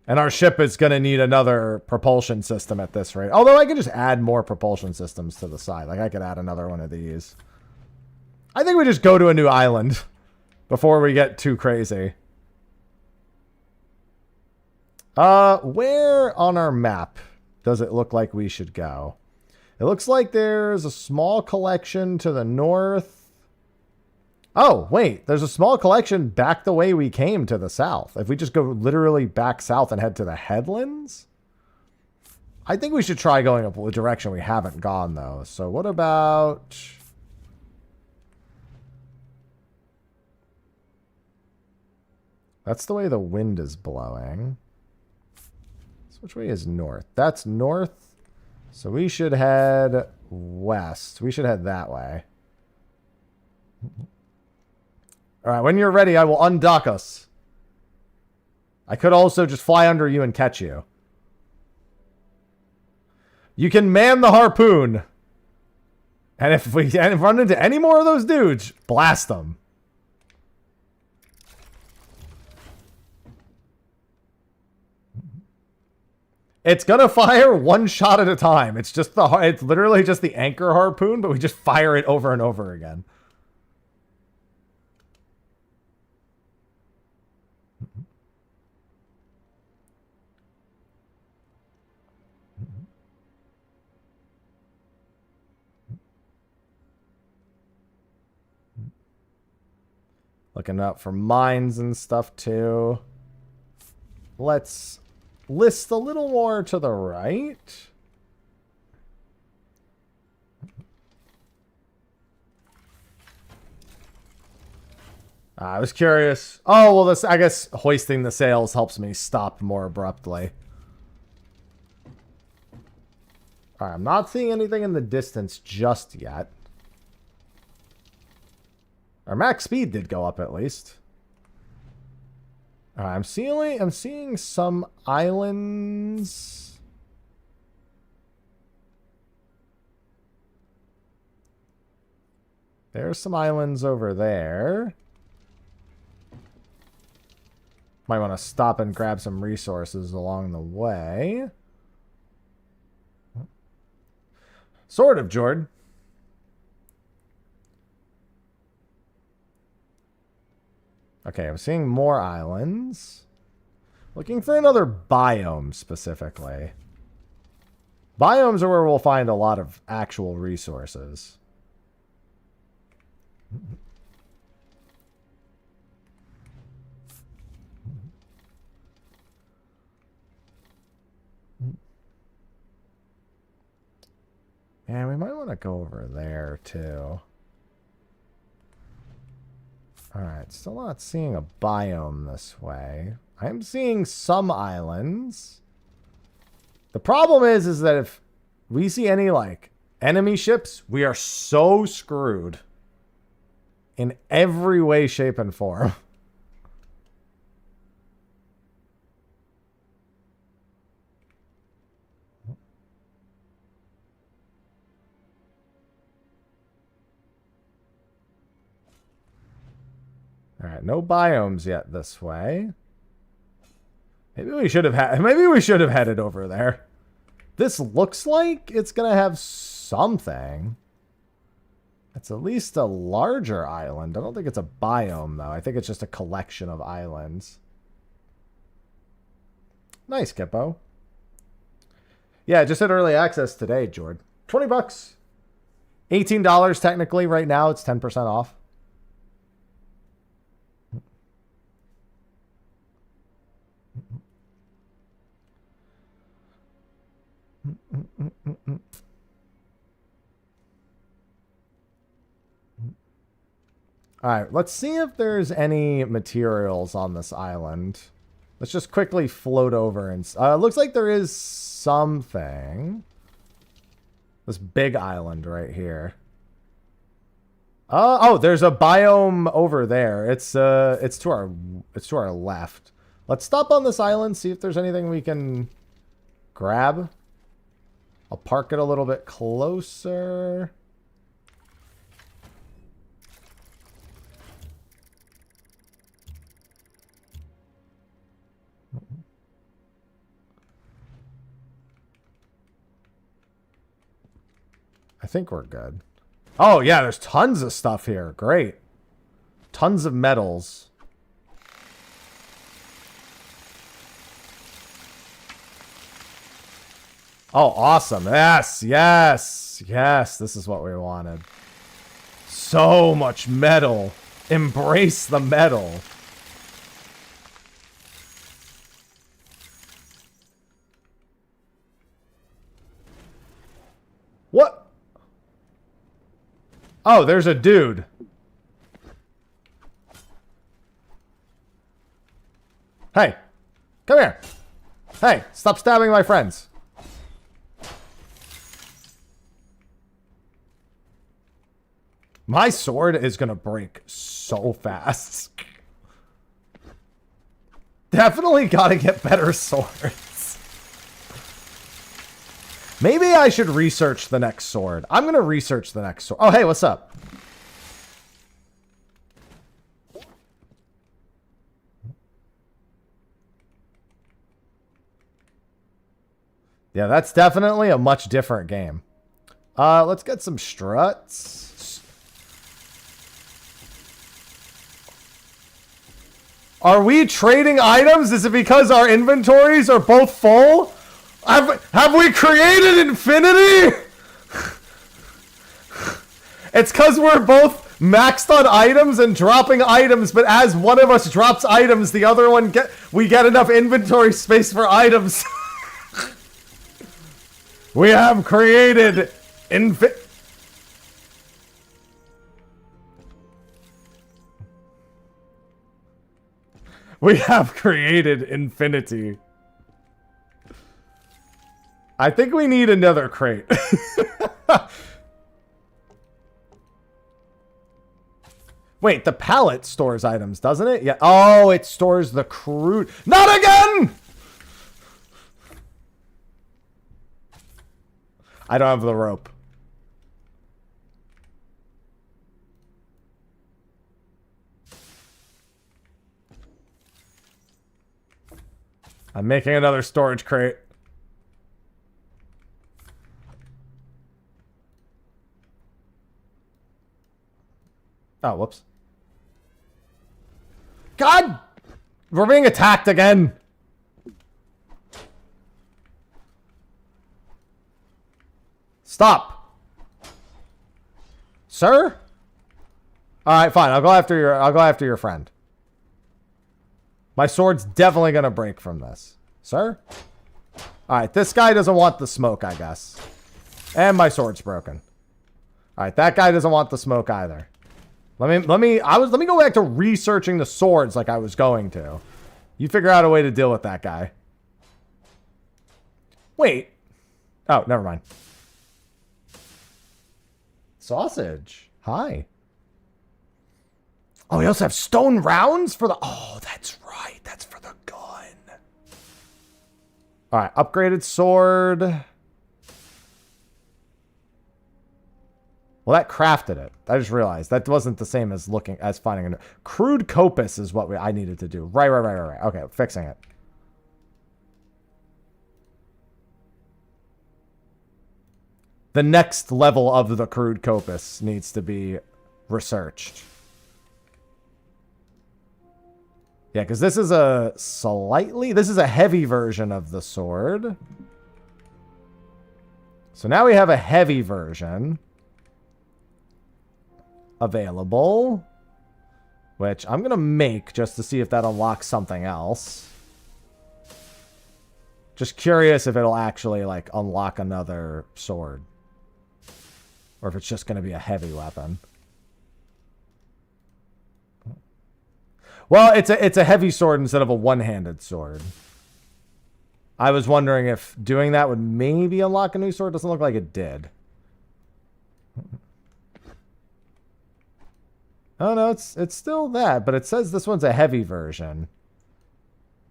Speaker 1: And our ship is going to need another propulsion system at this rate. Although I can just add more propulsion systems to the side. Like I could add another one of these. I think we just go to a new island before we get too crazy. Where on our map does it look like we should go? It looks like there's a small collection to the north. Oh, wait, there's a small collection back the way we came to the south. If we just go literally back south and head to the headlands? I think we should try going up a direction we haven't gone, though. So what about... That's the way the wind is blowing. So which way is north? That's north. So we should head west. We should head that way. All right, when you're ready, I will undock us. I could also just fly under you and catch you. You can man the harpoon. And if we run into any more of those dudes, blast them. It's gonna fire one shot at a time. It's literally just the anchor harpoon, but we just fire it over and over again. Looking up for mines and stuff too. Let's list a little more to the right. I was curious. Oh, well, I guess hoisting the sails helps me stop more abruptly. All right, I'm not seeing anything in the distance just yet. Our max speed did go up at least. All right, I'm seeing some islands. There's some islands over there. Might want to stop and grab some resources along the way. Sort of, Jordan. Okay, I'm seeing more islands. Looking for another biome specifically. Biomes are where we'll find a lot of actual resources. And we might want to go over there too. Alright, still not seeing a biome this way. I'm seeing some islands. The problem is that if we see any, like, enemy ships, we are so screwed. In every way, shape, and form. All right, no biomes yet this way. Maybe we should have headed over there. This looks like it's gonna have something. It's at least a larger island. I don't think it's a biome though. I think it's just a collection of islands. Nice, Kippo. Yeah, just hit early access today, Jord. 20 bucks. $18 technically right now. It's 10% off. All right, let's see if there's any materials on this island. Let's just quickly float over and... it looks like there is something. This big island right here. Oh, there's a biome over there. It's to our left. Let's stop on this island, see if there's anything we can grab. I'll park it a little bit closer. I think we're good. Oh, yeah, there's tons of stuff here. Great. Tons of metals. Oh, awesome. Yes, yes, yes. This is what we wanted. So much metal. Embrace the metal. What? Oh, there's a dude. Hey, come here. Hey, stop stabbing my friends. My sword is gonna break so fast. Definitely gotta get better swords. Maybe I should research the next sword. I'm gonna research the next sword. Oh, hey, what's up? Yeah, that's definitely a much different game. Let's get some struts. Are we trading items? Is it because our inventories are both full? Have we created infinity? It's because we're both maxed on items and dropping items, but as one of us drops items, the other one we get enough inventory space for items. We have created We have created infinity. I think we need another crate. Wait, the pallet stores items, doesn't it? Yeah. Oh, it stores the crude. Not again! I don't have the rope. I'm making another storage crate. Oh, whoops. God! We're being attacked again. Stop. Sir? Alright, fine. I'll go after your friend. My sword's definitely gonna break from this. Sir? Alright, this guy doesn't want the smoke, I guess. And my sword's broken. Alright, that guy doesn't want the smoke either. Let me go back to researching the swords like I was going to. You figure out a way to deal with that guy. Wait. Oh, never mind. Sausage. Hi. Oh, we also have stone rounds for the... Oh, that's right. That's for the gun. Alright, upgraded sword. Well, that crafted it. I just realized that wasn't the same as finding a crude copus is what I needed to do. Right. Okay, fixing it. The next level of the crude copus needs to be researched. Yeah, because this is this is a heavy version of the sword. So now we have a heavy version available, which I'm going to make just to see if that unlocks something else. Just curious if it'll actually, like, unlock another sword. Or if it's just going to be a heavy weapon. Well, it's a heavy sword instead of a one-handed sword. I was wondering if doing that would maybe unlock a new sword. Doesn't look like it did. Oh, no, it's still that, but it says this one's a heavy version.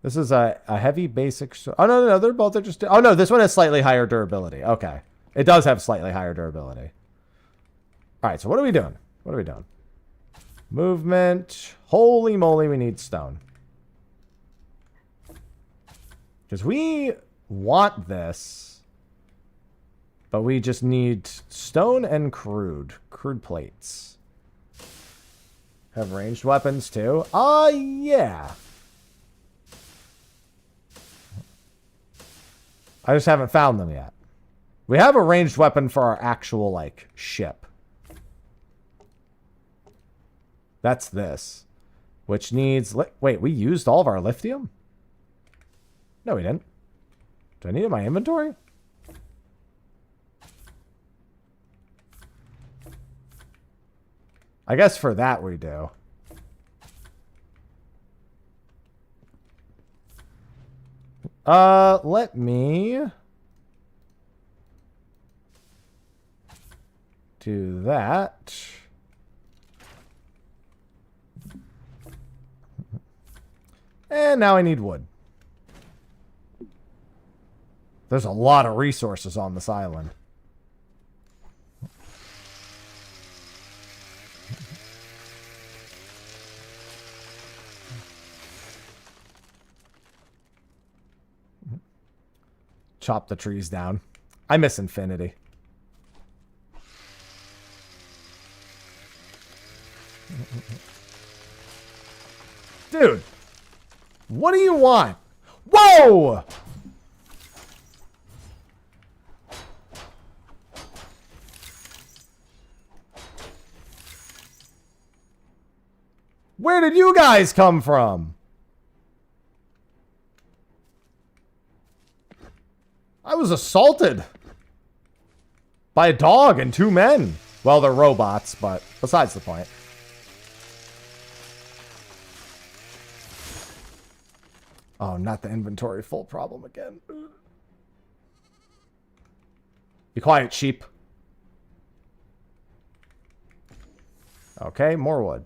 Speaker 1: This is a heavy basic sword. Oh, no, they're both just... Oh, no, this one has slightly higher durability. Okay. It does have slightly higher durability. All right, so what are we doing? What are we doing? Movement. Holy moly, we need stone. Because we want this, but we just need stone and crude plates. Have ranged weapons too? Yeah. I just haven't found them yet. We have a ranged weapon for our actual, like, ship. That's this. Which needs... Wait, we used all of our lithium? No, we didn't. Do I need it in my inventory? I guess for that we do. Let me do that. And now I need wood. There's a lot of resources on this island. Chop the trees down. I miss infinity. Dude, what do you want? Whoa! Where did you guys come from? I was assaulted by a dog and 2 men. Well, they're robots, but besides the point. Oh, not the inventory full problem again. Be quiet, sheep. Okay, more wood.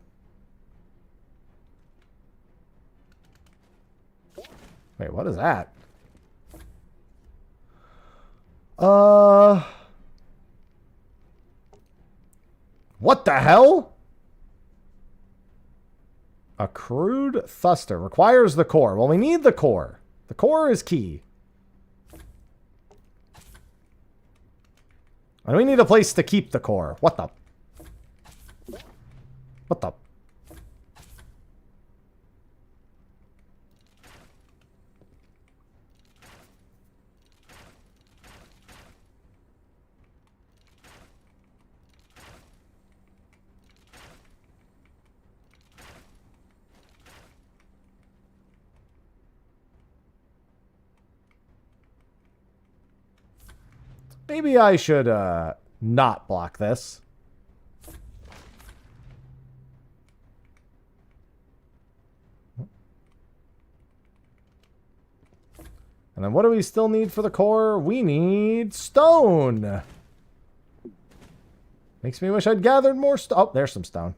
Speaker 1: Wait, what is that? What the hell? A crude thruster requires the core. Well, we need the core. The core is key. And we need a place to keep the core. What the? What the? Maybe I should not block this. And then what do we still need for the core? We need stone. Makes me wish I'd gathered more stone. Oh, there's some stone.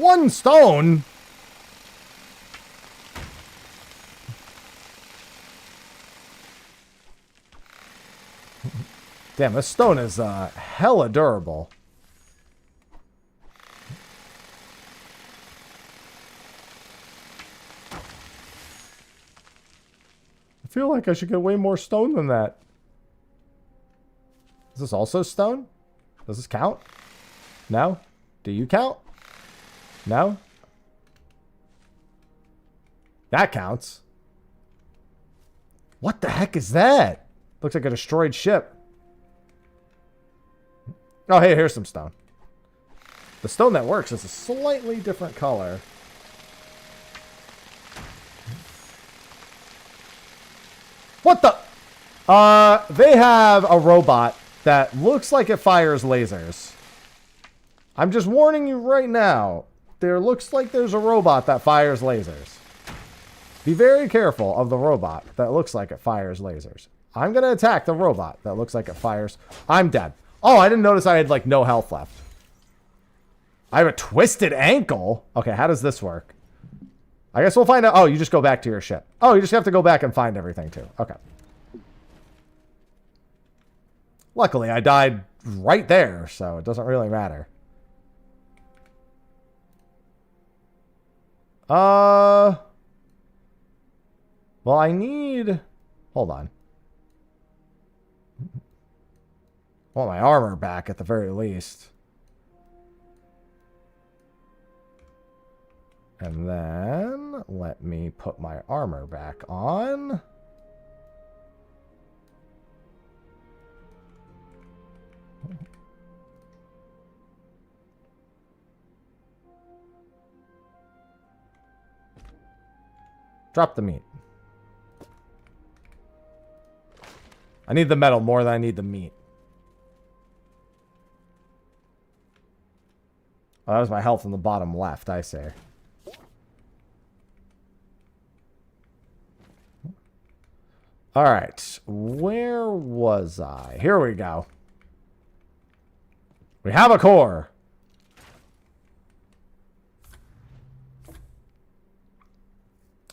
Speaker 1: one stone. Damn, this stone is hella durable. I feel like I should get way more stone than that. Is this also stone? Does this count? No? Do you count? No? That counts. What the heck is that? Looks like a destroyed ship. Oh, hey, here's some stone. The stone that works is a slightly different color. What the? They have a robot that looks like it fires lasers. I'm just warning you right now. There looks like there's a robot that fires lasers. Be very careful of the robot that looks like it fires lasers. I'm going to attack the robot that looks like it fires. I'm dead. Oh, I didn't notice I had like no health left. I have a twisted ankle. Okay, how does this work? I guess we'll find out. Oh, you just go back to your ship. Oh, you just have to go back and find everything too. Okay. Luckily, I died right there, so it doesn't really matter. Well, I need... Hold on. I want my armor back at the very least. And then let me put my armor back on. Drop the meat. I need the metal more than I need the meat. Oh, that was my health in the bottom left, I say. Alright, where was I? Here we go. We have a core.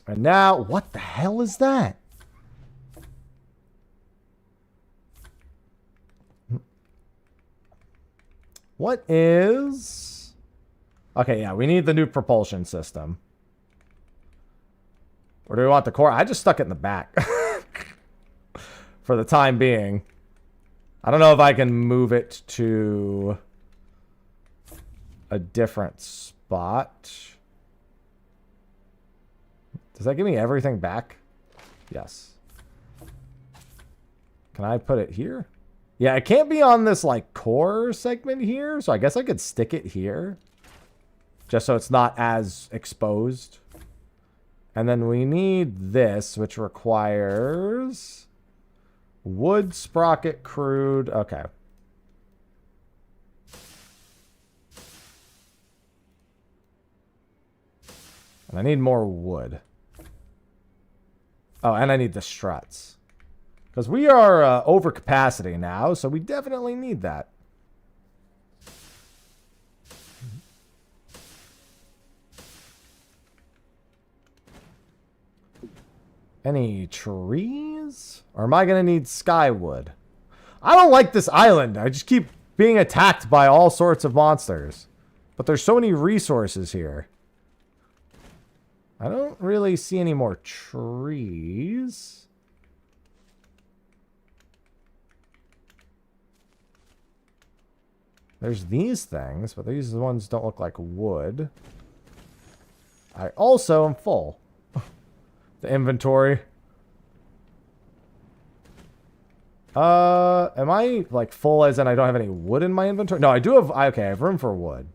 Speaker 1: And now, what the hell is that? What is... Okay, yeah, we need the new propulsion system. Or do we want the core? I just stuck it in the back. For the time being. I don't know if I can move it to a different spot. Does that give me everything back? Yes. Can I put it here? Yeah, it can't be on this like core segment here, so I guess I could stick it here. Just so it's not as exposed. And then we need this, which requires wood, sprocket, crude. Okay. And I need more wood. Oh, and I need the struts. Because we are over capacity now, so we definitely need that. Any trees? Or am I going to need skywood? I don't like this island. I just keep being attacked by all sorts of monsters. But there's so many resources here. I don't really see any more trees. There's these things, but these ones don't look like wood. I also am full. The inventory. Am I like full as in I don't have any wood in my inventory? No, I do have, okay, I have room for wood.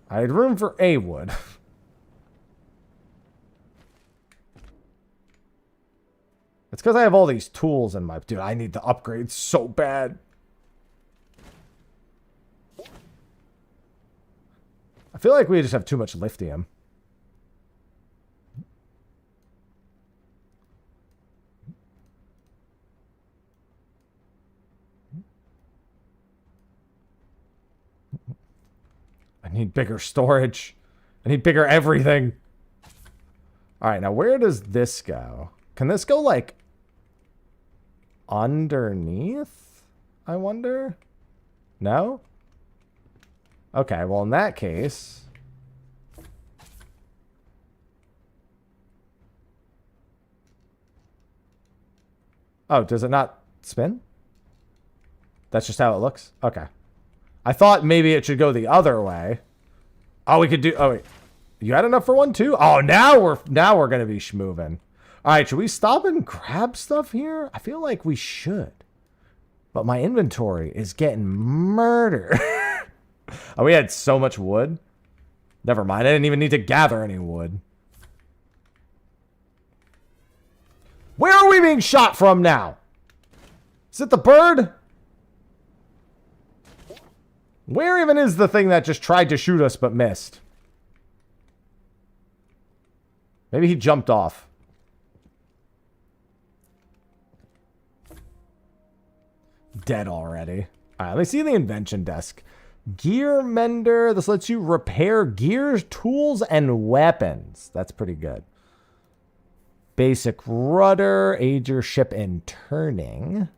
Speaker 1: I had room for a wood. It's because I have all these tools in my... Dude, I need to upgrade so bad. I feel like we just have too much lithium. I need bigger storage. I need bigger everything. All right, now where does this go? Can this go, like, underneath? I wonder? No? Okay, well, in that case... Oh, does it not spin? That's just how it looks? Okay. I thought maybe it should go the other way. Oh, we could do... Oh, wait. You had enough for one, too? Oh, now we're going to be schmoovin'. All right, should we stop and grab stuff here? I feel like we should. But my inventory is getting murdered. Oh, we had so much wood. Never mind. I didn't even need to gather any wood. Where are we being shot from now? Is it the bird? Where even is the thing that just tried to shoot us but missed? Maybe he jumped off. Dead already. All right, let me see the invention desk. Gear mender. This lets you repair gears, tools, and weapons. That's pretty good. Basic rudder. Aid your ship in turning.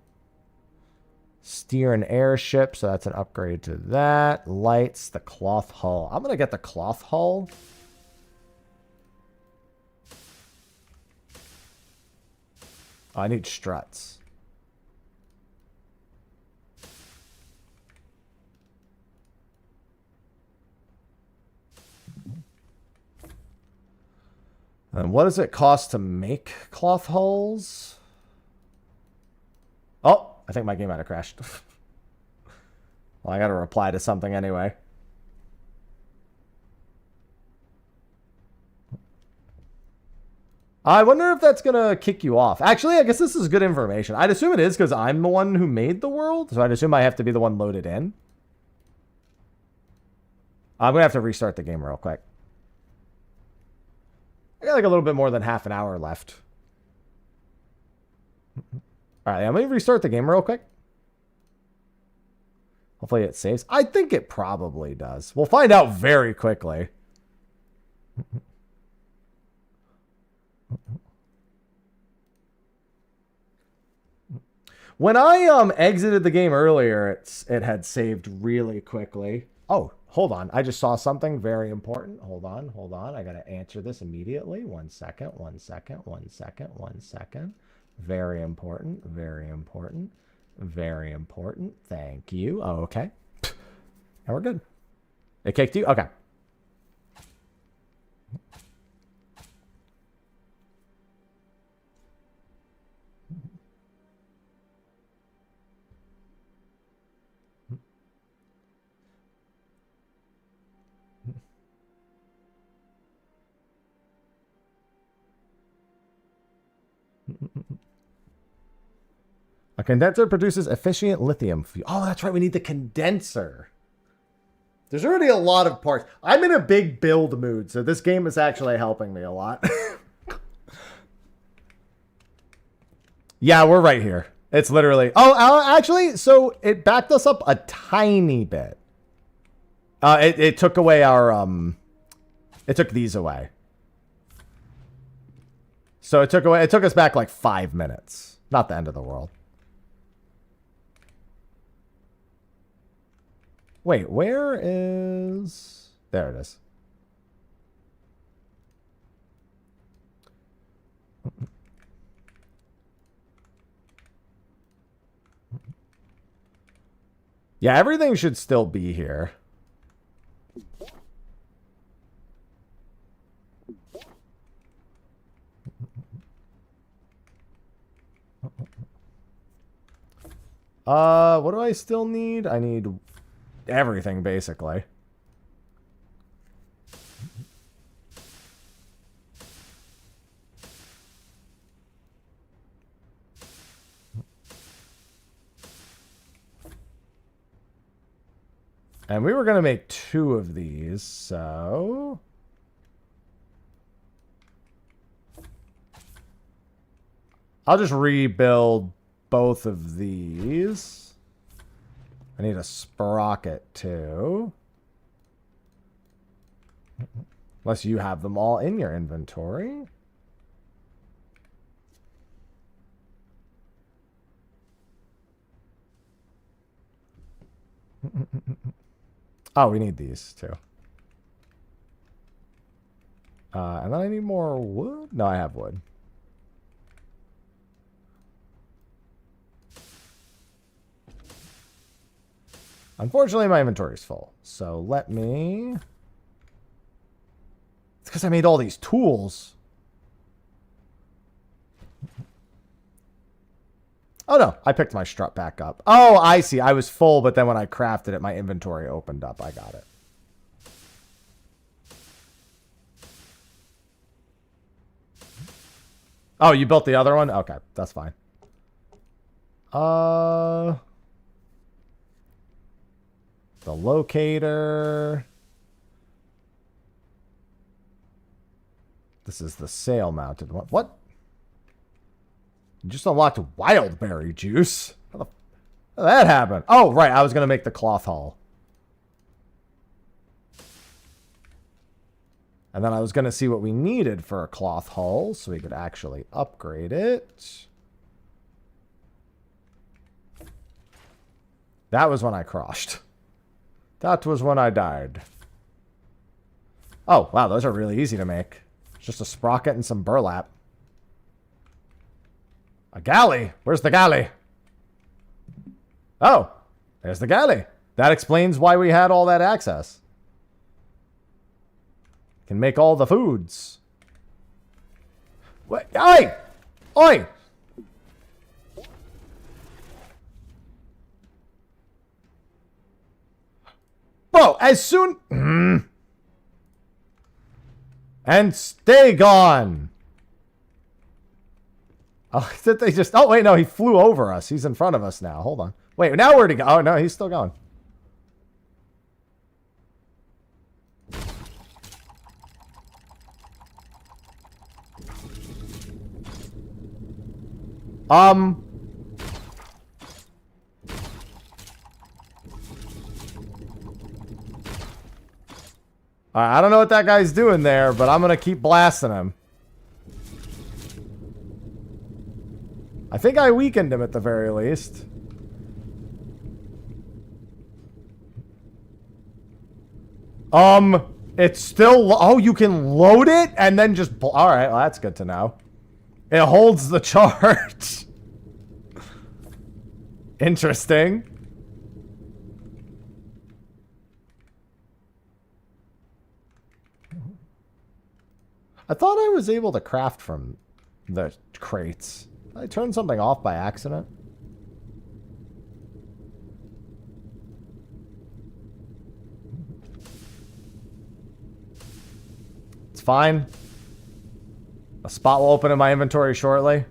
Speaker 1: Steer an airship. So that's an upgrade to that. Lights. The cloth hull. I'm going to get the cloth hull. Oh, I need struts. And what does it cost to make cloth hulls? Oh, I think my game might have crashed. Well, I got to reply to something anyway. I wonder if that's going to kick you off. Actually, I guess this is good information. I'd assume it is because I'm the one who made the world. So I'd assume I have to be the one loaded in. I'm going to have to restart the game real quick. I got like a little bit more than half an hour left. All right, I'm going to restart the game real quick. Hopefully it saves. I think it probably does. We'll find out very quickly. When I exited the game earlier, it had saved really quickly. Oh, hold on. I just saw something very important. Hold on. I got to answer this immediately. 1 second. Very important. Thank you. Oh, okay. And we're good. It kicked you? Okay. A condenser produces efficient lithium fuel. Oh, that's right. We need the condenser. There's already a lot of parts. I'm in a big build mood, so this game is actually helping me a lot. Yeah, we're right here. It's literally... Oh, actually, so it backed us up a tiny bit. It took away our... It took these away. So it took us back like 5 minutes. Not the end of the world. Wait, where is... There it is. Yeah, everything should still be here. What do I still need? I need everything, basically. And we were going to make 2 of these, so... I'll just rebuild both of these. I need a sprocket, too. Unless you have them all in your inventory. Oh, we need these too. And then I need more wood. No, I have wood. Unfortunately, my inventory is full. So let me... It's because I made all these tools. Oh, no. I picked my strut back up. Oh, I see. I was full, but then when I crafted it, my inventory opened up. I got it. Oh, you built the other one? Okay, that's fine. The locator. This is the sail mounted one. What? You just unlocked wild berry juice. How did that happen? Oh, right. I was going to make the cloth hull. And then I was going to see what we needed for a cloth hull so we could actually upgrade it. That was when I crashed. That was when I died. Oh, wow. Those are really easy to make. It's just a sprocket and some burlap. A galley? Where's the galley? Oh, there's the galley. That explains why we had all that access. Can make all the foods. What? Oi! Oi! Bro, as soon... And stay gone! Oh, did they just... Oh, wait, no, he flew over us. He's in front of us now. Hold on. Wait, now where'd he go? Oh, no, he's still going. Alright, I don't know what that guy's doing there, but I'm going to keep blasting him. I think I weakened him at the very least. It's still... Oh, you can load it and then just... Alright, well, that's good to know. It holds the charge. Interesting. I thought I was able to craft from the crates. Did I turned something off by accident. It's fine. A spot will open in my inventory shortly.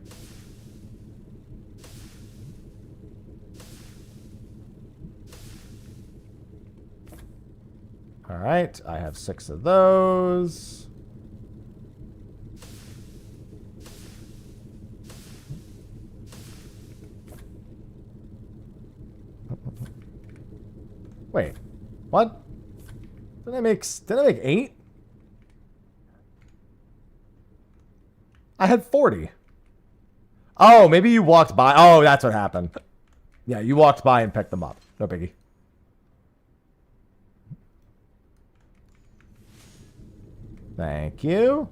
Speaker 1: Alright, I have 6 of those. Wait, what? Did I make 8? I had 40. Oh, maybe you walked by. Oh, that's what happened. Yeah, you walked by and picked them up. No biggie. Thank you.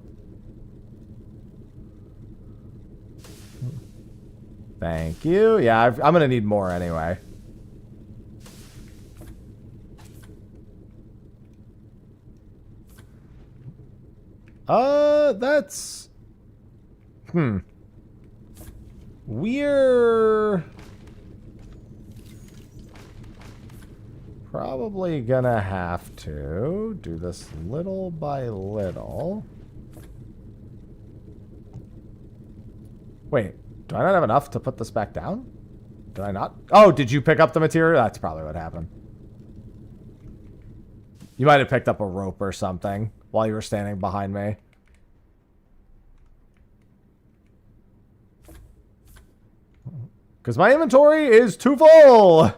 Speaker 1: Thank you. Yeah, I'm going to need more anyway. That's... We're... probably gonna have to do this little by little. Wait, do I not have enough to put this back down? Did I not? Oh, did you pick up the material? That's probably what happened. You might have picked up a rope or something while you were standing behind me. Because my inventory is too full!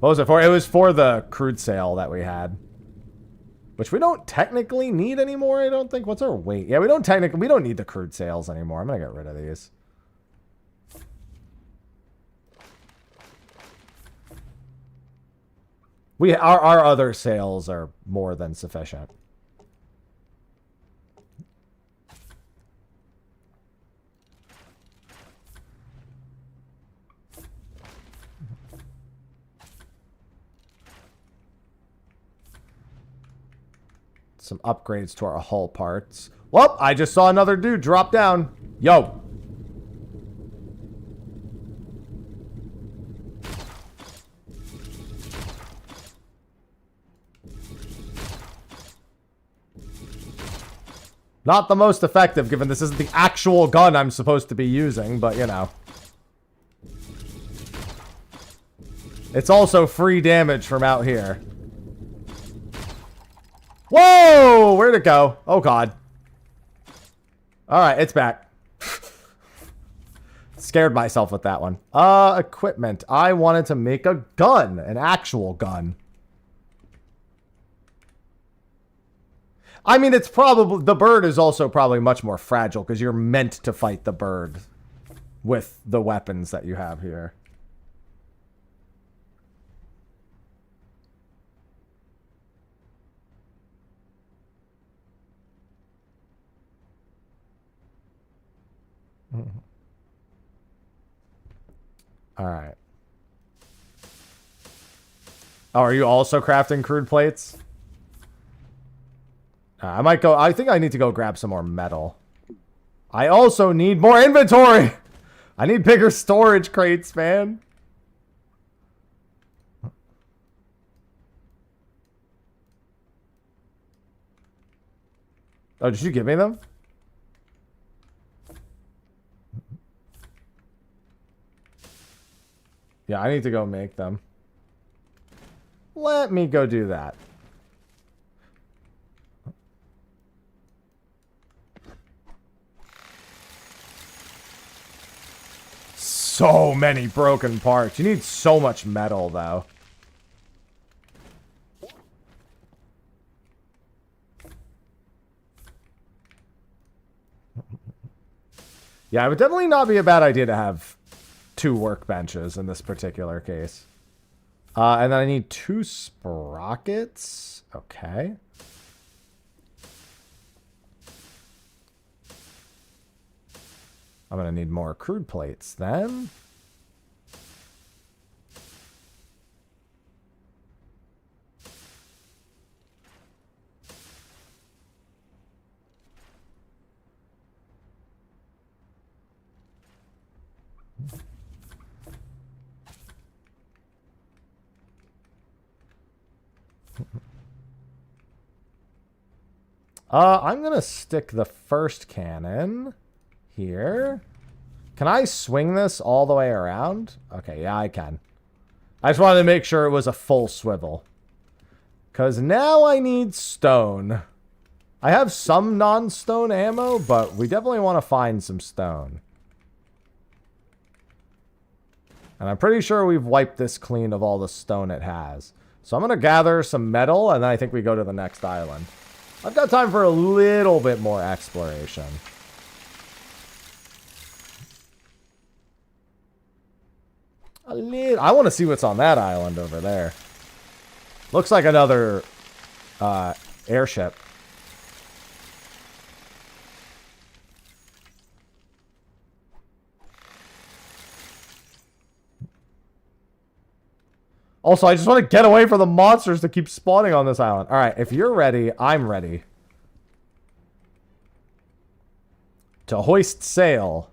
Speaker 1: What was it for? It was for the crude sale that we had. Which we don't technically need anymore, I don't think. What's our weight? Yeah, we don't need the crude sales anymore. I'm gonna get rid of these. Our other sales are more than sufficient. Some upgrades to our hull parts. Well, I just saw another dude drop down. Yo. Not the most effective, given this isn't the actual gun I'm supposed to be using, but you know. It's also free damage from out here. Whoa! Where'd it go? Oh, God. Alright, it's back. Scared myself with that one. Equipment. I wanted to make a gun. An actual gun. I mean, it's probably... The bird is also probably much more fragile, because you're meant to fight the bird with the weapons that you have here. All right. Oh, are you also crafting crude plates? I might go... I think I need to go grab some more metal. I also need more inventory! I need bigger storage crates, man. Oh, did you give me them? Yeah, I need to go make them. Let me go do that. So many broken parts. You need so much metal, though. Yeah, it would definitely not be a bad idea to have 2 workbenches in this particular case. And then I need 2 sprockets. Okay. I'm going to need more crude plates then. I'm going to stick the first cannon here. Can I swing this all the way around? Okay, yeah, I can. I just wanted to make sure it was a full swivel. Because now I need stone. I have some non-stone ammo, but we definitely want to find some stone. And I'm pretty sure we've wiped this clean of all the stone it has. So I'm going to gather some metal, and then I think we go to the next island. I've got time for a little bit more exploration. I want to see what's on that island over there. Looks like another airship. Also, I just want to get away from the monsters that keep spawning on this island. All right, if you're ready, I'm ready. To hoist sail.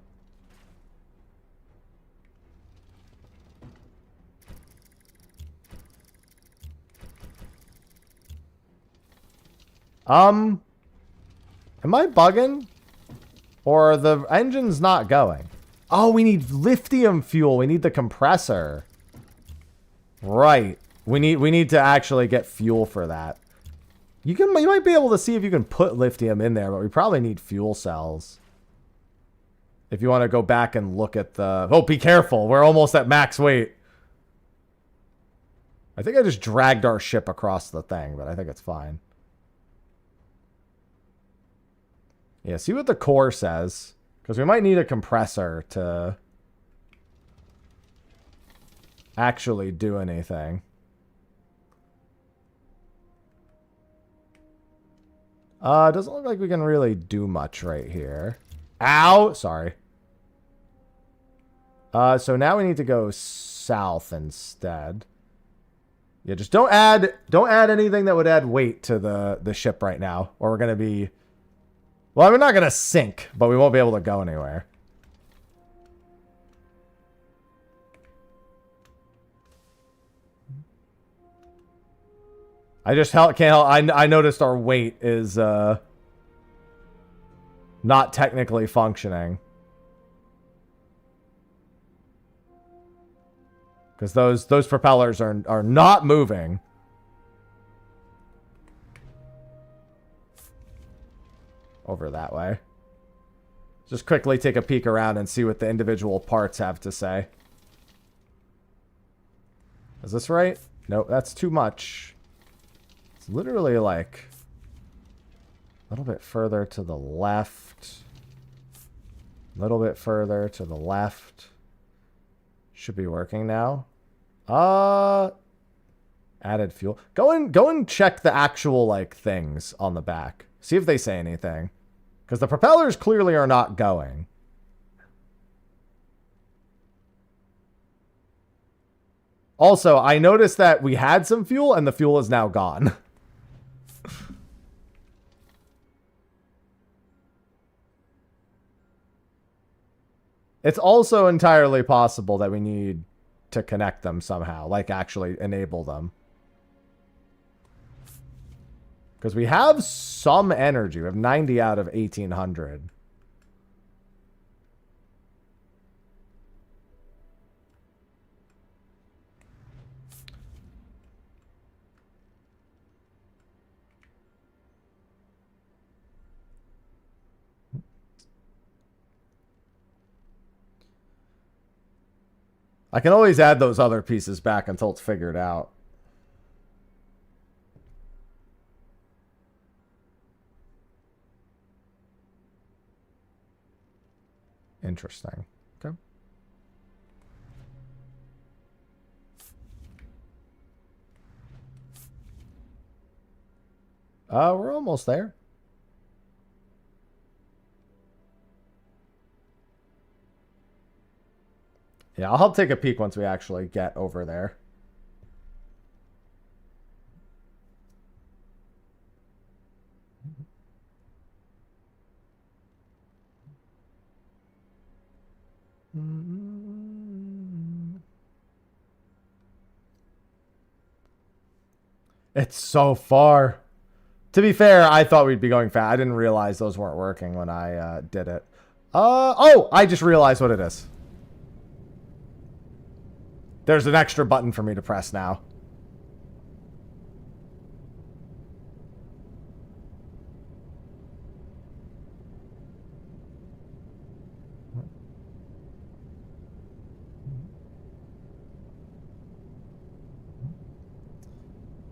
Speaker 1: Am I bugging? Or are the engines not going? Oh, we need lithium fuel. We need the compressor. Right. We need to actually get fuel for that. You might be able to see if you can put lithium in there, but we probably need fuel cells. If you want to go back and look at the... Oh, be careful. We're almost at max weight. I think I just dragged our ship across the thing, but I think it's fine. Yeah, see what the core says. Because we might need a compressor to actually do anything. Doesn't look like we can really do much right here. Ow! Sorry. So now we need to go south instead. Yeah, just don't add anything that would add weight to the ship right now, or we're gonna be. Well, we're not gonna sink, but we won't be able to go anywhere. I just can't help. I noticed our weight is not technically functioning. Because those propellers are not moving. Over that way. Just quickly take a peek around and see what the individual parts have to say. Is this right? Nope, that's too much. It's literally like a little bit further to the left. A little bit further to the left. Should be working now. Added fuel. Go and check the actual like things on the back. See if they say anything. Because the propellers clearly are not going. Also, I noticed that we had some fuel and the fuel is now gone. It's also entirely possible that we need to connect them somehow, like actually enable them. Because we have some energy. We have 90 out of 1800. I can always add those other pieces back until it's figured out. Interesting. Okay. We're almost there. Yeah, I'll help take a peek once we actually get over there. It's so far. To be fair, I thought we'd be going fast. I didn't realize those weren't working when I did it. Oh, I just realized what it is. There's an extra button for me to press now.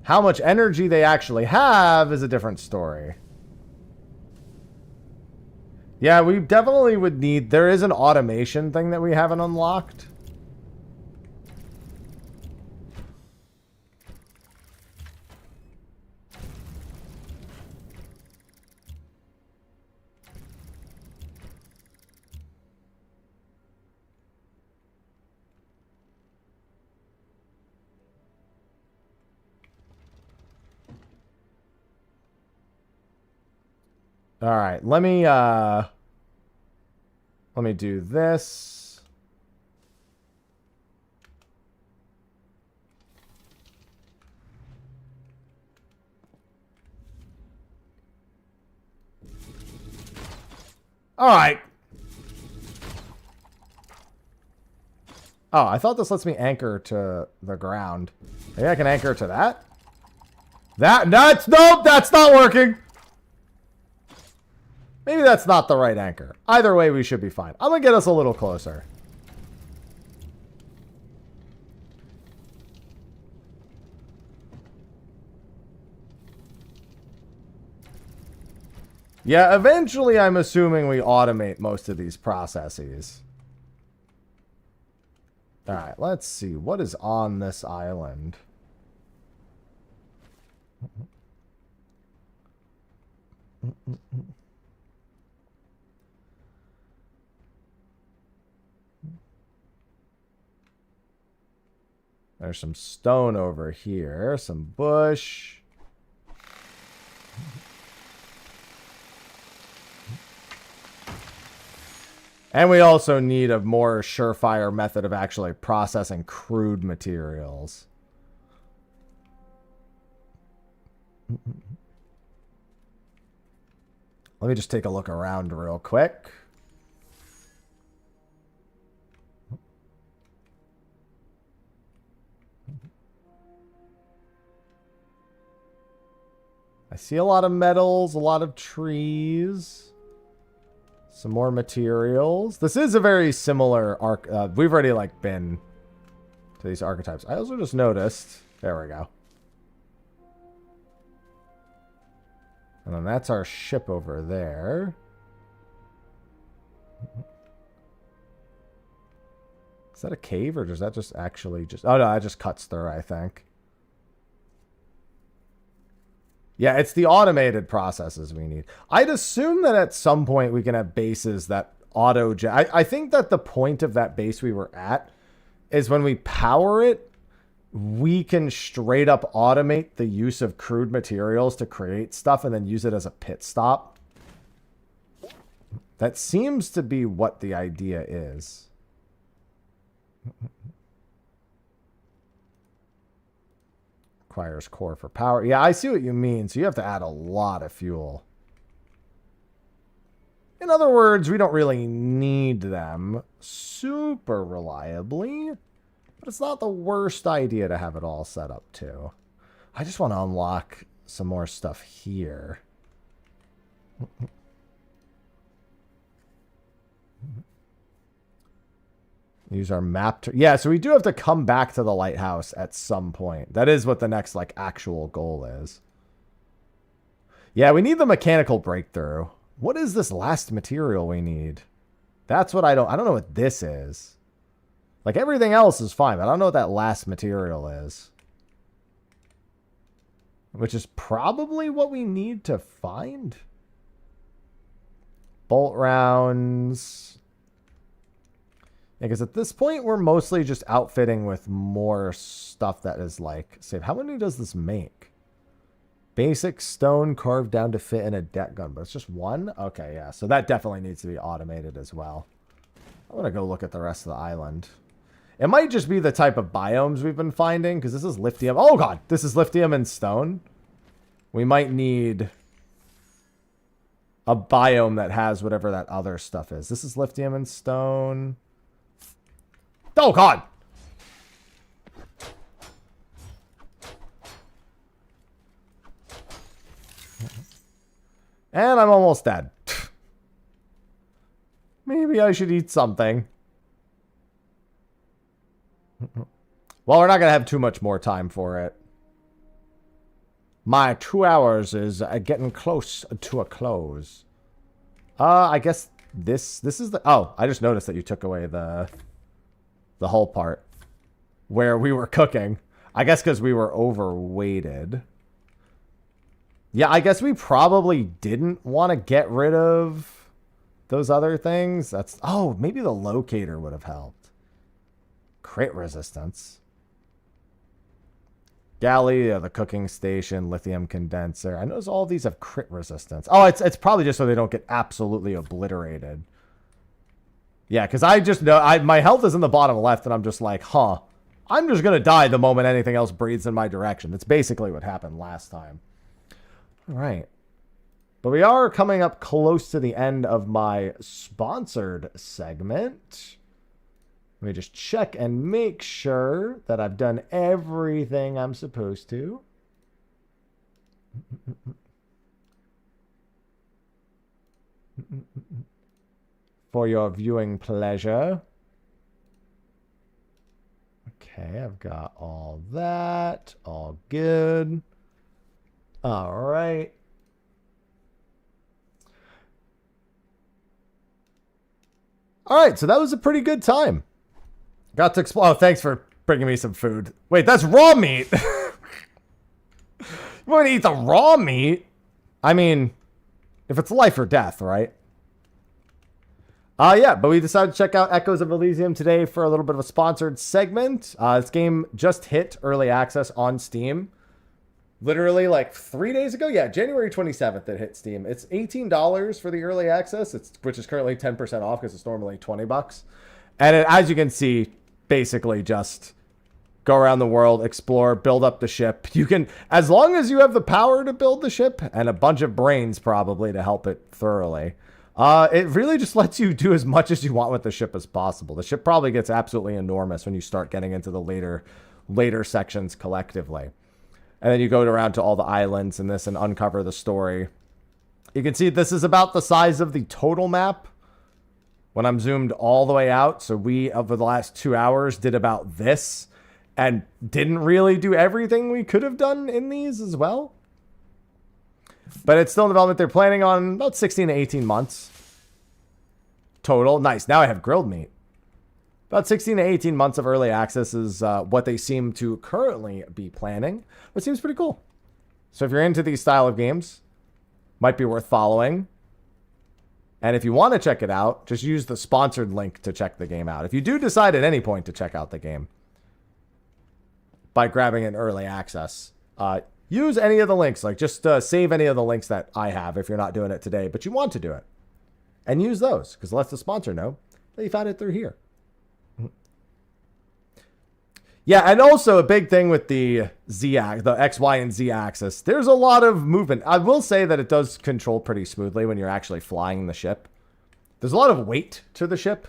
Speaker 1: How much energy they actually have is a different story. Yeah, we definitely would need... There is an automation thing that we haven't unlocked. All right, let me do this. All right. Oh, I thought this lets me anchor to the ground. Maybe I can anchor to that? Nope, that's not working. Maybe that's not the right anchor. Either way, we should be fine. I'm going to get us a little closer. Yeah, eventually I'm assuming we automate most of these processes. Alright, let's see. What is on this island? There's some stone over here. Some bush. And we also need a more surefire method of actually processing crude materials. Let me just take a look around real quick. I see a lot of metals, a lot of trees. Some more materials. This is a very similar arc. We've already like been to these archetypes. I also just noticed. There we go. And then that's our ship over there. Is that a cave or does that just actually just... Oh no, that just cuts through, I think. Yeah, it's the automated processes we need. I'd assume that at some point we can have bases that auto... I think that the point of that base we were at is when we power it, we can straight up automate the use of crude materials to create stuff and then use it as a pit stop. That seems to be what the idea is. Requires core for power. Yeah, I see what you mean. So you have to add a lot of fuel. In other words, we don't really need them super reliably. But it's not the worst idea to have it all set up too. I just want to unlock some more stuff here. Use our map to... Yeah, so we do have to come back to the lighthouse at some point. That is what the next, like, actual goal is. Yeah, we need the mechanical breakthrough. What is this last material we need? That's what I don't know what this is. Like, everything else is fine, but I don't know what that last material is. Which is probably what we need to find. Bolt rounds... Because at this point, we're mostly just outfitting with more stuff that is like, save. How many does this make? Basic stone carved down to fit in a deck gun, but it's just one? Okay, yeah. So that definitely needs to be automated as well. I'm going to go look at the rest of the island. It might just be the type of biomes we've been finding, because this is lithium. Oh, God. This is lithium and stone. We might need a biome that has whatever that other stuff is. This is lithium and stone. Oh, God. And I'm almost dead. Maybe I should eat something. Well, we're not going to have too much more time for it. My 2 hours is getting close to a close. I guess this is the... Oh, I just noticed that you took away the whole part where we were cooking. I guess because we were overweighted. Yeah, I guess we probably didn't want to get rid of those other things. That's... Oh, maybe the locator would have helped. Crit resistance. Galley, the cooking station, lithium condenser. I notice all of these have crit resistance. Oh, it's probably just so they don't get absolutely obliterated. Yeah, because I just know... my health is in the bottom left, and I'm just like, huh. I'm just going to die the moment anything else breathes in my direction. That's basically what happened last time. All right. But we are coming up close to the end of my sponsored segment. Let me just check and make sure that I've done everything I'm supposed to. For your viewing pleasure. Okay, I've got all that. All good. All right. All right, so that was a pretty good time. Got to explore. Oh, thanks for bringing me some food. Wait, that's raw meat. You want to eat the raw meat? I mean, if it's life or death, right? Yeah, but we decided to check out Echoes of Elysium today for a little bit of a sponsored segment. This game just hit early access on Steam. Literally like 3 days ago. Yeah, January 27th it hit Steam. It's $18 for the early access, which is currently 10% off because it's normally $20. And as you can see, basically just go around the world, explore, build up the ship. You can, as long as you have the power to build the ship and a bunch of brains probably to help it thoroughly. It really just lets you do as much as you want with the ship as possible. The ship probably gets absolutely enormous when you start getting into the later sections collectively. And then you go around to all the islands and this and uncover the story. You can see this is about the size of the total map when I'm zoomed all the way out. So we, over the last 2 hours, did about this and didn't really do everything we could have done in these as well. But it's still in development. They're planning on about 16 to 18 months total. Nice. Now I have grilled meat. About 16 to 18 months of early access is what they seem to currently be planning, which seems pretty cool. So if you're into these style of games, might be worth following. And if you want to check it out, just use the sponsored link to check the game out. If you do decide at any point to check out the game by grabbing an early access, use any of the links. Like just save any of the links that I have if you're not doing it today, but you want to do it. And use those, because it lets the sponsor know that you found it through here. Yeah, and also a big thing with the X, Y, and Z axis, there's a lot of movement. I will say that it does control pretty smoothly when you're actually flying the ship. There's a lot of weight to the ship,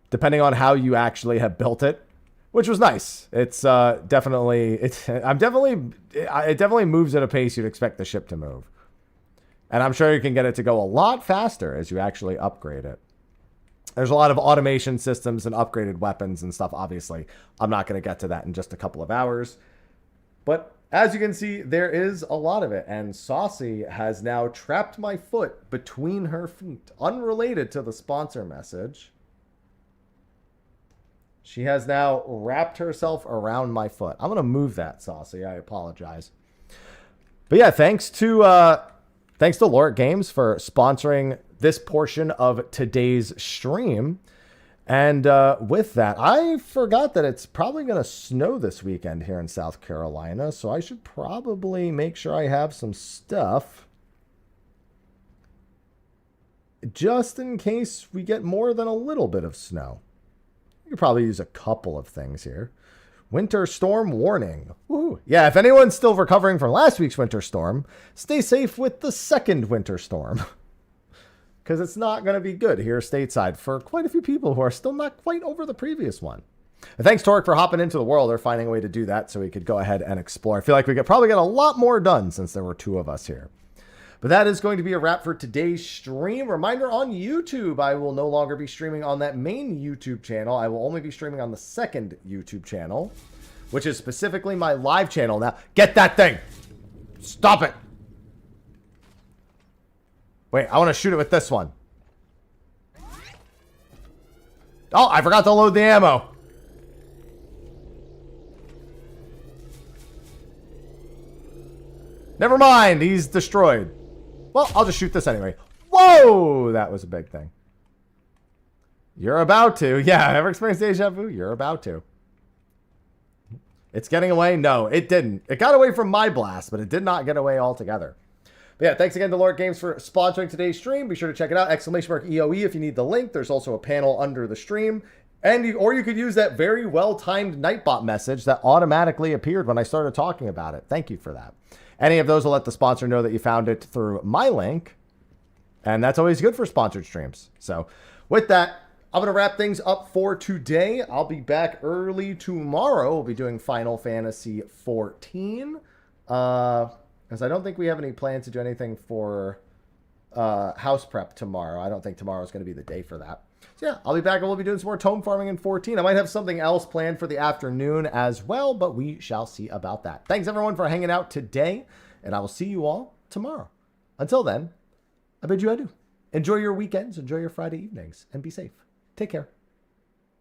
Speaker 1: depending on how you actually have built it, which was nice. It's it definitely moves at a pace you'd expect the ship to move. And I'm sure you can get it to go a lot faster as you actually upgrade it. There's a lot of automation systems and upgraded weapons and stuff, obviously. I'm not going to get to that in just a couple of hours. But as you can see, there is a lot of it. And Saucy has now trapped my foot between her feet. Unrelated to the sponsor message. She has now wrapped herself around my foot. I'm going to move that, Saucy. I apologize. But yeah, thanks to Loric Games for sponsoring this portion of today's stream. And with that, I forgot that it's probably going to snow this weekend here in South Carolina. So I should probably make sure I have some stuff just in case we get more than a little bit of snow. You could probably use a couple of things here. Winter storm warning. Woo. Yeah, if anyone's still recovering from last week's winter storm, stay safe with the second winter storm. Because it's not going to be good here stateside for quite a few people who are still not quite over the previous one. And thanks, Torque, for hopping into the world or finding a way to do that so we could go ahead and explore. I feel like we could probably get a lot more done since there were two of us here. But that is going to be a wrap for today's stream. Reminder on YouTube, I will no longer be streaming on that main YouTube channel. I will only be streaming on the second YouTube channel, which is specifically my live channel. Now, get that thing. Stop it. Wait, I want to shoot it with this one. Oh, I forgot to load the ammo. Never mind, he's destroyed. Well, I'll just shoot this anyway. Whoa, that was a big thing. You're about to. Yeah, ever experienced deja vu? You're about to. It's getting away? No, it didn't. It got away from my blast, but it did not get away altogether. But yeah, thanks again to Lord Games for sponsoring today's stream. Be sure to check it out. !EOE if you need the link. There's also a panel under the stream. Or you could use that very well-timed Nightbot message that automatically appeared when I started talking about it. Thank you for that. Any of those will let the sponsor know that you found it through my link. And that's always good for sponsored streams. So with that, I'm going to wrap things up for today. I'll be back early tomorrow. We'll be doing Final Fantasy 14. Because I don't think we have any plans to do anything for house prep tomorrow. I don't think tomorrow is going to be the day for that. So yeah, I'll be back and we'll be doing some more tome farming in 14. I might have something else planned for the afternoon as well, but we shall see about that. Thanks everyone for hanging out today, and I will see you all tomorrow. Until then, I bid you adieu. Enjoy your weekends, enjoy your Friday evenings, and be safe. Take care.